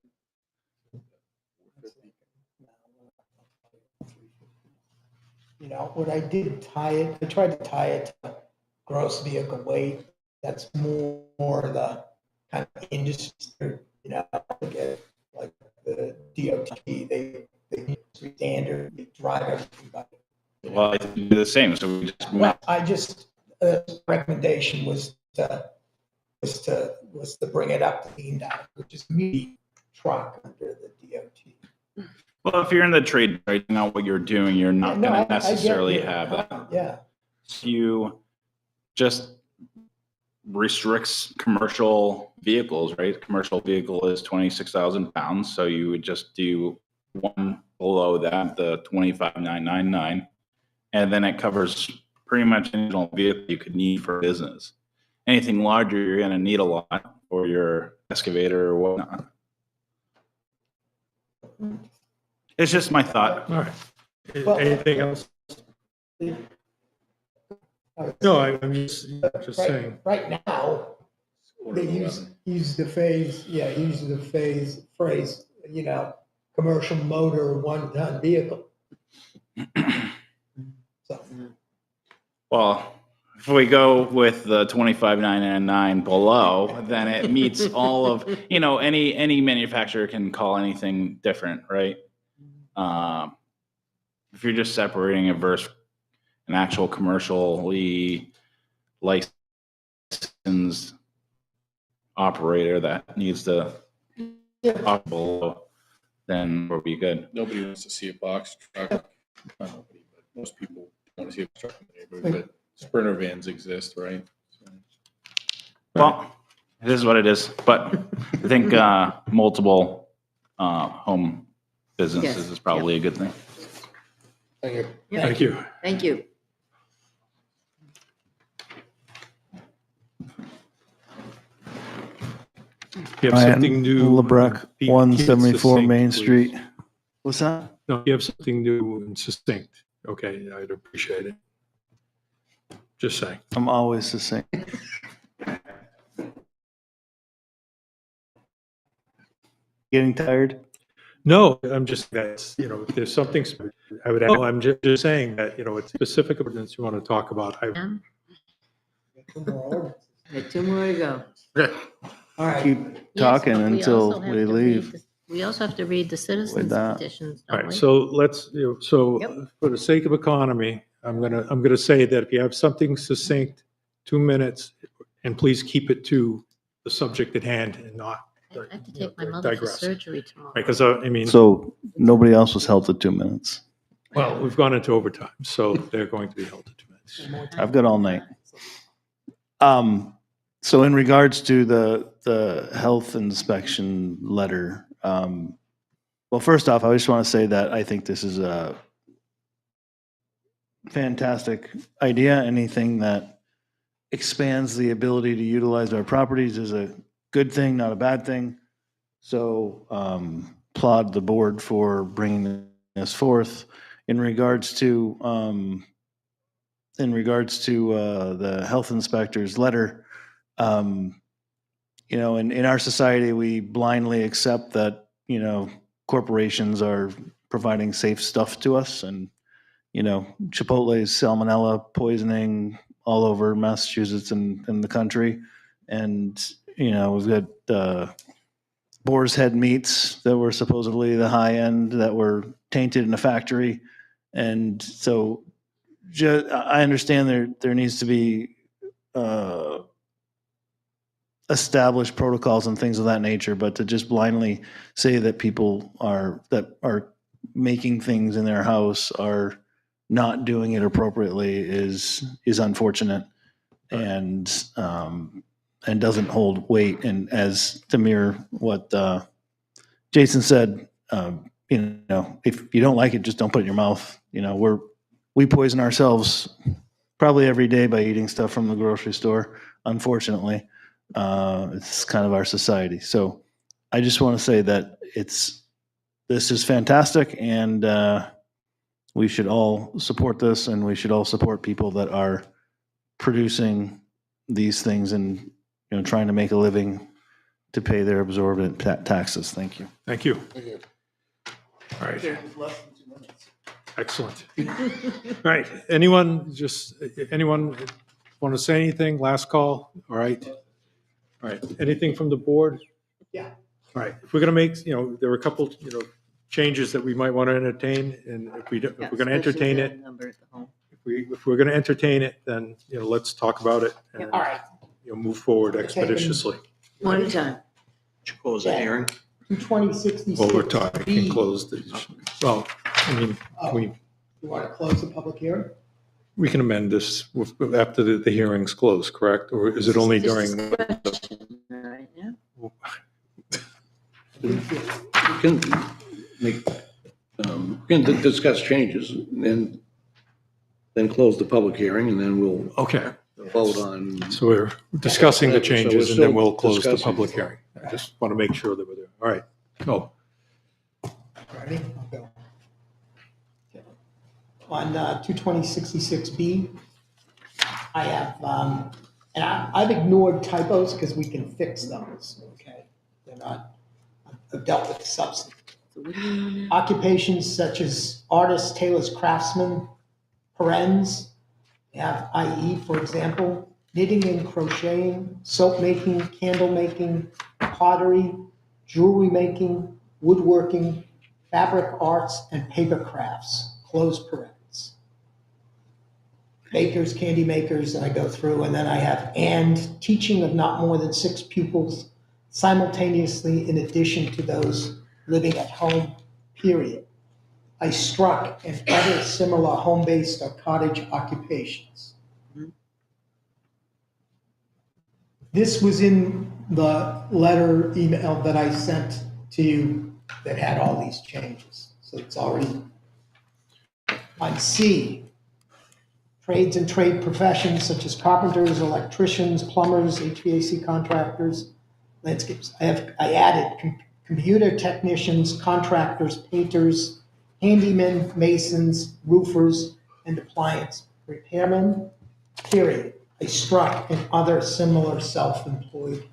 What I did I tried to tie it to gross vehicle weight. That's more the kind of industry, like the DOT, they standard, they drive everything by. Well, I think we do the same, so we just. Well, recommendation was to bring it up to DDOT, which is me truck under the DOT. Well, if you're in the trade, right, you know what you're doing, you're not No, going I to get necessarily your have it. comment, yeah. You just restricts commercial vehicles, right? Commercial vehicle is 26,000 pounds, so you would just do 1 below that, the 25,999, and then it covers pretty much any vehicle you could need for business. Anything larger, you're going to need a lot for your excavator or whatnot. It's just my thought. All right. Anything else? No, I'm just saying. Right now, they use the phrase, commercial motor 1-ton vehicle. Well, if we go with the 25,999 below, then it meets all of, any manufacturer can call anything different, right? If you're just separating it versus an actual commercially licensed operator that needs to operate below, then we'll be good. Nobody wants to see a box truck. Not nobody, but most people want to see a truck in the neighborhood, but Sprinter vans exist, right? Well, it is what it is, but I think multiple home businesses Yes, is probably a good thing. Thank you. Yeah. Thank you. Thank you. You have something new? LeBrecq, keep it 174 succinct, Main please. Street. What's that? No, you have something new and succinct. Okay, I'd appreciate it. Just saying. I'm always the same. Getting tired? No, I'm just, that's, if there's something, I would, I'm just saying that, it's specific ordinance you want to talk about. Got 2 more to go. All right. Keep talking Yes, but we until also have we to leave. read the- We also have to read the citizens that. petitions, All don't right, we? so let's, for the sake of economy, I'm gonna say that if you have something succinct, 2 minutes, and please keep it to the subject at hand and not I have to take my mother for digress. surgery tomorrow. Because, I mean, So nobody else was held to 2 minutes. well, we've gone into overtime, so they're going to be held to 2 minutes. I've got all night. So in regards to the health inspection letter, well, first off, I just want to say that I think this is a fantastic idea. Anything that expands the ability to utilize our properties is a good thing, not a bad thing. So applaud the board for bringing this forth. In regards to the health inspector's letter, in our society, we blindly accept that, corporations are providing safe stuff to us, and, Chipotle's salmonella poisoning all over Massachusetts and the country. And, we've got boar's head meats that were supposedly the high end that were tainted in a factory. And so I understand there needs to be established protocols and things of that nature, but to just blindly say that people are making things in their house are not doing it appropriately is unfortunate and doesn't hold weight. And as to mirror what Jason said, if you don't like it, just don't put it in your mouth. We poison ourselves probably every day by eating stuff from the grocery store. Unfortunately, it's kind of our society. So I just want to say that this is fantastic, and we should all support this, and we should all support people that are producing these things and trying to make a living to pay their absorbent taxes. Thank you. Thank you. Thank you. All right. Excellent. All right, anyone want to say anything? Last call? All right. All right, anything from the board? Yeah. All right, if we're going to make, there are a couple, changes that we might want to entertain, and if we're going to entertain it, if we're going to entertain it, then, let's talk about it and, All right. move forward expeditiously. One at a time. Close the hearing. 22066. Well, we're talking closed. Well, You want to close the public hearing? we can amend this after the hearing's closed, correct? Or is it only during? Right, yeah. We can make, we can discuss changes and then close the public hearing, and then we'll Okay. vote on. So we're discussing the So we're changes and still then we'll close the discussing. public hearing. I just want to make sure that we're there. All right. Go. Ready? I'll go. On 22066B, I have, and I've ignored typos because we can fix those, okay? They're not, I've dealt with the substance. Occupations such as artists, tailors, craftsmen, parens, you have IE, for example, knitting and crocheting, soap making, candle making, pottery, jewelry making, woodworking, fabric arts, and paper crafts, close parens. Bakers, candy makers, and I go through, and then I have and teaching of not more than 6 pupils simultaneously in addition to those living at home period. I struck "and other similar home-based or cottage occupations." This was in the letter email that I sent to you that had all these changes. So it's already on C. Trades and trade professions such as carpenters, electricians, plumbers, HVAC contractors, landscapes. I added computer technicians, contractors, painters, handymen, masons, roofers, and appliance repairmen, period. I struck "and other similar self-employed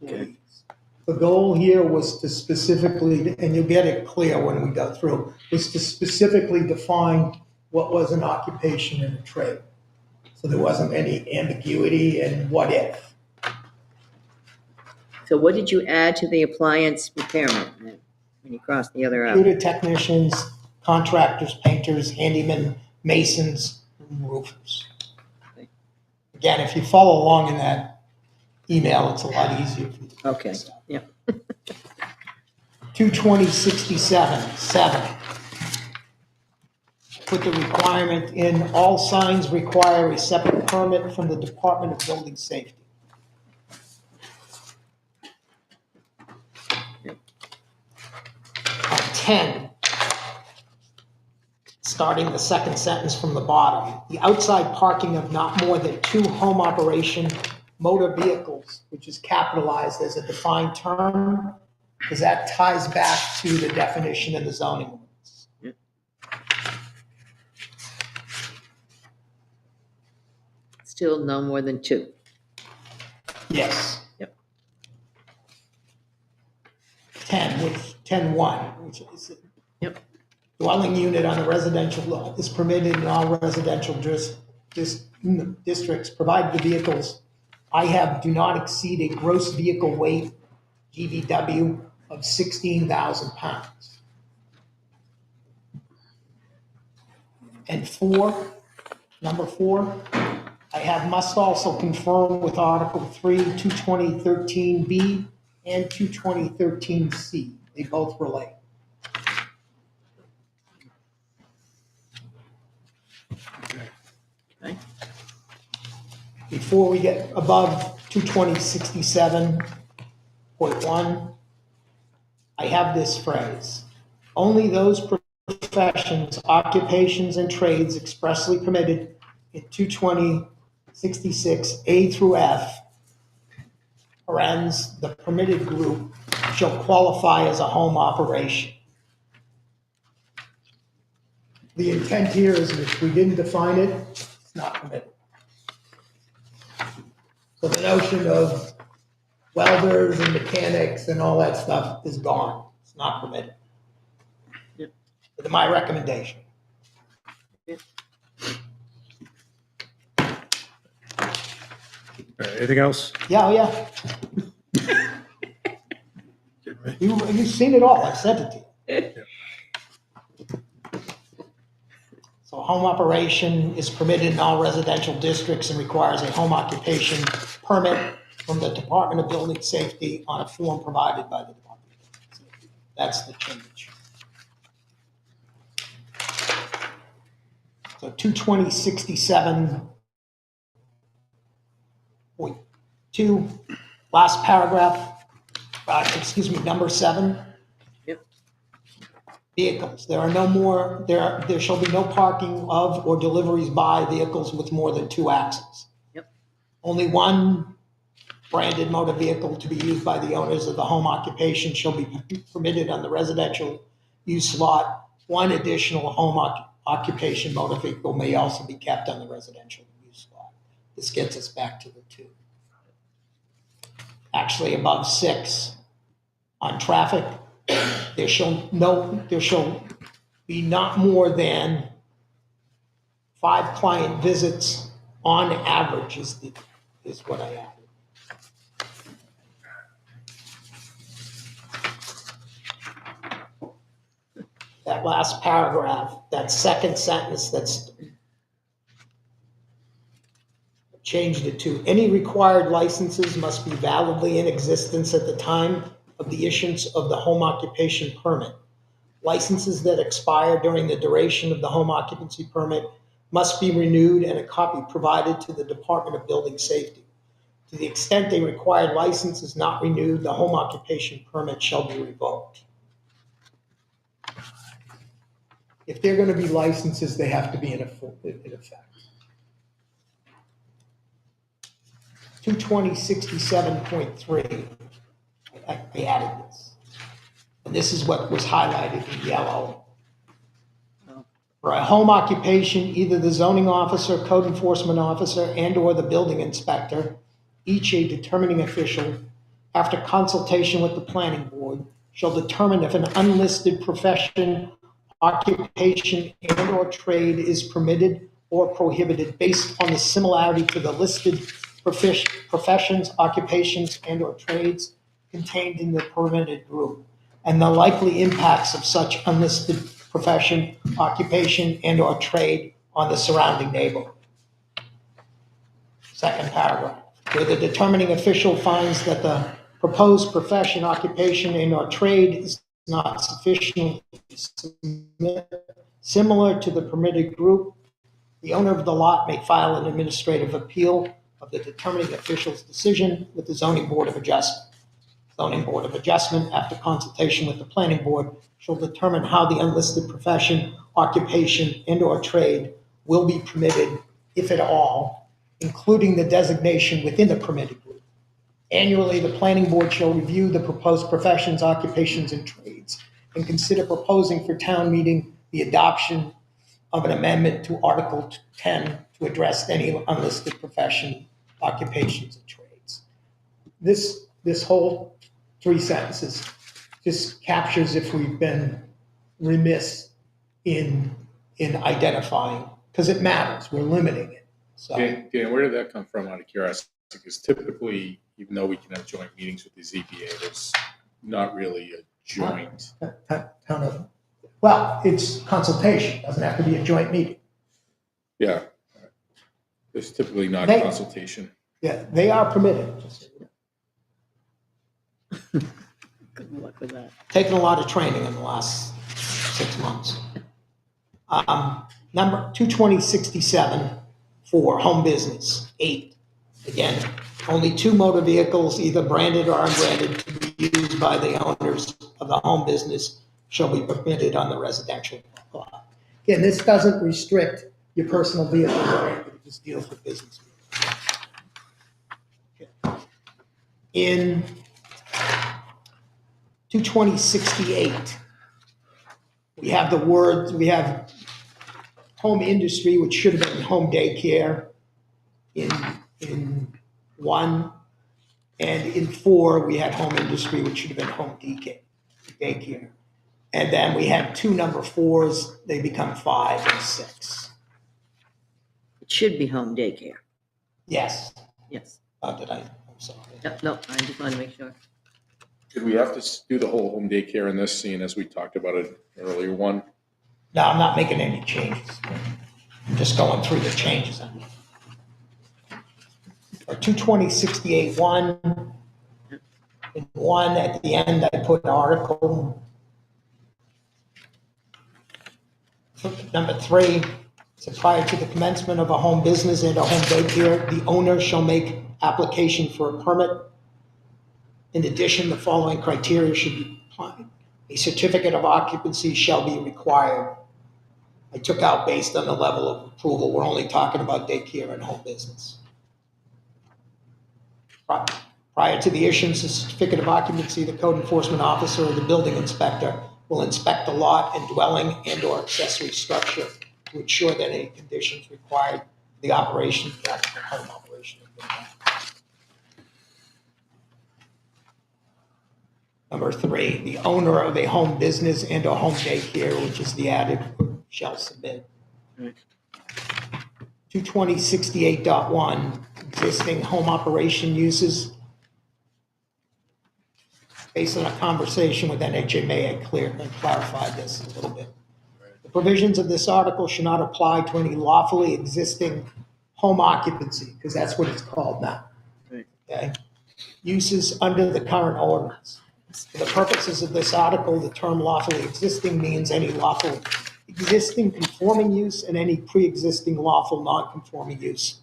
employees." The goal here was to specifically, and you'll get it clear when we go through, was to specifically define what was an occupation and a trade. So there wasn't any ambiguity and what if. So what did you add to the appliance repairman then, when you crossed the other out? Computer technicians, contractors, painters, handymen, masons, and roofers. Again, if you follow along in that email, it's a lot easier for you. Okay, yeah. 22067, 7. Put the requirement in, all signs require a separate permit from the Department of Building Safety. On 10, starting the second sentence from the bottom, the outside parking of not more than 2 home operation motor vehicles, which is capitalized as a defined term, because that ties back to the definition in the zoning ordinance. Still no more than 2. Yes. Yep. 10.1, which is dwelling unit on a residential lot is permitted in all residential districts, provided the vehicles I have do not exceed a gross vehicle weight, GVW, of 16,000 pounds. And 4, number 4, I have must also confirm with Article 3, 22013B and 22013C. They both relate. Okay. Before we get above 22067.1, I have this phrase: only those professions, occupations, and trades expressly permitted in 22066A through F, parens, the permitted group, shall qualify as a home operation. The intent here is that if we didn't define it, it's not permitted. So the notion of welders and mechanics and all that stuff is gone. It's not permitted. Yep. It's my recommendation. All right, anything else? Yeah. You've seen it all. I sent it to you. So home operation is permitted in all residential districts and requires a home occupation permit from the Department of Building Safety on a form provided by the Department of Building Safety. That's the change. So 22067.2, last paragraph, number 7. Vehicles. There shall be no parking of or deliveries by vehicles with more than 2 axles. Yep. Only one branded motor vehicle to be used by the owners of the home occupation shall be permitted on the residential use lot. One additional home occupation motor vehicle may also be kept on the residential use lot. This gets us back to the 2. Actually, above 6, on traffic, there shall be not more than 5 client visits on average is what I added. That last paragraph, that second sentence, that's changed it to: any required licenses must be validly in existence at the time of the issuance of the home occupation permit. Licenses that expire during the duration of the home occupancy permit must be renewed and a copy provided to the Department of Building Safety. To the extent a required license is not renewed, the home occupation permit shall be revoked. If they're going to be licenses, they have to be in effect. 22067.3, I added this. And this is what was highlighted in yellow. For a home occupation, either the zoning officer, code enforcement officer, and/or the building inspector, each a determining official, after consultation with the planning board, shall determine if an unlisted profession, occupation, and/or trade is permitted or prohibited based on the similarity to the listed professions, occupations, and/or trades contained in the permitted group, and the likely impacts of such unlisted profession, occupation, and/or trade on the surrounding neighborhood. Second paragraph, where the determining official finds that the proposed profession, occupation, and/or trade is not sufficiently similar to the permitted group, the owner of the lot may file an administrative appeal of the determining official's decision with the Zoning Board of Adjustment. Zoning Board of Adjustment, after consultation with the Planning Board, shall determine how the unlisted profession, occupation, and/or trade will be permitted, if at all, including the designation within the permitted group. Annually, the Planning Board shall review the proposed professions, occupations, and trades, and consider proposing for town meeting the adoption of an amendment to Article 10 to address any unlisted profession, occupations, and trades. This whole 3 sentences just captures if we've been remiss in identifying, because it matters, we're limiting it. So Dan, where did that come from out of curiosity? Because typically, even though we can have joint meetings with the ZBA, there's not really a joint. Well, it's consultation, doesn't have to be a joint meeting. Yeah. There's typically not They- consultation. Yeah, they are permitted. Good luck with that. Taken a lot of training in the last 6 months. Number 22067 for home business, 8. Again, only 2 motor vehicles, either branded or unbranded, to be used by the owners of the home business shall be permitted on the residential lot. Again, this doesn't restrict your personal vehicle or anything, it just deals with business vehicles. Okay. In 22068, we have home industry, which should have been home daycare in 1, and in 4, we had home industry, which should have been home daycare. And then we had 2 number 4s, they become 5 and 6. It should be home daycare. Yes. Yes. I'm sorry. No, I just want to make sure. Did we have to do the whole home daycare in this scene as we talked about it earlier one? No, I'm not making any changes. I'm just going through the changes. Or 22068-1, in 1 at the end, I put an article. Number 3, so prior to the commencement of a home business and a home daycare, the owner shall make application for a permit. In addition, the following criteria should be applied. A certificate of occupancy shall be required. I took out based on the level of approval. We're only talking about daycare and home business. Prior to the issuance of certificate of occupancy, the code enforcement officer or the building inspector will inspect the lot and dwelling and/or accessory structure to ensure that any conditions required for the operation of the actual home operation have been met. Number 3, the owner of a home business and or home daycare, which is the added, shall submit. 22068.1, existing home operation uses. Based on a conversation with NHMA, I clarified this a little bit. The provisions of this article should not apply to any lawfully existing home occupancy, because that's what it's called now. Okay? Uses under the current ordinance. For the purposes of this article, the term lawfully existing means any lawful existing conforming use and any pre-existing lawful non-conforming use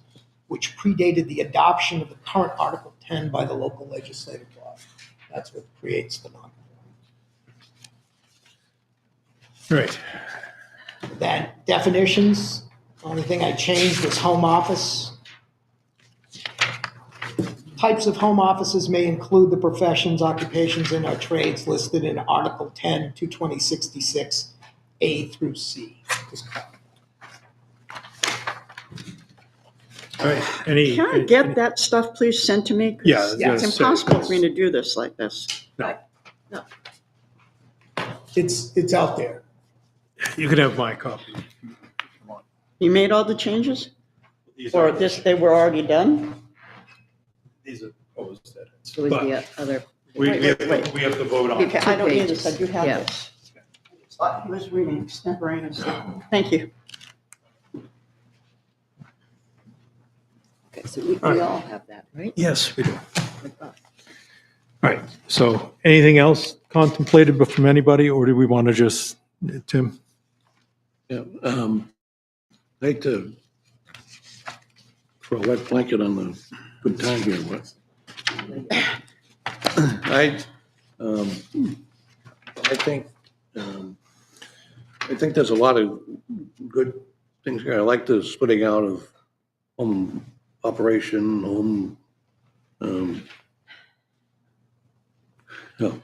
which predated the adoption of the current Article 10 by the local legislative body. That's what creates the non-conforming. Right. Then definitions, only thing I changed was home office. Types of home offices may include the professions, occupations, and or trades listed in Article 10 to 2066 A through C. All right, any? Can I get that stuff, please, sent to me? 'Cause Yeah, I was gonna It's say, impossible for me to do this like this. No. It's out there. You can have my copy. You made all the changes? Or this, they were already done? These are proposed edits. It was But the other. we Wait, have wait. we have to vote on. Okay, I don't need pages. this, I do have Yeah. this. I was reading extemporaneously. Thank you. Okay, so we all have that, right? Yes, we do. All right, so anything else contemplated from anybody, or do we want to just, Tim? Yeah, I'd like to throw a wet blanket on the good time here, but I think there's a lot of good things here. I like the splitting out of home operation, home, the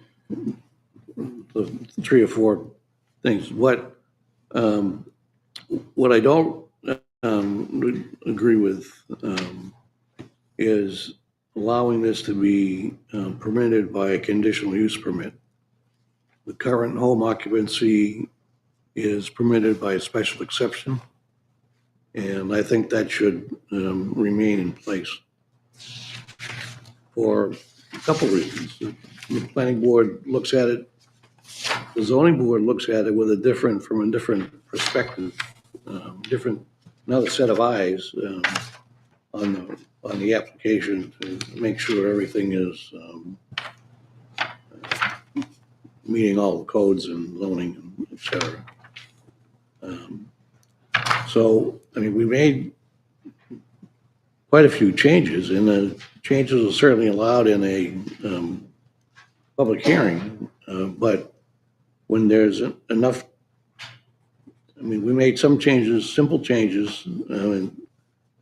3 or 4 things. What I don't agree with is allowing this to be permitted by a conditional use permit. The current home occupancy is permitted by a special exception, and I think that should remain in place for a couple reasons. The planning board looks at it, the zoning board looks at it from a different perspective, another set of eyes on the application to make sure everything is meeting all the codes and zoning, et cetera. So, I mean, we made quite a few changes, and the changes are certainly allowed in a public hearing, but when there's enough, I mean, we made some changes, simple changes, and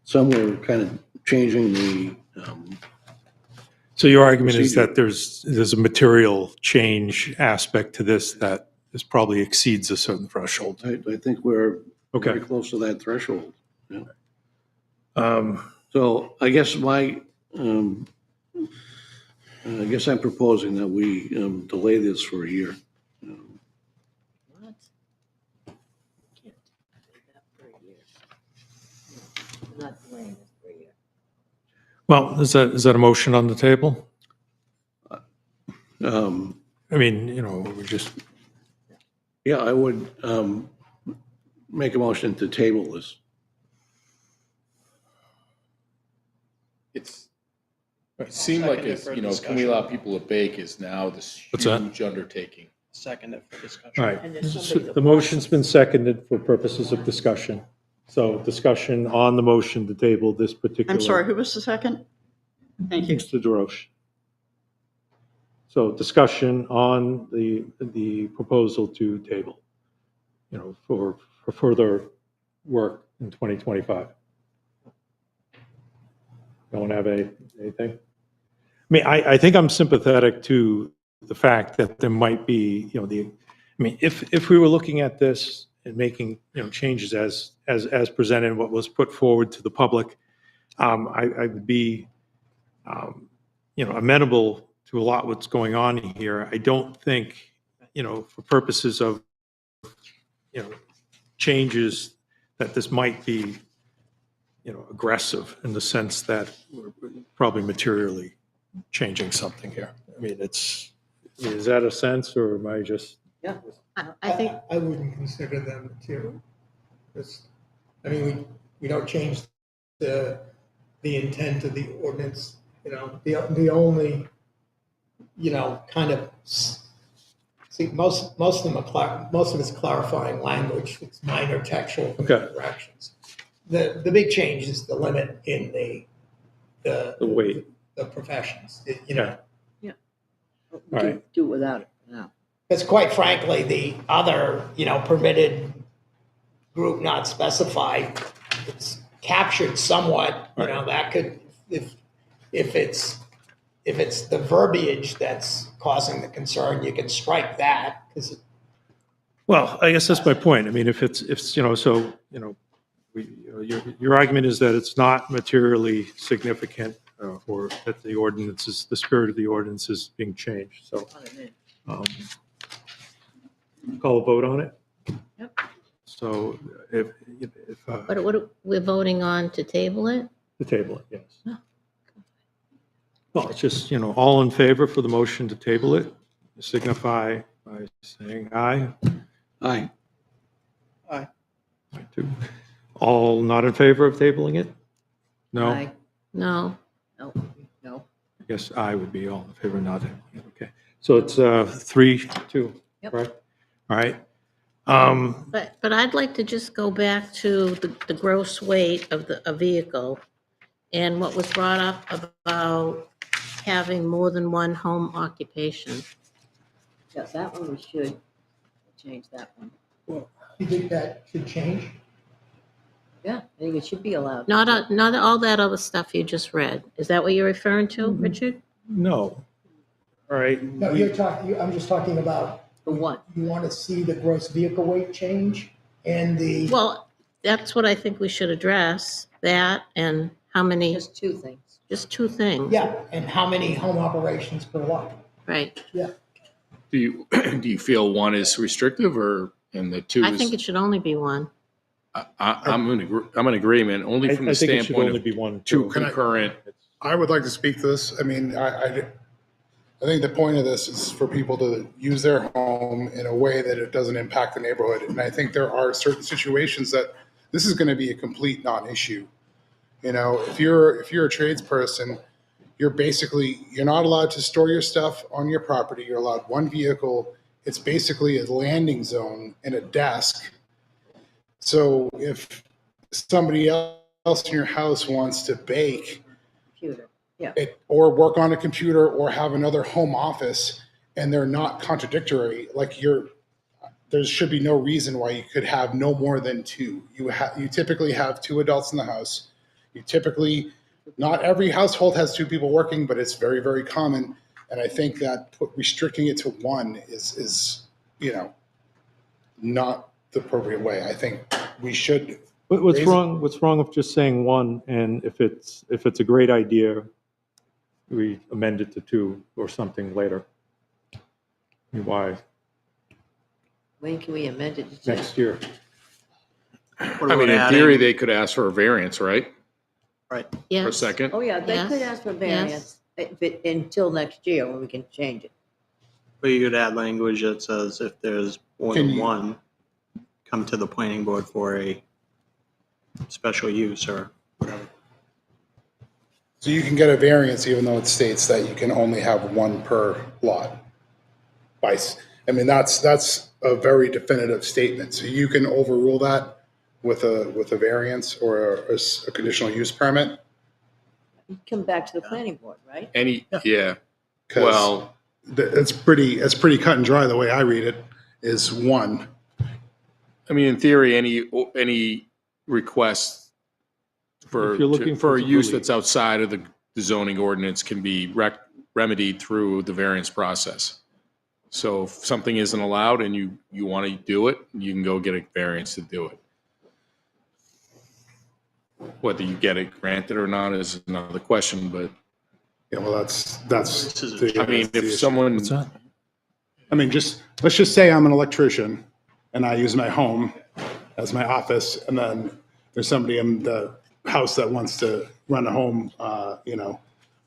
some were kind of changing the So your argument is procedure. that there's a material change aspect to this that is probably exceeds a certain threshold. I think we're Okay. very close to that threshold. Yeah. So I guess I guess I'm proposing that we delay this for a year. What? Can't do that for a year. I'm not delaying this for a year. Well, is that a motion on the table? Um, I mean, we just, Yeah, I would make a motion to table this. It seemed like it's, can we allow people to bake is now this What's that? huge undertaking. Second it for discussion. all right. The motion's been seconded for purposes of discussion. So discussion on the motion to table this particular. I'm sorry, who was the second? Thank you. Mr. DeRoche. So discussion on the proposal to table, for further work in 2025. No one have anything? I mean, I think I'm sympathetic to the fact that there might be, if we were looking at this and making, changes as presented, what was put forward to the public, I would be, amenable to a lot what's going on here. I don't think, for purposes of, changes, that this might be, aggressive in the sense that we're probably materially changing something here. I mean, is that a sense, or am I just? Yeah, I think, I wouldn't consider them material. I mean, we don't change the intent of the ordinance, the only kind of, see, most of them are, most of it's clarifying language, it's minor textual Okay. corrections. The big change is the limit in The weight. the professions, Yeah. All right. Do without it now. Because quite frankly, the other, permitted group not specified, it's captured somewhat, that could, if it's the verbiage that's causing the concern, you can strike that, because Well, I guess that's my point. I mean, if it's, your argument is that it's not materially significant, or that the ordinance is, the spirit of the ordinance is being changed, so. Call a vote on it? Yep. So if, What, we're voting on to table it? the table it, yes. Well, it's just, all in favor for the motion to table it, signify by saying aye. Aye. Aye. Two. All not in favor of tabling it? No? Aye. No. No, no. I guess I would be all in favor of not tabling it, okay. So it's 3-2, Yep. right? All right. But I'd like to just go back to the gross weight of a vehicle and what was brought up about having more than one home occupation. Yes, that one we should change that one. you think that should change? Yeah, I think it should be allowed. Not all that other stuff you just read. Is that what you're referring to, Richard? No. All right. No, you're talking, I'm just talking about. The one. You want to see the gross vehicle weight change and the. Well, that's what I think we should address, that and how many. Just two things. Just two things. Yeah, and how many home operations per lot? Right. Yeah. Do you feel one is restrictive or, and the two I is? think it should only be one. I'm in agreement, only from the I think it should standpoint only of be one. two too. concurrent. I would like to speak to this. I mean, I think the point of this is for people to use their home in a way that it doesn't impact the neighborhood. And I think there are certain situations that this is going to be a complete non-issue. If you're a tradesperson, you're not allowed to store your stuff on your property. You're allowed one vehicle. It's basically a landing zone and a desk. So if somebody else in your house wants to bake, Computer. Yeah. or work on a computer or have another home office, and they're not contradictory, there should be no reason why you could have no more than two. You typically have two adults in the house. Not every household has two people working, but it's very, very common. And I think that restricting it to one is not the appropriate way. I think we should. What's wrong with just saying one, and if it's a great idea, we amend it to two or something later? I mean, why? When can we amend it to two? Next year. I mean, in theory, they could ask for a variance, right? Right. Yes. For a second. Oh, yeah, they Yes. could ask for variance until next year when we can change it. But you could add language that says if there's more Can than you- one, come to the planning board for a special use or whatever. So you can get a variance even though it states that you can only have one per lot. That's a very definitive statement. So you can overrule that with a variance or a conditional use permit. You come back to the planning board, right? Yeah. 'Cause Well, it's pretty cut and dry. The way I read it is one. I mean, in theory, any request for If you're looking for a for use relief. that's outside of the zoning ordinance can be remedied through the variance process. So if something isn't allowed and you want to do it, you can go get a variance to do it. Whether you get it granted or not is another question, but. Yeah, well, that's. I mean, if someone. Let's just say I'm an electrician and I use my home as my office, and then there's somebody in the house that wants to run a home,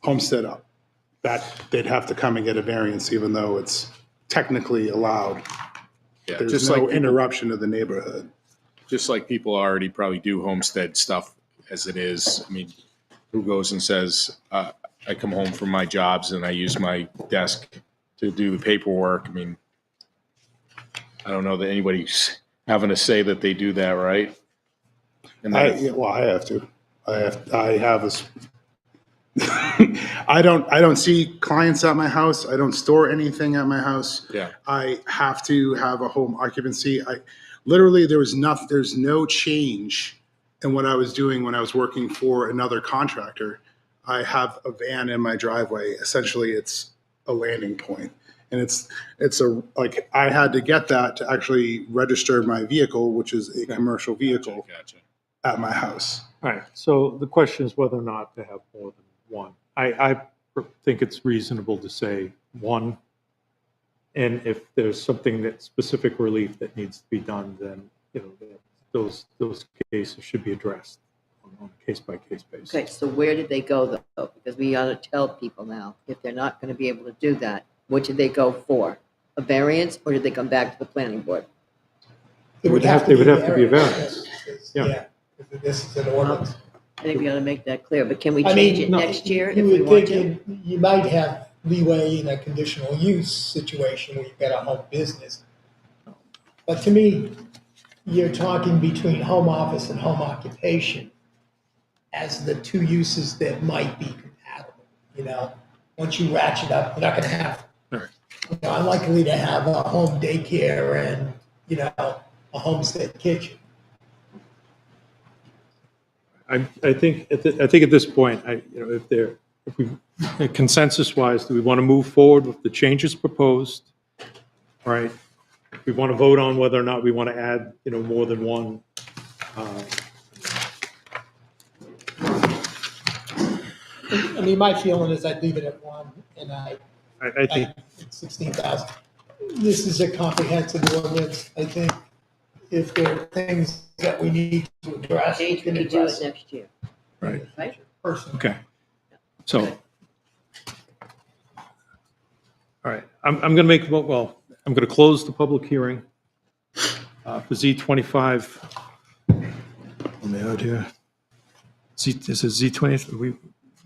homestead up. That they'd have to come and get a variance, even though it's technically allowed. Yeah, There's just no like people- interruption of the neighborhood. Just like people already probably do homestead stuff as it is. I mean, who goes and says, I come home from my jobs and I use my desk to do the paperwork. I mean, I don't know that anybody's having to say that they do that, right? And then I have to. I have this. I don't see clients at my house. I don't store anything at my house. Yeah. I have to have a home occupancy. Literally there's no change in what I was doing when I was working for another contractor. I have a van in my driveway. Essentially it's a landing point. And it's like I had to get that to actually register my vehicle, which is a commercial vehicle, at my house. All right, so the question is whether or not to have more than one. I think it's reasonable to say one. And if there's something that specific relief that needs to be done, then, those cases should be addressed on a case-by-case basis. Okay, so where did they go though? Because we ought to tell people now, if they're not going to be able to do that, what did they go for? A variance, or did they come back to the planning board? It would have to be a variance. Yeah. This is an ordinance. I think we ought to make that clear, but can we I change mean, it no, next year if You we would want think to? you might have leeway in a conditional use situation where you've got a home business. But to me, you're talking between home office and home occupation as the two uses that might be compatible, Once you ratchet up, you're not gonna have, unlikely to have a home daycare and, a homestead kitchen. I think at this point, if we consensus-wise, do we want to move forward with the changes proposed? All right. We want to vote on whether or not we want to add, more than one. I mean, my feeling is I'd leave it at one, and I think 16,000. This is a comprehensive ordinance. I think if there are things that we need to address, we Change, we can could do address it it. next year. Right. Right? Personally. Okay. So, all right, I'm going to make, I'm going to close the public hearing for Z25. Let me out here. This is Z20,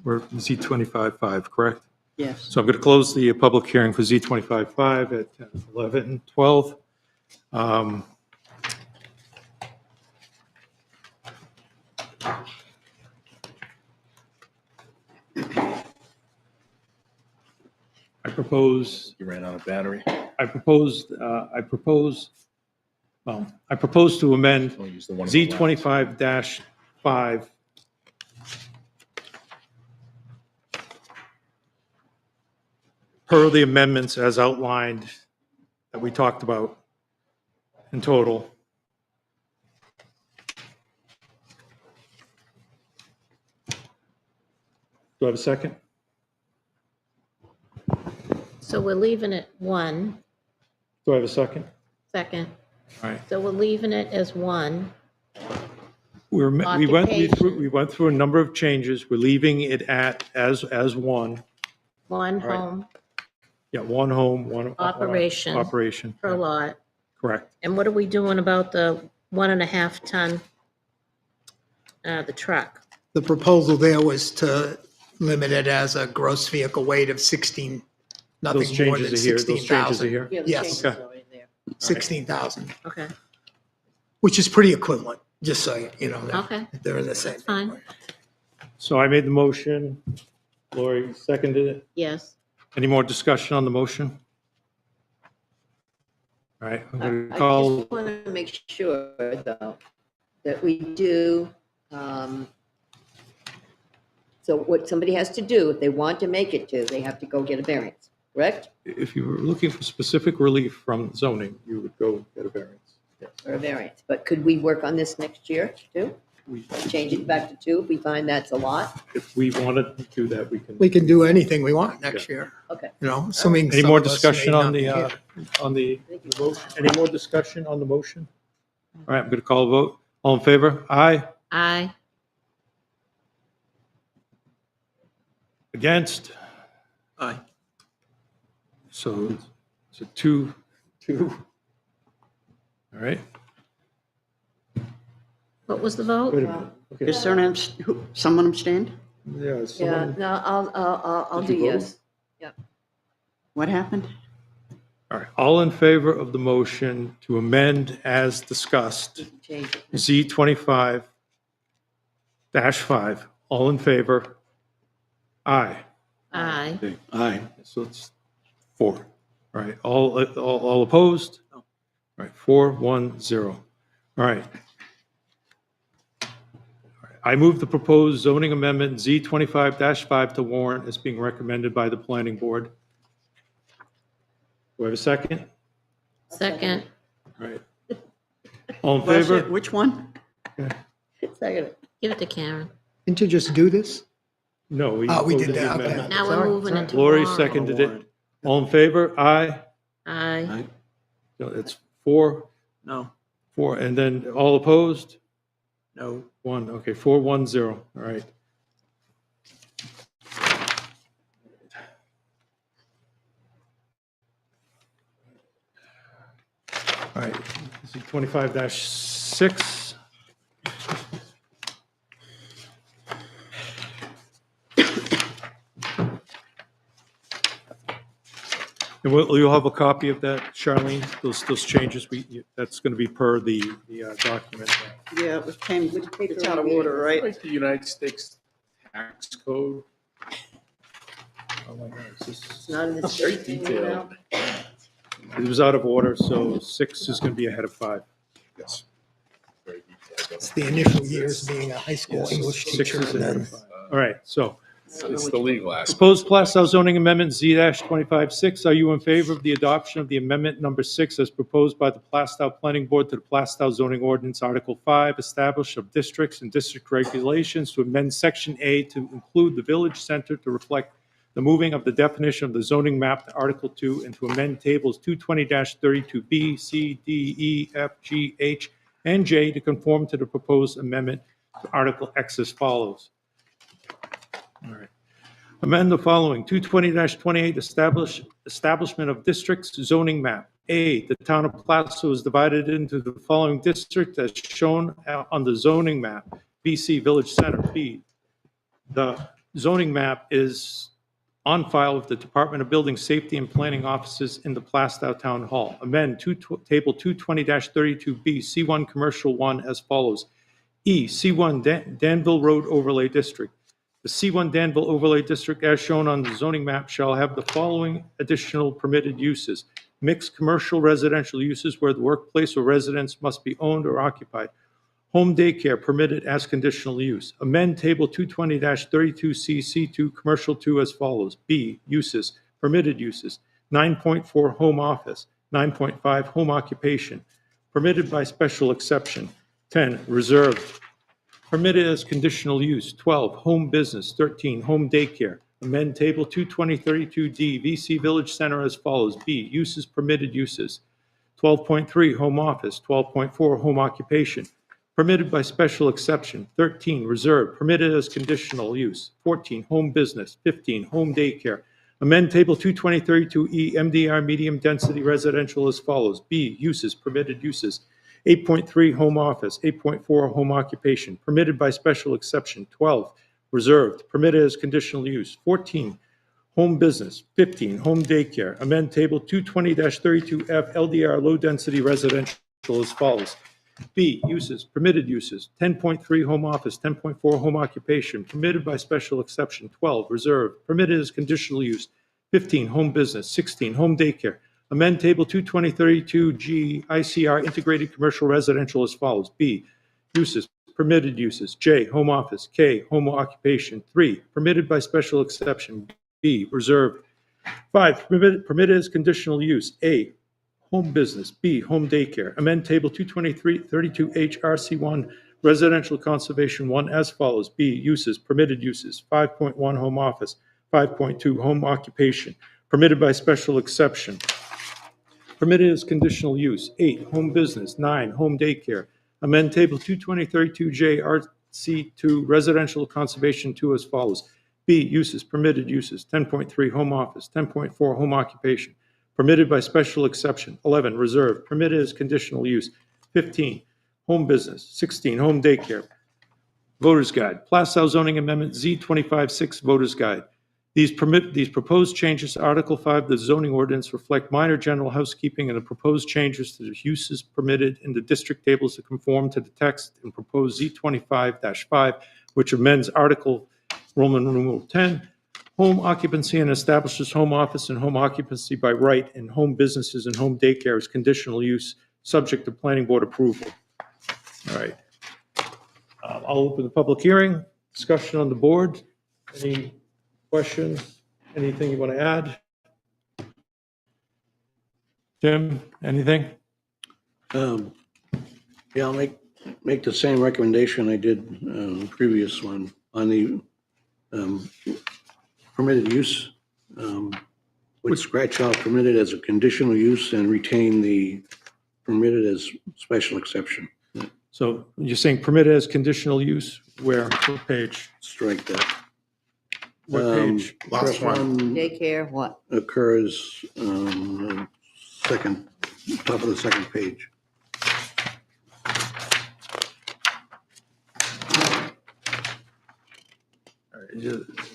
we're Z25-5, correct? Yes. So I'm going to close the public hearing for Z25-5 at 10, 11, and 12. I propose. You ran out of battery. I propose to amend I'll use the one on the left. Z25-5 per the amendments as outlined that we talked about in total. Do I have a second? So we're leaving it one, Do I have a second? second. All right. So we're leaving it as one. We went Occupation. through a number of changes. We're leaving it as one. One All right. home Yeah, one home, one. Operation. Operation. per lot. Correct. And what are we doing about the 1.5 ton, the truck? The proposal there was to limit it as a gross vehicle weight of 16, nothing Those more than changes are here. Those changes are 16,000. here. Yeah, the Yes. changes Okay. are already there. 16,000, Okay, which is pretty equivalent, just so you know. okay, They're in the same. that's fine. So I made the motion. Lori seconded it. Yes. Any more discussion on the motion? All right, I'm going to I call, just want to make sure, though, that we do, so what somebody has to do, if they want to make it to, they have to go get a variance, correct? if you were looking for specific relief from zoning, you would go get a variance. Or a variance, but could we work on this next year, too? Change it back to 2, if we find that's a lot? If we wanted to do that, we can. We can do anything we want next year, Okay. assuming. Any some more of us discussion may on not be the, here. motion? Any more discussion on the motion? All right, I'm going to call a vote. All in favor? Aye. Aye. Against? Aye. So it's a 2. All right. What was the vote? Wait a minute. Okay. Is there someone abstained? Yeah, Yeah, someone, no, I'll Did do you vote? yes. Yep. What happened? all right, all in favor of the motion to amend as discussed, Change it. Z25-5, all in favor? Aye. Aye. Okay, aye. So it's 4. All right, all opposed? All right, 4-1-0. All right. I move the proposed zoning amendment Z25-5 to warrant as being recommended by the planning board. Do I have a second? Second. All right. All in Was favor? it? Which one? Second. Give it to Karen. Didn't you just do this? No. We voted did the that, okay. amendment. Now we're Sorry, moving sorry. into Lori warrant. seconded it. All in favor? Aye. Aye. No, it's 4, No, 4, and then all opposed? no. 1. Okay, 4-1-0. All right. All right, Z25-6. And you'll have a copy of that, Charlene, those changes, that's going to be per the document. Yeah, it was came, it's out of order, right? Like the United States tax code. Oh my God, It's not in this. Very detailed. It was out of order, so 6 is going to be ahead of 5. Yes. Very detailed. It's the initial years being a high school English 6 teacher. is And ahead then of 5. All right, so It's the legal aspect. proposed Plastow zoning amendment Z-25-6. Are you in favor of the adoption of the amendment number 6 as proposed by the Plastow Planning Board to the Plastow zoning ordinance Article 5, establish of districts and district regulations to amend Section A to include the village center to reflect the moving of the definition of the zoning map to Article 2 and to amend tables 220-32B, C, D, E, F, G, H, and J to conform to the proposed amendment to Article X as follows. All right. Amend the following, 220-28, establishment of districts zoning map. A, the town of Plastow is divided into the following districts as shown on the zoning map. BC Village Center. B, the zoning map is on file with the Department of Building Safety and Planning offices in the Plastow Town Hall. Amend table 220-32B, C1 Commercial 1 as follows. E, C1 Danville Road Overlay District. The C1 Danville Overlay District, as shown on the zoning map, shall have the following additional permitted uses. Mixed commercial residential uses where the workplace or residence must be owned or occupied. Home daycare permitted as conditional use. Amend table 220-32C, C2, commercial 2 as follows. B, uses, permitted uses. 9.4 home office, 9.5 home occupation, permitted by special exception. 10, reserved, permitted as conditional use. 12, home business. 13, home daycare. Amend table 220-32D, VC Village Center as follows. B, uses, permitted uses. 12.3, home office. 12.4, home occupation, permitted by special exception. 13, reserved, permitted as conditional use. 14, home business. 15, home daycare. Amend table 220-32E, MDR medium density residential as follows. B, uses, permitted uses. 8.3, home office. 8.4, home occupation, permitted by special exception. 12, reserved, permitted as conditional use. 14, home business. 15, home daycare. Amend table 220-32F, LDR low density residential as follows. B, uses, permitted uses. 10.3, home office. 10.4, home occupation, permitted by special exception. 12, reserved, permitted as conditional use. 15, home business. 16, home daycare. Amend table 220-32G, ICR integrated commercial residential as follows. B, uses, permitted uses. J, home office. K, home occupation. 3, permitted by special exception. B, reserved. 5, permitted as conditional use. A, home business. B, home daycare. Amend table 223-32H, RC1 residential conservation 1 as follows. B, uses, permitted uses. 5.1, home office. 5.2, home occupation, permitted by special exception. Permitted as conditional use. 8, home business. 9, home daycare. Amend table 220-32J, RC2 residential conservation 2 as follows. B, uses, permitted uses. 10.3, home office. 10.4, home occupation, permitted by special exception. 11, reserved, permitted as conditional use. 15, home business. 16, home daycare, Voters Guide, Plastow zoning amendment Z25-6 Voters Guide. These proposed changes to Article 5 of the zoning ordinance reflect minor general housekeeping and the proposed changes to the uses permitted in the district tables to conform to the text in proposed Z25-5, which amends Article Roman numeral 10, home occupancy and establishes home office and home occupancy by right and home businesses and home daycare as conditional use, subject to planning board approval. All right. I'll open the public hearing. Discussion on the board. Any questions? Anything you want to add? Jim, anything? Yeah, I'll make the same recommendation I did the previous one on the permitted use. Would scratch out permitted as a conditional use and retain the permitted as special exception. So you're saying permitted as conditional use? Where? What page? Strike that. What page? First one Daycare, what? occurs second, top of the second page.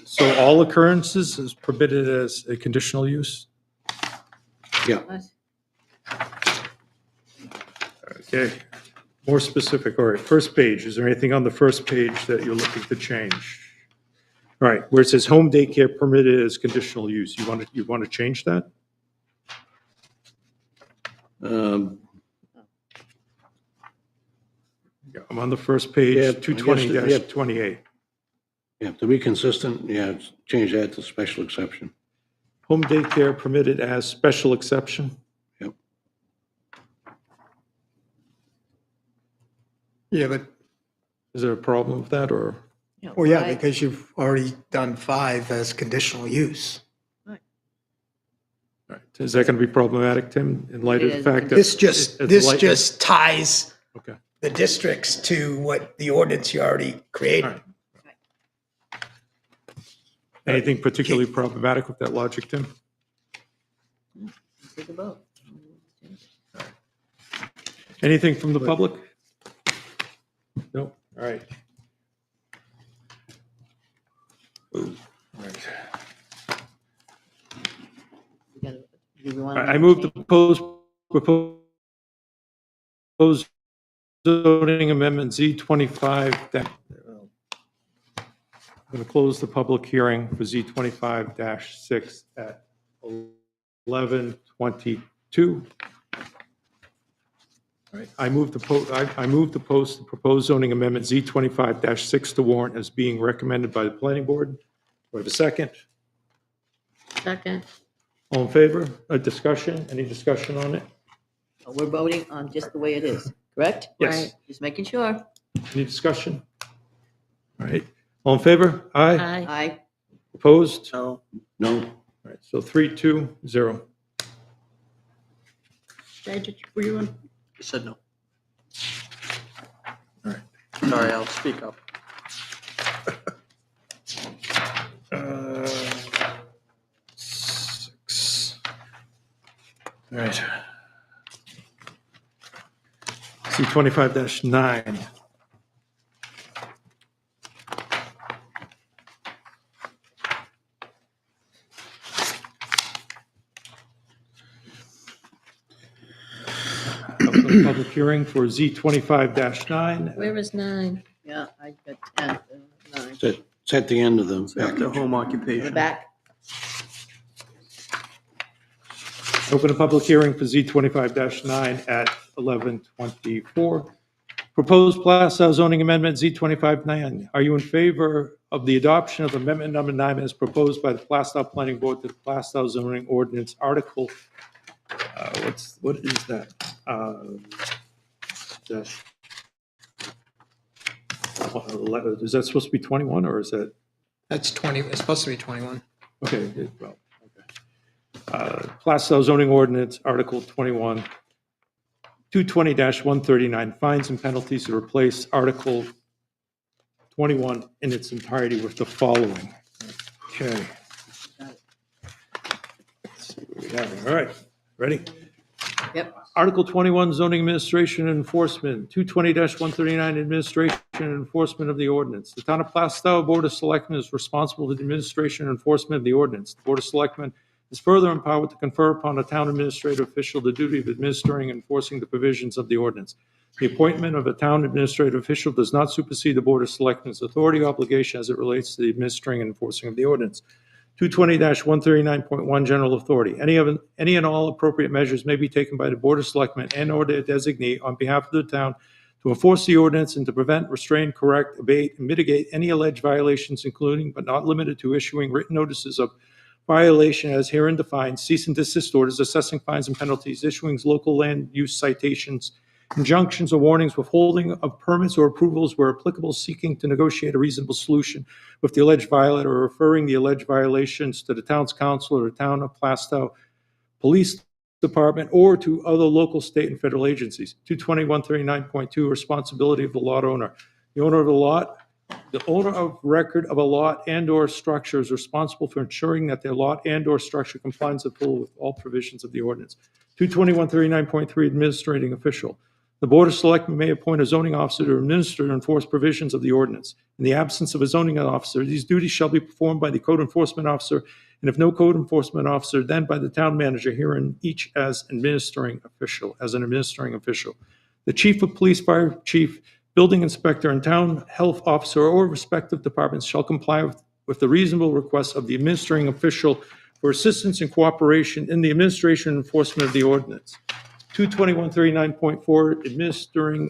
So all occurrences is permitted as a conditional use? Yeah. Okay, more specific. All right, first page. Is there anything on the first page that you're looking to change? All right, where it says home daycare permitted as conditional use, you want to change that? Yeah, I'm on the first page, Yeah, I guess 220-28. Yeah, to be consistent, yeah, change that to special exception. Home daycare permitted as special exception? Yep. Yeah, but, Is there a problem with that, or? well, yeah, because you've already done 5 as conditional use. All right, is that going to be problematic, Tim, in light of the fact that? This it's light- just ties Okay. the districts to what the ordinance you already created. Anything particularly problematic with that logic, Tim? Take a vote. Anything from the public? No? All right. Ooh, all right. I move the proposed zoning amendment Z25. I'm going to close the public hearing for Z25-6 at 11:22. All right, I move to post the proposed zoning amendment Z25-6 to warrant as being recommended by the planning board. Do I have a second? Second. All in favor? A discussion? Any discussion on it? We're voting on just the way it is, correct? Yes. Right. Just making sure. Any discussion? All right. All in favor? Aye. Aye. Opposed? No. No. All right, so 3-2-0. Were you in? You said no. All right. Sorry, I'll speak up. Six. All right. C25-9. Public hearing for Z25-9. Where is 9? Yeah, I got 10, 9. It's at the end of the The package. home The occupation. back. Open a public hearing for Z25-9 at 11:24. Proposed Plastow zoning amendment Z25-9. Are you in favor of the adoption of amendment number 9 as proposed by the Plastow Planning Board to the Plastow zoning ordinance article? What is that? Is that supposed to be 21 or is that? That's 20, it's supposed to be 21. Okay, well, okay. Plastow zoning ordinance, Article 21, 220-139, fines and penalties to replace Article 21 in its entirety with the following. Okay. Let's see what we have here. All right, ready? Yep. Article 21, zoning administration and enforcement, 220-139, administration and enforcement of the ordinance. The Town of Plastow Board of Selectmen is responsible for the administration and enforcement of the ordinance. The Board of Selectmen is further empowered to confer upon a town administrative official the duty of administering and enforcing the provisions of the ordinance. The appointment of a town administrative official does not supersede the Board of Selectmen's authority or obligation as it relates to the administering and enforcing of the ordinance. 220-139.1 General Authority. Any and all appropriate measures may be taken by the Board of Selectmen and/or their designee on behalf of the town to enforce the ordinance and to prevent, restrain, correct, abate, and mitigate any alleged violations, including but not limited to issuing written notices of violation as herein defined, cease and desist orders, assessing fines and penalties, issuing local land use citations, injunctions or warnings, withholding of permits or approvals where applicable, seeking to negotiate a reasonable solution with the alleged violator, or referring the alleged violations to the town's council or the Town of Plastow Police Department or to other local, state, and federal agencies. 220-139.2, responsibility of the lot owner. The owner of record of a lot and/or structure is responsible for ensuring that their lot and/or structure complies in full with all provisions of the ordinance. 220-139.3, administrating official. The Board of Selectmen may appoint a zoning officer to administer and enforce provisions of the ordinance. In the absence of a zoning officer, these duties shall be performed by the code enforcement officer, and if no code enforcement officer, then by the town manager, herein each as an administering official. The chief of police, fire chief, building inspector, and town health officer or respective departments shall comply with the reasonable requests of the administering official for assistance and cooperation in the administration and enforcement of the ordinance. 220-139.4,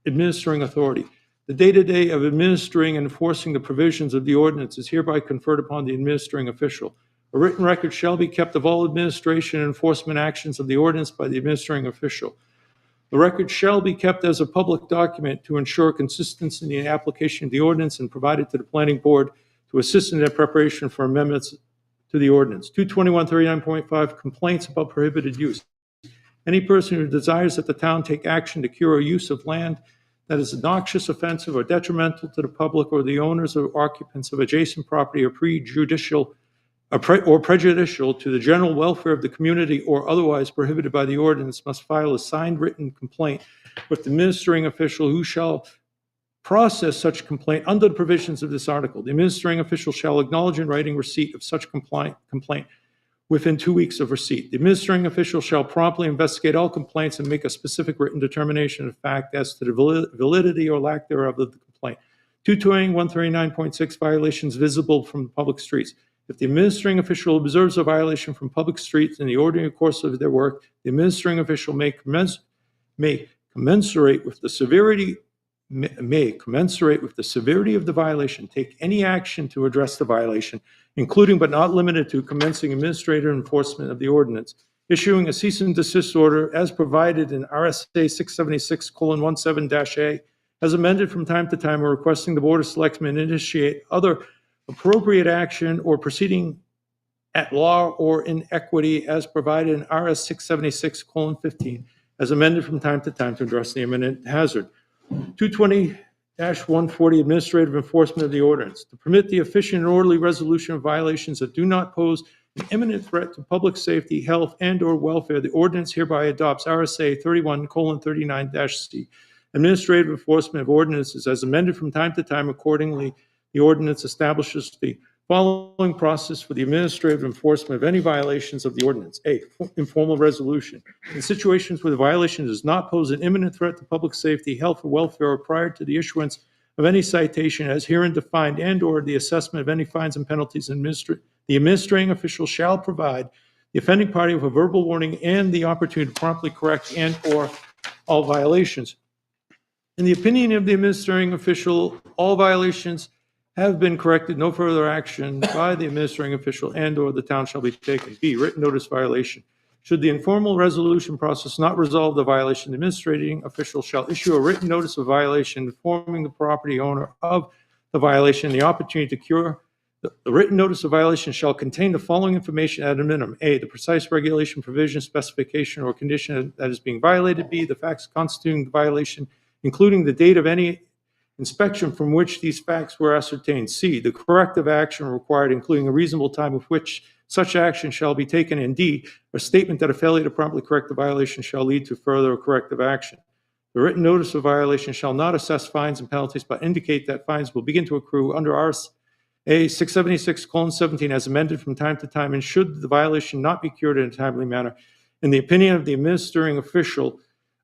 administering authority. The day-to-day of administering and enforcing the provisions of the ordinance is hereby conferred upon the administering official. A written record shall be kept of all administration and enforcement actions of the ordinance by the administering official. The record shall be kept as a public document to ensure consistency in the application of the ordinance and provided to the planning board to assist in their preparation for amendments to the ordinance. 221-39.5, complaints about prohibited use. Any person who desires that the town take action to cure a use of land that is obnoxious, offensive, or detrimental to the public or the owners or occupants of adjacent property or prejudicial to the general welfare of the community or otherwise prohibited by the ordinance must file a signed written complaint with the administering official, who shall process such complaint under the provisions of this article. The administering official shall acknowledge in writing receipt of such complaint within 2 weeks of receipt. The administering official shall promptly investigate all complaints and make a specific written determination of fact as to the validity or lack thereof of the complaint. 220-139.6, violations visible from public streets. If the administering official observes a violation from public streets in the ordinary course of their work, the administering official may commensurate with the severity of the violation, take any action to address the violation, including but not limited to commencing administrative enforcement of the ordinance, issuing a cease and desist order as provided in RSA 676:17-A, as amended from time to time, or requesting the Board of Selectmen initiate other appropriate action or proceeding at law or in equity as provided in RS 676:15, as amended from time to time to address the imminent hazard. 220-140, administrative enforcement of the ordinance. To permit the efficient and orderly resolution of violations that do not pose an imminent threat to public safety, health, and/or welfare, the ordinance hereby adopts RSA 31:39-C. Administrative enforcement of ordinances as amended from time to time. Accordingly, the ordinance establishes the following process for the administrative enforcement of any violations of the ordinance. A, informal resolution. In situations where the violation does not pose an imminent threat to public safety, health, or welfare, or prior to the issuance of any citation as herein defined and/or the assessment of any fines and penalties, the administrating official shall provide the offending party with a verbal warning and the opportunity to promptly correct and/or all violations. In the opinion of the administrating official, all violations have been corrected. No further action by the administrating official and/or the town shall be taken. B, written notice violation. Should the informal resolution process not resolve the violation, the administrating official shall issue a written notice of violation informing the property owner of the violation and the opportunity to cure. The written notice of violation shall contain the following information at a minimum. A, the precise regulation, provision, specification, or condition that is being violated. B, the facts constituting the violation, including the date of any inspection from which these facts were ascertained. C, the corrective action required, including a reasonable time with which such action shall be taken, and D, a statement that a failure to promptly correct the violation shall lead to further corrective action. The written notice of violation shall not assess fines and penalties, but indicate that fines will begin to accrue under RSA 676:17 as amended from time to time, and should the violation not be cured in a timely manner, in the opinion of the administering official,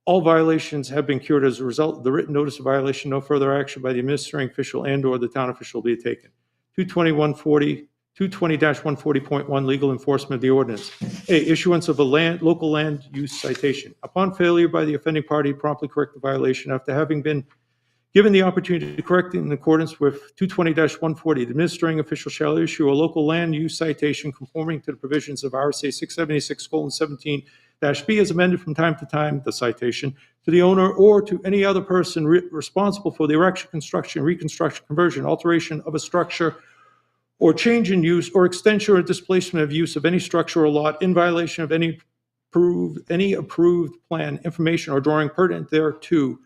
all violations have been cured as a result of the written notice of violation. No further action by the administering official and/or the town official will be taken. 220-140.1 legal enforcement of the ordinance. A, issuance of a local land use citation. Upon failure by the offending party to promptly correct the violation after having been given the opportunity to correct it in accordance with 220-140, the administering official shall issue a local land use citation conforming to the provisions of RSA 676:17-B as amended from time to time, the citation, to the owner or to any other person responsible for the erection, construction, reconstruction, conversion, alteration of a structure, or change in use or extension or displacement of use of any structure or lot in violation of any approved plan, information, or drawing pertinent thereto,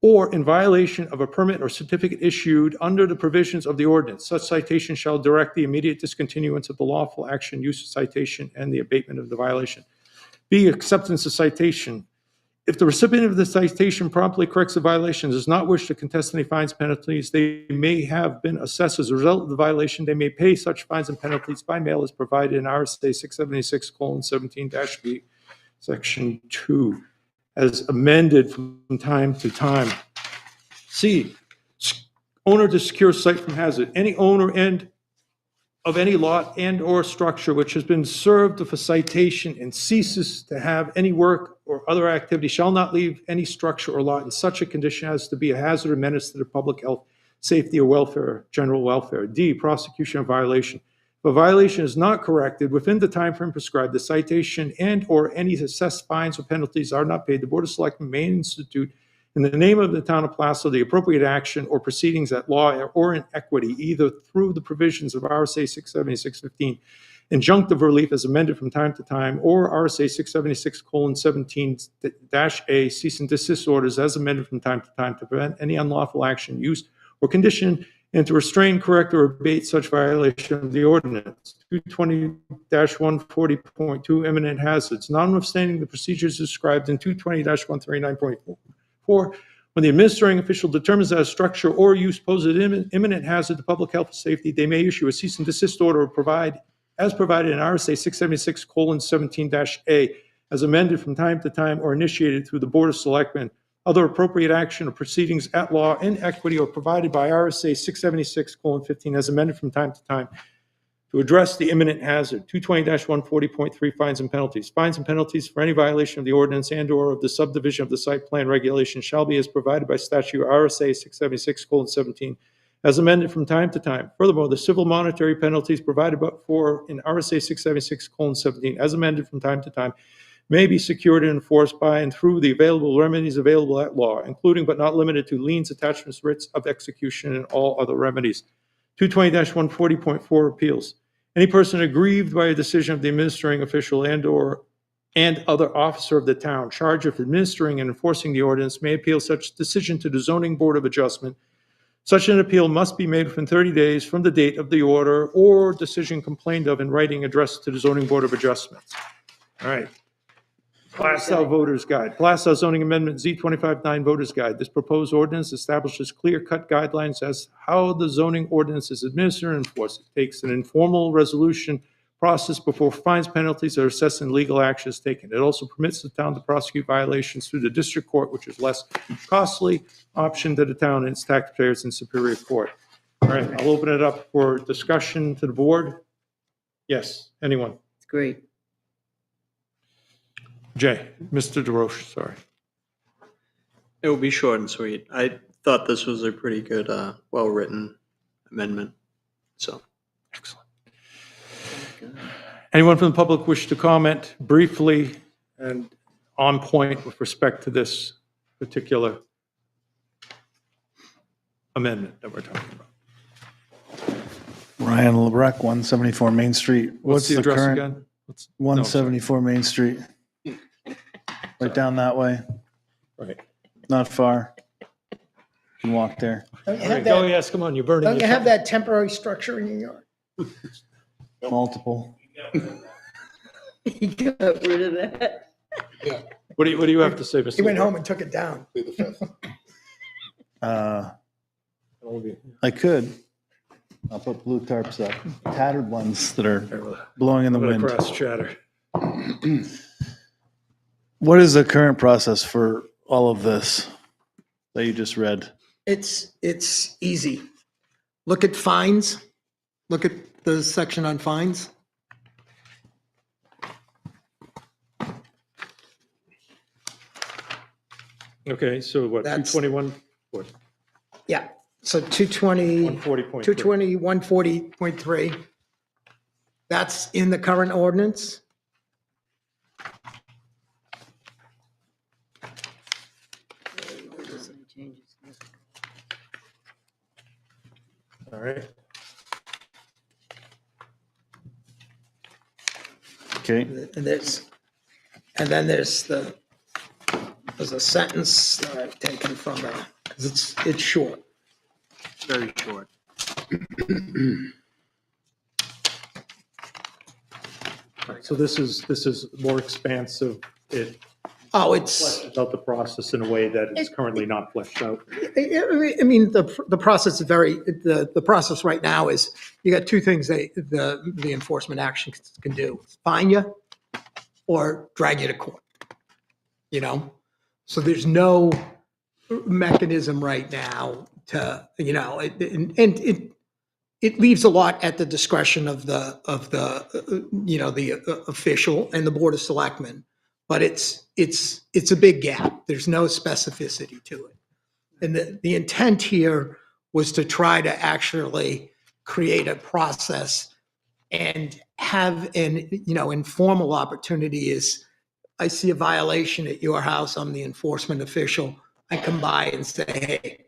or in violation of a permit or certificate issued under the provisions of the ordinance. Such citation shall direct the immediate discontinuance of the lawful action, use of citation, and the abatement of the violation. B, acceptance of citation. If the recipient of the citation promptly corrects the violation and does not wish to contest any fines, penalties they may have been assessed as a result of the violation, they may pay such fines and penalties by mail as provided in RSA 676:17-B, Section 2, as amended from time to time. C, owner to secure site from hazard. Any owner of any lot and/or structure which has been served of a citation and ceases to have any work or other activity shall not leave any structure or lot in such a condition as to be a hazard or menace to the public health, safety, or welfare, general welfare. D, prosecution of violation. If a violation is not corrected within the time frame prescribed, the citation and/or any assessed fines or penalties are not paid, the Board of Selectmen may institute in the name of the town of Plastow the appropriate action or proceedings at law or in equity, either through the provisions of RSA 676:15, injunctive relief as amended from time to time, or RSA 676:17-A, cease and desist orders as amended from time to time to prevent any unlawful action, use, or condition, and to restrain, correct, or abate such violation of the ordinance. 220-140.2, imminent hazards. Notwithstanding the procedures described in 220-139.4, when the administering official determines that a structure or use poses an imminent hazard to public health and safety, they may issue a cease and desist order or as provided in RSA 676:17-A, as amended from time to time or initiated through the Board of Selectmen. Other appropriate action or proceedings at law in equity or provided by RSA 676:15 as amended from time to time to address the imminent hazard. 220-140.3, fines and penalties. Fines and penalties for any violation of the ordinance and/or of the subdivision of the site plan regulation shall be as provided by statute RSA 676:17 as amended from time to time. Furthermore, the civil monetary penalties provided for in RSA 676:17 as amended from time to time may be secured and enforced by and through the available remedies available at law, including but not limited to liens, attachments, writs of execution, and all other remedies. 220-140.4, appeals. Any person aggrieved by a decision of the administering official and other officer of the town charged with administering and enforcing the ordinance may appeal such decision to the Zoning Board of Adjustment. Such an appeal must be made within 30 days from the date of the order or decision complained of in writing addressed to the Zoning Board of Adjustment. All right. Plastow Voters Guide. Plastow Zoning Amendment Z25-9 Voters Guide. This proposed ordinance establishes clear-cut guidelines as how the zoning ordinance is administered and enforced. It takes an informal resolution process before fines, penalties are assessed, and legal action is taken. It also permits the town to prosecute violations through the district court, which is less costly option to the town and its taxpayers in Superior Court. All right, I'll open it up for discussion to the board. Yes, anyone? It's great. Jay, Mr. DeRoche, sorry. It will be short and sweet. I thought this was a pretty good, well-written amendment, so. Excellent. Anyone from the public wish to comment briefly and on point with respect to this particular amendment that we're talking about? Ryan LeBrecq, 174 Main Street. What's the address current- again? 174 Main Street. Right down that way. Right. Not far. You can walk there. Don't you All have right, go, that, yes, come on, you're burning. don't you your have tongue. that temporary structure in your yard? Multiple. He got rid of that. What do you have to say, Mr.? He went home and took it down. I could. I'll put blue tarps up, tattered ones that are blowing in the wind. Cross chatter. What is the current process for all of this that you just read? It's easy. Look at fines. Look at the section on fines. Okay, so what, That's- 221? What? Yeah, so 220. 140.3. 220, 140.3. That's in the current ordinance. All right. Okay. And then there's a sentence that I've taken from, because it's short. Very short. All right, so this is more expansive. It Oh, it's, fleshes out the process in a way that is currently not fleshed out. I mean, the process is the process right now is, you got two things the enforcement action can do: fine you or drag you to court. You know, so there's no mechanism right now to, you know, it leaves a lot at the discretion of the official and the Board of Selectmen. But it's a big gap. There's no specificity to it. And the intent here was to try to actually create a process and have an, informal opportunity. Is I see a violation at your house, I'm the enforcement official, I come by and say, hey,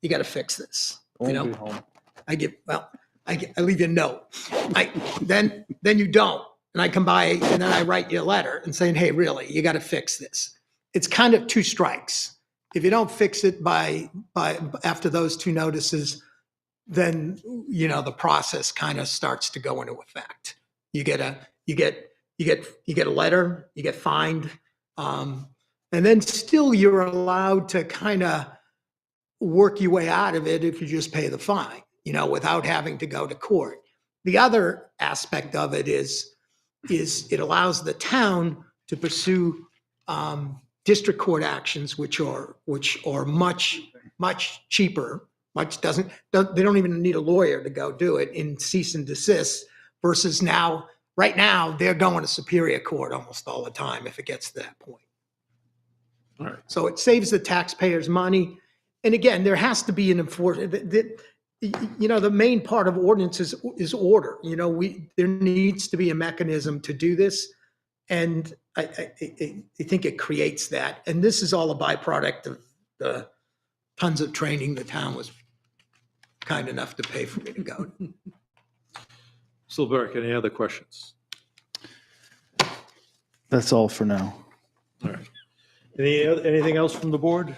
you got to fix this. You know, I leave you a note. Then you don't. And I come by and then I write you a letter and saying, hey, really, you got to fix this. It's kind of two strikes. If you don't fix it by after those two notices, then, the process kind of starts to go into effect. You get a letter, you get fined. And then still you're allowed to kind of work your way out of it if you just pay the fine, without having to go to court. The other aspect of it is it allows the town to pursue district court actions, which are much cheaper. They don't even need a lawyer to go do it in cease and desist. Versus right now they're going to Superior Court almost all the time if it gets to that point. All right. So it saves the taxpayers money. And again, there has to be an enforcement. The main part of ordinance is order. There needs to be a mechanism to do this. And I think it creates that. And this is all a byproduct of the tons of training the town was kind enough to pay for me to go. Silberg, any other questions? That's all for now. All right. Anything else from the board?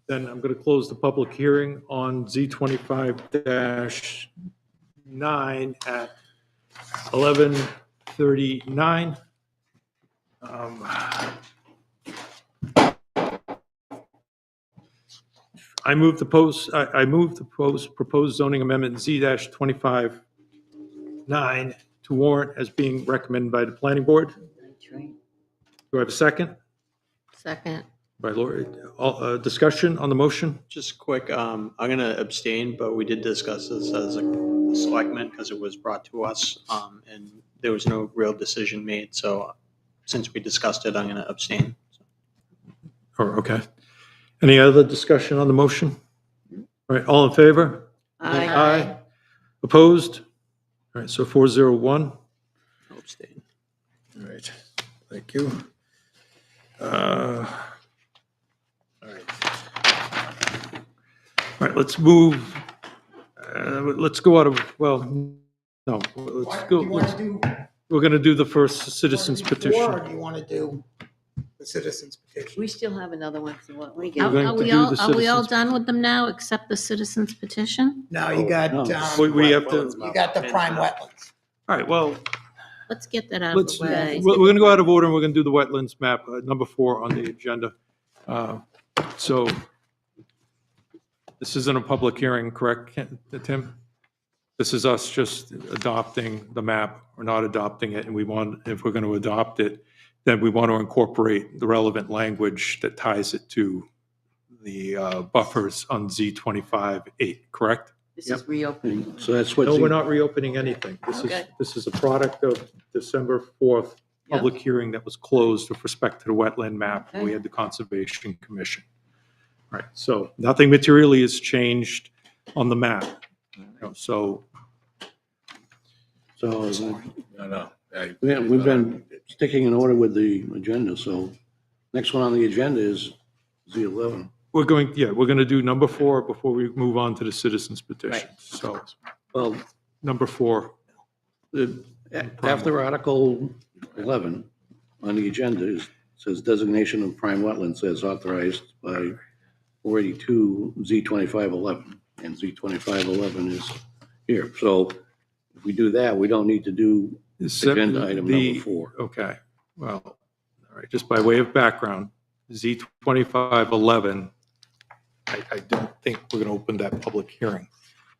Then I'm going to close the public hearing on Z25-9 at 11:39. I move the proposed zoning amendment Z-25-9 to warrant as being recommended by the planning board. Do I have a second? Second. By Lori. Discussion on the motion? Just quick, I'm going to abstain, but we did discuss this as a selectment because it was brought to us, and there was no real decision made. So since we discussed it, I'm going to abstain. Okay. Any other discussion on the motion? All right, all in favor? Aye. Opposed? All right, so 401. I'll abstain. All right, thank you. All right, let's move. Let's go out of, well, no, let's go. We're going to do the first citizens petition. Or do you want to do the citizens petition? We still have another one, so what we Are get. are we all done with them now, except the citizens petition? No, you got, We have to, you got the prime wetlands. All right, well, Let's get that out of let's, the way. we're going to go out of order and we're going to do the wetlands map, number 4 on the agenda. So this isn't a public hearing, correct, Tim? This is us just adopting the map or not adopting it, and we want, if we're going to adopt it, then we want to incorporate the relevant language that ties it to the buffers on Z25-8, correct? This is reopening. So that's what. No, we're not reopening anything. Okay. This is a product of December 4th public hearing that was closed with respect to the wetland map. We had the Conservation Commission. All right, so nothing materially has changed on the map. So We've been sticking in order with the agenda, so next one on the agenda is Z11. we're going to do number 4 before we move on to the citizens petition. So, Well, number 4. after Article 11 on the agenda says designation of prime wetlands as authorized by 482 Z2511, and Z2511 is here. So if we do that, we don't need to do agenda item number 4. Okay, well, all right, just by way of background, Z2511, I don't think we're going to open that public hearing,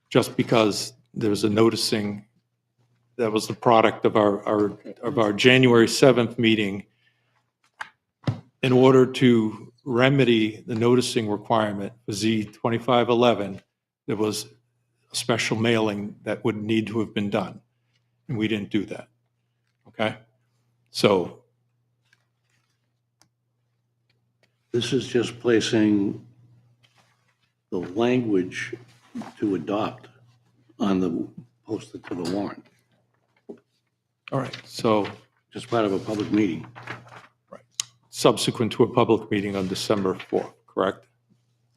just because there's a noticing that was the product of our January 7th meeting. In order to remedy the noticing requirement for Z2511, there was a special mailing that would need to have been done, and we didn't do that. Okay? So This is just placing the language to adopt on the, posted to the warrant. all right, so Just part of a public meeting. subsequent to a public meeting on December 4th, correct?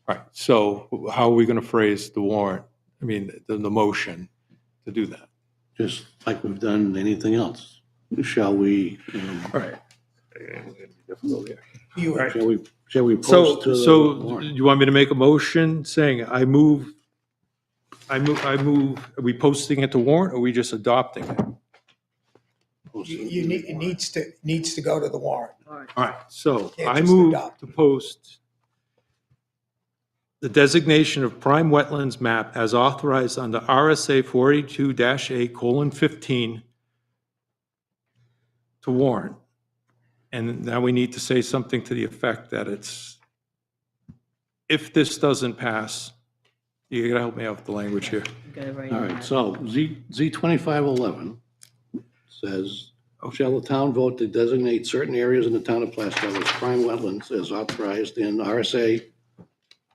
All right, so how are we going to phrase the warrant, I mean, the motion to do that? Just like we've done anything else. Shall we? All right. Shall we So, post to the so warrant? you want me to make a motion saying I move, are we posting it to warrant or are we just adopting it? It needs to go to the warrant. All right, so Can't I just move adopt. to post the designation of prime wetlands map as authorized under RSA 482-A:15 to warrant. And now we need to say something to the effect that it's, if this doesn't pass, you gotta help me out with the language here. All right, so Z2511 says, shall the town vote to designate certain areas in the town of Plastow as prime wetlands as authorized in RSA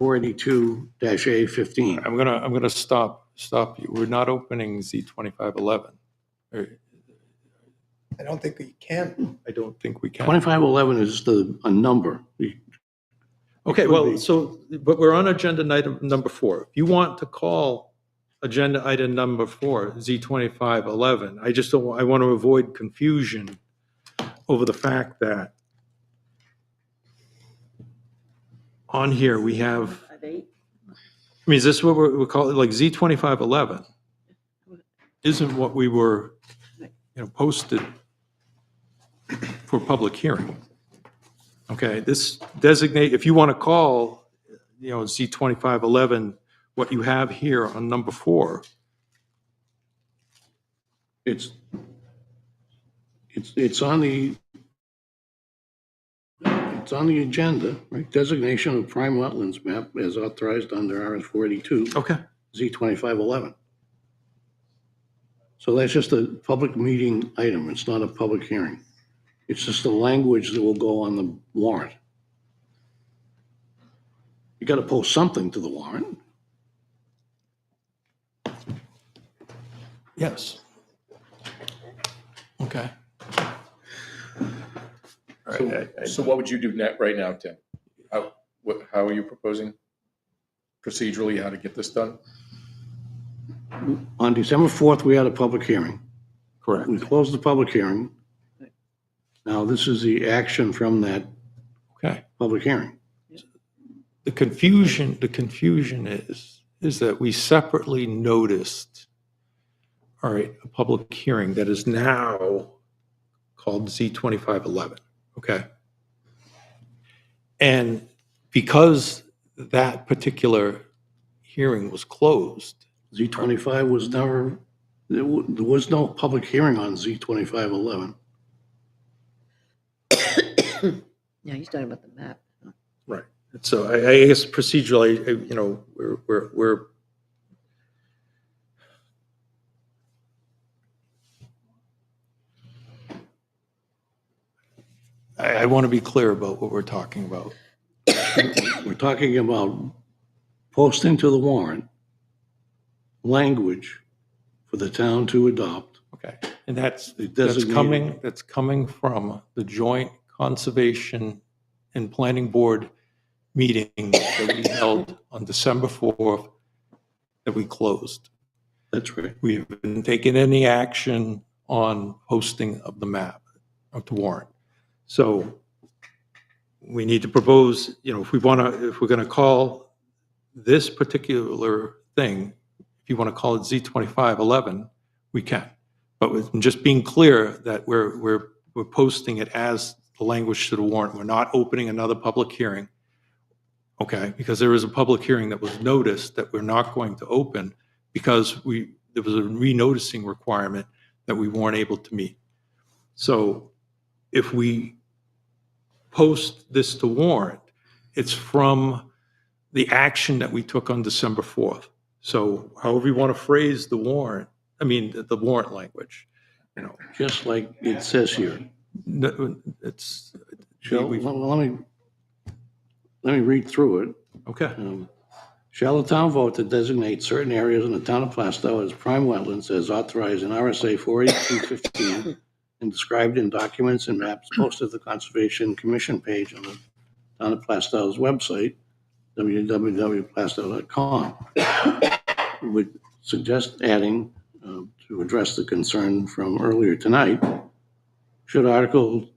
482-A:15? I'm gonna stop you. We're not opening Z2511. I don't think we can. I don't think we can. 2511 is just a number. Okay, well, so, but we're on agenda item number 4. If you want to call agenda item number 4, Z2511, I just don't, I want to avoid confusion over the fact that on here we have, I mean, is this what we're calling, like Z2511 isn't what we were, posted for public hearing. Okay, this designate, if you want to call, Z2511, what you have here on number 4. It's on the, it's on the agenda, right? Designation of prime wetlands map as authorized under RS 482. Okay. Z2511. So that's just a public meeting item. It's not a public hearing. It's just the language that will go on the warrant. You got to post something to the warrant. Yes. Okay. So what would you do right now, Tim? How are you proposing procedurally how to get this done? On December 4th, we had a public hearing. Correct. We closed the public hearing. Now, this is the action from that public hearing. The confusion is that we separately noticed all right, a public hearing that is now called Z2511, okay? And because that particular hearing was closed, Z25 was never, there was no public hearing on Z2511. Yeah, he's talking about the map. right, so I guess procedurally, you know, we're I want to be clear about what we're talking about. We're talking about posting to the warrant language for the town to adopt. Okay, and that's designated- that's coming from the joint conservation and planning board meeting that we held on December 4th that we closed. That's right. We haven't taken any action on posting of the map of the warrant. So we need to propose, you know, if we're going to call this particular thing, if you want to call it Z2511, we can. But with just being clear that we're posting it as the language to the warrant. We're not opening another public hearing, okay? Because there is a public hearing that was noticed that we're not going to open because there was a renoticing requirement that we weren't able to meet. So if we post this to warrant, it's from the action that we took on December 4th. So however you want to phrase the warrant, I mean, the warrant language, you know. Just like it says here. It's. Shall, let me read through it. Okay. Shall the town vote to designate certain areas in the town of Plastow as prime wetlands as authorized in RSA 48215 and described in documents and maps posted to the Conservation Commission page on the town of Plastow's website, www.plastow.com. Would suggest adding, to address the concern from earlier tonight, should Article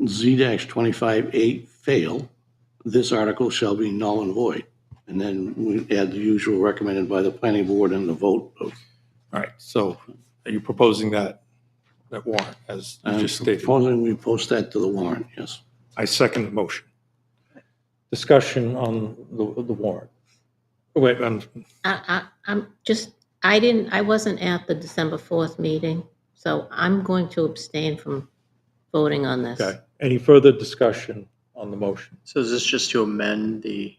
Z-25-8 fail, this article shall be null and void. And then we add the usual recommended by the planning board and the vote of. All right, so are you proposing that warrant as you just stated? Proposing we post that to the warrant, yes. I second the motion. Discussion on the warrant. Oh, wait, I wasn't at the December 4th meeting, so I'm going to abstain from voting on this. okay. Any further discussion on the motion? So is this just to amend the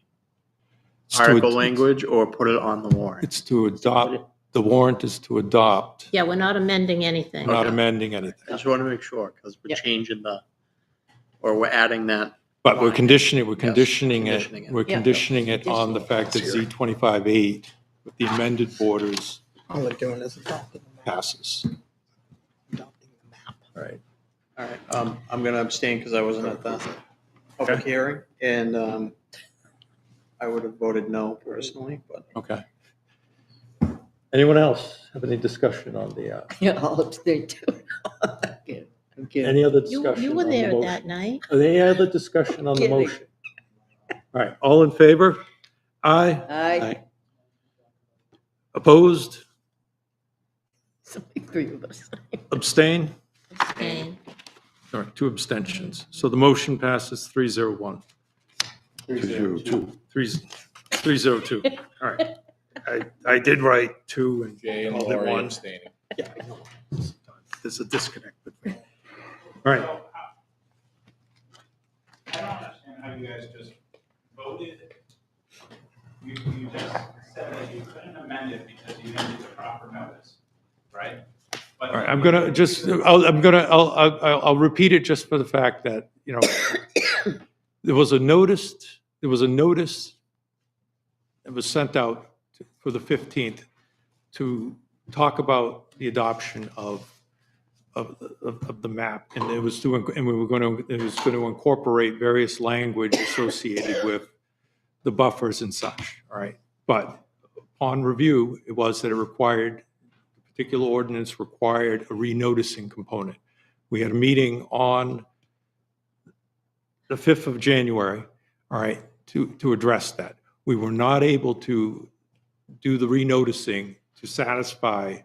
It's to article ad- language or put it on the warrant? It's to adopt, the warrant is to adopt, Yeah, we're not amending anything. not amending anything. I just want to make sure, because we're changing or we're adding that. But we're conditioning conditioning it it. we're Yeah. conditioning it on the fact that Z25-8 with the amended borders All they're doing is adopting. passes. All right. All right, I'm going to abstain because I wasn't at the public hearing, and I would have voted no personally, but. Okay. Anyone else have any discussion on the, Yeah, I'll abstain too. Okay. any other You discussion? were on the there motion? that night. Any other discussion on the Kidding. motion? All right, all in favor? Aye. Aye. Opposed? Something three of us. Abstain? Abstain. All right, 2 abstentions. So the motion passes 301. 202. 302. All right. I did write 2 and Jay and called it Lori 1. abstaining. Yeah, I know. There's a disconnect between. All right. I don't understand how you guys just voted. You just said that you couldn't amend it because you didn't get the proper notice, right? All right, I'm gonna just, I'll repeat it just for the fact that, you know, there was a notice that was sent out for the 15th to talk about the adoption of the map, and it was going to incorporate various language associated with the buffers and such, all right? But upon review, it was that it required, the particular ordinance required a renoticing component. We had a meeting on the 5th of January, all right, to address that. We were not able to do the renoticing to satisfy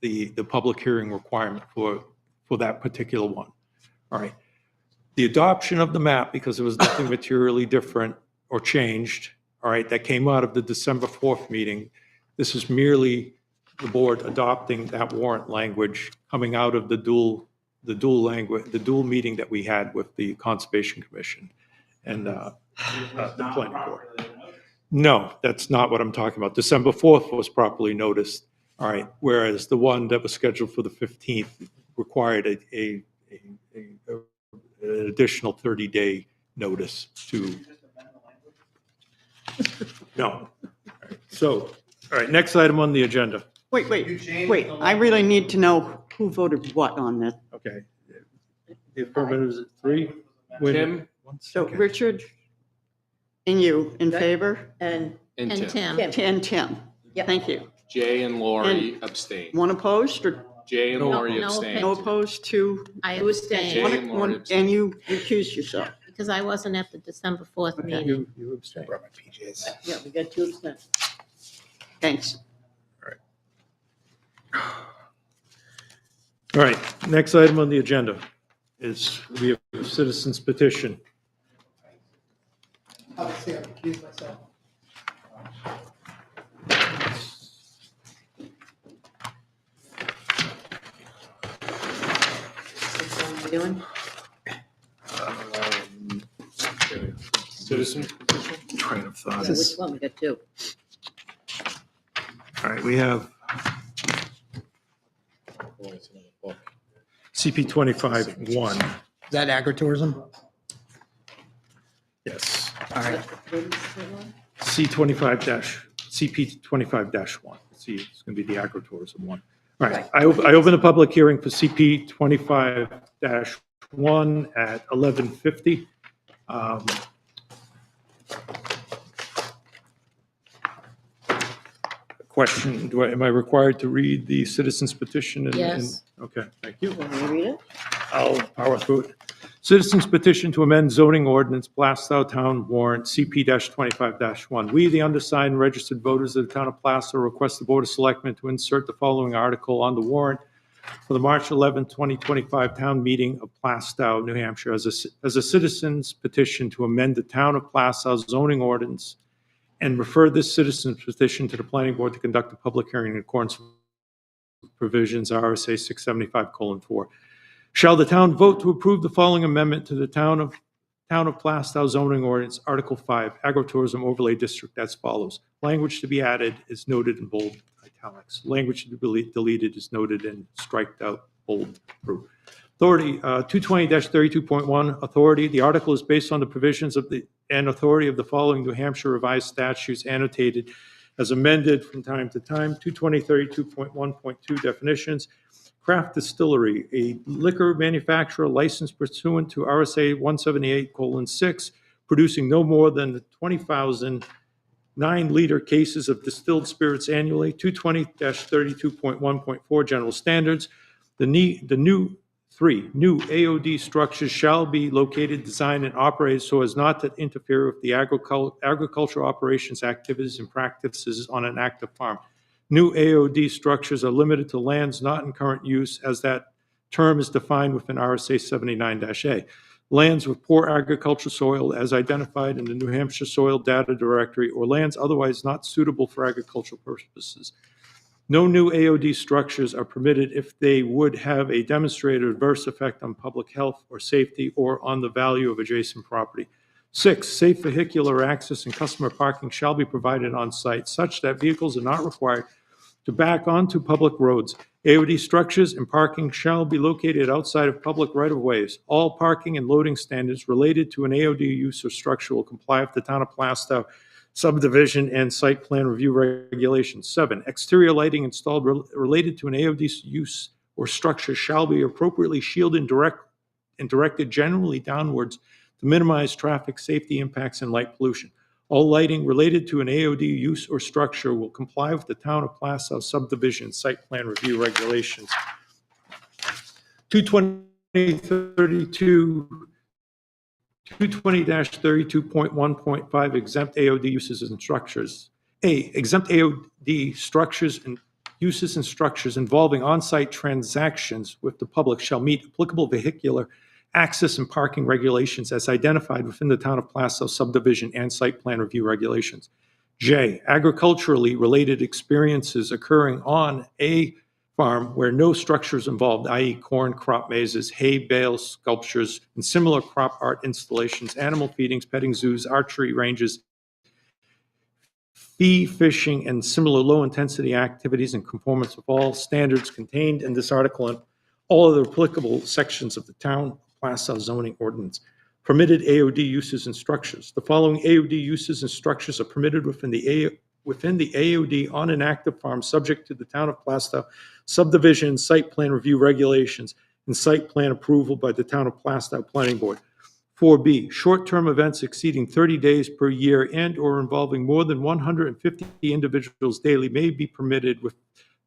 the public hearing requirement for that particular one. All right. The adoption of the map, because there was nothing materially different or changed, all right, that came out of the December 4th meeting. This is merely the board adopting that warrant language coming out of the dual meeting that we had with the Conservation Commission and the planning board. No, that's not what I'm talking about. December 4th was properly noticed, all right, whereas the one that was scheduled for the 15th required an additional 30-day notice to. No. All right. So, all right, next item on the agenda. Wait, I really need to know who voted what on this. Okay. The affirmative is 3. Tim? So Richard and you in favor? And And Tim. And Tim. Yep. Thank you. Jay and Lori abstain. One opposed or Jay and Lori no abstain. no opposed, two? I Who abstained Jay and Lori abstain. And you recused yourself? because I wasn't at the December 4th meeting. You abstain. Yeah, we got 2%. Thanks. All right, next item on the agenda is we have a citizens petition. Obviously, I recuse myself. which one are we doing? Citizens petition? Train of thought. Yeah, which one? We got 2. All right, we have CP 25-1. Is that agritourism? Yes. All right. CP 25-1. See, it's going to be the agritourism one. All right, I open the public hearing for CP 25-1 at 11:50. Question, am I required to read the citizens petition? Yes. Okay, thank you. Want me to read it? I'll power through it. Citizens petition to amend zoning ordinance, Plastow Town warrant, CP-25-1. We, the undersigned registered voters of the town of Plastow, request the Board of Selectmen to insert the following article on the warrant for the March 11, 2025 town meeting of Plastow, New Hampshire, as a citizens petition to amend the town of Plastow zoning ordinance and refer this citizens petition to the planning board to conduct a public hearing in accordance with provisions RSA 675:4. Shall the town vote to approve the following amendment to the town of Plastow zoning ordinance, Article 5, agritourism overlay district as follows. Language to be added is noted in bold italics. Language to be deleted is noted in striked out bold blue. Authority, 220-32.1, authority. The article is based on the provisions of and authority of the following New Hampshire revised statutes annotated as amended from time to time. 220-32.1.2 definitions. Craft distillery, a liquor manufacturer licensed pursuant to RSA 178:6, producing no more than 20,000 9-liter cases of distilled spirits annually. 220-32.1.4 general standards. The new AOD structures shall be located, designed, and operated so as not to interfere with the agricultural operations, activities, and practices on an active farm. New AOD structures are limited to lands not in current use, as that term is defined within RSA 79-A. Lands with poor agricultural soil as identified in the New Hampshire Soil Data Directory, or lands otherwise not suitable for agricultural purposes. No new AOD structures are permitted if they would have a demonstrated adverse effect on public health or safety or on the value of adjacent property. 6, safe vehicular access and customer parking shall be provided on site such that vehicles are not required to back onto public roads. AOD structures and parking shall be located outside of public right-of-ways. All parking and loading standards related to an AOD use or structure will comply with the town of Plastow subdivision and site plan review regulations. 7, exterior lighting installed related to an AOD use or structure shall be appropriately shielded and directed generally downwards to minimize traffic safety impacts and light pollution. All lighting related to an AOD use or structure will comply with the town of Plastow subdivision site plan review regulations. 220-32.1.5 exempt AOD uses and structures. A, exempt AOD structures and uses and structures involving on-site transactions with the public shall meet applicable vehicular access and parking regulations as identified within the Town of Plastow subdivision and site plan review regulations. J, agriculturally related experiences occurring on a farm where no structure is involved, i.e. corn, crop mazes, hay bales, sculptures, and similar crop art installations, animal feedings, petting zoos, archery ranges, fee fishing, and similar low-intensity activities in conformance with all standards contained in this article and all other applicable sections of the Town Plastow zoning ordinance. Permitted AOD uses and structures. The following AOD uses and structures are permitted within the AOD on an active farm, subject to the Town of Plastow subdivision site plan review regulations and site plan approval by the Town of Plastow Planning Board. 4B, short-term events exceeding 30 days per year and/or involving more than 150 individuals daily may be permitted with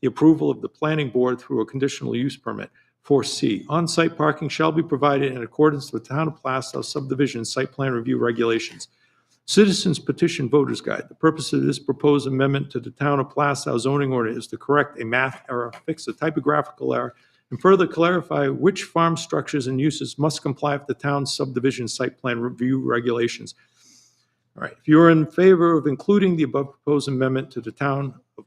the approval of the Planning Board through a conditional use permit. 4C, on-site parking shall be provided in accordance with the Town of Plastow subdivision site plan review regulations. Citizens Petition Voters Guide. The purpose of this proposed amendment to the Town of Plastow zoning order is to correct a math error, fix a typographical error, and further clarify which farm structures and uses must comply with the town's subdivision site plan review regulations. All right, if you're in favor of including the above proposed amendment to the Town of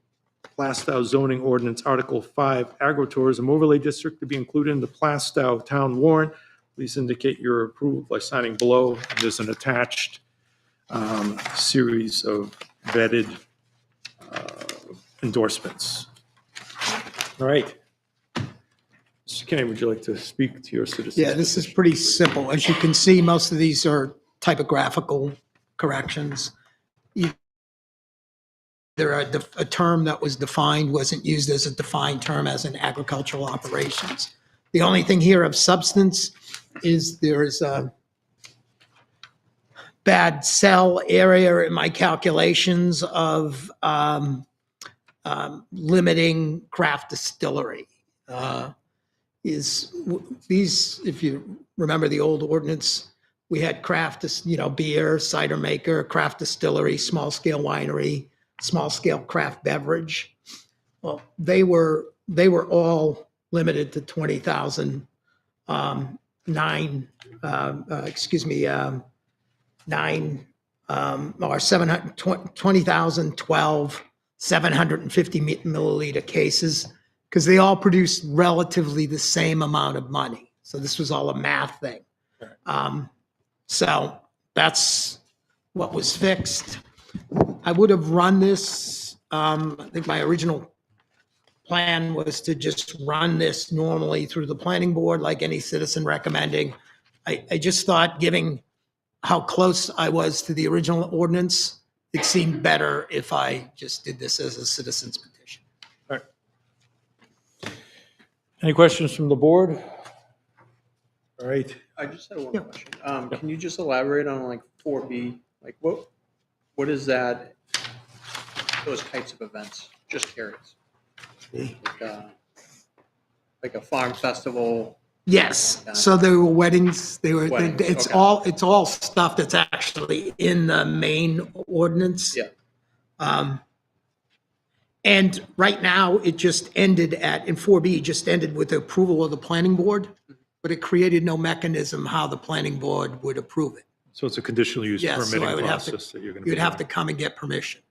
Plastow zoning ordinance, Article 5, agritourism overlay district to be included in the Plastow town warrant, please indicate your approval by signing below. There's an attached series of vetted endorsements. All right. Mr. Kane, would you like to speak to your citizens? Yeah, this is pretty simple. As you can see, most of these are typographical corrections. Either a term that was defined wasn't used as a defined term as in agricultural operations. The only thing here of substance is there is a bad cell area in my calculations of limiting craft distillery. These, if you remember the old ordinance, we had craft, beer, cider maker, craft distillery, small scale winery, small scale craft beverage. Well, they were all limited to 20,000, 20,012 750 milliliter cases, because they all produced relatively the same amount of money. So this was all a math thing. So that's what was fixed. I would have run this, I think my original plan was to just run this normally through the planning board like any citizen recommending. I just thought, given how close I was to the original ordinance, it seemed better if I just did this as a citizen's petition. All right. Any questions from the board? All right. I just had one question. Can you just elaborate on like 4B? Like what is that, those types of events? Just curious. Like a farm festival? Yes, so there were weddings, Weddings, it's okay. all stuff that's actually in the main ordinance. Yeah. And right now, it just ended in 4B, it just ended with the approval of the planning board, but it created no mechanism how the planning board would approve it. So it's a conditional use Yes, so I permitting would have to, process that you're going you'd have to come and get permission.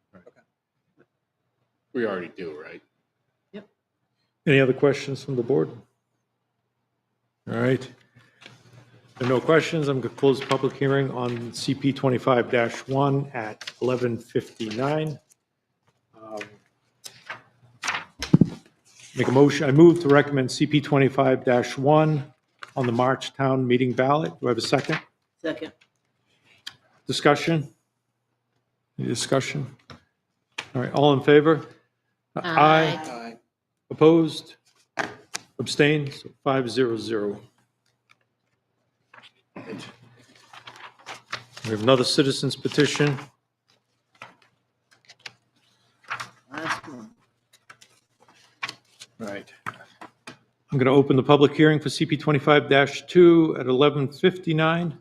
We already do, right? Any other questions from the board? All right. If there are no questions, I'm going to close the public hearing on CP 25-1 at 11:59. Make a motion. I move to recommend CP 25-1 on the March town meeting ballot. Do I have a second? Second. Discussion? Any discussion? All right, all in favor? Aye. Opposed? Abstained? So 5-0-0. Right. We have another citizen's petition. Last one. Right. I'm going to open the public hearing for CP 25-2 at 11:59.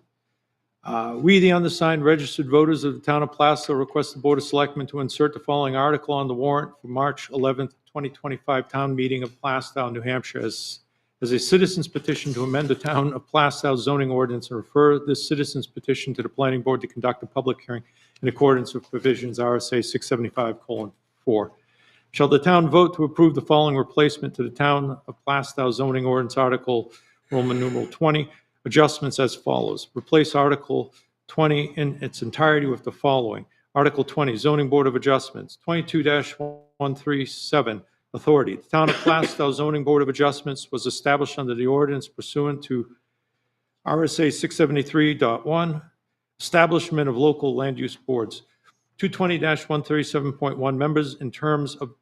We, the undersigned registered voters of the town of Plastow, request the Board of Selectmen to insert the following article on the warrant for March 11th, 2025 town meeting of Plastow, New Hampshire as a citizen's petition to amend the town of Plastow zoning ordinance and refer this citizen's petition to the planning board to conduct a public hearing in accordance with provisions RSA 675:4. Shall the town vote to approve the following replacement to the town of Plastow zoning ordinance article Roman numeral 20, adjustments as follows. Replace Article 20 in its entirety with the following. Article 20, Zoning Board of Adjustments, 22-137, Authority. The Town of Plastow Zoning Board of Adjustments was established under the ordinance pursuant to RSA 673.1, Establishment of Local Land Use Boards. 220-137.1, Members in terms of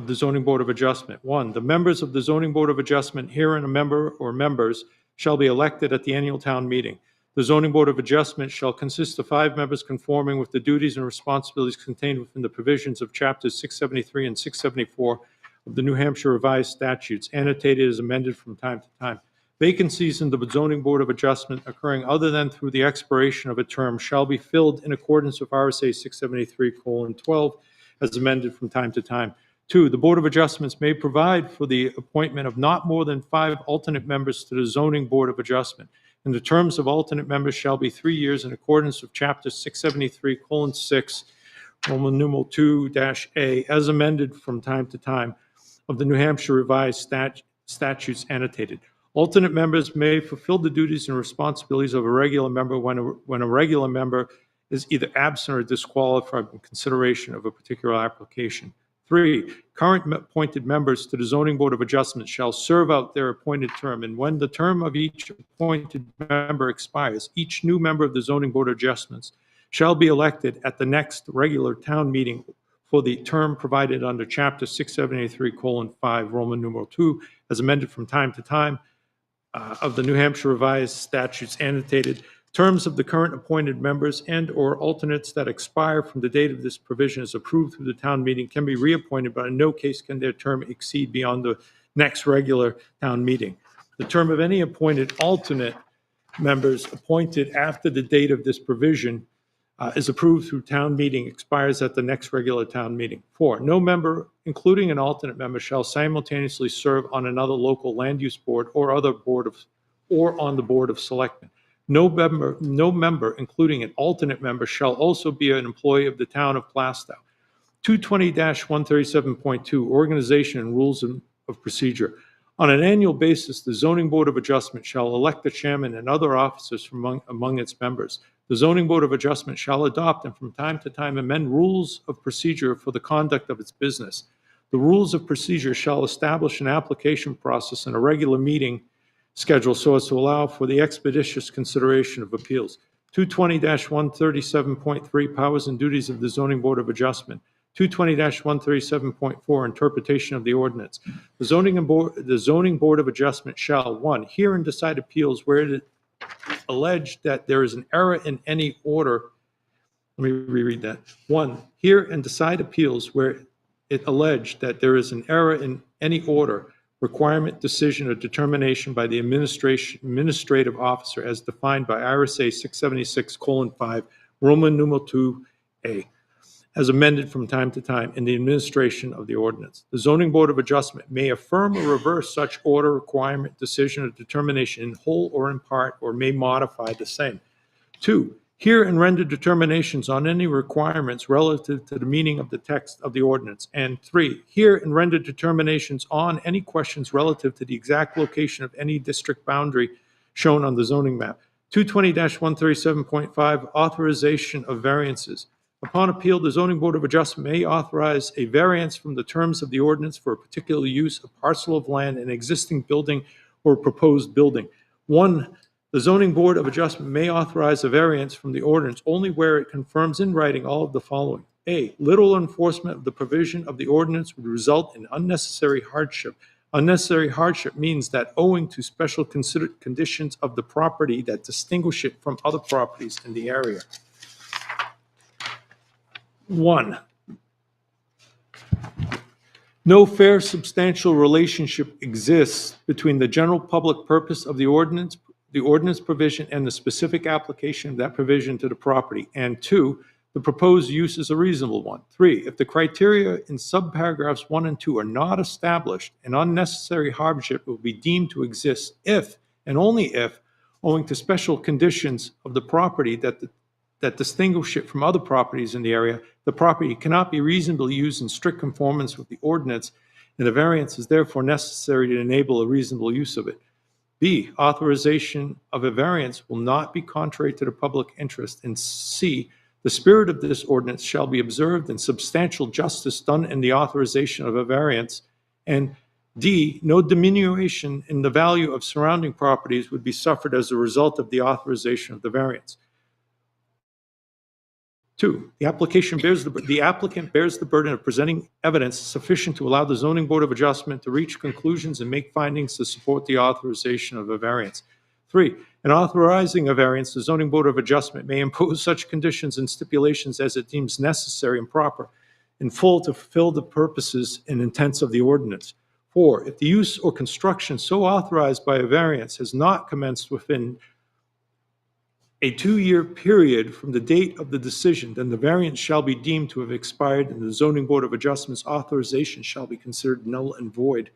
the Zoning Board of Adjustment. 1, the members of the Zoning Board of Adjustment, herein a member or members, shall be elected at the annual town meeting. The Zoning Board of Adjustment shall consist of 5 members conforming with the duties and responsibilities contained within the provisions of Chapters 673 and 674 of the New Hampshire Revised Statutes, annotated as amended from time to time. Vacancies in the Zoning Board of Adjustment occurring other than through the expiration of a term shall be filled in accordance with RSA 673:12 as amended from time to time. 2, the Board of Adjustments may provide for the appointment of not more than 5 alternate members to the Zoning Board of Adjustment, and the terms of alternate members shall be 3 years in accordance with Chapter 673:6, Roman numeral 2-A, as amended from time to time of the New Hampshire Revised Statutes annotated. Alternate members may fulfill the duties and responsibilities of a regular member when a regular member is either absent or disqualified in consideration of a particular application. 3, current appointed members to the Zoning Board of Adjustment shall serve out their appointed term, and when the term of each appointed member expires, each new member of the Zoning Board of Adjustments shall be elected at the next regular town meeting for the term provided under Chapter 673:5, Roman numeral 2, as amended from time to time of the New Hampshire Revised Statutes annotated. Terms of the current appointed members and/or alternates that expire from the date of this provision is approved through the town meeting can be reappointed, but in no case can their term exceed beyond the next regular town meeting. The term of any appointed alternate members appointed after the date of this provision is approved through town meeting expires at the next regular town meeting. 4, no member, including an alternate member, shall simultaneously serve on another local land use board or on the Board of Selectmen. No member, including an alternate member, shall also be an employee of the town of Plastow. 220-137.2, Organization and Rules of Procedure. On an annual basis, the Zoning Board of Adjustment shall elect the chairman and other officers from among its members. The Zoning Board of Adjustment shall adopt and from time to time amend rules of procedure for the conduct of its business. The rules of procedure shall establish an application process and a regular meeting schedule so as to allow for the expeditious consideration of appeals. 220-137.3, Powers and Duties of the Zoning Board of Adjustment. 220-137.4, Interpretation of the Ordinance. The Zoning Board of Adjustment shall, 1, hear and decide appeals where it is alleged that there is an error in any order. Let me reread that. 1, hear and decide appeals where it alleged that there is an error in any order, requirement, decision, or determination by the administrative officer as defined by RSA 676:5, Roman numeral 2A, as amended from time to time in the administration of the ordinance. The Zoning Board of Adjustment may affirm or reverse such order, requirement, decision, or determination in whole or in part, or may modify the same. 2, hear and render determinations on any requirements relative to the meaning of the text of the ordinance. And 3, hear and render determinations on any questions relative to the exact location of any district boundary shown on the zoning map. 220-137.5, authorization of variances. Upon appeal, the Zoning Board of Adjustment may authorize a variance from the terms of the ordinance for a particular use, a parcel of land, an existing building, or a proposed building. 1, the Zoning Board of Adjustment may authorize a variance from the ordinance only where it confirms in writing all of the following. A, literal enforcement of the provision of the ordinance would result in unnecessary hardship. Unnecessary hardship means that owing to special conditions of the property that distinguish it from other properties in the area. 1, no fair substantial relationship exists between the general public purpose of the ordinance provision and the specific application of that provision to the property. And 2, the proposed use is a reasonable one. 3, if the criteria in subparagraphs 1 and 2 are not established, an unnecessary hardship will be deemed to exist if, and only if, owing to special conditions of the property that distinguish it from other properties in the area, the property cannot be reasonably used in strict conformance with the ordinance, and the variance is therefore necessary to enable a reasonable use of it. B, authorization of a variance will not be contrary to the public interest. And C, the spirit of this ordinance shall be observed and substantial justice done in the authorization of a variance. And D, no diminution in the value of surrounding properties would be suffered as a result of the authorization of the variance. 2, the applicant bears the burden of presenting evidence sufficient to allow the Zoning Board of Adjustment to reach conclusions and make findings to support the authorization of a variance. 3, in authorizing a variance, the Zoning Board of Adjustment may impose such conditions and stipulations as it deems necessary and proper in full to fulfill the purposes and intents of the ordinance. 4, if the use or construction so authorized by a variance has not commenced within a 2-year period from the date of the decision, then the variance shall be deemed to have expired and the Zoning Board of Adjustment's authorization shall be considered null and void.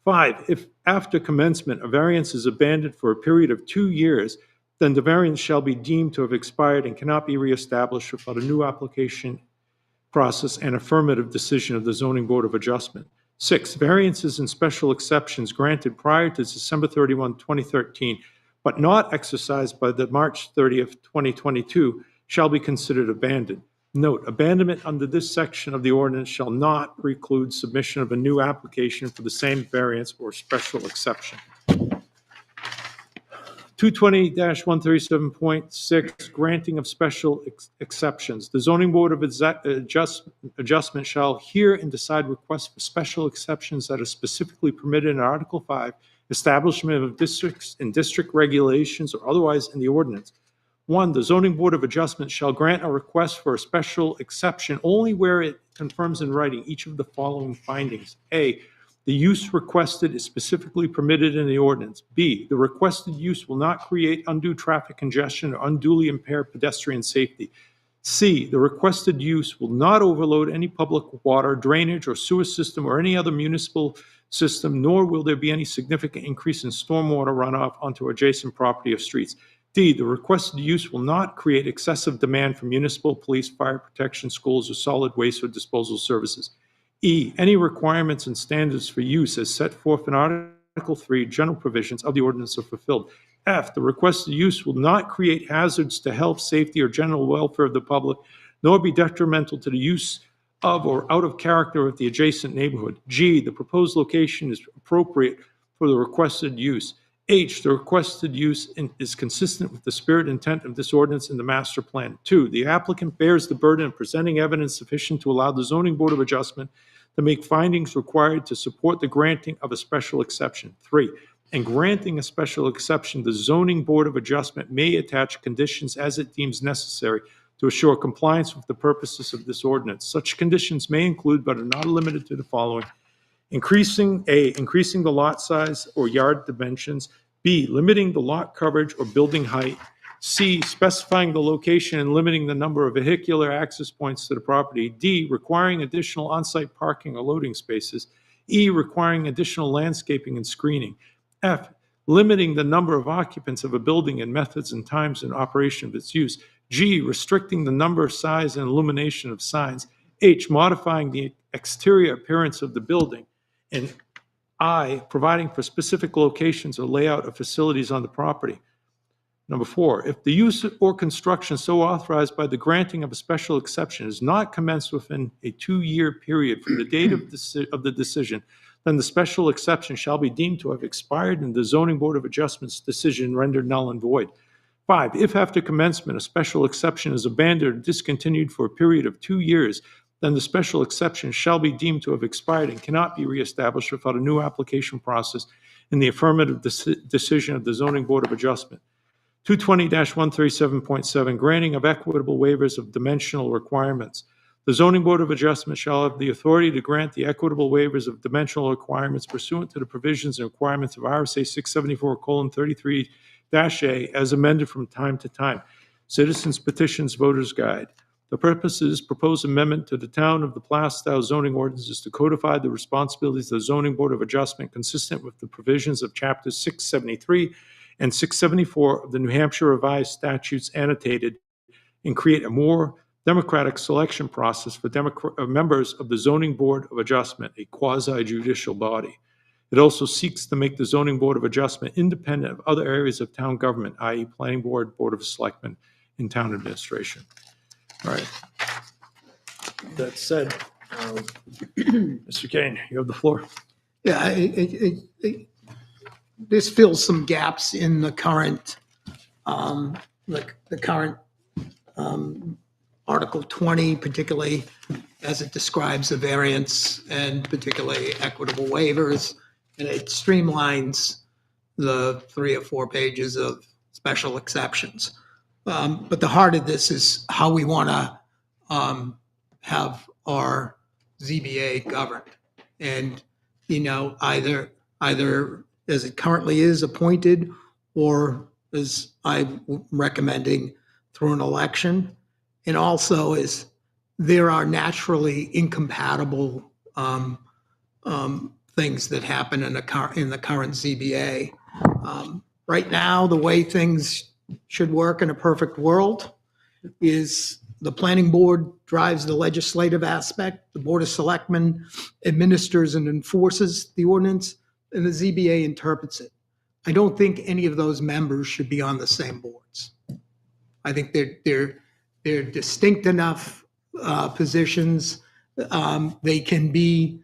5, if after commencement a variance is abandoned for a period of 2 years, then the variance shall be deemed to have expired and cannot be reestablished without a new application process and affirmative decision of the Zoning Board of Adjustment. 6, variances and special exceptions granted prior to December 31, 2013, but not exercised by the March 30th, 2022, shall be considered abandoned. Note, abandonment under this section of the ordinance shall not preclude submission of a new application for the same variance or special exception. 220-137.6, granting of special exceptions. The Zoning Board of Adjustment shall hear and decide requests for special exceptions that are specifically permitted in Article 5, establishment of districts and district regulations or otherwise in the ordinance. 1, the Zoning Board of Adjustment shall grant a request for a special exception only where it confirms in writing each of the following findings. A, the use requested is specifically permitted in the ordinance. B, the requested use will not create undue traffic congestion or unduly impair pedestrian safety. C, the requested use will not overload any public water, drainage, or sewer system or any other municipal system, nor will there be any significant increase in stormwater runoff onto adjacent property or streets. D, the requested use will not create excessive demand for municipal, police, fire protection, schools, or solid waste or disposal services. E, any requirements and standards for use as set forth in Article 3 general provisions of the ordinance are fulfilled. F, the requested use will not create hazards to health, safety, or general welfare of the public, nor be detrimental to the use of or out of character of the adjacent neighborhood. G, the proposed location is appropriate for the requested use. H, the requested use is consistent with the spirit and intent of this ordinance and the master plan. 2, the applicant bears the burden of presenting evidence sufficient to allow the Zoning Board of Adjustment to make findings required to support the granting of a special exception. 3, in granting a special exception, the Zoning Board of Adjustment may attach conditions as it deems necessary to assure compliance with the purposes of this ordinance. Such conditions may include, but are not limited to, the following: increasing the lot size or yard dimensions. B, limiting the lot coverage or building height. C, specifying the location and limiting the number of vehicular access points to the property. D, requiring additional on-site parking or loading spaces. E, requiring additional landscaping and screening. F, limiting the number of occupants of a building and methods and times in operation of its use. G, restricting the number, size, and illumination of signs. H, modifying the exterior appearance of the building. And I, providing for specific locations or layout of facilities on the property. Number 4, if the use or construction so authorized by the granting of a special exception is not commenced within a 2-year period from the date of the decision, then the special exception shall be deemed to have expired and the Zoning Board of Adjustment's decision rendered null and void. 5, if after commencement a special exception is abandoned or discontinued for a period of 2 years, then the special exception shall be deemed to have expired and cannot be reestablished without a new application process in the affirmative decision of the Zoning Board of Adjustment. 220-137.7, granting of equitable waivers of dimensional requirements. The Zoning Board of Adjustment shall have the authority to grant the equitable waivers of dimensional requirements pursuant to the provisions and requirements of RSA 674:33-A as amended from time to time. Citizens Petitions Voters Guide. The purpose is proposed amendment to the Town of the Plastow zoning ordinance is to codify the responsibilities of the Zoning Board of Adjustment consistent with the provisions of Chapter 673 and 674 of the New Hampshire Revised Statutes annotated, and create a more democratic selection process for members of the Zoning Board of Adjustment, a quasi-judicial body. It also seeks to make the Zoning Board of Adjustment independent of other areas of town government, i.e. Planning Board, Board of Selectmen, and Town Administration. All right. That said, Mr. Kane, you have the floor. Yeah, this fills some gaps in the current, Article 20, particularly as it describes the variance and particularly equitable waivers, and it streamlines the 3 or 4 pages of special exceptions. But the heart of this is how we want to have our ZBA governed. And, either as it currently is appointed, or as I'm recommending through an election. And also is there are naturally incompatible things that happen in the current ZBA. Right now, the way things should work in a perfect world is the planning board drives the legislative aspect, the Board of Selectmen administers and enforces the ordinance, and the ZBA interprets it. I don't think any of those members should be on the same boards. I think they're distinct enough positions. They can be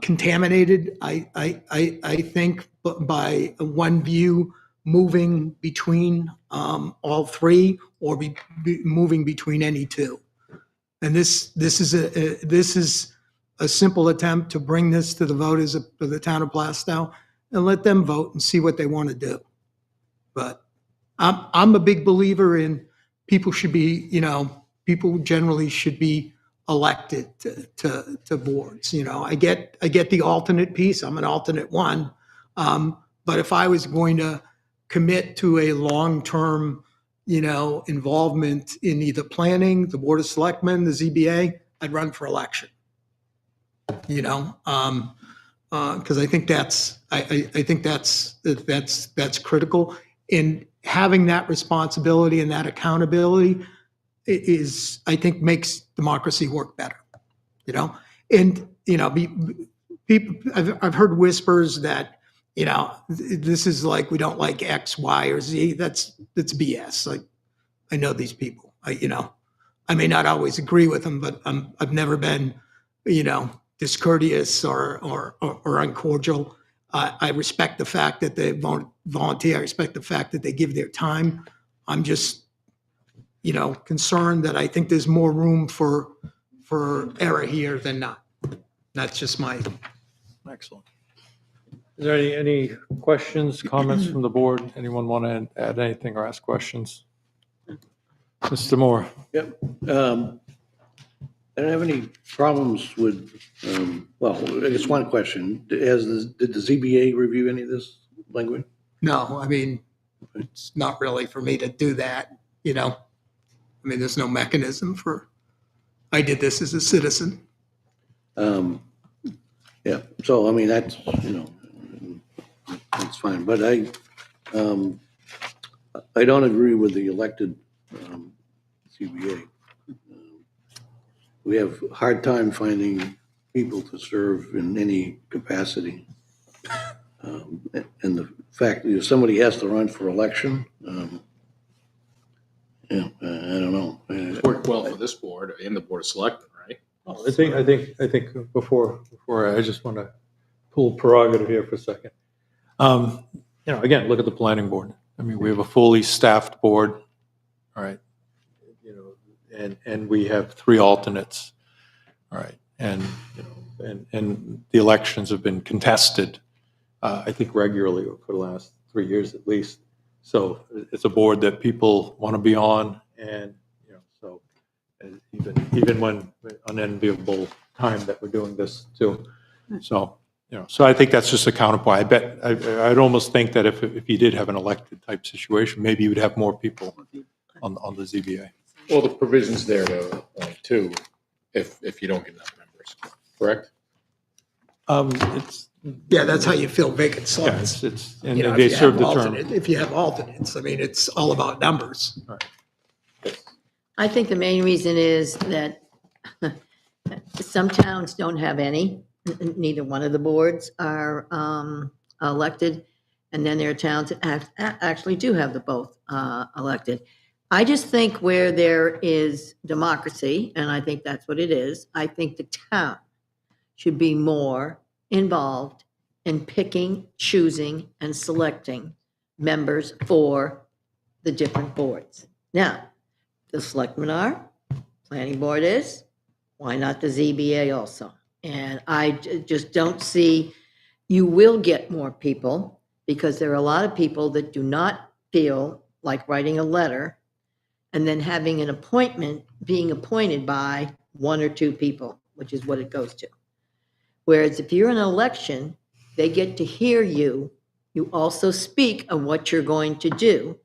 contaminated, I think, by one view moving between all 3, or moving between any 2. And this is a simple attempt to bring this to the voters of the town of Plastow and let them vote and see what they want to do. But I'm a big believer in people should be, people generally should be elected to boards. I get the alternate piece. I'm an alternate one. But if I was going to commit to a long-term, involvement in either planning, the Board of Selectmen, the ZBA, I'd run for election. Because I think that's critical. And having that responsibility and that accountability is, I think, makes democracy work better. And people, I've heard whispers that this is like we don't like X, Y, or Z. That's BS. Like, I know these people. I may not always agree with them, but I've never been, discourteous or uncordial. I respect the fact that they volunteer. I respect the fact that they give their time. I'm just, concerned that I think there's more room for error here than not. That's just my. Excellent. Is there any questions, comments from the board? Anyone want to add anything or ask questions? Mr. Moore. Yep. I don't have any problems with, I guess one question. Did the ZBA review any of this language? No, it's not really for me to do that, there's no mechanism for, I did this as a citizen. Yeah, so, that's, that's fine, but I don't agree with the elected ZBA. We have a hard time finding people to serve in any capacity. And the fact that if somebody has to run for election, I don't know. It's worked well for this board and the Board of Selectmen, right? I think before I just want to pull prerogative here for a second. Again, look at the planning board. We have a fully staffed board, all right. And we have 3 alternates, all right. And the elections have been contested, I think regularly for the last 3 years at least. So it's a board that people want to be on, and so even when unenviable time that we're doing this too. So so I think that's just a counterpoint. I'd almost think that if you did have an elected type situation, maybe you would have more people on the ZBA. Well, the provision's there to, too, if you don't get enough members, correct? It's, Yeah, that's how you fill vacant yeah, slots. it's, and You know, they if you serve have the term. If you have alternates, I mean, it's all about numbers. I think the main reason is that some towns don't have any, neither one of the boards are elected. And then there are towns that actually do have the both elected. I just think where there is democracy, and I think that's what it is, I think the town should be more involved in picking, choosing, and selecting members for the different boards. Now, the selectmen are, planning board is, why not the ZBA also? And I just don't see, you will get more people because there are a lot of people that do not feel like writing a letter and then having an appointment, being appointed by one or two people, which is what it goes to. Whereas if you're in an election, they get to hear you. You also speak of what you're going to do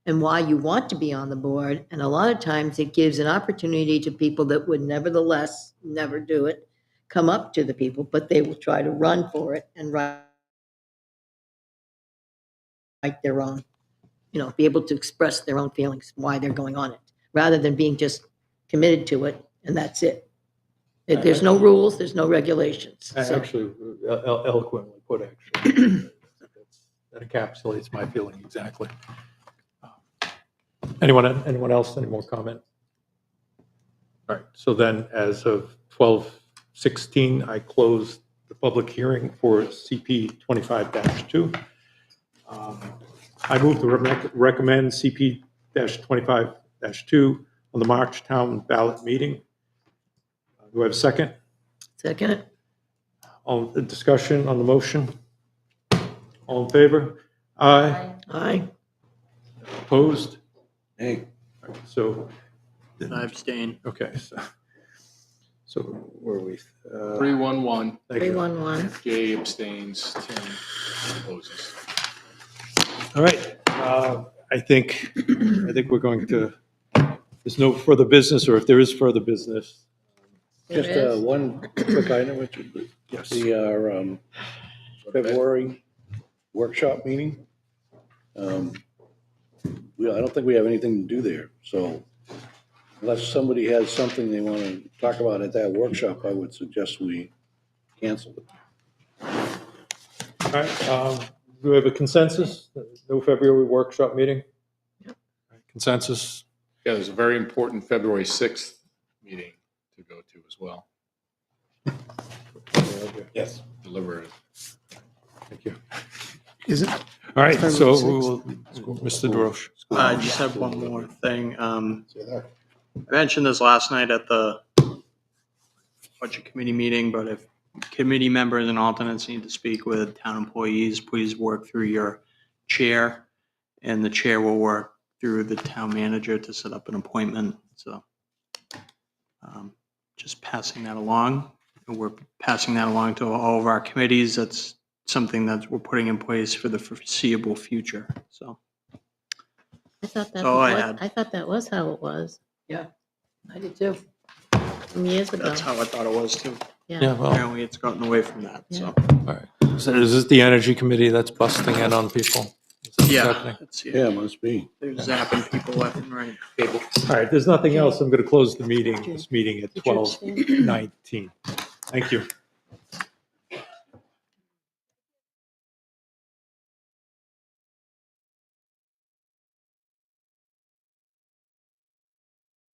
and why you want to be on the board. And a lot of times it gives an opportunity to people that would nevertheless never do it, come up to the people, but they will try to run for it and write their own, be able to express their own feelings, why they're going on it, rather than being just committed to it and that's it. There's no rules, there's no regulations. So- Actually, eloquently put, actually. That encapsulates my feeling exactly. Anyone else, any more comment? All right, so then as of 12:16, I closed the public hearing for CP 25-2. I move to recommend CP 25-2 on the March town ballot meeting. Do I have a second? Second. All the discussion on the motion? All in favor? Aye. Aye. Opposed? Hey. So, I abstain. okay, so where are we? 311. Thank you. 311. Jay abstains, Tim opposes. All right, I think we're going to, there's no further business, or if there is further business. There Just is. one quick item, Richard. Yes. The February workshop meeting. I don't think we have anything to do there, so unless somebody has something they want to talk about at that workshop, I would suggest we cancel it. All right, do we have a consensus? No February workshop meeting? Consensus? Yeah, there's a very important February 6th meeting to go to as well. Yes. Deliberative. Thank you. Is it? All right, so February Mr. DeRoche. I just have one more thing. I mentioned this last night at the budget committee meeting, but if committee members and alternates need to speak with town employees, please work through your chair, and the chair will work through the town manager to set up an appointment. So just passing that along. And we're passing that along to all of our committees. That's something that we're putting in place for the foreseeable future. So I thought That's all I had. I thought that was how it was Yeah, I did too. some years ago. that's how I thought it was too. Yeah, well, all Apparently it's gotten away from that, so. right. So is this the energy committee that's busting in on people? Is that what's Yeah, happening? Yeah, it must be. they're zapping people left and right. All right, there's nothing else. I'm going to close this meeting at Did you abstain? 12:19. Thank you.